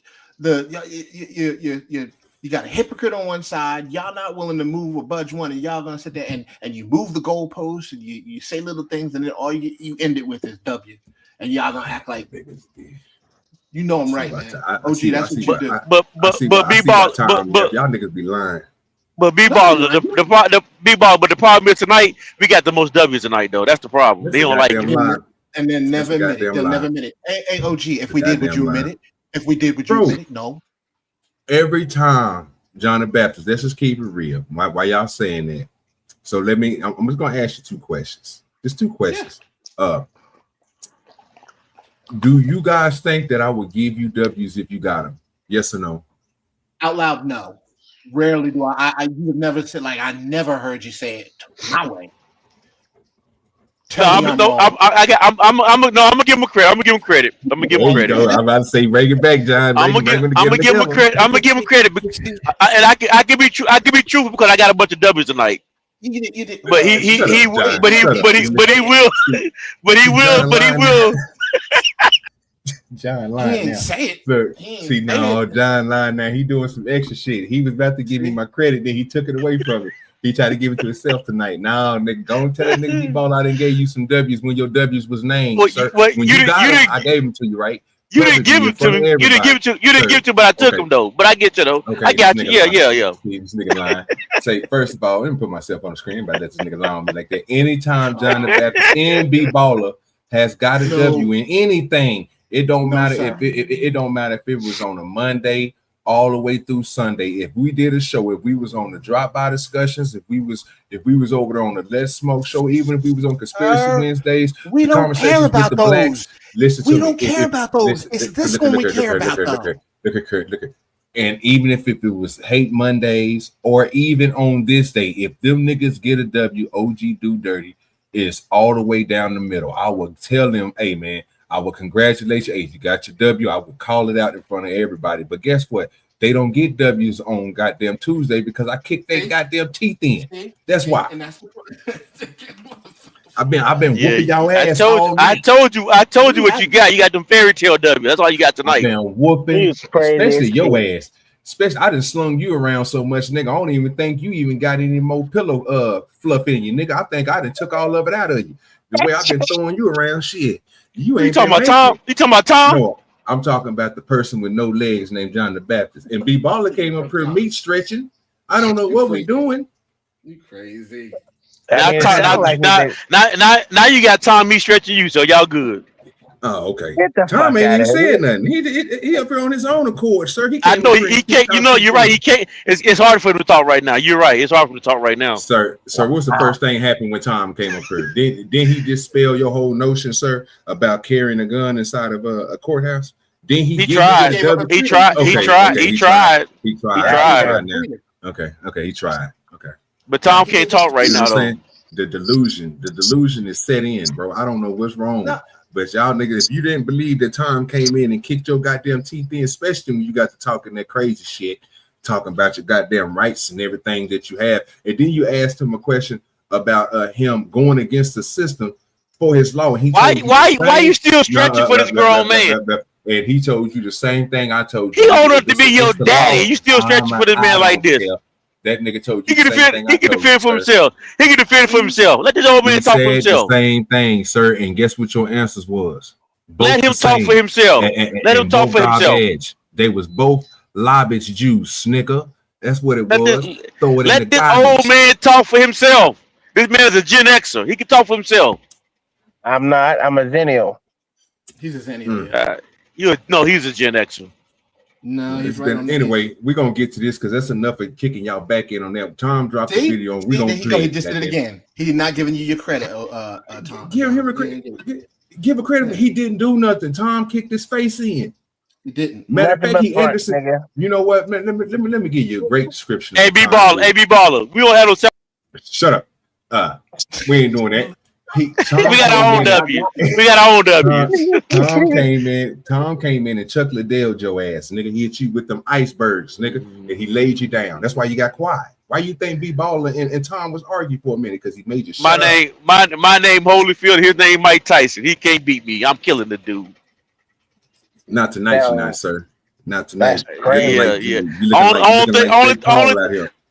you got a hypocrite on one side. Y'all not willing to move or budge one, and y'all gonna sit there and you move the goalposts and you say little things, and then all you end it with is W, and y'all gonna act like you know I'm right, man. OG, that's what you do. But B-ball, but y'all niggas be lying. But B-ball, the B-ball, but the problem is tonight we got the most W's tonight though. That's the problem. They don't like it. And then never admit it. They'll never admit it. Hey, OG, if we did, would you admit it? If we did, would you admit it? No. Every time, John the Baptist, let's just keep it real. Why y'all saying that? So I'm just gonna ask you two questions. Just two questions. Yeah. Do you guys think that I would give you W's if you got them? Yes or no? Out loud, no. Rarely do I. You have never said, like, I never heard you say it my way. I'm gonna give him credit. I'm gonna give him credit. I'm about to say, bring it back, John. I'm gonna give him credit. I'm gonna give him credit, and I can be true. I can be truthful because I got a bunch of W's tonight. You did. But he will. John lying he ain't now. Say it. Look, see now, John lying now. He doing some extra shit. He was about to give me my credit, then he took it away from me. He tried to give it to himself tonight. Now, nigga, don't tell that nigga D-Ball I didn't give you some W's when your W's was named. When you got them, I gave them to you, right? You didn't give him to me. You didn't give it to. You didn't give it to, but I took him though. But I get you though. Okay, I got this you. nigga Yeah, lying. yeah. This nigga lying. Say, first of all, let me put myself on the screen, but let this nigga lie on me like that. Anytime John the Baptist and B Baller has got a W in anything, it don't matter if it don't matter if it was on a Monday all the way through Sunday. If we did a show, if we was on the drop by discussions, if we was over there on the Let's Smoke show, even if we was on Conspiracy Wednesdays, we don't care about those. We don't care about those. It's this one we care about though. Look. And even if it was Hate Mondays or even on this day, if them niggas get a W, OGDoDirty is all the way down the middle. I would tell them, hey man, I will congratulate you. Hey, you got your W. I would call it out in front of everybody. But guess what? They don't get W's on goddamn Tuesday because I kicked their goddamn teeth in. That's why. And that's I've been whooping y'all ass. I told you what you got. You got them fairy tale W. That's all you got tonight. I've been whooping, especially your ass. Especially, I just slung you around so much, nigga. I don't even think you even got any more pillow fluff in you, nigga. I think I done took all of it out of you. The way I've been throwing you around, shit. You ain't talking about Tom? You talking about Tom? No, I'm talking about the person with no legs named John the Baptist. And B Baller came up here meat stretching. I don't know what we doing. You crazy. Now you got Tom me stretching you, so y'all good. Oh, okay. Tom ain't even saying nothing. He up here on his own accord, sir. I know he can't. You know, you're right. He can't. It's hard for him to talk right now. You're right. It's hard for him to talk right now, sir. What's the first thing happened when Tom came up here? Didn't he dispel your whole notion, sir, about carrying a gun inside of a courthouse? Didn't he? He tried. He tried. Okay. He tried. Okay. But Tom can't talk right now, though. The delusion is set in, bro. I don't know what's wrong. No. But y'all niggas, if you didn't believe that Tom came in and kicked your goddamn teeth in, especially when you got to talking that crazy shit, talking about your goddamn rights and everything that you have, and then you asked him a question about him going against the system for his law. And he why you still stretching for this grown man? And he told you the same thing I told you. He old enough to be your daddy. You still stretching for this man like this? That nigga told you. He can defend for himself. He can defend for himself. Let this old man talk for himself. The same thing, sir. And guess what your answers was? Let him talk for himself. Let him talk for himself. They was both lobbits juice, nigga. That's what it was. Let this old man talk for himself. This man is a Gen Xer. He can talk for himself. I'm not. I'm a Zennial. He's a Zennial. He's a Gen Xer. No, he's right on anyway, we're gonna get to this because that's enough of kicking y'all back in on that. Tom dropped the video. We're gonna he just did it again. He did not giving you your credit, Tom. Give him a credit. Give a credit. He didn't do nothing. Tom kicked his face in. He didn't. Matter of fact, he Anderson. You know what, man? Let me give you a great description. AB Baller. We don't have no. Shut up. We ain't doing that. We got our own W. Tom came in and Chuck Liddell your ass, nigga. He hit you with them icebergs, nigga, and he laid you down. That's why you got quiet. Why you think B Baller and Tom was arguing for a minute? Because he made you shut up. My name Holyfield. His name Mike Tyson. He can't beat me. I'm killing the dude. Not tonight, you're not, sir. Not tonight. Yeah.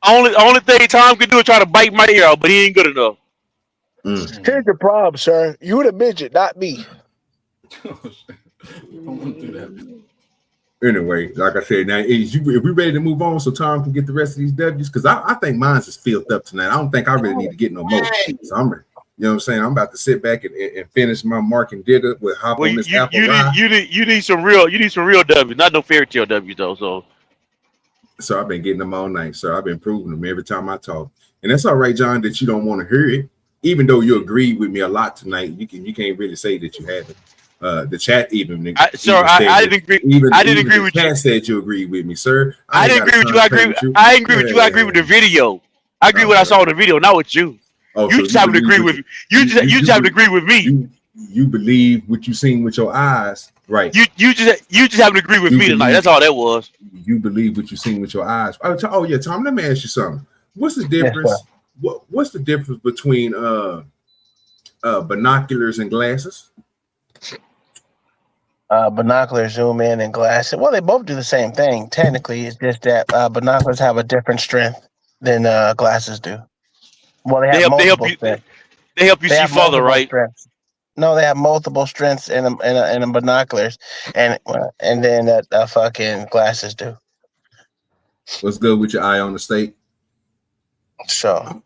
Only thing Tom can do is try to bite my ear out, but he ain't good enough. Here's the problem, sir. You the midget, not me. Anyway, like I said, now if we ready to move on so Tom can get the rest of these W's, because I think mine's is filled up tonight. I don't think I really need to get no more. So I'm ready. You know what I'm saying? I'm about to sit back and finish my Mark and Digger with hop on this apple ride. You need some real W's, not no fairy tale W's though. So I've been getting them all night. So I've been proving them every time I talk. And that's all right, John, that you don't want to hear it. Even though you agreed with me a lot tonight, you can't really say that you haven't. The chat even. I didn't agree. I didn't agree with you. Chat said you agreed with me, sir. I didn't agree with you. I agree with you. I agree with the video. I agree with what I saw in the video, not with you. Oh, you just have to agree with you. Just have to agree with me. You believe what you seen with your eyes, right? You just have to agree with me tonight. That's all that was. You believe what you seen with your eyes. Oh yeah, Tom. Let me ask you something. What's the difference? Yes, what's the difference between binoculars and glasses? Binoculars zoom in and glasses. Well, they both do the same thing. Technically, it's just that binoculars have a different strength than glasses do. Well, they help you see further, right? Strengths. No, they have multiple strengths in them binoculars, and then the fucking glasses do. What's good with your eye on the state? So,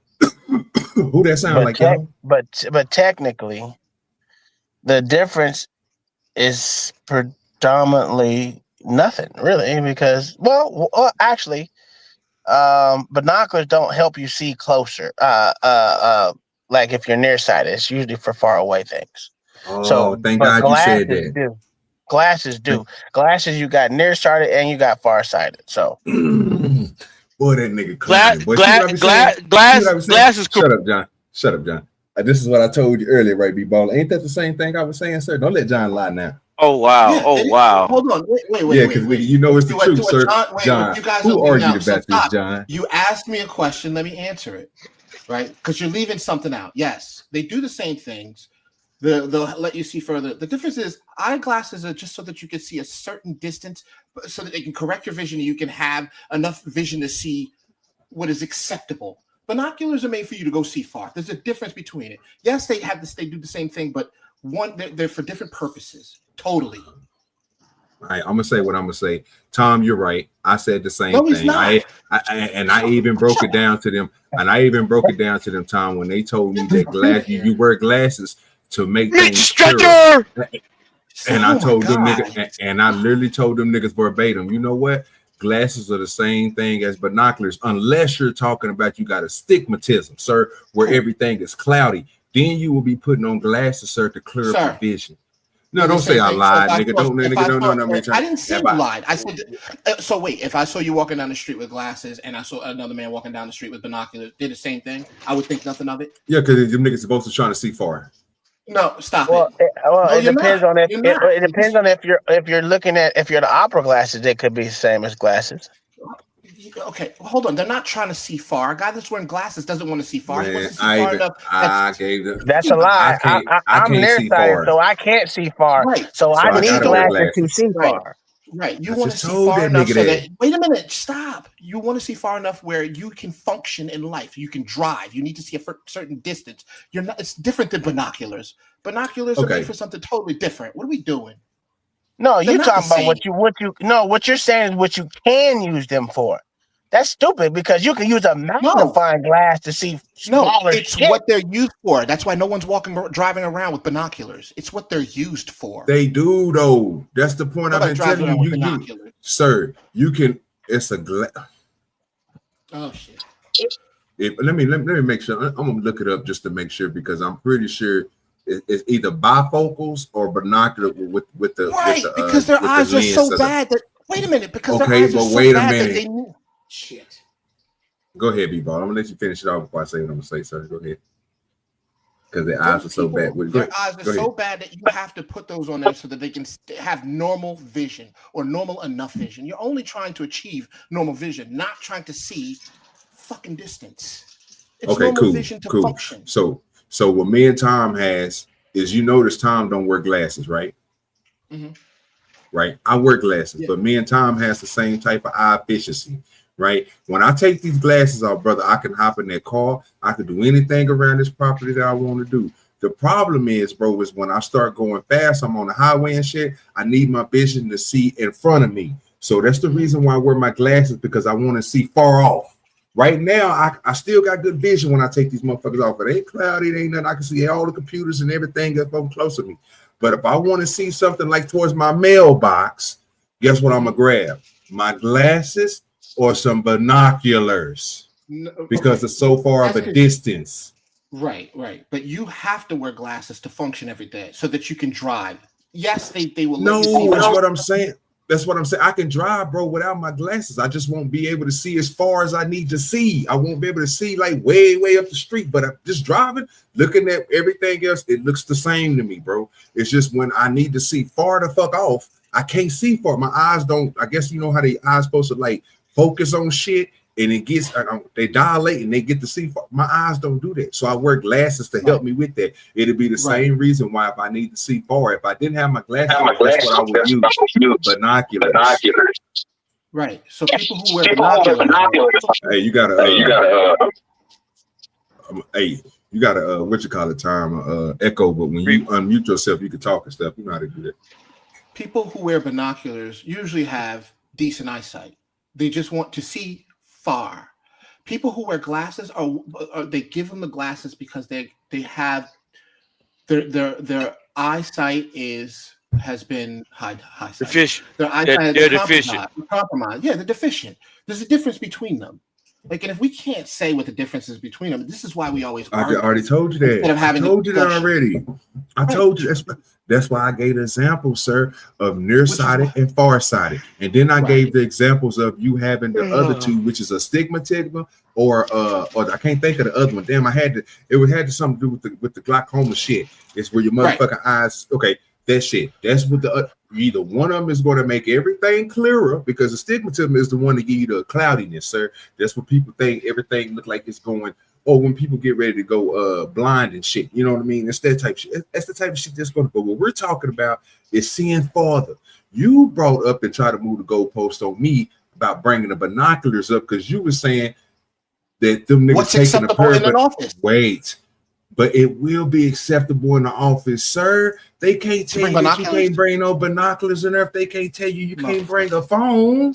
who that sound like, y'all? But technically, the difference is predominantly nothing, really, because actually, binoculars don't help you see closer. Like if you're nearsighted, it's usually for far away things. Oh, thank God you said that. Glasses do. Glasses, you got nearsighted and you got farsighted. So, boy, that nigga Glasses. Shut up, John. Shut up, John. This is what I told you earlier, right, B-Ball? Ain't that the same thing I was saying, sir? Don't let John lie now. Oh wow! Yeah, Oh wow! Hold on, wait. Yeah, because you know it's the truth, sir. John, you guys who argued about this, stop. John? You asked me a question. Let me answer it, right? Because you're leaving something out. Yes, they do the same things. They'll let you see further. The difference is eyeglasses are just so that you can see a certain distance, so that they can correct your vision and you can have enough vision to see what is acceptable. Binoculars are made for you to go see far. There's a difference between it. Yes, they do the same thing, but they're for different purposes. Totally. All right, I'm gonna say what I'm gonna say. Tom, you're right. I said the same he's thing. not. I even broke it down to them. And I even broke it down to them, Tom, when they told me that you wear glasses to make things clearer. And I told them niggas, and I literally told them niggas verbatim, you know what? Glasses are the same thing as binoculars, unless you're talking about you got astigmatism, sir, where everything is cloudy. Then you will be putting on glasses, sir, to clear up your vision. No, don't say I lied, nigga. No. I didn't say you lied. I said, so wait, if I saw you walking down the street with glasses and I saw another man walking down the street with binoculars, did the same thing, I would think nothing of it. Yeah, because them niggas supposed to trying to see far. No, stop it. It depends on if it depends on if you're looking at if you're the opera glasses, they could be the same as glasses. Okay, hold on. They're not trying to see far. A guy that's wearing glasses doesn't want to see far. Man, he wants to see far enough. That's a lie. I'm nearsighted, so I can't see far. Right. So I need glasses to see far. Right. You want to see far enough so that. Wait a minute. Stop. You want to see far enough where you can function in life. You can drive. You need to see a certain distance. You're not. It's different than binoculars. Binoculars are made for something totally different. What are we doing? No, you're talking about what you're saying is what you can use them for. That's stupid because you can use a magnifying glass to see smaller it's what they're used for. That's why no one's driving around with binoculars. It's what they're used for. They do though. That's the point I've been telling you. Sir, you can. It's a glass. Oh shit. Let me make sure. I'm gonna look it up just to make sure because I'm pretty sure it's either bifocals or binocular with the because their eyes are so bad that. Wait a minute, because their eyes are so bad that they need. Shit. Go ahead, B-Ball. I'm gonna let you finish it off before I say what I'm gonna say, sir. Go ahead. Because their eyes are so bad. Their eyes are so bad that you have to put those on there so that they can have normal vision or normal enough vision. You're only trying to achieve normal vision, not trying to see fucking distance. It's okay, normal cool, vision to cool. function. So what me and Tom has is you notice Tom don't wear glasses, right? Mm-hmm. Right. I wear glasses, but me and Tom has the same type of eye efficiency. Right. When I take these glasses off, brother, I can hop in that car. I can do anything around this property that I want to do. The problem is, bro, is when I start going fast, I'm on the highway and shit. I need my vision to see in front of me. So that's the reason why I wear my glasses, because I want to see far off. Right now, I still got good vision when I take these motherfuckers off. It ain't cloudy, it ain't nothing. I can see all the computers and everything that's up close to me. But if I want to see something like towards my mailbox, guess what I'm gonna grab? My glasses or some binoculars, because it's so far of a distance. Right. But you have to wear glasses to function every day so that you can drive. Yes, they will. No, that's what I'm saying. That's what I'm saying. I can drive, bro, without my glasses. I just won't be able to see as far as I need to see. I won't be able to see like way up the street. But I'm just driving, looking at everything else, it looks the same to me, bro. It's just when I need to see far the fuck off, I can't see far. My eyes don't. I guess you know how the eyes supposed to like focus on shit, and it gets they dilate and they get to see far. My eyes don't do that, so I wear glasses to help me with that. It'll be the same reason why if I need to see far, if I didn't have my glasses, that's what I would use. Binoculars. Right. So people who wear binoculars. Hey, you gotta. Hey, You got to what you call it, time echo, but when you unmute yourself, you can talk and stuff. You know how to do that. People who wear binoculars usually have decent eyesight. They just want to see far. People who wear glasses are they give them the glasses because they have their eyesight has been high. Deficient. Their eyesight They're deficient. Compromised. Yeah, they're deficient. There's a difference between them. Like, and if we can't say what the difference is between them, this is why we always I argue. already told you that. I told you that already. I told you that's why I gave the example, sir, of nearsighted and farsighted, and then I gave the examples of you having the other two, which is astigmatism or I can't think of the other one. Damn, it had something to do with the glaucoma shit. It's where your motherfucking eyes. Okay, that shit. That's what either one of them is going to make everything clearer, because astigmatism is the one to give you the cloudiness, sir. That's what people think everything look like it's going. Or when people get ready to go blind and shit, you know what I mean? It's that type of shit. That's the type of shit that's going to go. What we're talking about is seeing farther. You brought up and tried to move the goalpost on me about bringing the binoculars up because you were saying that them niggas taking the permit. In an office? Wait, but it will be acceptable in the office, sir. They can't tell you that you can't bring no binoculars in there if they can't tell you can't bring a phone.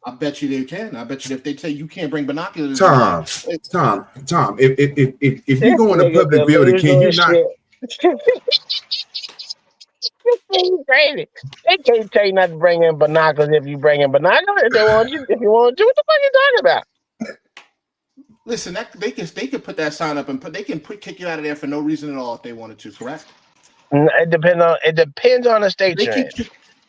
I bet you they can. I bet you if they tell you can't bring binoculars. Tom. If you go in a public building, can you not? Crazy. They can't tell you not to bring in binoculars if you bring in binoculars. If you want to, what the fuck are you talking about? Listen, they can put that sign up and they can kick you out of there for no reason at all if they wanted to. Correct? It depends on the state you're in.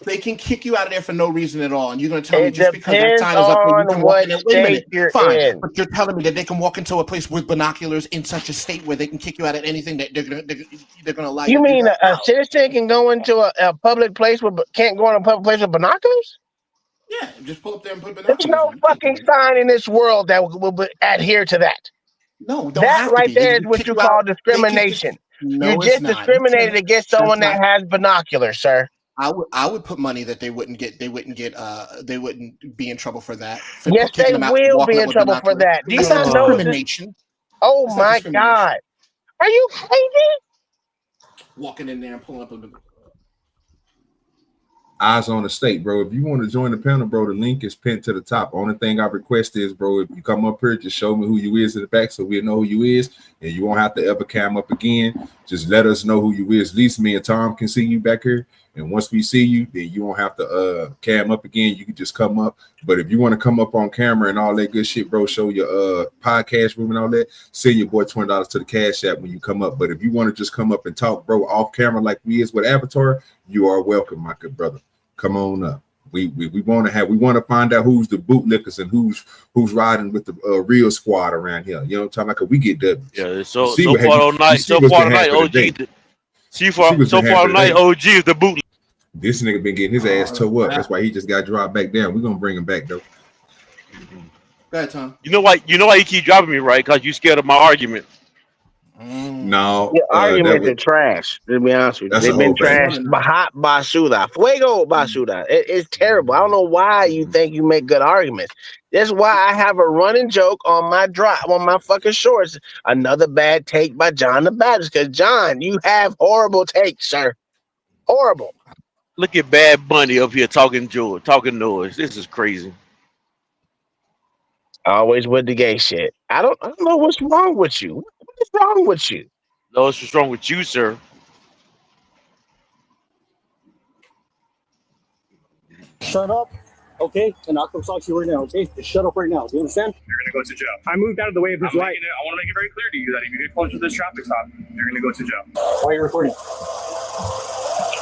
They can kick you out of there for no reason at all, and you're going to tell me just because that sign is up there, you can walk in there. Wait a minute, fine, but you're telling me that they can walk into a place with binoculars in such a state where they can kick you out at anything that they're going to allow you. You mean a citizen can go into a public place can't go in a public place with binoculars? Yeah, just pull up there and put binoculars. There's no fucking sign in this world that will adhere to that. No, that right there is what you call discrimination. You just discriminated against someone that has binoculars, sir. I would put money that they wouldn't be in trouble for that. Yes, they will be in trouble for that. Do you not know discrimination? Oh my God. Are you crazy? Walking in there and pulling up a Eyes on the state, bro. If you want to join the panel, bro, the link is pinned to the top. Only thing I request is, bro, if you come up here, just show me who you is in the back so we'll know who you is, and you won't have to ever cam up again. Just let us know who you is. At least me and Tom can see you back here. And once we see you, then you won't have to cam up again. You can just come up. But if you want to come up on camera and all that good shit, bro, show your podcast room and all that, send your boy $20 to the Cash App when you come up. But if you want to just come up and talk, bro, off camera like we is with Avatar, you are welcome, my good brother. Come on up. We want to find out who's the bootlickers and who's riding with the real squad around here. You know what I'm talking about? We get the so far tonight, OG. So far tonight, OG is the bootlicker. This nigga been getting his ass towed up. That's why he just got dropped back down. We're gonna bring him back though. Go ahead, Tom. You know why you keep dropping me, right? Because you scared of my argument. No, your arguments are trash. To be honest with you, they've been trash. Hot basura, fuego basura. It's terrible. I don't know why you think you make good arguments. That's why I have a running joke on my fucking shorts. Another bad take by John the Baptist. Because John, you have horrible takes, sir. Horrible. Look at Bad Bunny up here talking noise. This is crazy. Always with the gay shit. I don't know what's wrong with you. What is wrong with you? No, what's wrong with you, sir? Shut up, okay? And I'll come talk to you right now, okay? Just shut up right now. Do you understand? You're gonna go to jail. I moved out of the way of his light. I want to make it very clear to you that if you get close to this traffic stop, you're gonna go to jail. Why are you recording?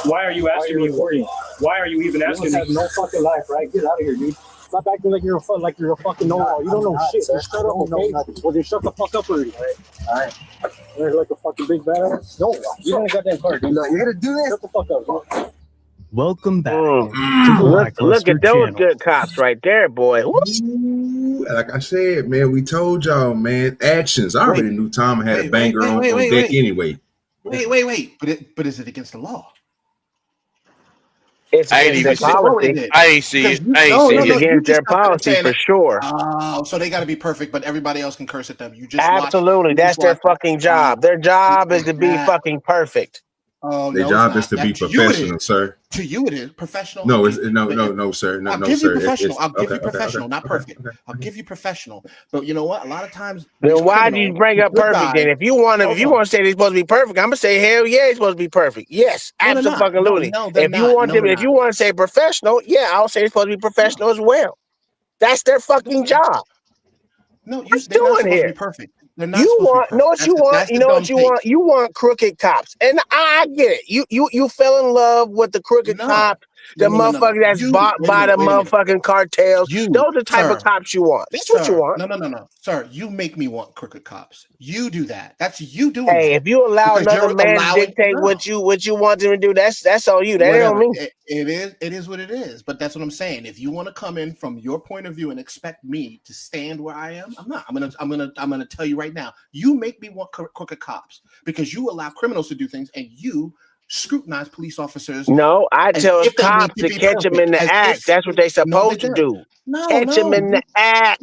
Why are you asking me? Why are you even asking me? You have no fucking life, right? Get out of here, dude. Stop acting like you're a fucking know-all. You don't know shit. Just shut up, okay? Well, then shut the fuck up already. All right. You're like a fucking big badass. No, you're in a goddamn car, dude. No, you're gonna do this. Shut the fuck up. Welcome back. Look at those good cops right there, boy. Like I said, man, we told y'all, man, actions. I already knew Tom had a banger on deck anyway. Wait. But is it against the law? It's I ain't against even their see policy. it. I ain't see it. I ain't It's see it. against their policy for sure. So they got to be perfect, but everybody else can curse at them. You just Absolutely, that's their fucking job. Their job is to be fucking perfect. Oh, Their no, job it's is to not. be That- to you it professional, is. sir. To you, it is professional. No, I'll it's give- no, sir. No, I'll no, give sir. you professional. It's- I'll give you okay, professional, not okay, perfect. okay. I'll give you professional. But you know what? A lot of times, Then these why do you criminals, bring up good perfect? guys- Then if you want Hold to on. say they're supposed to be perfect, I'm gonna say hell yeah, it's supposed to be perfect. Yes, No, they're not. absolutely. No, they're If you not. want No, to, they're if not. you want to say professional, yeah, I'll say it's supposed to be professional as well. That's their fucking job. No, What's they're not doing supposed to here? be perfect. They're not You supposed want to be know perfect. what you want? That's You the know dumb what you take. want? You want crooked cops, and I get it. You fell in love with the crooked cop, the No. motherfucker that's bought Wait a by the minute, wait a minute. motherfucking cartels. Those are the type of Sir. cops you want. That's what you want. No. Sir, you make me want crooked cops. You do that. That's you doing Hey, that. if you allow Because another you're man to allowing- dictate No. what you want them to do, that's on you. That ain't on Whatever. me. It is what it is. But that's what I'm saying. If you want to come in from your point of view and expect me to stand where I am, I'm not. I'm gonna tell you right now. You make me want crooked cops because you allow criminals to do things and you scrutinize police officers. No, I as tell if they cops need to be catch them in perfect, the as act. if- That's what they No, supposed they to don't. do. No, Catch them in the act.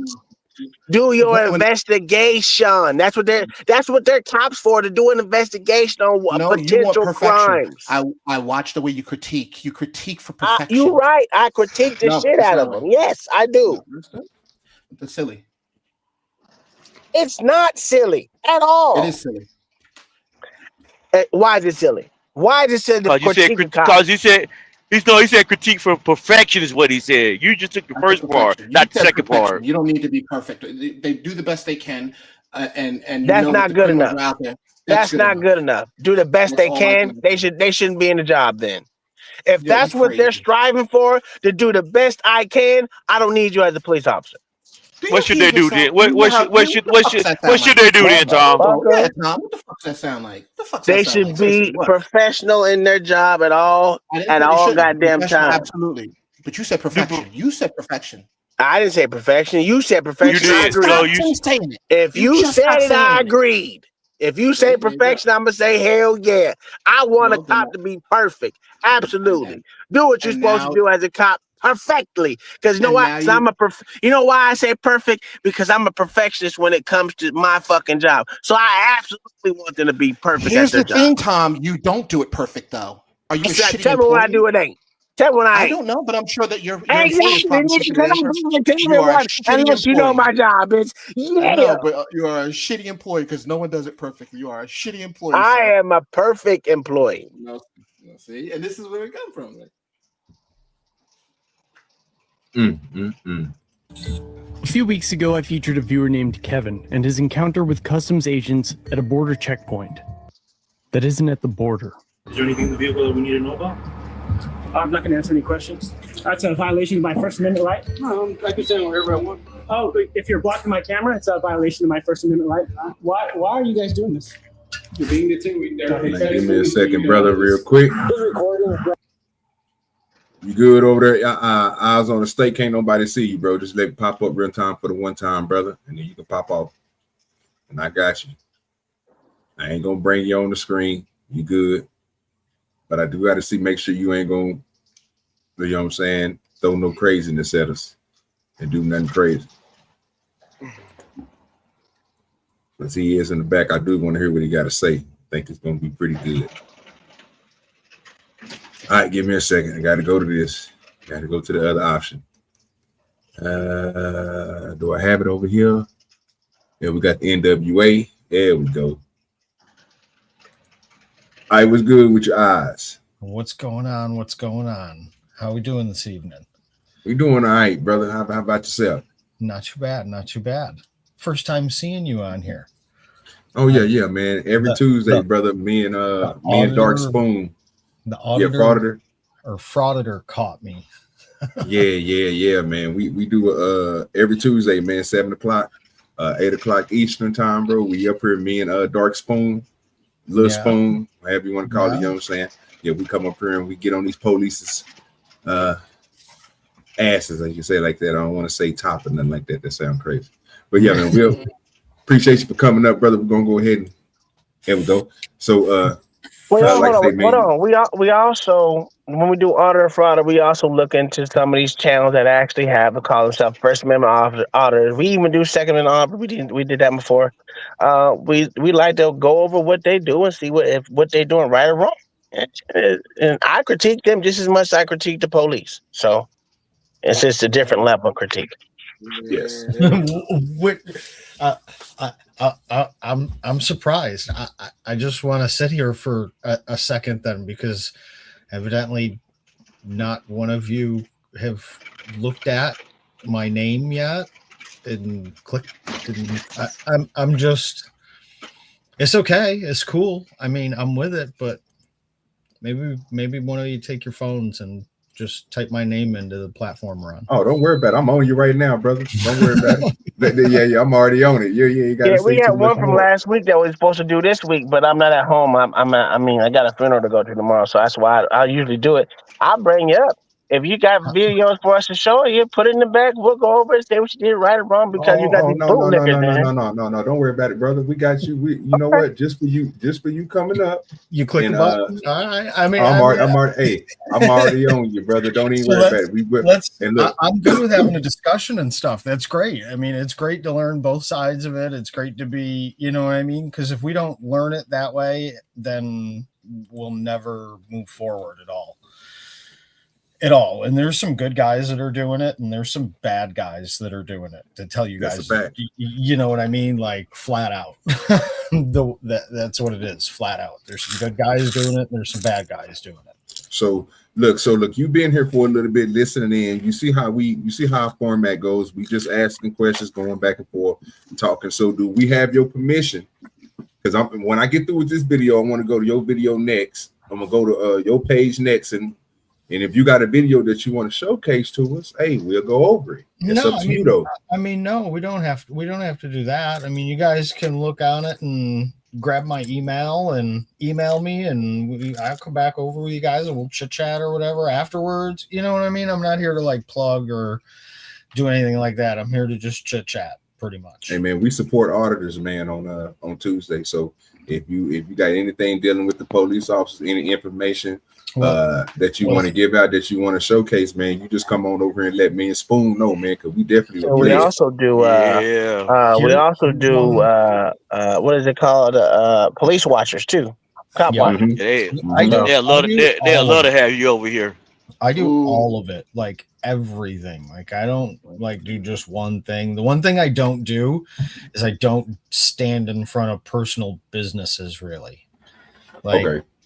Do your investigation. That's what they're cops for, to do an investigation on No, you want potential perfection. crimes. I watch the way you critique. You critique for perfection. You're right. I critique the No, shit that's out not of right. them. Yes, I do. That's silly. It's not silly at all. It is silly. Why is it silly? Why is it silly to Because you said he said critique for perfection is what he said. You just took the first part, Perfection. not You the said second perfection. part. You don't need to be perfect. They do the best they can, and you That's know not that the good criminals enough. are out there. That's not good enough. Do the best That's they all I can. can They shouldn't be in the job then. If Yeah, that's you what they're crazy. striving for, to do the best I can, I don't need you as a police officer. What should they do then? What should they do then, Tom? Yeah, Tom. What the fuck does that sound like? What the fuck does They that sound should like? Seriously, be what? professional in their job at all goddamn time. Absolutely. But you said perfection. You said perfection. I didn't say perfection. You said perfection. You I did. agreed. So saying it. If you just said not it, I saying it. agreed. If you say perfection, I'm gonna say hell yeah. I want a cop to be perfect. Absolutely. Do what you're and supposed now- to do as a cop perfectly. Because you know And what? now 'Cause you know why I say perfect? Because I'm a perfectionist when it comes to my fucking job. So I absolutely want them to be perfect Here's at the their thing, job. Tom. You don't do it perfect though. Are you a shitty Tell me what I employee? do it ain't. Tell me what I I ain't. don't know, but I'm sure that your employer is Exactly. probably saying Tell that it's perfect. me You are a what, shitty unless you know employee. my job, bitch. Yeah. No, but you are a shitty employee because no one does it perfectly. You are a shitty employee. I sir. am a perfect employee. No, see, and this is where it comes from. A few weeks ago, I featured a viewer named Kevin and his encounter with customs agents at a border checkpoint. That isn't at the border. Is there anything in the vehicle that we need to know about? I'm not going to answer any questions. That's a violation of my First Amendment right. I can say whatever I want. Oh, if you're blocking my camera, it's a violation of my First Amendment right. Why are you guys doing this? You're being detained. Give me a second, brother, real quick. You good over there? Eyes on the stake. Can't nobody see you, bro. Just let it pop up real time for the one time, brother, and then you can pop off. And I got you. I ain't gonna bring you on the screen. You good? But I do got to see, make sure you ain't gonna, you know what I'm saying, throw no craziness at us and do nothing crazy. Because he is in the back. I do want to hear what he got to say. I think it's gonna be pretty good. All right, give me a second. I got to go to this. Got to go to the other option. Do I have it over here? Yeah, we got the NWA. There we go. All right, what's good with your eyes? What's going on? What's going on? How are we doing this evening? We doing all right, brother. How about yourself? Not too bad. Not too bad. First time seeing you on here. Oh yeah, man. Every Tuesday, brother. Me and Dark Spoon. The auditor, Frauditor. or Frauditor caught me. yeah, man. We do every Tuesday, man, 7 o'clock, 8 o'clock Eastern time, bro. We up here, me and Dark Spoon, Little Spoon, however you want to call it, you know what I'm saying? Yeah, we come up here and we get on these police's asses, as you say like that. I don't want to say top or nothing like that. That sounds crazy. But yeah, man, we'll appreciate you for coming up, brother. We're gonna go ahead and there we go. So Well, like I say, hold man, on. We also, when we do auditor fraud, we also look into some of these channels that actually have call themselves First Amendment auditors. We even do Second Amendment audit. We did that before. We like to go over what they do and see what they're doing right or wrong. And I critique them just as much as I critique the police. So it's just a different level of critique. Yes. I'm surprised. I just want to sit here for a second then, because evidently not one of you have looked at my name yet and clicked. I'm just. It's okay. It's cool. I mean, I'm with it, but maybe one of you take your phones and just type my name into the platform we're on. Oh, don't worry about it. I'm on you right now, brother. Don't worry about it. Yeah, I'm already on it. You got. Yeah, we got one from last week that we were supposed to do this week, but I'm not at home. I got a funeral to go to tomorrow, so that's why I usually do it. I'll bring you up. If you got videos for us to show you, put it in the back. We'll go over and say what you did right or wrong, because you got these bootlickers no. Don't worry about it, brother. We got you. You know what? Just for you coming up. You click the button. All right. I'm already on you, brother. Don't even worry about it. I'm good with having a discussion and stuff. That's great. I mean, it's great to learn both sides of it. It's great to be, you know what I mean? Because if we don't learn it that way, then we'll never move forward at all. And there's some good guys that are doing it, and there's some bad guys that are doing it, to tell you guys, you know what I mean? Like, flat out. That's what it is, flat out. There's some good guys doing it, and there's some bad guys doing it. So look, you've been here for a little bit listening in. You see how our format goes. We just asking questions, going back and forth, talking. So do we have your permission? Because when I get through with this video, I want to go to your video next. I'm gonna go to your page next, and if you got a video that you want to showcase to us, hey, we'll go over it. It's up to you, though. I mean, no, we don't have to do that. I mean, you guys can look on it and grab my email and email me, and I'll come back over with you guys and we'll chit chat or whatever afterwards. You know what I mean? I'm not here to like plug or do anything like that. I'm here to just chit chat, pretty much. Hey man, we support auditors, man, on Tuesday. So if you got anything dealing with the police officers, any information that you want to give out, that you want to showcase, man, you just come on over and let me and Spoon know, man, because we definitely. So we also do. What is it called? Police watchers too. Cop watchers. They'll love to have you over here. I do all of it, like everything. Like, I don't like do just one thing. The one thing I don't do is I don't stand in front of personal businesses, really.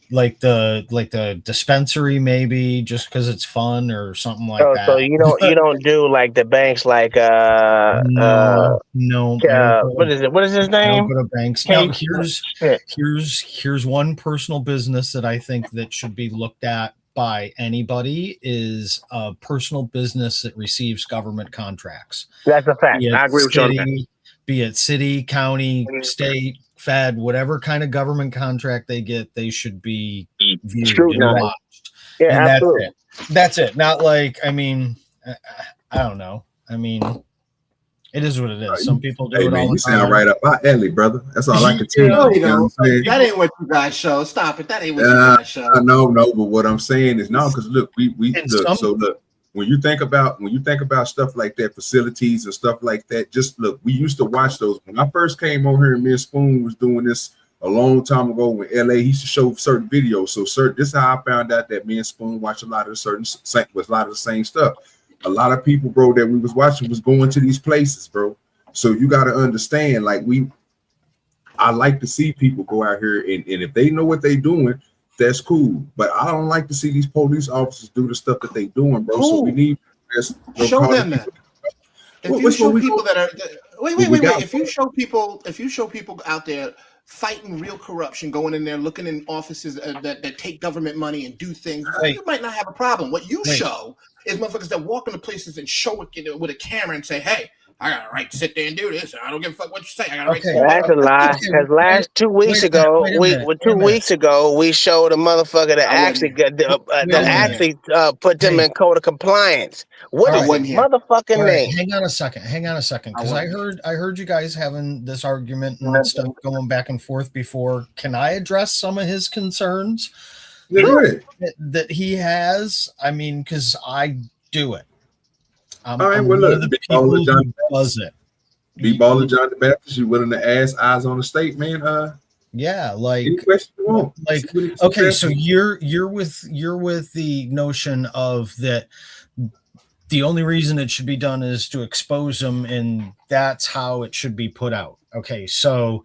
Like the dispensary, maybe just because it's fun or something like that. So you don't do like the banks, like no. What is his name? Go to banks. Now, here's one personal business that I think that should be looked at by anybody, is a personal business that receives government contracts. That's a fact. I agree with you on that. Be it city, county, state, Fed, whatever kind of government contract they get, they should be viewed and watched. Yeah, and absolutely. That's it. Not like, I mean, I don't know. I mean, it is what it is. Some people do it all the time. You sound right up my alley, brother. That's all I can tell you. That ain't what you guys show. Stop it. That ain't what you guys show. No, but what I'm saying is no, because look, we look. So look, when you think about stuff like that, facilities and stuff like that, just look, we used to watch those. When I first came over here, me and Spoon was doing this a long time ago when LA, he used to show certain videos. So this is how I found out that me and Spoon watched a lot of the same stuff. A lot of people, bro, that we was watching was going to these places, bro. So you got to understand, like, I like to see people go out here and if they know what they doing, that's cool. But I don't like to see these police officers do the stuff that they doing, bro. So we need show them that. If you show people that are wait. If you show people out there fighting real corruption, going in there, looking in offices that take government money and do things, you might not have a problem. What you show is motherfuckers that walk into places and show it with a camera and say, "Hey, I got a right to sit there and do this. I don't give a fuck what you say. I got a right to Well, that's a lie. Because last 2 weeks ago, weeks ago, we showed a motherfucker that actually put them in code of compliance. What is the motherfucking name? Hang on a second, because I heard you guys having this argument and stuff going back and forth before. Can I address some of his concerns that he has? I mean, because I do it. All right, well, look, the people who does it. B-Baller John the Baptist, you willing to ask eyes on the state, man? Yeah, like any question you want. Like, okay, so you're with the notion of that the only reason it should be done is to expose them, and that's how it should be put out. Okay, so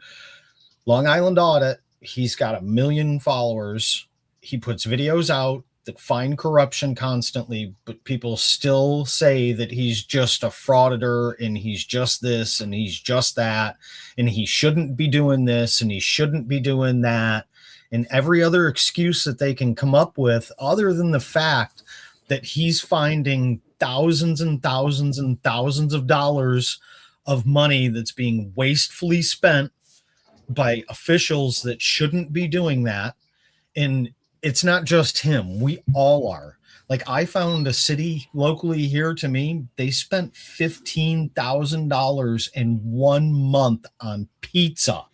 Long Island Audit, he's got 1 million followers. He puts videos out that find corruption constantly, but people still say that he's just a frauditor and he's just this and he's just that and he shouldn't be doing this and he shouldn't be doing that, and every other excuse that they can come up with other than the fact that he's finding thousands and thousands and thousands of dollars of money that's being wastefully spent by officials that shouldn't be doing that. And it's not just him. We all are. Like, I found a city locally here to me, they spent $15,000 in 1 month on pizza,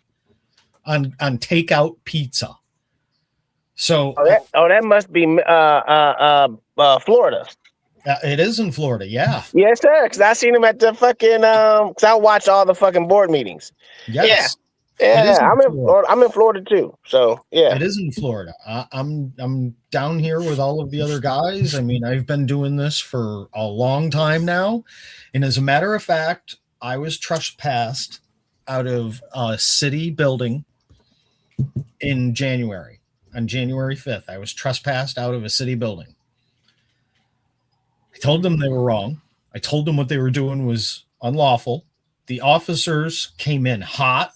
on takeout pizza. So that must be Florida. It is in Florida, yeah. Yes, sir. Because I seen him at the fucking because I watch all the fucking board meetings. Yes. Yeah, I'm in Florida too. So yeah, it is in Florida. I'm down here with all of the other guys. I mean, I've been doing this for a long time now, and as a matter of fact, I was trespassed out of a city building in January. On January 5th, I was trespassed out of a city building. I told them they were wrong. I told them what they were doing was unlawful. The officers came in hot.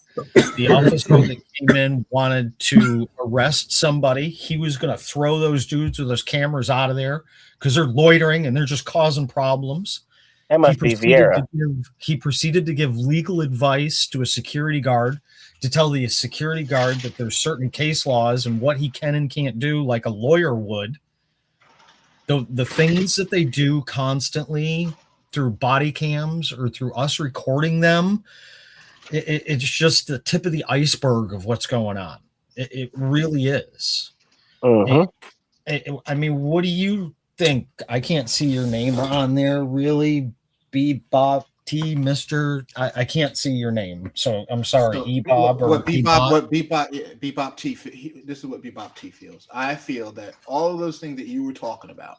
The officer that came in wanted to arrest somebody. He was going to throw those dudes with those cameras out of there because they're loitering and they're just causing problems. That must be Vieira. He proceeded to give legal advice to a security guard to tell the security guard that there's certain case laws and what he can and can't do, like a lawyer would. The things that they do constantly through body cams or through us recording them, it's just the tip of the iceberg of what's going on. It really is. I mean, what do you think? I can't see your name on there, really. Bebop T, Mr. I can't see your name, so I'm sorry. Ebob or Bebop T. This is what Bebop T feels. I feel that all of those things that you were talking about,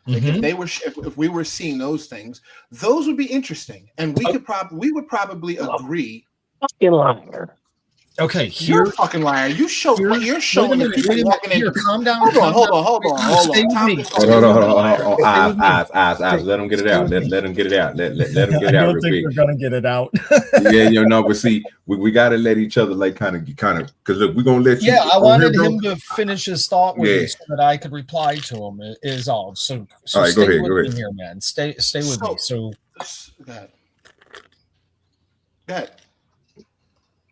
like if we were seeing those things, those would be interesting, and we would probably agree. Fucking liar. Okay, you're a fucking liar. You're showing the people walking in. Calm down. Hold on. Eyes. Let them get it out. Let them get it out. Let them get it out. I don't think we're gonna get it out. But see, we gotta let each other kind of because look, we're gonna let you. Yeah, I wanted him to finish his thought with me so that I could reply to him. Is all. So all right, stay go with ahead. me here, man. Stay with me. So that.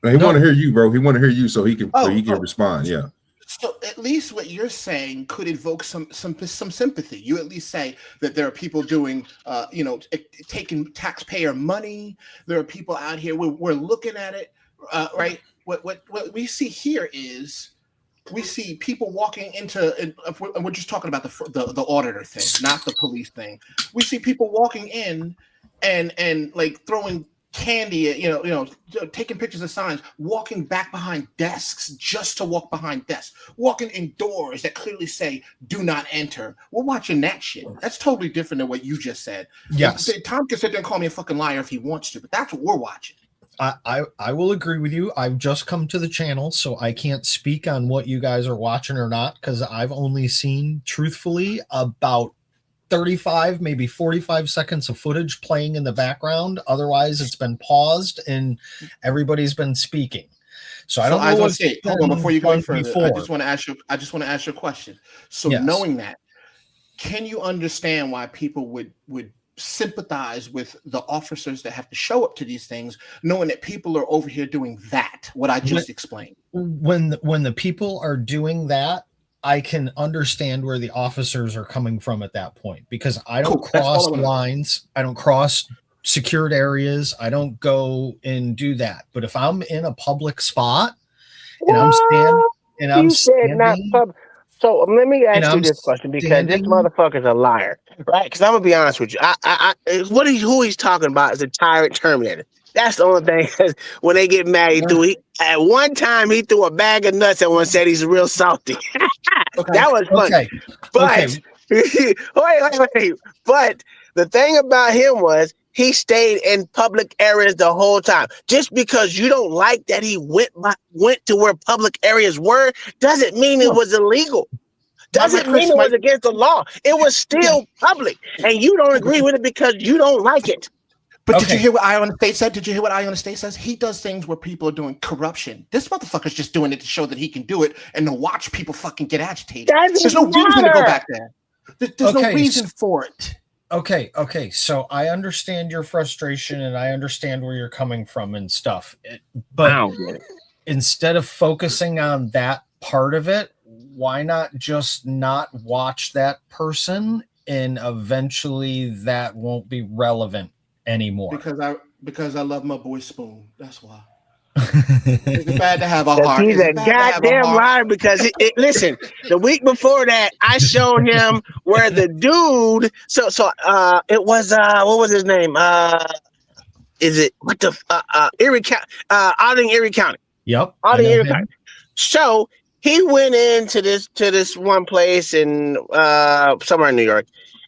He want to hear you, bro. He want to hear you so he can respond. Yeah. So at least what you're saying could evoke some sympathy. You at least say that there are people doing, taking taxpayer money. There are people out here. We're looking at it, right? What we see here is we see people walking into, and we're just talking about the auditor thing, not the police thing. We see people walking in and like throwing candy, taking pictures of signs, walking back behind desks just to walk behind desks, walking in doors that clearly say "do not enter." We're watching that shit. That's totally different than what you just said. Yes, Tom can sit there and call me a fucking liar if he wants to, but that's what we're watching. I will agree with you. I've just come to the channel, so I can't speak on what you guys are watching or not, because I've only seen, truthfully, about 35, maybe 45 seconds of footage playing in the background. Otherwise, it's been paused and everybody's been speaking. So I don't know what's hold on, before you go further. I just want to ask you a question. So knowing that, can you understand why people would sympathize with the officers that have to show up to these things, knowing that people are over here doing that, what I just explained. When the people are doing that, I can understand where the officers are coming from at that point, because I don't cross lines, I don't cross secured areas, I don't go and do that. But if I'm in a public spot and I'm standing, so let me ask you this question, because this motherfucker's a liar, right? Because I'm gonna be honest with you. Who he's talking about is a tyrant Terminator. That's the only thing. When they get mad, at one time he threw a bag of nuts at one, said he's real salty. That was funny. But wait. But the thing about him was he stayed in public areas the whole time. Just because you don't like that he went to where public areas were, doesn't mean it was illegal. Doesn't mean it was against the law. It was still public, and you don't agree with it because you don't like it. But did you hear what Eye on the State said? Did you hear what Eye on the State says? He does things where people are doing corruption. This motherfucker's just doing it to show that he can do it and to watch people fucking get agitated. There's no reason to go back there. There's no reason for it. Okay. So I understand your frustration and I understand where you're coming from and stuff. But instead of focusing on that part of it, why not just not watch that person, and eventually that won't be relevant anymore? Because I love my boy Spoon. That's why. It's bad to have a heart. He's a goddamn liar, because listen, the week before that, I showed him where the dude. So it was what was his name? Auditing Erie County. Yep. Auditing Erie County. So he went into this one place in somewhere in New York,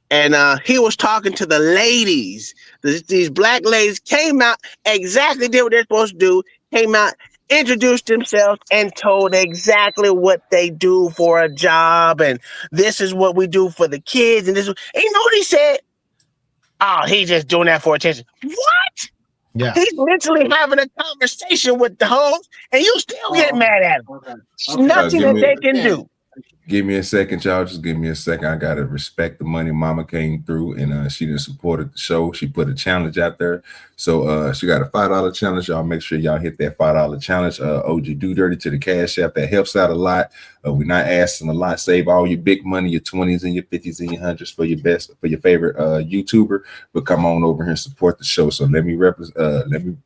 and he was talking to the ladies. These black ladies came out, exactly did what they're supposed to do. Came out, introduced themselves, and told exactly what they do for a job, and this is what we do for the kids. And you know what he said? Oh, he's just doing that for attention. What? Yeah. He's literally having a conversation with the hoes, and you still get mad at him. There's nothing that they can do. Give me a second, y'all. Just give me a second. I gotta respect the money. Mama came through and she didn't support the show. She put a challenge out there. So she got a $5 challenge. Y'all make sure y'all hit that $5 challenge. OGDoDirty to the CashApp. That helps out a lot. We're not asking a lot. Save all your big money, your 20s and your 50s and your 100s for your favorite YouTuber. But come on over here and support the show. So let me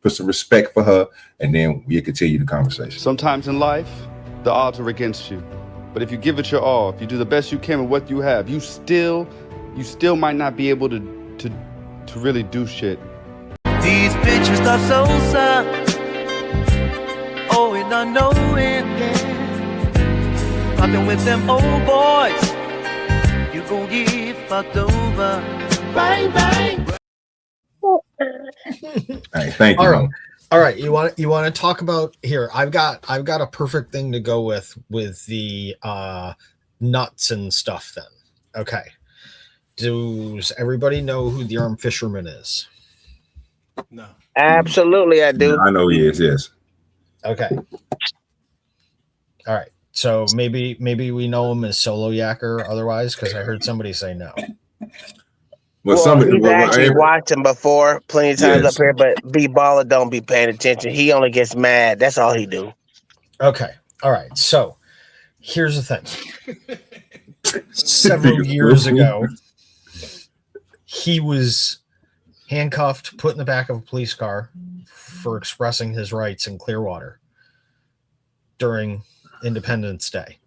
put some respect for her, and then we'll continue the conversation. Sometimes in life, the odds are against you. But if you give it your all, if you do the best you can with what you have, you still might not be able to really do shit. These bitches are so soft. Oh, and I know it, yeah. Popping with them old boys. You gon' get fucked over. Bang, bang. All right, thank you. All right, you want to talk about here? I've got a perfect thing to go with the nuts and stuff. Then, okay. Does everybody know who the armed fisherman is? No. Absolutely, I do. I know he is. Yes. Okay. All right. So maybe we know him as Solo Yacker otherwise, because I heard somebody say no. We've actually watched him before plenty of times up here, but B-Baller don't be paying attention. He only gets mad. That's all he do. Okay. All right. So here's the thing. Several years ago, he was handcuffed, put in the back of a police car for expressing his rights in Clearwater during Independence Day.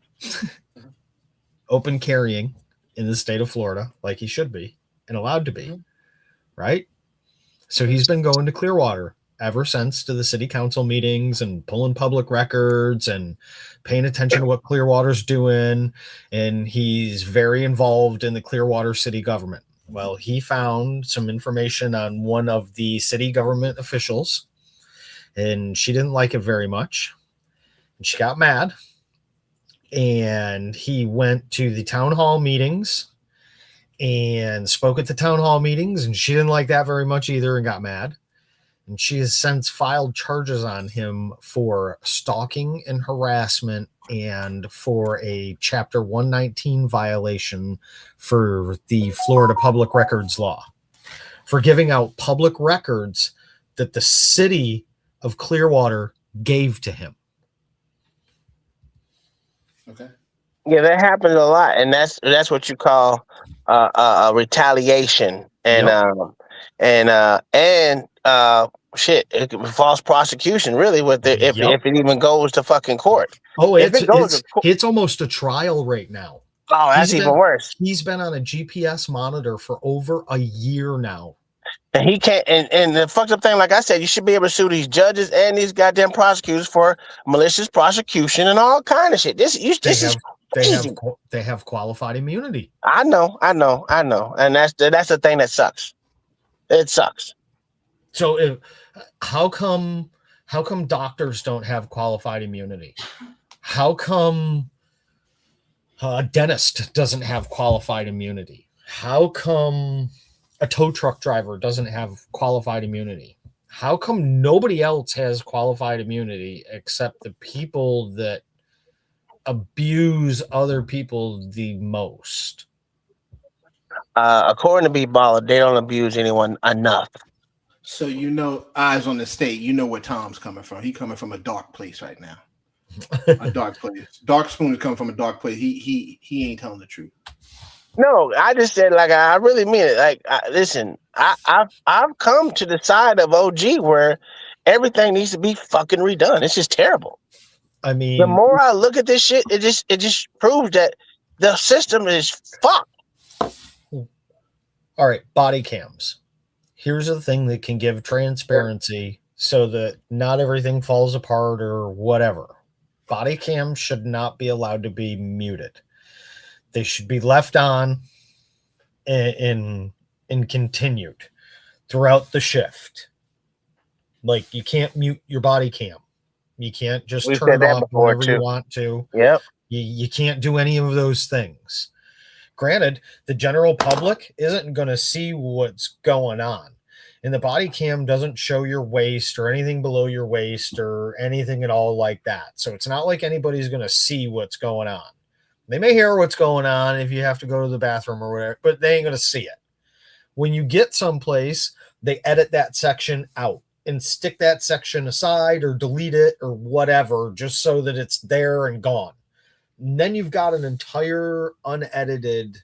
Open carrying in the state of Florida, like he should be and allowed to be, right? So he's been going to Clearwater ever since, to the city council meetings and pulling public records and paying attention to what Clearwater's doing. And he's very involved in the Clearwater city government. Well, he found some information on one of the city government officials, and she didn't like it very much. And she got mad. And he went to the town hall meetings and spoke at the town hall meetings, and she didn't like that very much either and got mad. And she has since filed charges on him for stalking and harassment and for a Chapter 119 violation for the Florida Public Records Law. for giving out public records that the city of Clearwater gave to him. Okay. Yeah, that happens a lot, and that's what you call retaliation, and false prosecution. Really, with if it even goes to fucking court. Oh, if it goes it's almost a trial right now. Oh, that's even worse. He's been on a GPS monitor for over a year now. And he can't. And the fucked up thing, like I said, you should be able to sue these judges and these goddamn prosecutors for malicious prosecution and all kind of shit. They have qualified immunity. I know, and that's the thing that sucks. It sucks. So, how come doctors don't have qualified immunity? How come a dentist doesn't have qualified immunity? How come a tow truck driver doesn't have qualified immunity? How come nobody else has qualified immunity except the people that abuse other people the most? According to B-Baller, they don't abuse anyone enough. So eyes on the state, where Tom's coming from. He coming from a dark place right now. A dark place. Dark Spoon is coming from a dark place. He ain't telling the truth. No, I just said, like, I really mean it. Like, listen, I've come to the side of OG where everything needs to be fucking redone. It's just terrible. I mean, the more I look at this shit, it just proves that the system is fucked. All right, body cams. Here's the thing that can give transparency so that not everything falls apart or whatever. Body cams should not be allowed to be muted. They should be left on and continued throughout the shift. Like, you can't mute your body cam. You can't just turn it off whenever you want to. Yep. You can't do any of those things. Granted, the general public isn't going to see what's going on. And the body cam doesn't show your waist or anything below your waist or anything at all like that. So it's not like anybody's going to see what's going on. They may hear what's going on if you have to go to the bathroom or whatever, but they ain't going to see it. When you get someplace, they edit that section out and stick that section aside or delete it or whatever, just so that it's there and gone. And then you've got an entire unedited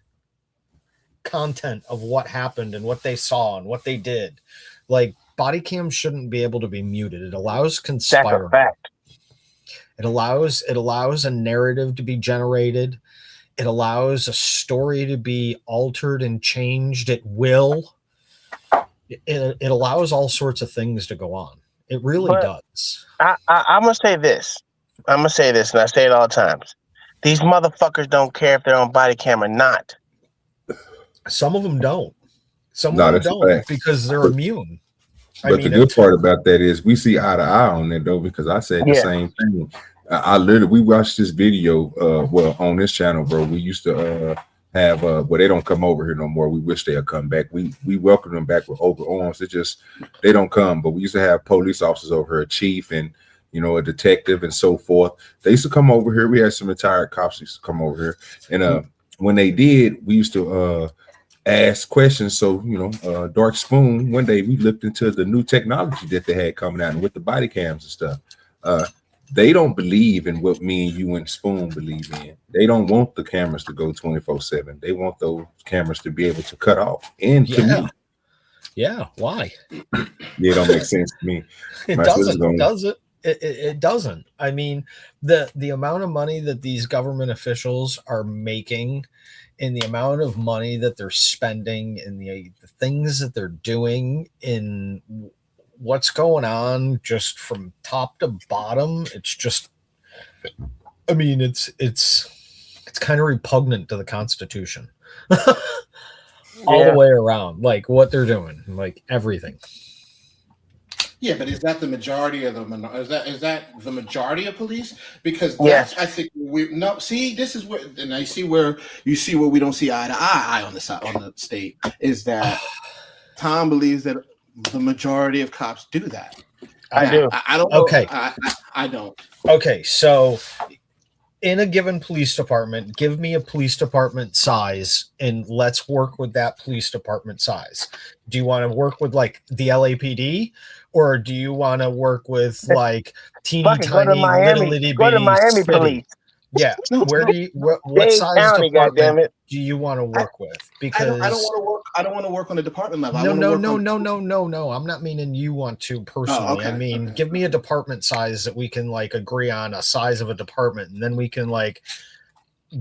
content of what happened and what they saw and what they did. Like, body cams shouldn't be able to be muted. It allows conspiring. It allows a narrative to be generated. It allows a story to be altered and changed at will. It allows all sorts of things to go on. It really does. I'm going to say this. and I say it all times. These motherfuckers don't care if they're on body cam or not. Some of them don't. Some of them don't because they're immune. But the good part about that is we see eye to eye on that, though, because I said the same thing. We watched this video, on this channel, bro. We used to have, they don't come over here no more. We wish they'd come back. We welcome them back with open arms. It's just, they don't come. But we used to have police officers over here, a chief and, a detective and so forth. They used to come over here. We had some retired cops used to come over here. And when they did, we used to ask questions. So, Dark Spoon, one day we looked into the new technology that they had coming out and with the body cams and stuff. They don't believe in what me and you and Spoon believe in. They don't want the cameras to go 24/7. They want those cameras to be able to cut off and commute. Yeah, why? It don't make sense to me. It doesn't, does it? It doesn't. I mean, the amount of money that these government officials are making and the amount of money that they're spending and the things that they're doing in what's going on just from top to bottom, it's just, I mean, it's kind of repugnant to the Constitution. All the way around, like what they're doing, like everything. Yeah, but is that the majority of is that the majority of police? Because that's I think this is where, and I see where we don't see eye to eye on the state is that Tom believes that the majority of cops do that. I do. I don't know. Okay. I don't. Okay, so in a given police department, give me a police department size and let's work with that police department size. Do you want to work with like the LAPD, or do you want to work with like teeny tiny little itty bitty city? Police. Yeah. Where do you what Dade size County, department goddammit. do you want to work with? Because I don't want to work. I don't want to work on the department level. No. I'm not meaning you want to personally. I mean, give me a department size that we can like agree on a size of a department, and then we can like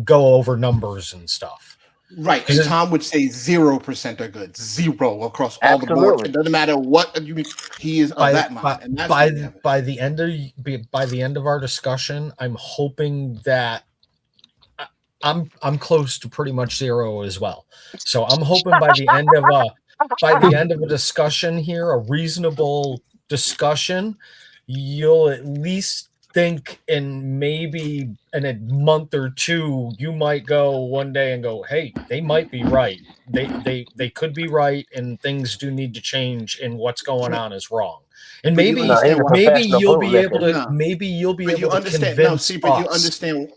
go over numbers and stuff. Right. And Tom would say 0% are good. 0 across all the boards. It doesn't matter what you mean. He is of that mind. And that's by the end of our discussion, I'm hoping that I'm close to pretty much 0 as well. So I'm hoping by the end of a discussion here, a reasonable discussion, you'll at least think in maybe in a month or two, you might go one day and go, hey, they might be right. They could be right, and things do need to change, and what's going on is wrong. And maybe you'll be able to convince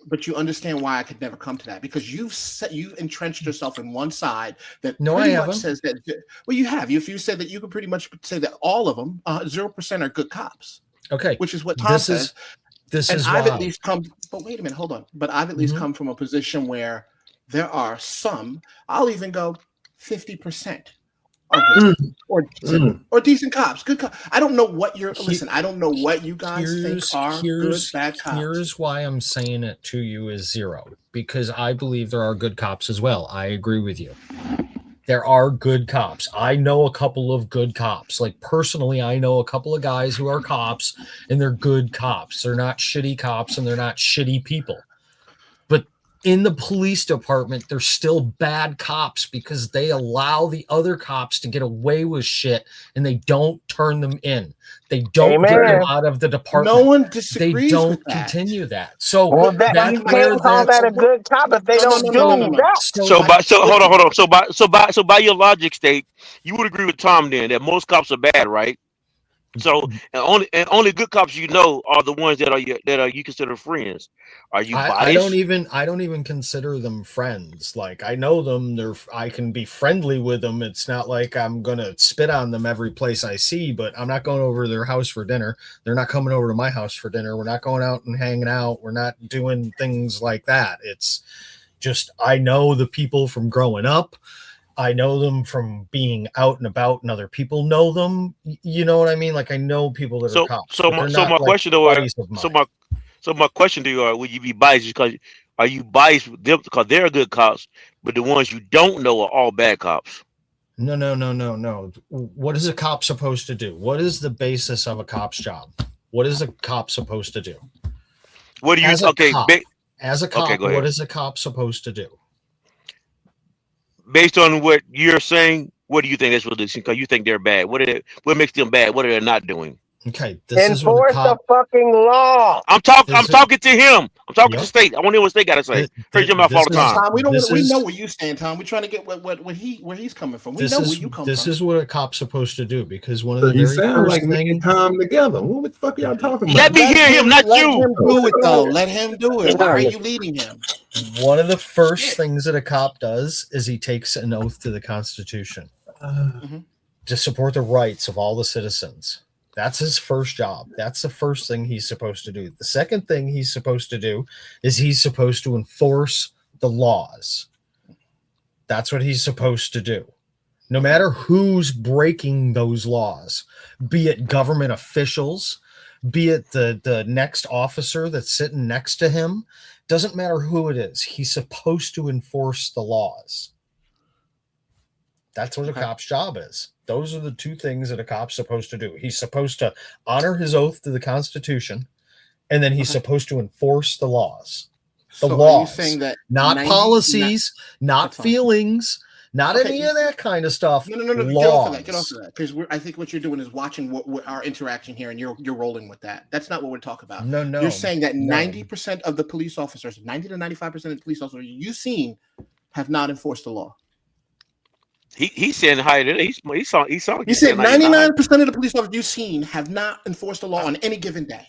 but you understand why I could never come to that, because you've entrenched yourself in one side that says that. Well, you have. If you said that, you could pretty much say that all of them 0% are good cops. Okay, which is what Tom says. I've at least come. But wait a minute, hold on. But I've at least come from a position where there are some. I'll even go 50%. Or decent cops, good cops. I don't know what you're. Listen, I don't know what you guys think are good, bad cops. Here's why I'm saying it to you is 0, because I believe there are good cops as well. I agree with you. There are good cops. I know a couple of good cops. Like personally, I know a couple of guys who are cops, and they're good cops. They're not shitty cops, and they're not shitty people. But in the police department, they're still bad cops because they allow the other cops to get away with shit, and they don't turn them in. They don't get them out of the department. No one disagrees. They don't with that. continue that. So you can't call that a good cop if they don't do that. So by your logic state, you would agree with Tom then that most cops are bad, right? So and only good cops you know are the ones that are you consider friends. Are you biased? I don't even consider them friends. Like I know them, I can be friendly with them. It's not like I'm gonna spit on them every place I see, but I'm not going over to their house for dinner. They're not coming over to my house for dinner. We're not going out and hanging out. We're not doing things like that. It's just I know the people from growing up. I know them from being out and about, and other people know them. You know what I mean? Like I know people that are cops. So my question to you are: would you be biased because are you biased with them because they're good cops, but the ones you don't know are all bad cops? No. What is a cop supposed to do? What is the basis of a cop's job? What is a cop supposed to do? What do you? As a cop, what is a cop supposed to do? Based on what you're saying, what do you think that's what they do? Because you think they're bad. What makes them bad? What are they not doing? Okay, enforce the fucking law. I'm talking to him. I'm talking to State. I want to hear what State got to say. Heard your mouth all the time. Tom, we know where you stand, Tom. We're trying to get where he's coming from. We know where you come from. This is what a cop's supposed to do, because one of the very first things. Tom together. What the fuck are y'all talking about? Let me hear him, not you. Let him do it though. Let him do it. Why are you leading him? One of the first things that a cop does is he takes an oath to the Constitution to support the rights of all the citizens. That's his first job. That's the first thing he's supposed to do. The second thing he's supposed to do is he's supposed to enforce the laws. That's what he's supposed to do. No matter who's breaking those laws, be it government officials, be it the next officer that's sitting next to him, doesn't matter who it is. He's supposed to enforce the laws. That's what a cop's job is. Those are the two things that a cop's supposed to do. He's supposed to honor his oath to the Constitution, and then he's supposed to enforce the laws. The laws, saying that not policies, not feelings, not any of that kind of stuff. No. Laws. Get off of that. Because I think what you're doing is watching what our interaction here, and you're rolling with that. That's not what we're talking about. No. You're saying that 90% of the police officers, 90 to 95% of the police officers you've seen have not enforced the law. He's saying higher than he saw. You said 99% of the police officers you've seen have not enforced the law on any given day.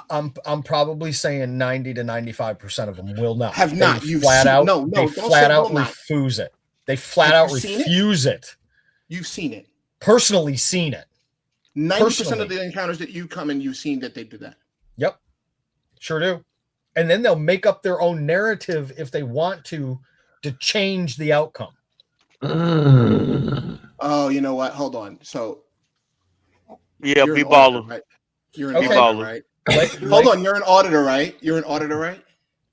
I'm probably saying 90 to 95% of them will not. Have not. They You've flat seen, out. no, They don't flat say out will not. refuse it. They flat Have out you seen it? refuse it. You've seen it. Personally seen it. 90% of the encounters that you come in, you've seen that they do that. Yep. Sure do. And then they'll make up their own narrative if they want to change the outcome. Oh, you know what? Hold on. So Yeah, you're be an auditor, baller. right? You're an Okay. auditor, right? Hold on, you're an auditor, right? You're an auditor, right?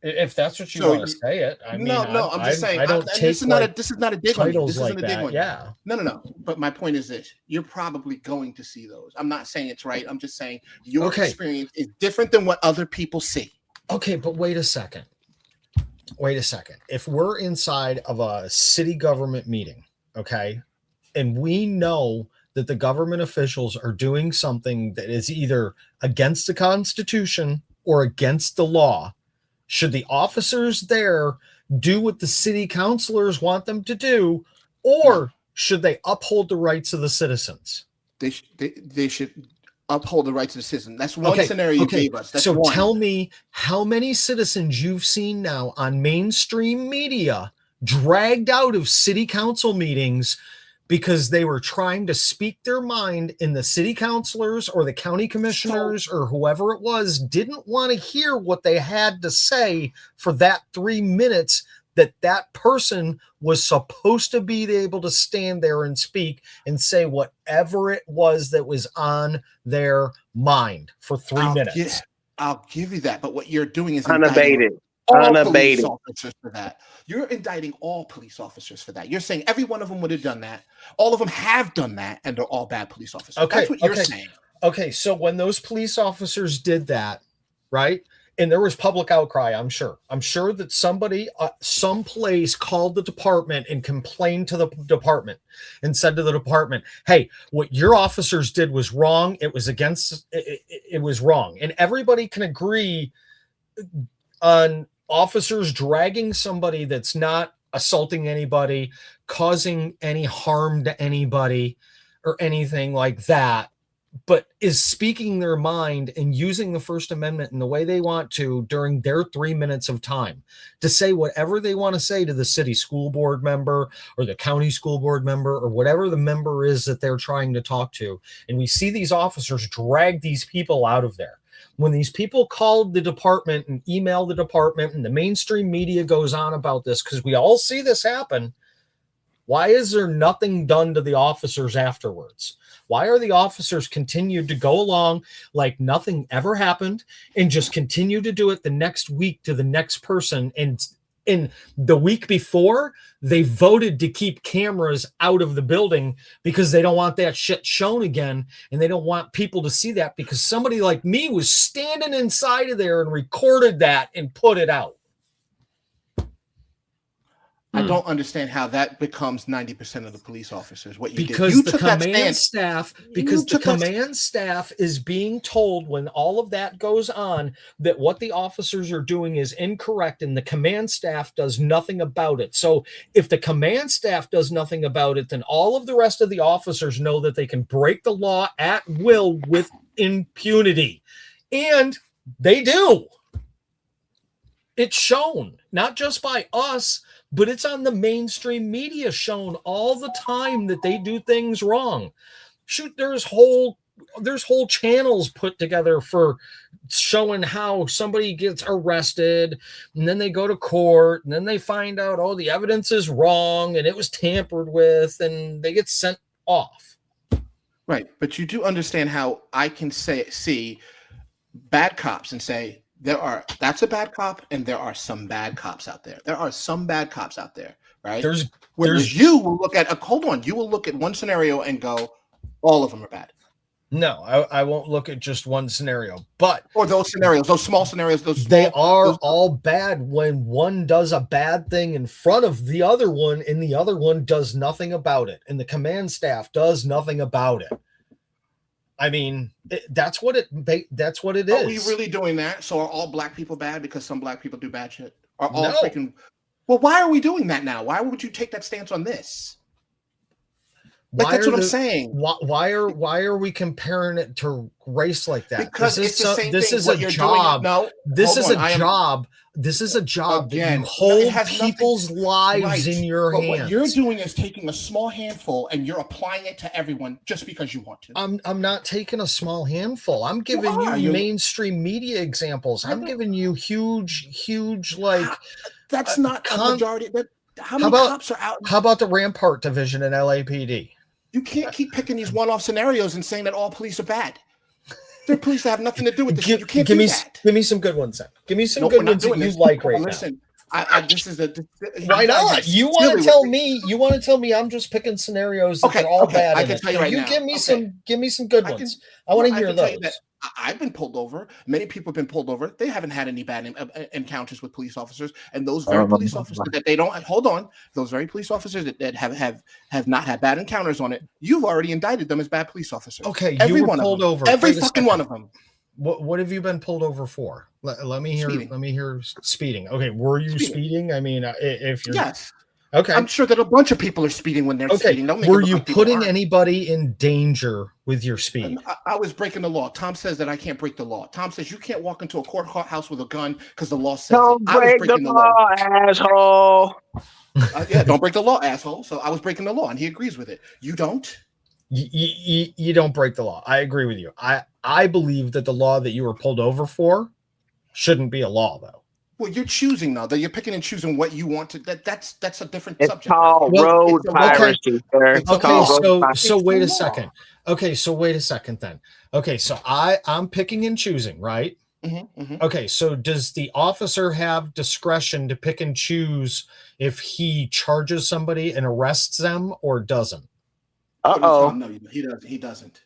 If that's what you So want to say it. I mean, no, I'm just saying. I don't and take this is not a dig on you. titles This isn't like a dig that. on you. Yeah. No. But my point is this: you're probably going to see those. I'm not saying it's right. I'm just saying your experience is different than what other people see. Okay, but wait a second. If we're inside of a city government meeting, okay, and we know that the government officials are doing something that is either against the Constitution or against the law, should the officers there do what the city councilors want them to do, or should they uphold the rights of the citizens? They should uphold the rights of the citizen. That's one scenario you gave us. That's so one. Tell me how many citizens you've seen now on mainstream media dragged out of city council meetings because they were trying to speak their mind, and the city councilors or the county commissioners or whoever it was didn't want to hear what they had to say for that 3 minutes that person was supposed to be able to stand there and speak and say whatever it was that was on their mind for 3 minutes. I'll give you that. But what you're doing is Unabated. police officers for that. You're indicting all police officers for that. You're saying every one of them would have done that. All of them have done that, and they're all bad police officers. That's what you're saying. Okay, so when those police officers did that, right? And there was public outcry, I'm sure that somebody someplace called the department and complained to the department and said to the department, hey, what your officers did was wrong. It was it was wrong. And everybody can agree on officers dragging somebody that's not assaulting anybody, causing any harm to anybody or anything like that, but is speaking their mind and using the First Amendment in the way they want to during their 3 minutes of time to say whatever they want to say to the city school board member or the county school board member or whatever the member is that they're trying to talk to. And we see these officers drag these people out of there. When these people called the department and emailed the department and the mainstream media goes on about this, because we all see this happen, why is there nothing done to the officers afterwards? Why are the officers continued to go along like nothing ever happened and just continue to do it the next week to the next person? And in the week before, they voted to keep cameras out of the building because they don't want that shit shown again. And they don't want people to see that because somebody like me was standing inside of there and recorded that and put it out. I don't understand how that becomes 90% of the police officers. What you because did. the command staff, because the command staff is being told when all of that goes on that what the officers are doing is incorrect, and the command staff does nothing about it. So if the command staff does nothing about it, then all of the rest of the officers know that they can break the law at will with impunity, and they do. It's shown not just by us, but it's on the mainstream media shown all the time that they do things wrong. Shoot, there's whole channels put together for showing how somebody gets arrested and then they go to court and then they find out, oh, the evidence is wrong and it was tampered with and they get sent off. Right. But you do understand how I can see bad cops and say, that's a bad cop, and there are some bad cops out there. There are some bad cops out there, right? Whereas you will look at you will look at one scenario and go, all of them are bad. No, I won't look at just one scenario, or those scenarios, those small scenarios, they are all bad when one does a bad thing in front of the other one, and the other one does nothing about it, and the command staff does nothing about it. I mean, that's what it is. Are we really doing that? So are all black people bad because some black people do bad shit? Are all freaking? Well, why are we doing that now? Why would you take that stance on this? But that's what I'm saying. Why are we comparing it to race like that? Because it's the same this thing. is What a you're job. doing, no, this is hold on, a job. This is a job that you hold people's lives in your hands. What you're doing is taking a small handful and you're applying it to everyone just because you want to. I'm not taking a small handful. I'm giving you mainstream media examples. I'm giving you huge like. That's not a majority. How many cops are out? How about the Rampart Division in LAPD? You can't keep picking these one-off scenarios and saying that all police are bad. They're police that have nothing to do with this. You can't do that. Give me some good ones, then. Give me some good ones that you like right now. Listen, why not? You want to tell me? You want to tell me I'm just picking scenarios that are all bad? I can tell you right now. Give me some good ones. I want to hear those. I've been pulled over. Many people have been pulled over. They haven't had any bad encounters with police officers, and those very police officers that they don't hold on. Those very police officers that have not had bad encounters on it. You've already indicted them as bad police officers. Okay, every you were one pulled of them. over. Every fucking one of them. What have you been pulled over for? Let me hear. Speeding. Let me hear speeding. Okay, were you speeding? I mean, if you're yes. Okay. I'm sure that a bunch of people are speeding when they're speeding. Don't make Were it look you like people putting aren't. anybody in danger with your speed? I was breaking the law. Tom says that I can't break the law. Tom says you can't walk into a courthouse with a gun because the law says Don't it. I was break breaking the law, asshole. Yeah, don't break the law, asshole. So I was breaking the law, and he agrees with it. You don't? You don't break the law. I agree with you. I believe that the law that you were pulled over for shouldn't be a law, though. Well, you're choosing now that you're picking and choosing what you want to. That's a different It's subject. called road piracy, sir. So wait a second. Okay, so wait a second then. Okay, so I'm picking and choosing, right? Okay, so does the officer have discretion to pick and choose if he charges somebody and arrests them or doesn't? No, he doesn't.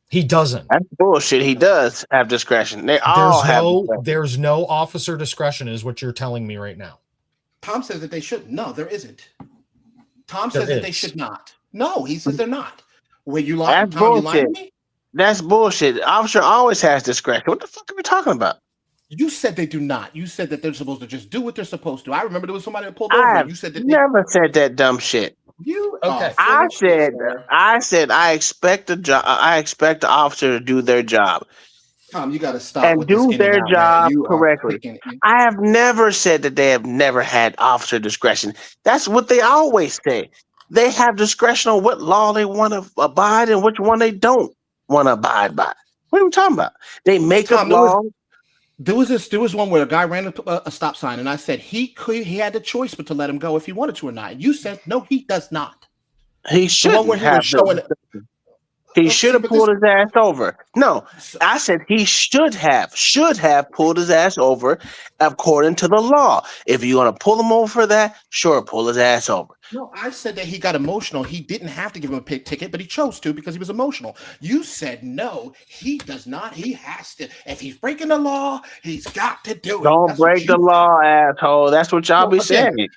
He doesn't. That's bullshit. He does have discretion. They all have discretion. There's no officer discretion, is what you're telling me right now. Tom says that they should. No, there isn't. Tom says that they should not. No, he says they're not. Wait, you lying? That's Tom, you bullshit. lying to me? That's bullshit. The officer always has discretion. What the fuck are we talking about? You said they do not. You said that they're supposed to just do what they're supposed to. I remember there was somebody that pulled over. I And you said that never said that dumb shit. You okay? I said I expect the job. I expect the officer to do their job. Tom, you got to stop and with do this their in and out, job man. You are correctly. picking- I have never said that they have never had officer discretion. That's what they always say. They have discretion on what law they want to abide and which one they don't want to abide by. What are we talking about? They make up laws. There was one where a guy ran a stop sign, and I said he had the choice but to let him go if he wanted to or not. And you said no, he does not. He should have. He should have pulled his ass over. No, I said he should have pulled his ass over according to the law. If you're gonna pull him over for that, sure, pull his ass over. No, I said that he got emotional. He didn't have to give him a pig ticket, but he chose to because he was emotional. You said no, he does not. He has to. If he's breaking the law, he's got to do it. Don't break the law, asshole. That's what y'all be saying.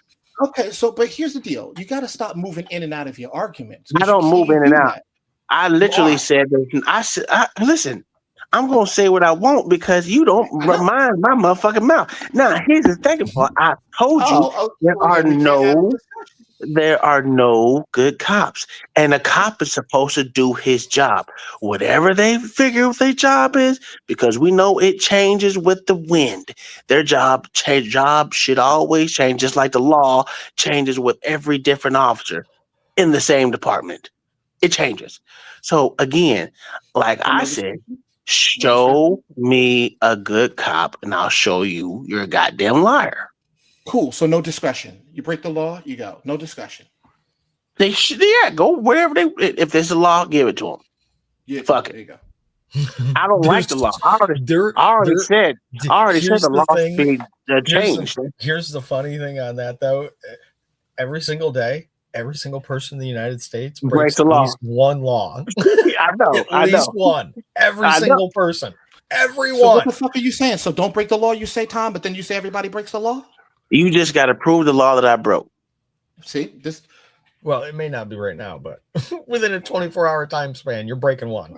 Okay, but here's the deal. You got to stop moving in and out of your arguments. I don't move in and out. I literally said that. I said, listen, I'm going to say what I want because you don't mind my motherfucking mouth. Now, here's the thing. I told you there are no good cops. And a cop is supposed to do his job. Whatever they figure their job is, because we know it changes with the wind. Their job should always change, just like the law changes with every different officer in the same department. It changes. So again, like I said, show me a good cop and I'll show you you're a goddamn liar. Cool. So no discretion. You break the law, you go. No discretion. They should, go wherever if there's a law, give it to them. Yeah, fuck there it. you go. I don't like the law. I already said the law be changed. Here's the funny thing on that though. Every single day, every single person in the United States breaks the law. At least one law. I know. At least one. Every single person. Everyone. So what the fuck are you saying? So don't break the law, you say, Tom, but then you say everybody breaks the law? You just got to prove the law that I broke. See, this. Well, it may not be right now, but within a 24-hour time span, you're breaking one.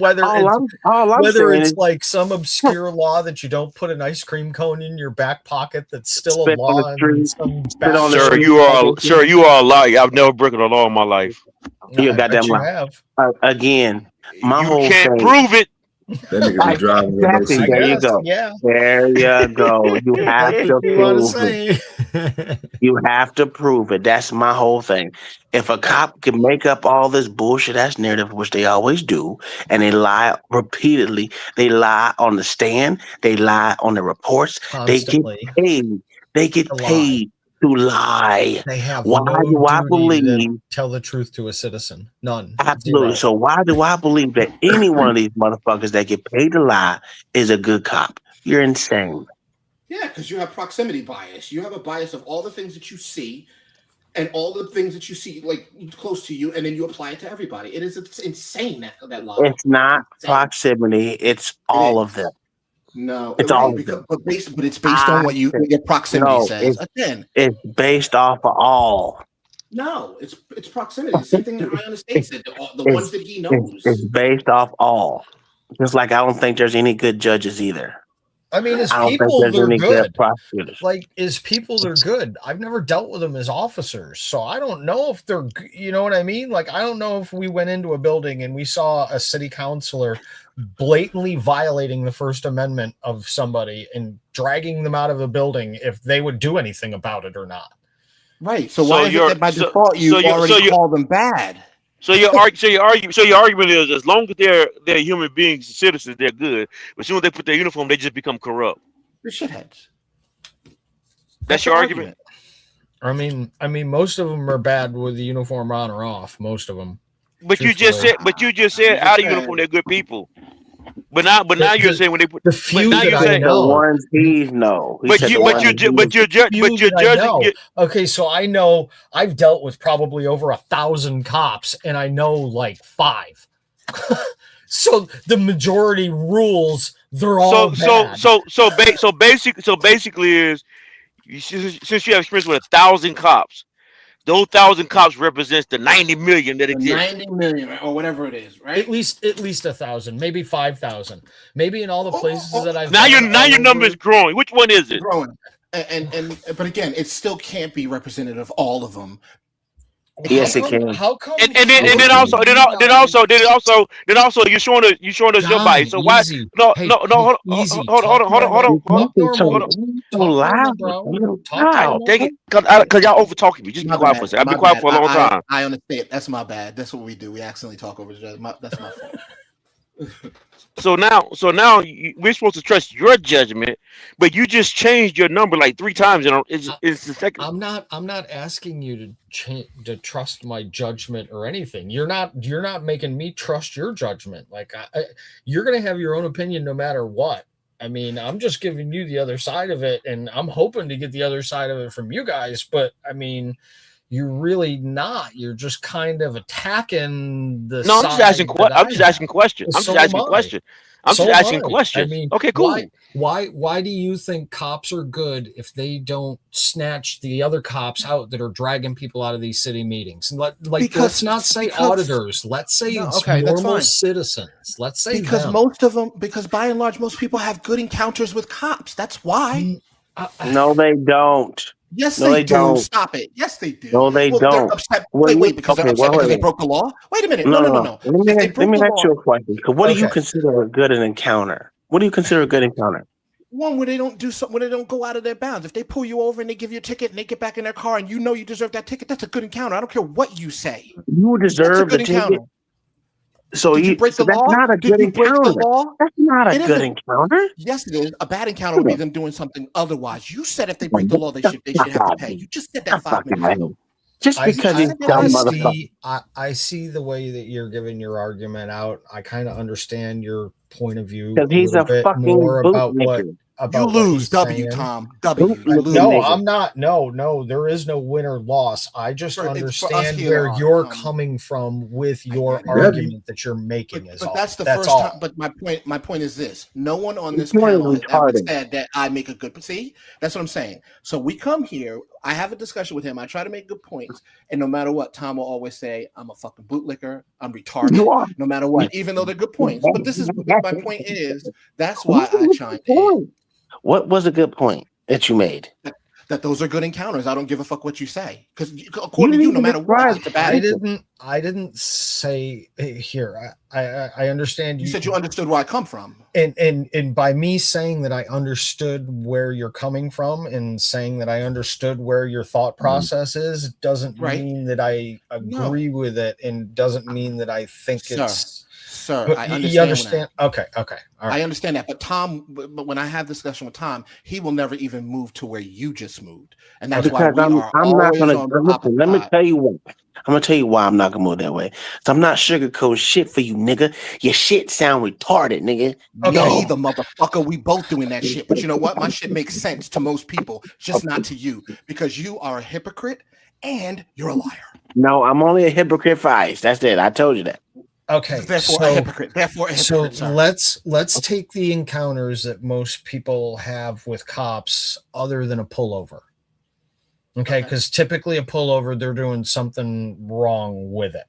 whether saying it's is- like some obscure law that you don't put an ice cream cone in your back pocket that's still a Spit on law the in street, some spit on the Sir, street. you are a liar. I've never broken a law in my life. You I goddamn bet you lie. have. Again, my You whole can't thing. prove it. That nigga be driving with no Exactly. I seat. There you guess, go. yeah. There you go. You have That's to what you want to prove it. say. You have to prove it. That's my whole thing. If a cop can make up all this bullshit ass narrative, which they always do, and they lie repeatedly, they lie on the stand, they lie on the reports, Constantly. they get paid. They get To lie. paid to lie. They have Why no do I duty to believe? tell the truth to a citizen. None. Absolutely. Zero. So why do I believe that any one of these motherfuckers that get paid to lie is a good cop? You're insane. Yeah, because you have proximity bias. You have a bias of all the things that you see and all the things that you see like close to you, and then you apply it to everybody. It's insane that logic. It's not proximity. It's all of them. No, It's all of them. but it's based on what your proximity No, says. Again, it's based off of all. no, it's proximity. The same thing that Ryan Estate said. The ones that he knows. It's based off all. Just like I don't think there's any good judges either. I mean, as I don't think people, there's they're any good. prosecutors. Like, as people, they're good. I've never dealt with them as officers, so I don't know if they're, you know what I mean? Like, I don't know if we went into a building and we saw a city councilor blatantly violating the First Amendment of somebody and dragging them out of a building, if they would do anything about it or not. Right. So why is it that by default you already call them bad? So your argument is, as long as they're human beings, citizens, they're good. But as soon as they put their uniform, they just become corrupt. They're shitheads. That's your argument. I mean, most of them are bad with the uniform on or off. Most of them. But you just said out of uniform, they're good people. But now you're saying when they put the few that I The know. ones he's know. But you're judging. Okay, so I know I've dealt with probably over 1,000 cops, and I know like 5. So the majority rules, they're all bad. So basically is, since you have experience with 1,000 cops, those 1,000 cops represents the 90 million that exist. 90 million or whatever it is, right? At least 1,000, maybe 5,000, maybe in all the places that I've now your number is growing. Which one is it? Growing. And but again, it still can't be representative of all of them. Yes, it can. How come? And then also you're showing us your bias. So why? Easy. No, Hey, hold on. So loud. Wow, take it, cause y'all over talking me. Just be quiet for a second. I've been quiet for a long time. I understand. That's my bad. That's what we do. We accidentally talk over each other. That's my fault. So now we're supposed to trust your judgment, but you just changed your number like 3 times. It's the second. I'm not asking you to trust my judgment or anything. You're not making me trust your judgment. Like you're gonna have your own opinion no matter what. I mean, I'm just giving you the other side of it, and I'm hoping to get the other side of it from you guys. But I mean, you're really not. You're just kind of attacking the. No, I'm just asking questions. I'm just asking questions. I'm just asking questions. I mean, okay, cool. Why do you think cops are good if they don't snatch the other cops out that are dragging people out of these city meetings? And let's not say auditors. Let's say normal citizens. Let's say because them. most of them, because by and large, most people have good encounters with cops. That's why. No, they don't. Yes, no, they do. Don't. Stop it. Yes, they do. No, they don't. They're upset. Wait, because they're upset because they broke the law? Wait a minute. No. Let me ask you a question. What do you consider a good encounter? What do you consider a good encounter? One where they don't do something, where they don't go out of their bounds. If they pull you over and they give you a ticket and they get back in their car and you know you deserve that ticket, that's a good encounter. I don't care what you say. You deserve the ticket. So you break the law? That's not a good encounter. That's not a good encounter. Yes, it is. A bad encounter would be them doing something otherwise. You said if they break the law, they should have to pay. You just said that 5 minutes ago. Just because he's dumb motherfucker. I see the way that you're giving your argument out. I kind of understand your point of view. Because he's a fucking more about what. You lose, W, Tom. W. No, I'm not. No, there is no win or loss. I just understand where you're coming from with your argument that you're making. But that's the first time. But my point is this: no one on this panel has ever said that I make a good. See, that's what I'm saying. So we come here. I have a discussion with him. I try to make good points, and no matter what, Tom will always say, "I'm a fucking bootlicker. I'm retarded." You are. No matter what, even though they're good points. But this is my point is that's why I chimed in. What was a good point that you made? That those are good encounters. I don't give a fuck what you say, because according to you, no matter what, it's a bad. I didn't say here. I understand. You said you understood where I come from, and by me saying that I understood where you're coming from and saying that I understood where your thought process is doesn't mean that I agree with it, and doesn't mean that I think it's. Sir, I understand. You understand? Okay. All right. I understand that, but when I have discussion with Tom, he will never even move to where you just moved, and that's why we I'm are not always gonna. Let me tell you what. I'm gonna tell you why I'm not gonna move that way. So I'm not sugarcoat shit for you, nigga. Your shit sound retarded, nigga. Okay, the motherfucker. We both doing that shit, but you know what? My shit makes sense to most people, just not to you, because you are a hypocrite and you're a liar. No, I'm only a hypocrite for ICE. That's it. I told you that. Okay, therefore a hypocrite. So let's take the encounters that most people have with cops, other than a pullover. Okay, because typically a pullover, they're doing something wrong with it,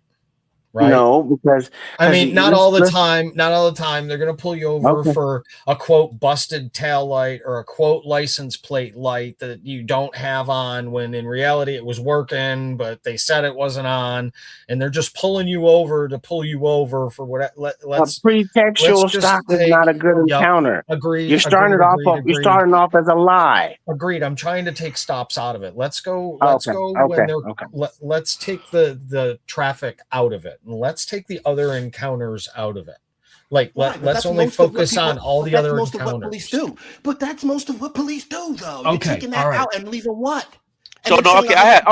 right? No, because I mean, not all the time. Not all the time. They're going to pull you over for a quote busted tail light or a quote license plate light that you don't have on, when in reality it was working, but they said it wasn't on, and they're just pulling you over to pull you over for what. Let's pretextual stop is not a good encounter. Agreed. You're starting You're starting off as a lie. Agreed. I'm trying to take stops out of it. Let's go. Let's take the traffic out of it. And let's take the other encounters out of it. Let's only focus on all the other encounters. What police do. But that's most of what police do, though. You're Okay, taking that out and leaving what? So no, okay, I had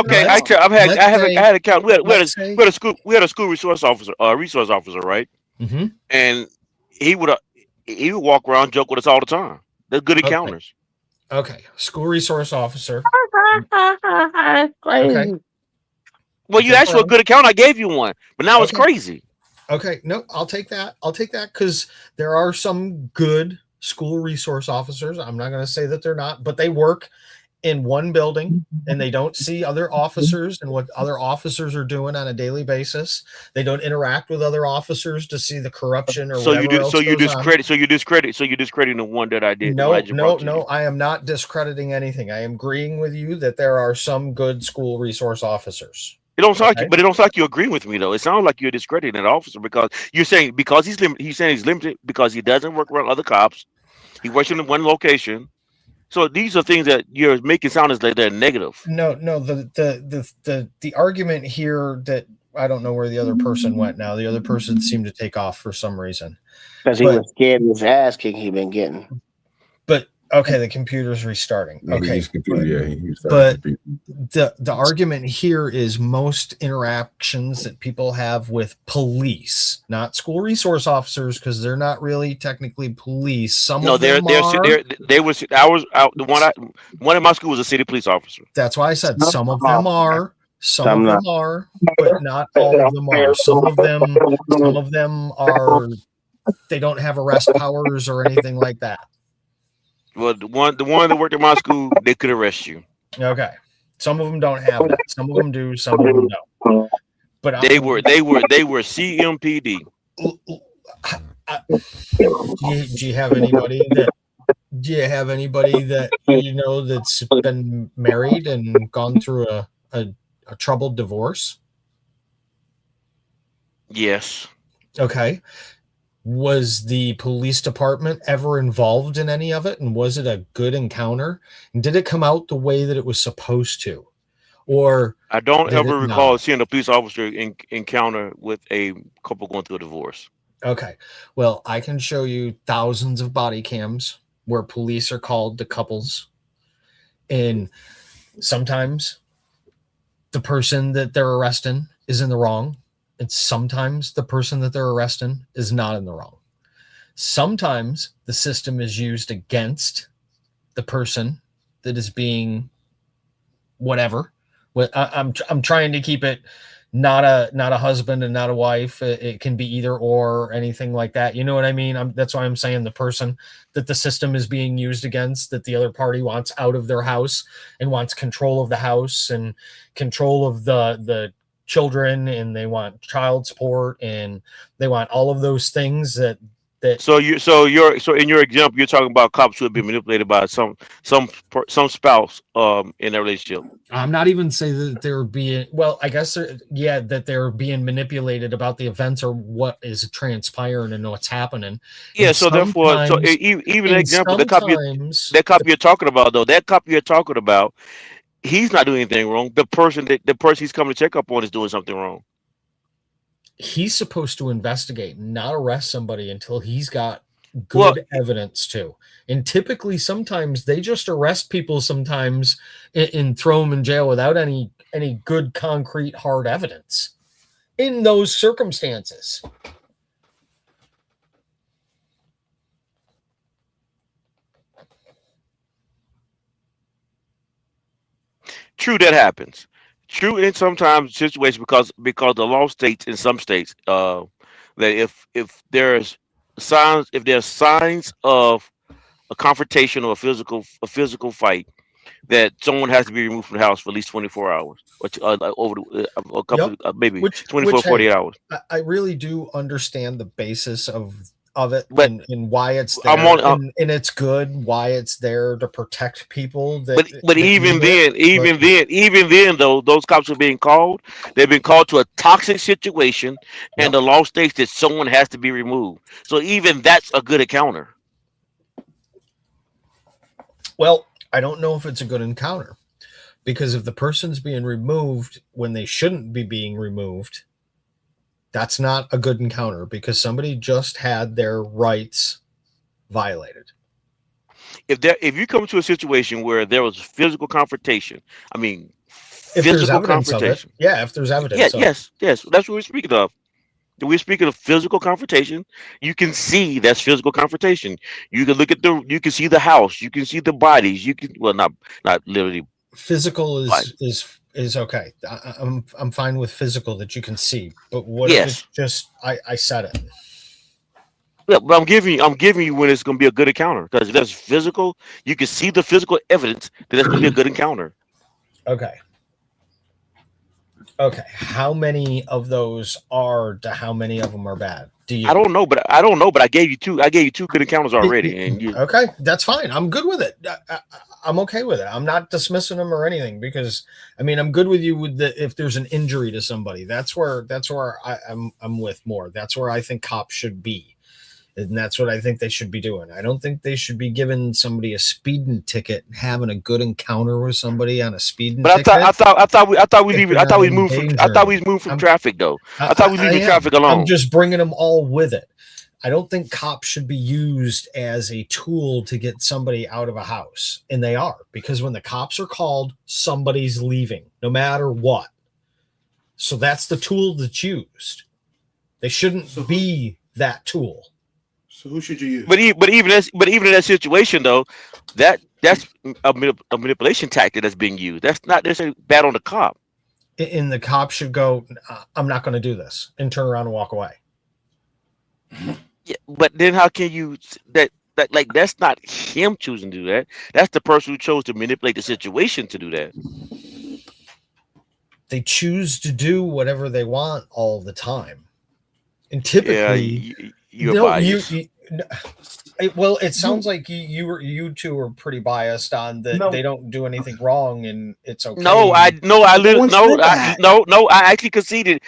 a count. We had a school resource officer, right? Mm-hmm. And he would walk around, joke with us all the time. They're good encounters. Okay, school resource officer. Okay. Well, you asked for a good account. I gave you one, but now it's crazy. Okay, no, I'll take that. Because there are some good school resource officers. I'm not going to say that they're not, but they work in one building and they don't see other officers and what other officers are doing on a daily basis. They don't interact with other officers to see the corruption or whatever else goes on. So you're discrediting the one that I did. No, I am not discrediting anything. I am agreeing with you that there are some good school resource officers. It don't sound like, but it don't sound like you agree with me though. It sounds like you're discrediting that officer because you're saying because he's limited. He's saying he's limited because he doesn't work around other cops. He works in one location. So these are things that you're making sound as like they're negative. No. The argument here that I don't know where the other person went now. The other person seemed to take off for some reason because he was scared of his ass kicking he'd been getting. But okay, the computer's restarting. Okay, but the argument here is most interactions that people have with police, not school resource officers, because they're not really technically police. Some of them are. They was ours. One in my school was a city police officer. That's why I said some of them are. Some of them are, but not all of them are. Some of them are. They don't have arrest powers or anything like that. Well, the one that worked at my school, they could arrest you. Okay, some of them don't have that. Some of them do. Some of them don't. But they were CMPD. Do you have anybody that? Do you have anybody that you know that's been married and gone through a troubled divorce? Yes. Okay. Was the police department ever involved in any of it? And was it a good encounter? And did it come out the way that it was supposed to? Or I don't ever recall seeing a police officer encounter with a couple going through a divorce. Okay. Well, I can show you thousands of body cams where police are called to couples. And sometimes the person that they're arresting is in the wrong. And sometimes the person that they're arresting is not in the wrong. Sometimes the system is used against the person that is being whatever. I'm trying to keep it not a husband and not a wife. It can be either or anything like that. You know what I mean? That's why I'm saying the person that the system is being used against, that the other party wants out of their house and wants control of the house and control of the children, and they want child support and they want all of those things that. So in your example, you're talking about cops who have been manipulated by some spouse in a relationship. I'm not even saying that they're being, well, I guess that they're being manipulated about the events or what is transpiring and what's happening. Yeah, And so therefore, even an example, the cop you're talking about, though, that cop you're talking about, he's not doing anything wrong. The person he's coming to check up on is doing something wrong. He's supposed to investigate, not arrest somebody until he's got good evidence to. And typically, sometimes they just arrest people sometimes and throw them in jail without any good, concrete, hard evidence in those circumstances. True, that happens. True, in sometimes situations because the law states in some states that if there's signs of a confrontation or a physical fight, that someone has to be removed from the house for at least 24 hours, or over a couple, maybe 24, 48 hours. I really do understand the basis of it, but and why it's there, and it's good why it's there to protect people. But even then, though, those cops are being called. They've been called to a toxic situation, and the law states that someone has to be removed. So even that's a good encounter. Well, I don't know if it's a good encounter, because if the person's being removed when they shouldn't be being removed, that's not a good encounter, because somebody just had their rights violated. If you come to a situation where there was physical confrontation, if there's evidence of it, if there's evidence, yes, that's what we're speaking of. We're speaking of physical confrontation. You can see that's physical confrontation. You can look at you can see the house, you can see the bodies. You can, well, not literally. Physical is okay. I'm fine with physical that you can see, but what if it's just I said it? Yeah, but I'm giving you when it's going to be a good encounter, because if that's physical, you can see the physical evidence that that's going to be a good encounter. Okay. How many of those how many of them are bad? I don't know, but I gave you two. I gave you two good encounters already, and okay, that's fine. I'm good with it. I'm okay with it. I'm not dismissing them or anything, because I'm good with you with if there's an injury to somebody. That's where I'm with more. That's where I think cops should be, and that's what I think they should be doing. I don't think they should be giving somebody a speeding ticket, having a good encounter with somebody on a speeding ticket. I thought we moved from traffic, though. I thought we leaving traffic alone. I'm just bringing them all with it. I don't think cops should be used as a tool to get somebody out of a house. And they are, because when the cops are called, somebody's leaving, no matter what. So that's the tool that's used. They shouldn't be that tool. So who should you use? But even in that situation, though, that's a manipulation tactic that's being used. That's not necessarily bad on the cop. And the cop should go, I'm not going to do this, and turn around and walk away. Yeah, but then how can you that's not him choosing to do that. That's the person who chose to manipulate the situation to do that. They choose to do whatever they want all the time, and typically, well, it sounds like you two are pretty biased on that. They don't do anything wrong, and it's okay. I actually conceded.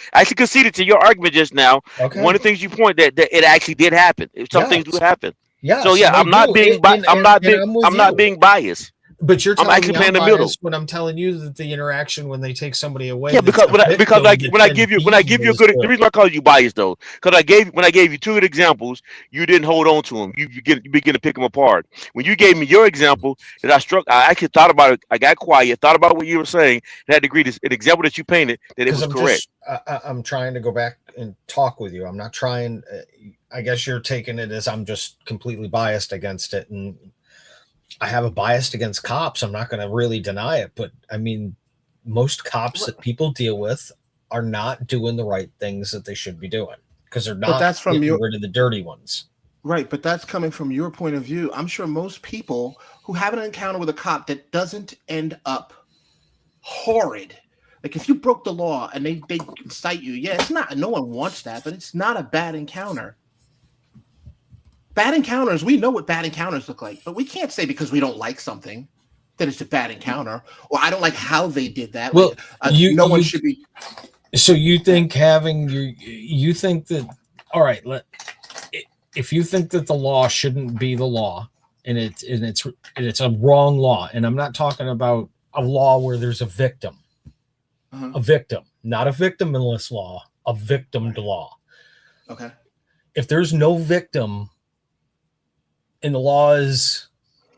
To your argument just now. Okay. One of the things you point that it actually did happen. Some things do happen. Yeah. So I'm not being biased. But you're telling actually me playing I'm the middle biased when I'm telling you that the interaction when they take somebody away. Yeah, because when I give you a good, the reason I call you biased, though, because when I gave you two good examples, you didn't hold on to them. You begin to pick them apart. When you gave me your example that I actually thought about it. I got quiet, thought about what you were saying, and had to agree. An example that you painted that it was correct. I'm trying to go back and talk with you. I'm not trying. I guess you're taking it as I'm just completely biased against it, and I have a bias against cops. I'm not going to really deny it, but most cops that people deal with are not doing the right things that they should be doing because they're But not that's from getting your rid of the dirty ones. right, but that's coming from your point of view. I'm sure most people who have an encounter with a cop that doesn't end up horrid. Like if you broke the law and they cite you, yeah, it's not. No one wants that, but it's not a bad encounter. Bad encounters, we know what bad encounters look like, but we can't say because we don't like something that it's a bad encounter, or I don't like how they did that. Well, no one should be. So you think you think that, all right, if you think that the law shouldn't be the law and it's a wrong law, and I'm not talking about a law where there's a victim, a victim, not a victimless law, a victimed law. Okay. If there's no victim and the law is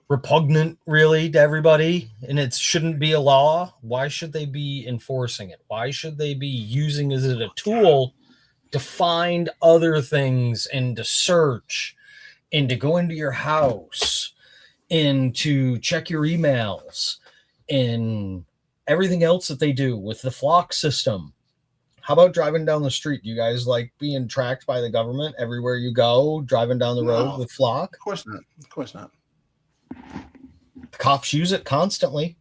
repugnant really to everybody and it shouldn't be a law, why should they be enforcing it? Why should they be using it as a tool to find other things and to search and to go into your house and to check your emails and everything else that they do with the flock system? How about driving down the street? You guys like being tracked by the government everywhere you go, driving down the road with flock? Of course not. Of course not. The cops use it constantly.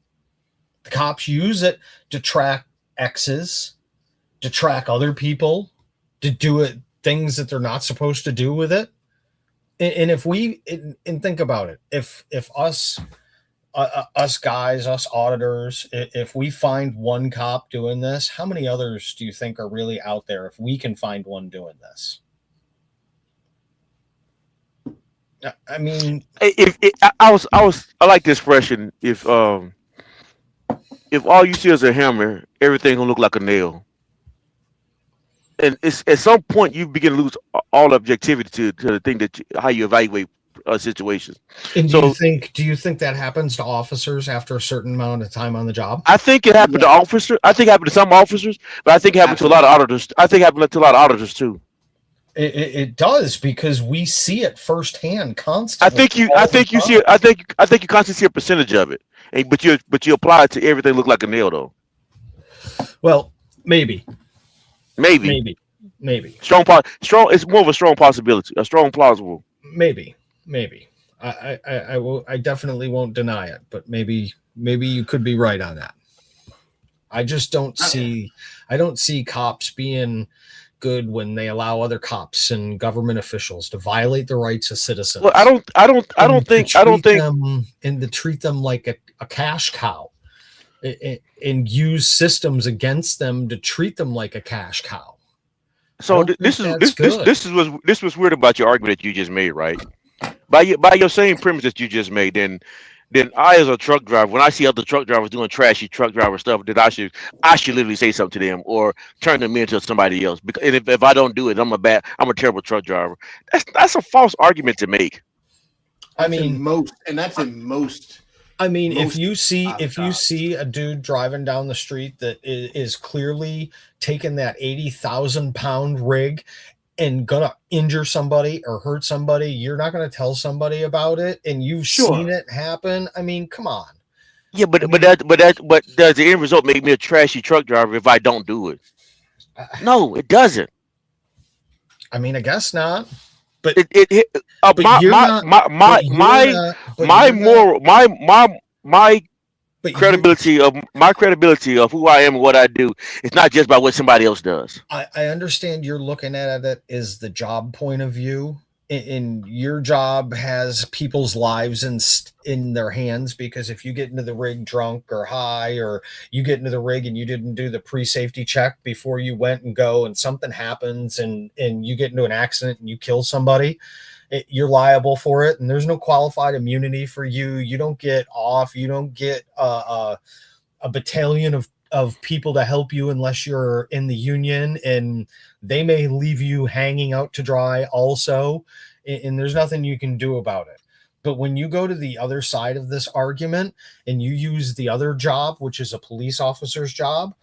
The cops use it to track exes, to track other people, to do it things that they're not supposed to do with it. And if we and think about it, if us guys, us auditors, if we find one cop doing this, how many others do you think are really out there if we can find one doing this? I mean, I like the expression, if all you see is a hammer, everything gonna look like a nail. And it's at some point you begin to lose all objectivity to the thing that how you evaluate situations. And do you think that happens to officers after a certain amount of time on the job? I think it happened to officers. I think it happened to some officers, but I think it happened to a lot of auditors. I think it happened to a lot of auditors too. It does, because we see it firsthand constantly. I think you constantly see a percentage of it, but you apply it to everything look like a nail though. Well, maybe. Strong. It's more of a strong possibility, a strong plausible. Maybe. I definitely won't deny it, but maybe you could be right on that. I just don't see cops being good when they allow other cops and government officials to violate the rights of citizens. Well, I don't think and to treat them like a cash cow and use systems against them to treat them like a cash cow. So this was weird about your argument that you just made, right? By your same premise that you just made, then I, as a truck driver, when I see other truck drivers doing trashy truck driver stuff, then I should literally say something to them or turn them into somebody else. Because if I don't do it, I'm a terrible truck driver. That's a false argument to make. That's in most. I mean, if you see a dude driving down the street that is clearly taking that 80,000 pound rig and gonna injure somebody or hurt somebody, you're not gonna tell somebody about it, and you've seen it happen. I mean, come on. Yeah, but does the end result make me a trashy truck driver if I don't do it? No, it doesn't. I mean, I guess not. But my credibility of who I am and what I do is not just by what somebody else does. I understand you're looking at it as the job point of view, and your job has people's lives in their hands, because if you get into the rig drunk or high, or you get into the rig and you didn't do the pre-safety check before you went and go, and something happens and you get into an accident and you kill somebody, you're liable for it, and there's no qualified immunity for you. You don't get off. You don't get a battalion of people to help you unless you're in the union, and they may leave you hanging out to dry also, and there's nothing you can do about it. But when you go to the other side of this argument and you use the other job, which is a police officer's job,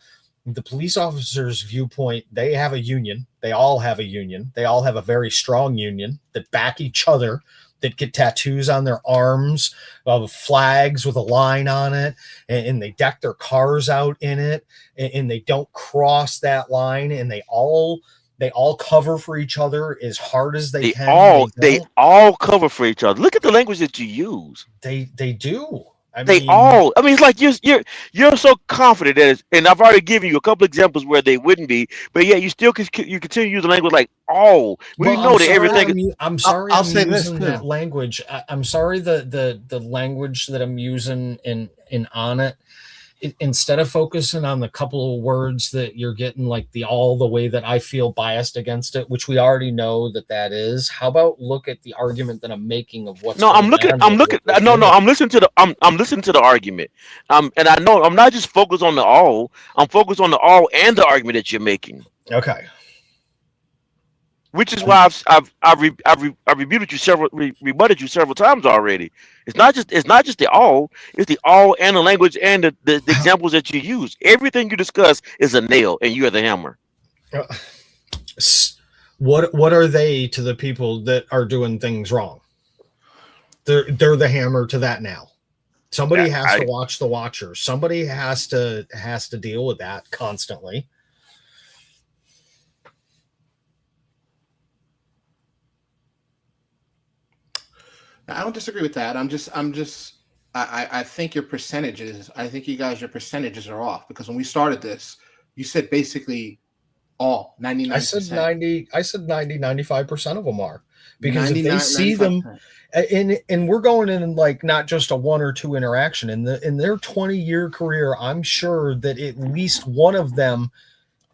the police officer's viewpoint, they have a union. They all have a union. They all have a very strong union that back each other, that get tattoos on their arms of flags with a line on it, and they deck their cars out in it, and they don't cross that line, and they all cover for each other as hard as they can. They all cover for each other. Look at the language that you use. They do. I mean, it's like you're so confident that it's, and I've already given you a couple examples where they wouldn't be, but yeah, you still you continue to use the language like all. We know that everything. I'm sorry. I'll say this using that language. I'm sorry the language that I'm using in on it. Instead of focusing on the couple of words that you're getting like the way that I feel biased against it, which we already know that is, how about look at the argument that I'm making of what's I'm listening to the argument. And I know I'm not just focused on the all, I'm focused on the all and the argument that you're making. Okay. Which is why I've rebutted you rebutted you several times already. It's not just the all, it's the all and the language and the examples that you use. Everything you discuss is a nail, and you are the hammer. What are they to the people that are doing things wrong? They're the hammer to that now. Somebody has to watch the watchers. Somebody has to deal with that constantly. I don't disagree with that. I think your percentages, your percentages are off, because when we started this, you said basically all 99%. I said 95% of them are, because if they see 95%. Them and we're going in like not just a one or two interaction in their 20-year career, I'm sure that at least one of them,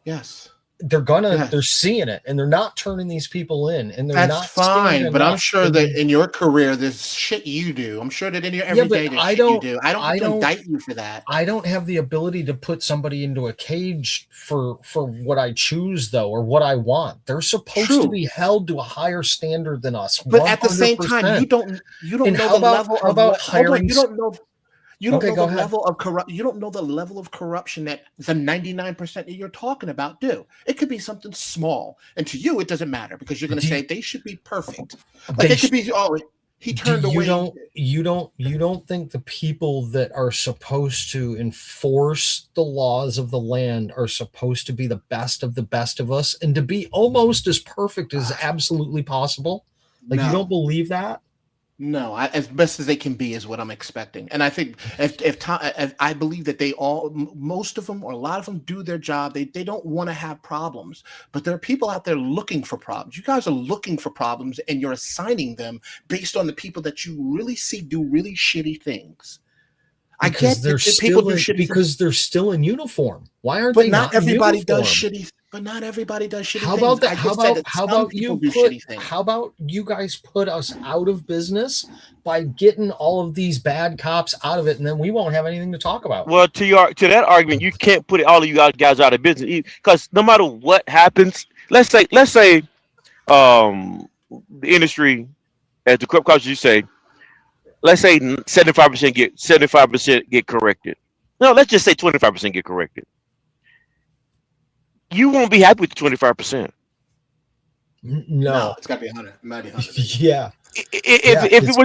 yes, they're seeing it, and they're not turning these people in, and they're not fine. But I'm sure that in your career, there's shit you do. I'm sure that in your everyday, there's shit you do. I don't indict you for that. I don't have the ability to put somebody into a cage for what I choose, though, or what I want. They're supposed to be held to a higher standard than us. But 100%. At the same time, you don't know the level of hiring. You don't know the level of You don't know the level of corruption that the 99% that you're talking about do. It could be something small, and to you, it doesn't matter, because you're going to say they should be perfect. Like it could be, he turned away. You don't think the people that are supposed to enforce the laws of the land are supposed to be the best of us, and to be almost as perfect as absolutely possible? Like, you don't believe that? No, as best as they can be is what I'm expecting. And I think if I believe that most of them, or a lot of them, do their job. They don't want to have problems, but there are people out there looking for problems. You guys are looking for problems, and you're assigning them based on the people that you really see do really shitty things. Because they're still in uniform. Why aren't they not everybody in uniform? does shitty? But not everybody does shitty How things. about that? How about you guys put us out of business by getting all of these bad cops out of it, and then we won't have anything to talk about? Well, to that argument, you can't put all of you guys out of business, because no matter what happens, let's say the industry, as the corrupt cops, you say, let's say 75% get corrected. No, let's just say 25% get corrected. You won't be happy with the 25%. No, it's got to be 100. It might be 100. Yeah. It's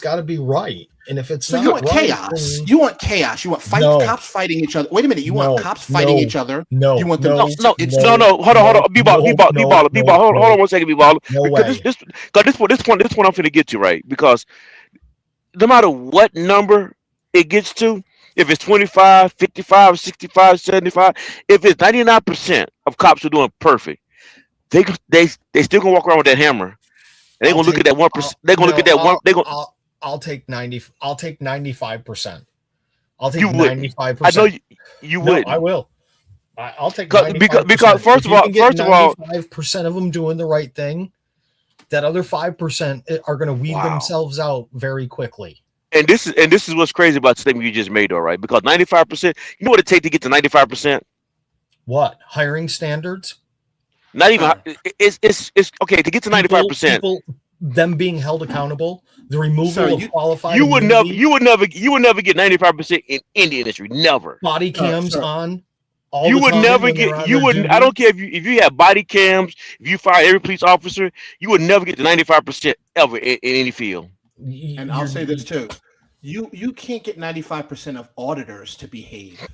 got to be right. And if it's not, you want chaos. You want chaos. You want cops fighting each other. Wait a minute. You want cops fighting each other. No. You want them. No. Hold on. B-ball. Hold on 1 second, B-ball. This point I'm finna get to, right? Because no matter what number it gets to, if it's 25, 55, 65, 75, if it's 99% of cops are doing perfect, they still gonna walk around with that hammer. They're gonna look at that 1%. They're gonna look at that one. I'll take 90. I'll take 95%. I'll take 95%. I know you would. I will. I'll take 95%. Because first of all, 95% of them doing the right thing, that other 5% are going to weed themselves out very quickly. And this is what's crazy about the statement you just made, all right? Because 95%, you know what it takes to get to 95%? What? Hiring standards? Not even. It's okay to get to 95%. them being held accountable, the removal of qualified you would immunity, never get 95% in any industry. Never. body cams on. All You the would time never when they're get. on You their wouldn't. duty. I don't care if you have body cams. If you fire every police officer, you would never get to 95% ever in any field. And I'll say this too: you can't get 95% of auditors to behave,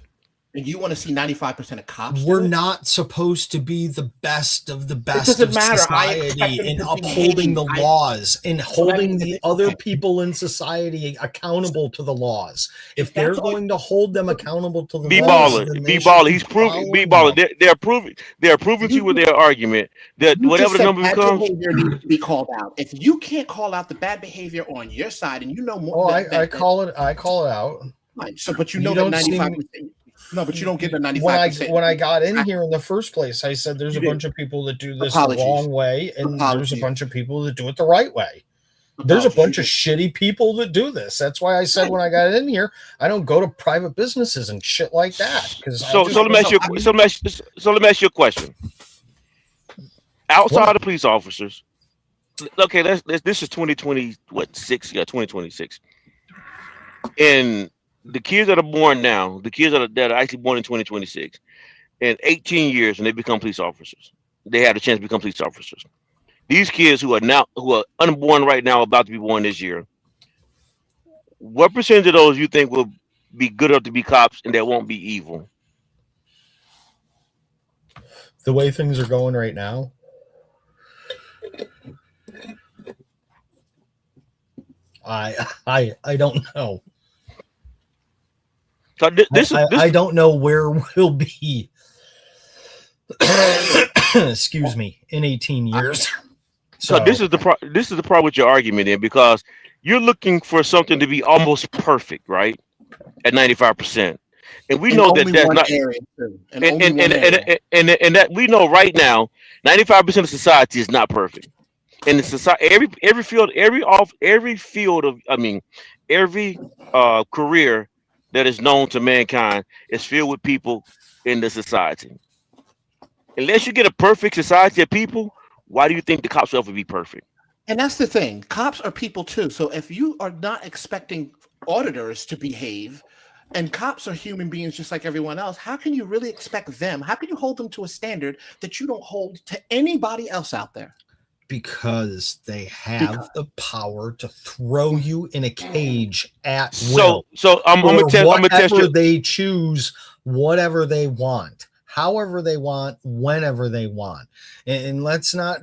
and you want to see 95% of cops. We're not supposed to be the best of the best doesn't of matter. I expect society them in to upholding the behave. laws and holding the other people in society accountable to the laws. If they're going to hold them accountable to the Be laws, baller. then Be they should baller. be He's proving. Be following baller. them. They're proving to you with their argument that You whatever just the said number bad becomes. behavior needs to be called out. If you can't call out the bad behavior on your side, and you know more, Oh, I call it out. Right. So, but you You know that don't see 95%. No, but you don't get the 95%. When I got in here in the first place, I said there's a bunch of people that do this Apologies. the wrong way, and there's a Apologies. bunch of people that do it the right way. There's a bunch of shitty people that do this. That's why I said when I got in here, I don't go to private businesses and shit like that. Because So let me ask you a question. Outside of police officers, okay, this is 2026. Yeah, 2026. And the kids that are born now, the kids that are actually born in 2026, in 18 years, and they become police officers, they had a chance to become police officers. These kids who are unborn right now, about to be born this year, what percentage of those you think will be good enough to be cops and that won't be evil? The way things are going right now, I don't know. So I don't know where we'll be. Excuse me, in 18 years. So this is the problem with your argument, then, because you're looking for something to be almost perfect, right? At 95%, and we know that that's not. And that we know right now, 95% of society is not perfect. And the society, every field of, I mean, every career that is known to mankind is filled with people in the society. Unless you get a perfect society of people, why do you think the cops will ever be perfect? And that's the thing. Cops are people too. So if you are not expecting auditors to behave, and cops are human beings just like everyone else, how can you really expect them? How can you hold them to a standard that you don't hold to anybody else out there? Because they have the power to throw you in a cage at will. So I'm gonna test you. They choose whatever they want, however they want, whenever they want, and let's not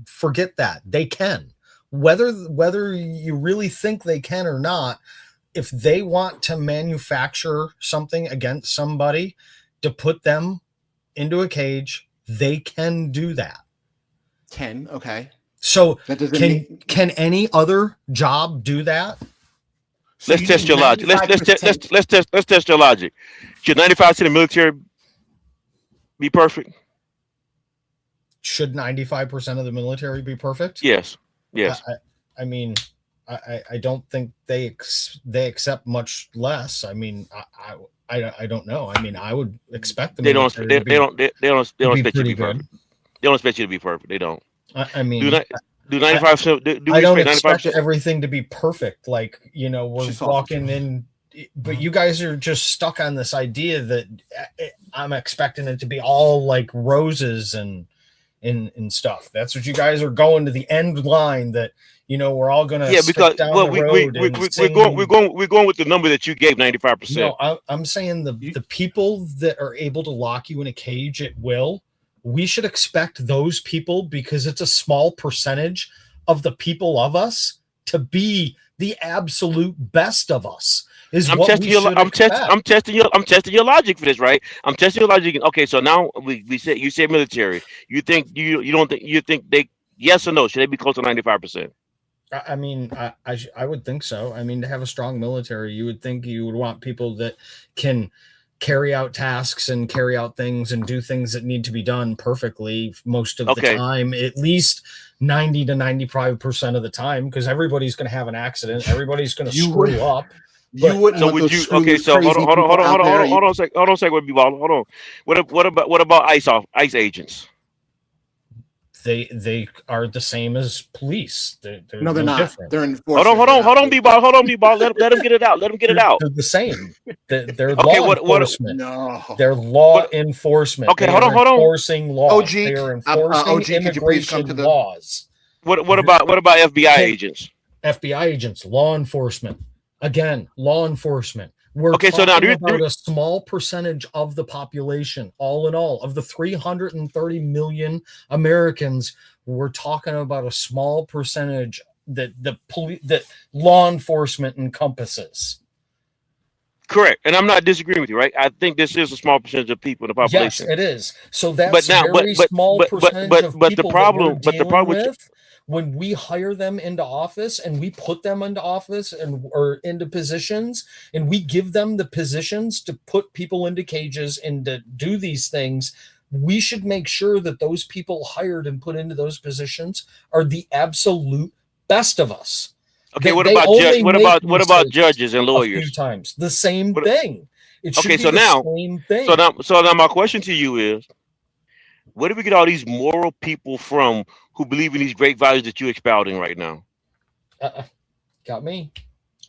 forget that they can. Whether you really think they can or not, if they want to manufacture something against somebody to put them into a cage, they can do that. Okay. So can any other job do that? Let's test your logic. Let's test your logic. Should 95% of the military be perfect? Should 95% of the military be perfect? Yes. I mean, I don't think they accept much less. I mean, I don't know. I mean, I would expect them. They don't expect you to be perfect. They don't expect you to be perfect. They don't. I mean, do 95%? I don't expect everything to be perfect. Like, you know, we're walking in, but you guys are just stuck on this idea that I'm expecting it to be all like roses and stuff. That's what you guys are going to the end line. That, you know, we're all gonna because down well, the road we're going with the number that you gave, 95%. No, I'm saying the people that are able to lock you in a cage at will, we should expect those people, because it's a small percentage of the people of us, to be the absolute best of us. I'm testing your logic for this, right? I'm testing your logic. Okay, so now we said, you said military. You think they, yes or no? Should they be close to 95%? I mean, I would think so. I mean, to have a strong military, you would think you would want people that can carry out tasks and carry out things and do things that need to be done perfectly most of the time, at least 90 to 95% of the time, because everybody's going to have an accident. Everybody's going to screw up. You wouldn't. So would you? Okay, so hold on a second. Hold on. What about ICE agents? they are the same as police. They're No, they're not. different. They're Hold enforcers. on, B-Ball. Let him get it out. Let him get it out. They're the same. They're Okay, law what- enforcement. No. They're law enforcement. Okay, They hold are on. Enforcing laws. OG, They are enforcing OG, could you please come immigration to the- laws. What about FBI agents? FBI agents, law enforcement. Again, law enforcement. We're Okay, so now talking about a small percentage of the population, all in all, of the 330 million Americans. We're talking about a small percentage that that law enforcement encompasses. Correct, and I'm not disagreeing with you, right? I think this is a small percentage of people in the Yes, population. it is. So that's very small percentage of the people problem, that we're dealing with with when we hire them into office and we put them into office or into positions and we give them the positions to put people into cages and to do these things. We should make sure that those people hired and put into those positions are the absolute best of us. Okay, what about judges and A few lawyers? times the same thing. It should Okay, be so the now, same thing. so now my question to you is, where do we get all these moral people from who believe in these great values that you're expounding right now? Got me.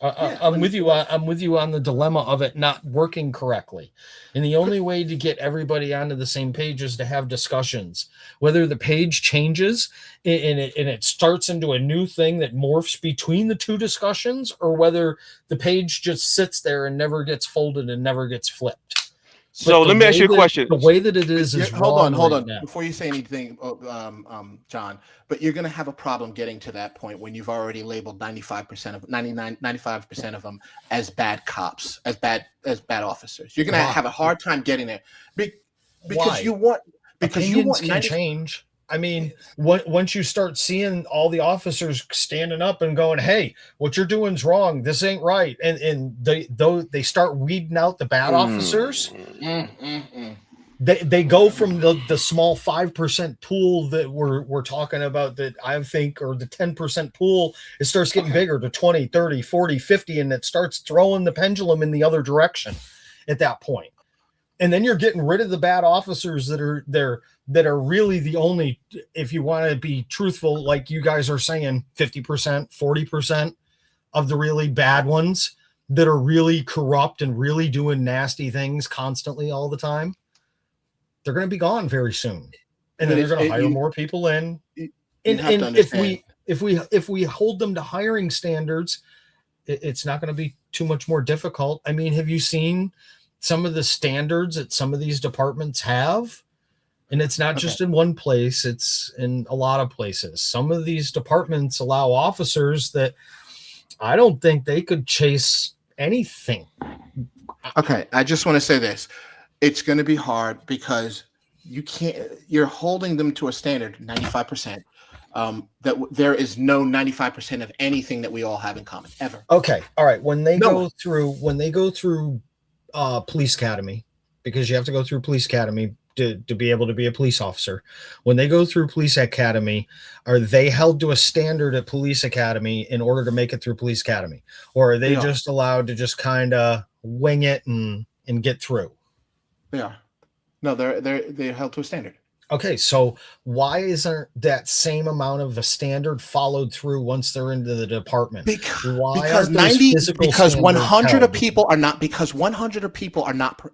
I'm with you. I'm with you on the dilemma of it not working correctly. And the only way to get everybody onto the same page is to have discussions. Whether the page changes and it starts into a new thing that morphs between the two discussions, or whether the page just sits there and never gets folded and never gets flipped. So let me ask you a question. The way that it is hold on right now. before you say anything, John. But you're going to have a problem getting to that point when you've already labeled 95% of them as bad cops, as bad officers. You're going to have a hard time getting there because Why? you want Opinions can change. I mean, once you start seeing all the officers standing up and going, "Hey, what you're doing's wrong. This ain't right," and they start weeding out the bad officers. They go from the small 5% pool that we're talking about, that I think, or the 10% pool, it starts getting bigger to 20, 30, 40, 50, and it starts throwing the pendulum in the other direction at that point. And then you're getting rid of the bad officers that are really the only, if you want to be truthful, like you guys are saying, 50%, 40% of the really bad ones that are really corrupt and really doing nasty things constantly all the time. They're going to be gone very soon. And then they're going to hire more people in. And if we hold them to hiring standards, it's not going to be too much more difficult. I mean, have you seen some of the standards that some of these departments have? And it's not just in one place, it's in a lot of places. Some of these departments allow officers that I don't think they could chase anything. Okay, I just want to say this. It's going to be hard because you're holding them to a standard 95%. That there is no 95% of anything that we all have in common ever. Okay. All right. When they go through police academy, because you have to go through police academy to be able to be a police officer. When they go through police academy, are they held to a standard at police academy in order to make it through police academy? Or are they just allowed to just kind of wing it and get through? They are. No, they're held to a standard. Okay, so why isn't that same amount of a standard followed through once they're into the department? Because 100 of people are not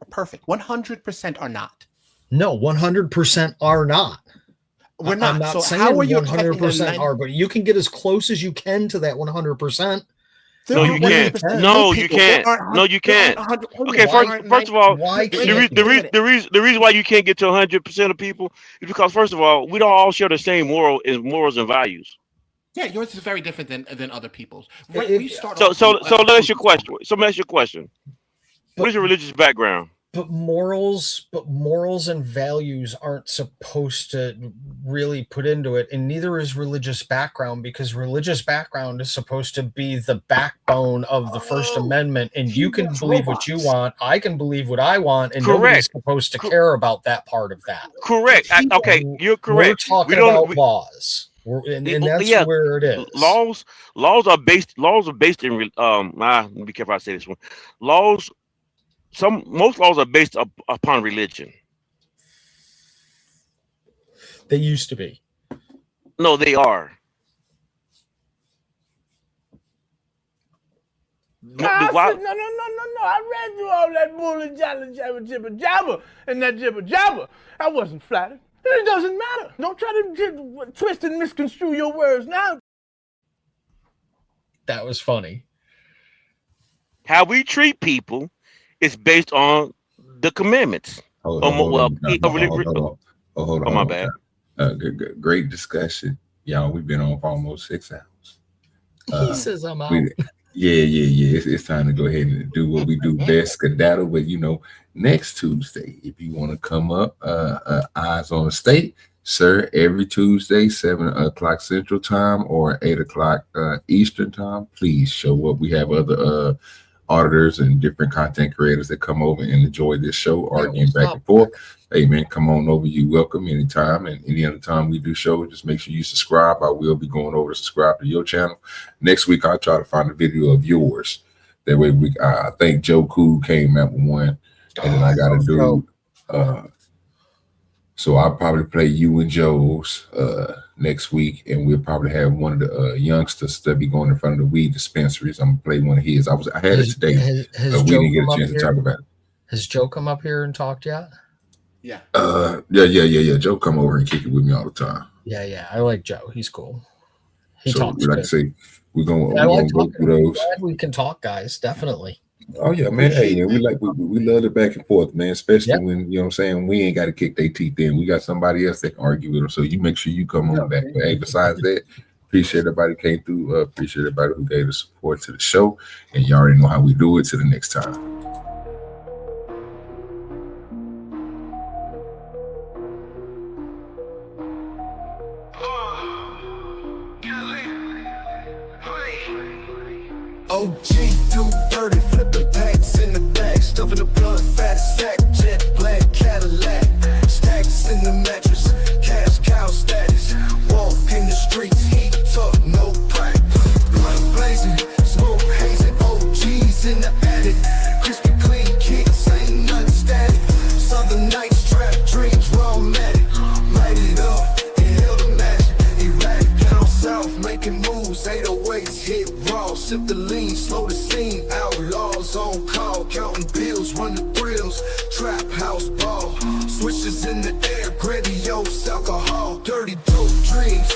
perfect. 100% are not. No, 100% are not. We're not. I'm not So saying how are you 100% are, but you can get as close as you can to that 100%. No, you can't. No, you can't. No, you can't. Okay, first of all, the reason why you can't get to 100% of people is because, first of all, we don't all share the same morals and values. Yeah, yours is very different than other people's. So let me ask you a question. What is your religious background? But morals and values aren't supposed to really put into it, and neither is religious background, because religious background is supposed to be the backbone of the First Amendment, and you can believe what you want, I can believe what I want, and nobody's supposed to care about that part in that. Correct. Okay, you're correct. We're talking about laws. And that's where it is. Laws are based in let me be careful how I say this one. Most laws are based upon religion. They used to be. No, they are. No, I read you all that bull and jibber jabber and that jibber jabber. I wasn't flattered. It doesn't matter. Don't try to twist and misconstrue your words now. That was funny. How we treat people is based on the commandments. Hold on. Oh, my bad. Great discussion. Y'all, we've been on for almost 6 hours. He says I'm out. Yeah. It's time to go ahead and do what we do best, skedaddle. But next Tuesday, if you want to come up, Eyes on the State, sir, every Tuesday, 7 o'clock Central Time or 8 o'clock Eastern Time, please show up. We have other auditors and different content creators that come over and enjoy this show, arguing back and forth. Hey, man, come on over. You welcome anytime. And any other time we do show, just make sure you subscribe. I will be going over to subscribe to your channel. Next week, I'll try to find a video of yours. That way, I think Joe Cool came out with one. And then I got to do, so I'll probably play you and Joe's next week. And we'll probably have one of the youngsters that be going in front of the weed dispensaries. I'm going to play one of his. I had it today. We didn't get a chance to talk about it. Has Joe come up here and talked yet? Yeah. Yeah. Joe come over and kick it with me all the time. Yeah. I like Joe. He's cool. He so talks. Like I say, we're gonna go through those. Glad we can talk, guys. Definitely. Oh yeah, man. Hey, we love it back and forth, man. Especially when you know what I'm saying. We ain't got to kick their teeth in. We got somebody else that can argue with them. So you make sure you come on back. But hey, besides that, appreciate everybody who came through. Appreciate everybody who gave the support to the show. And you already know how we do it. Till the next time. OG do dirty, flipping packs in the bag, stuffing the blood, fat sack, jet black Cadillac, stacks in the mattress, cash cow status, walk in the streets, heat up, no crack, blunt blazing, smoke hazing, OGs in the attic, crispy clean kicks, ain't nothing static, southern nights, trap dreams, raw matic, light it up, inhale the magic, erratic, down south, making moves, 808s, hit raw, sip the lean, slow the scene, outlaws on call, counting bills, run the grills, trap house ball, switches in the air, grandiose alcohol, dirty dope dreams,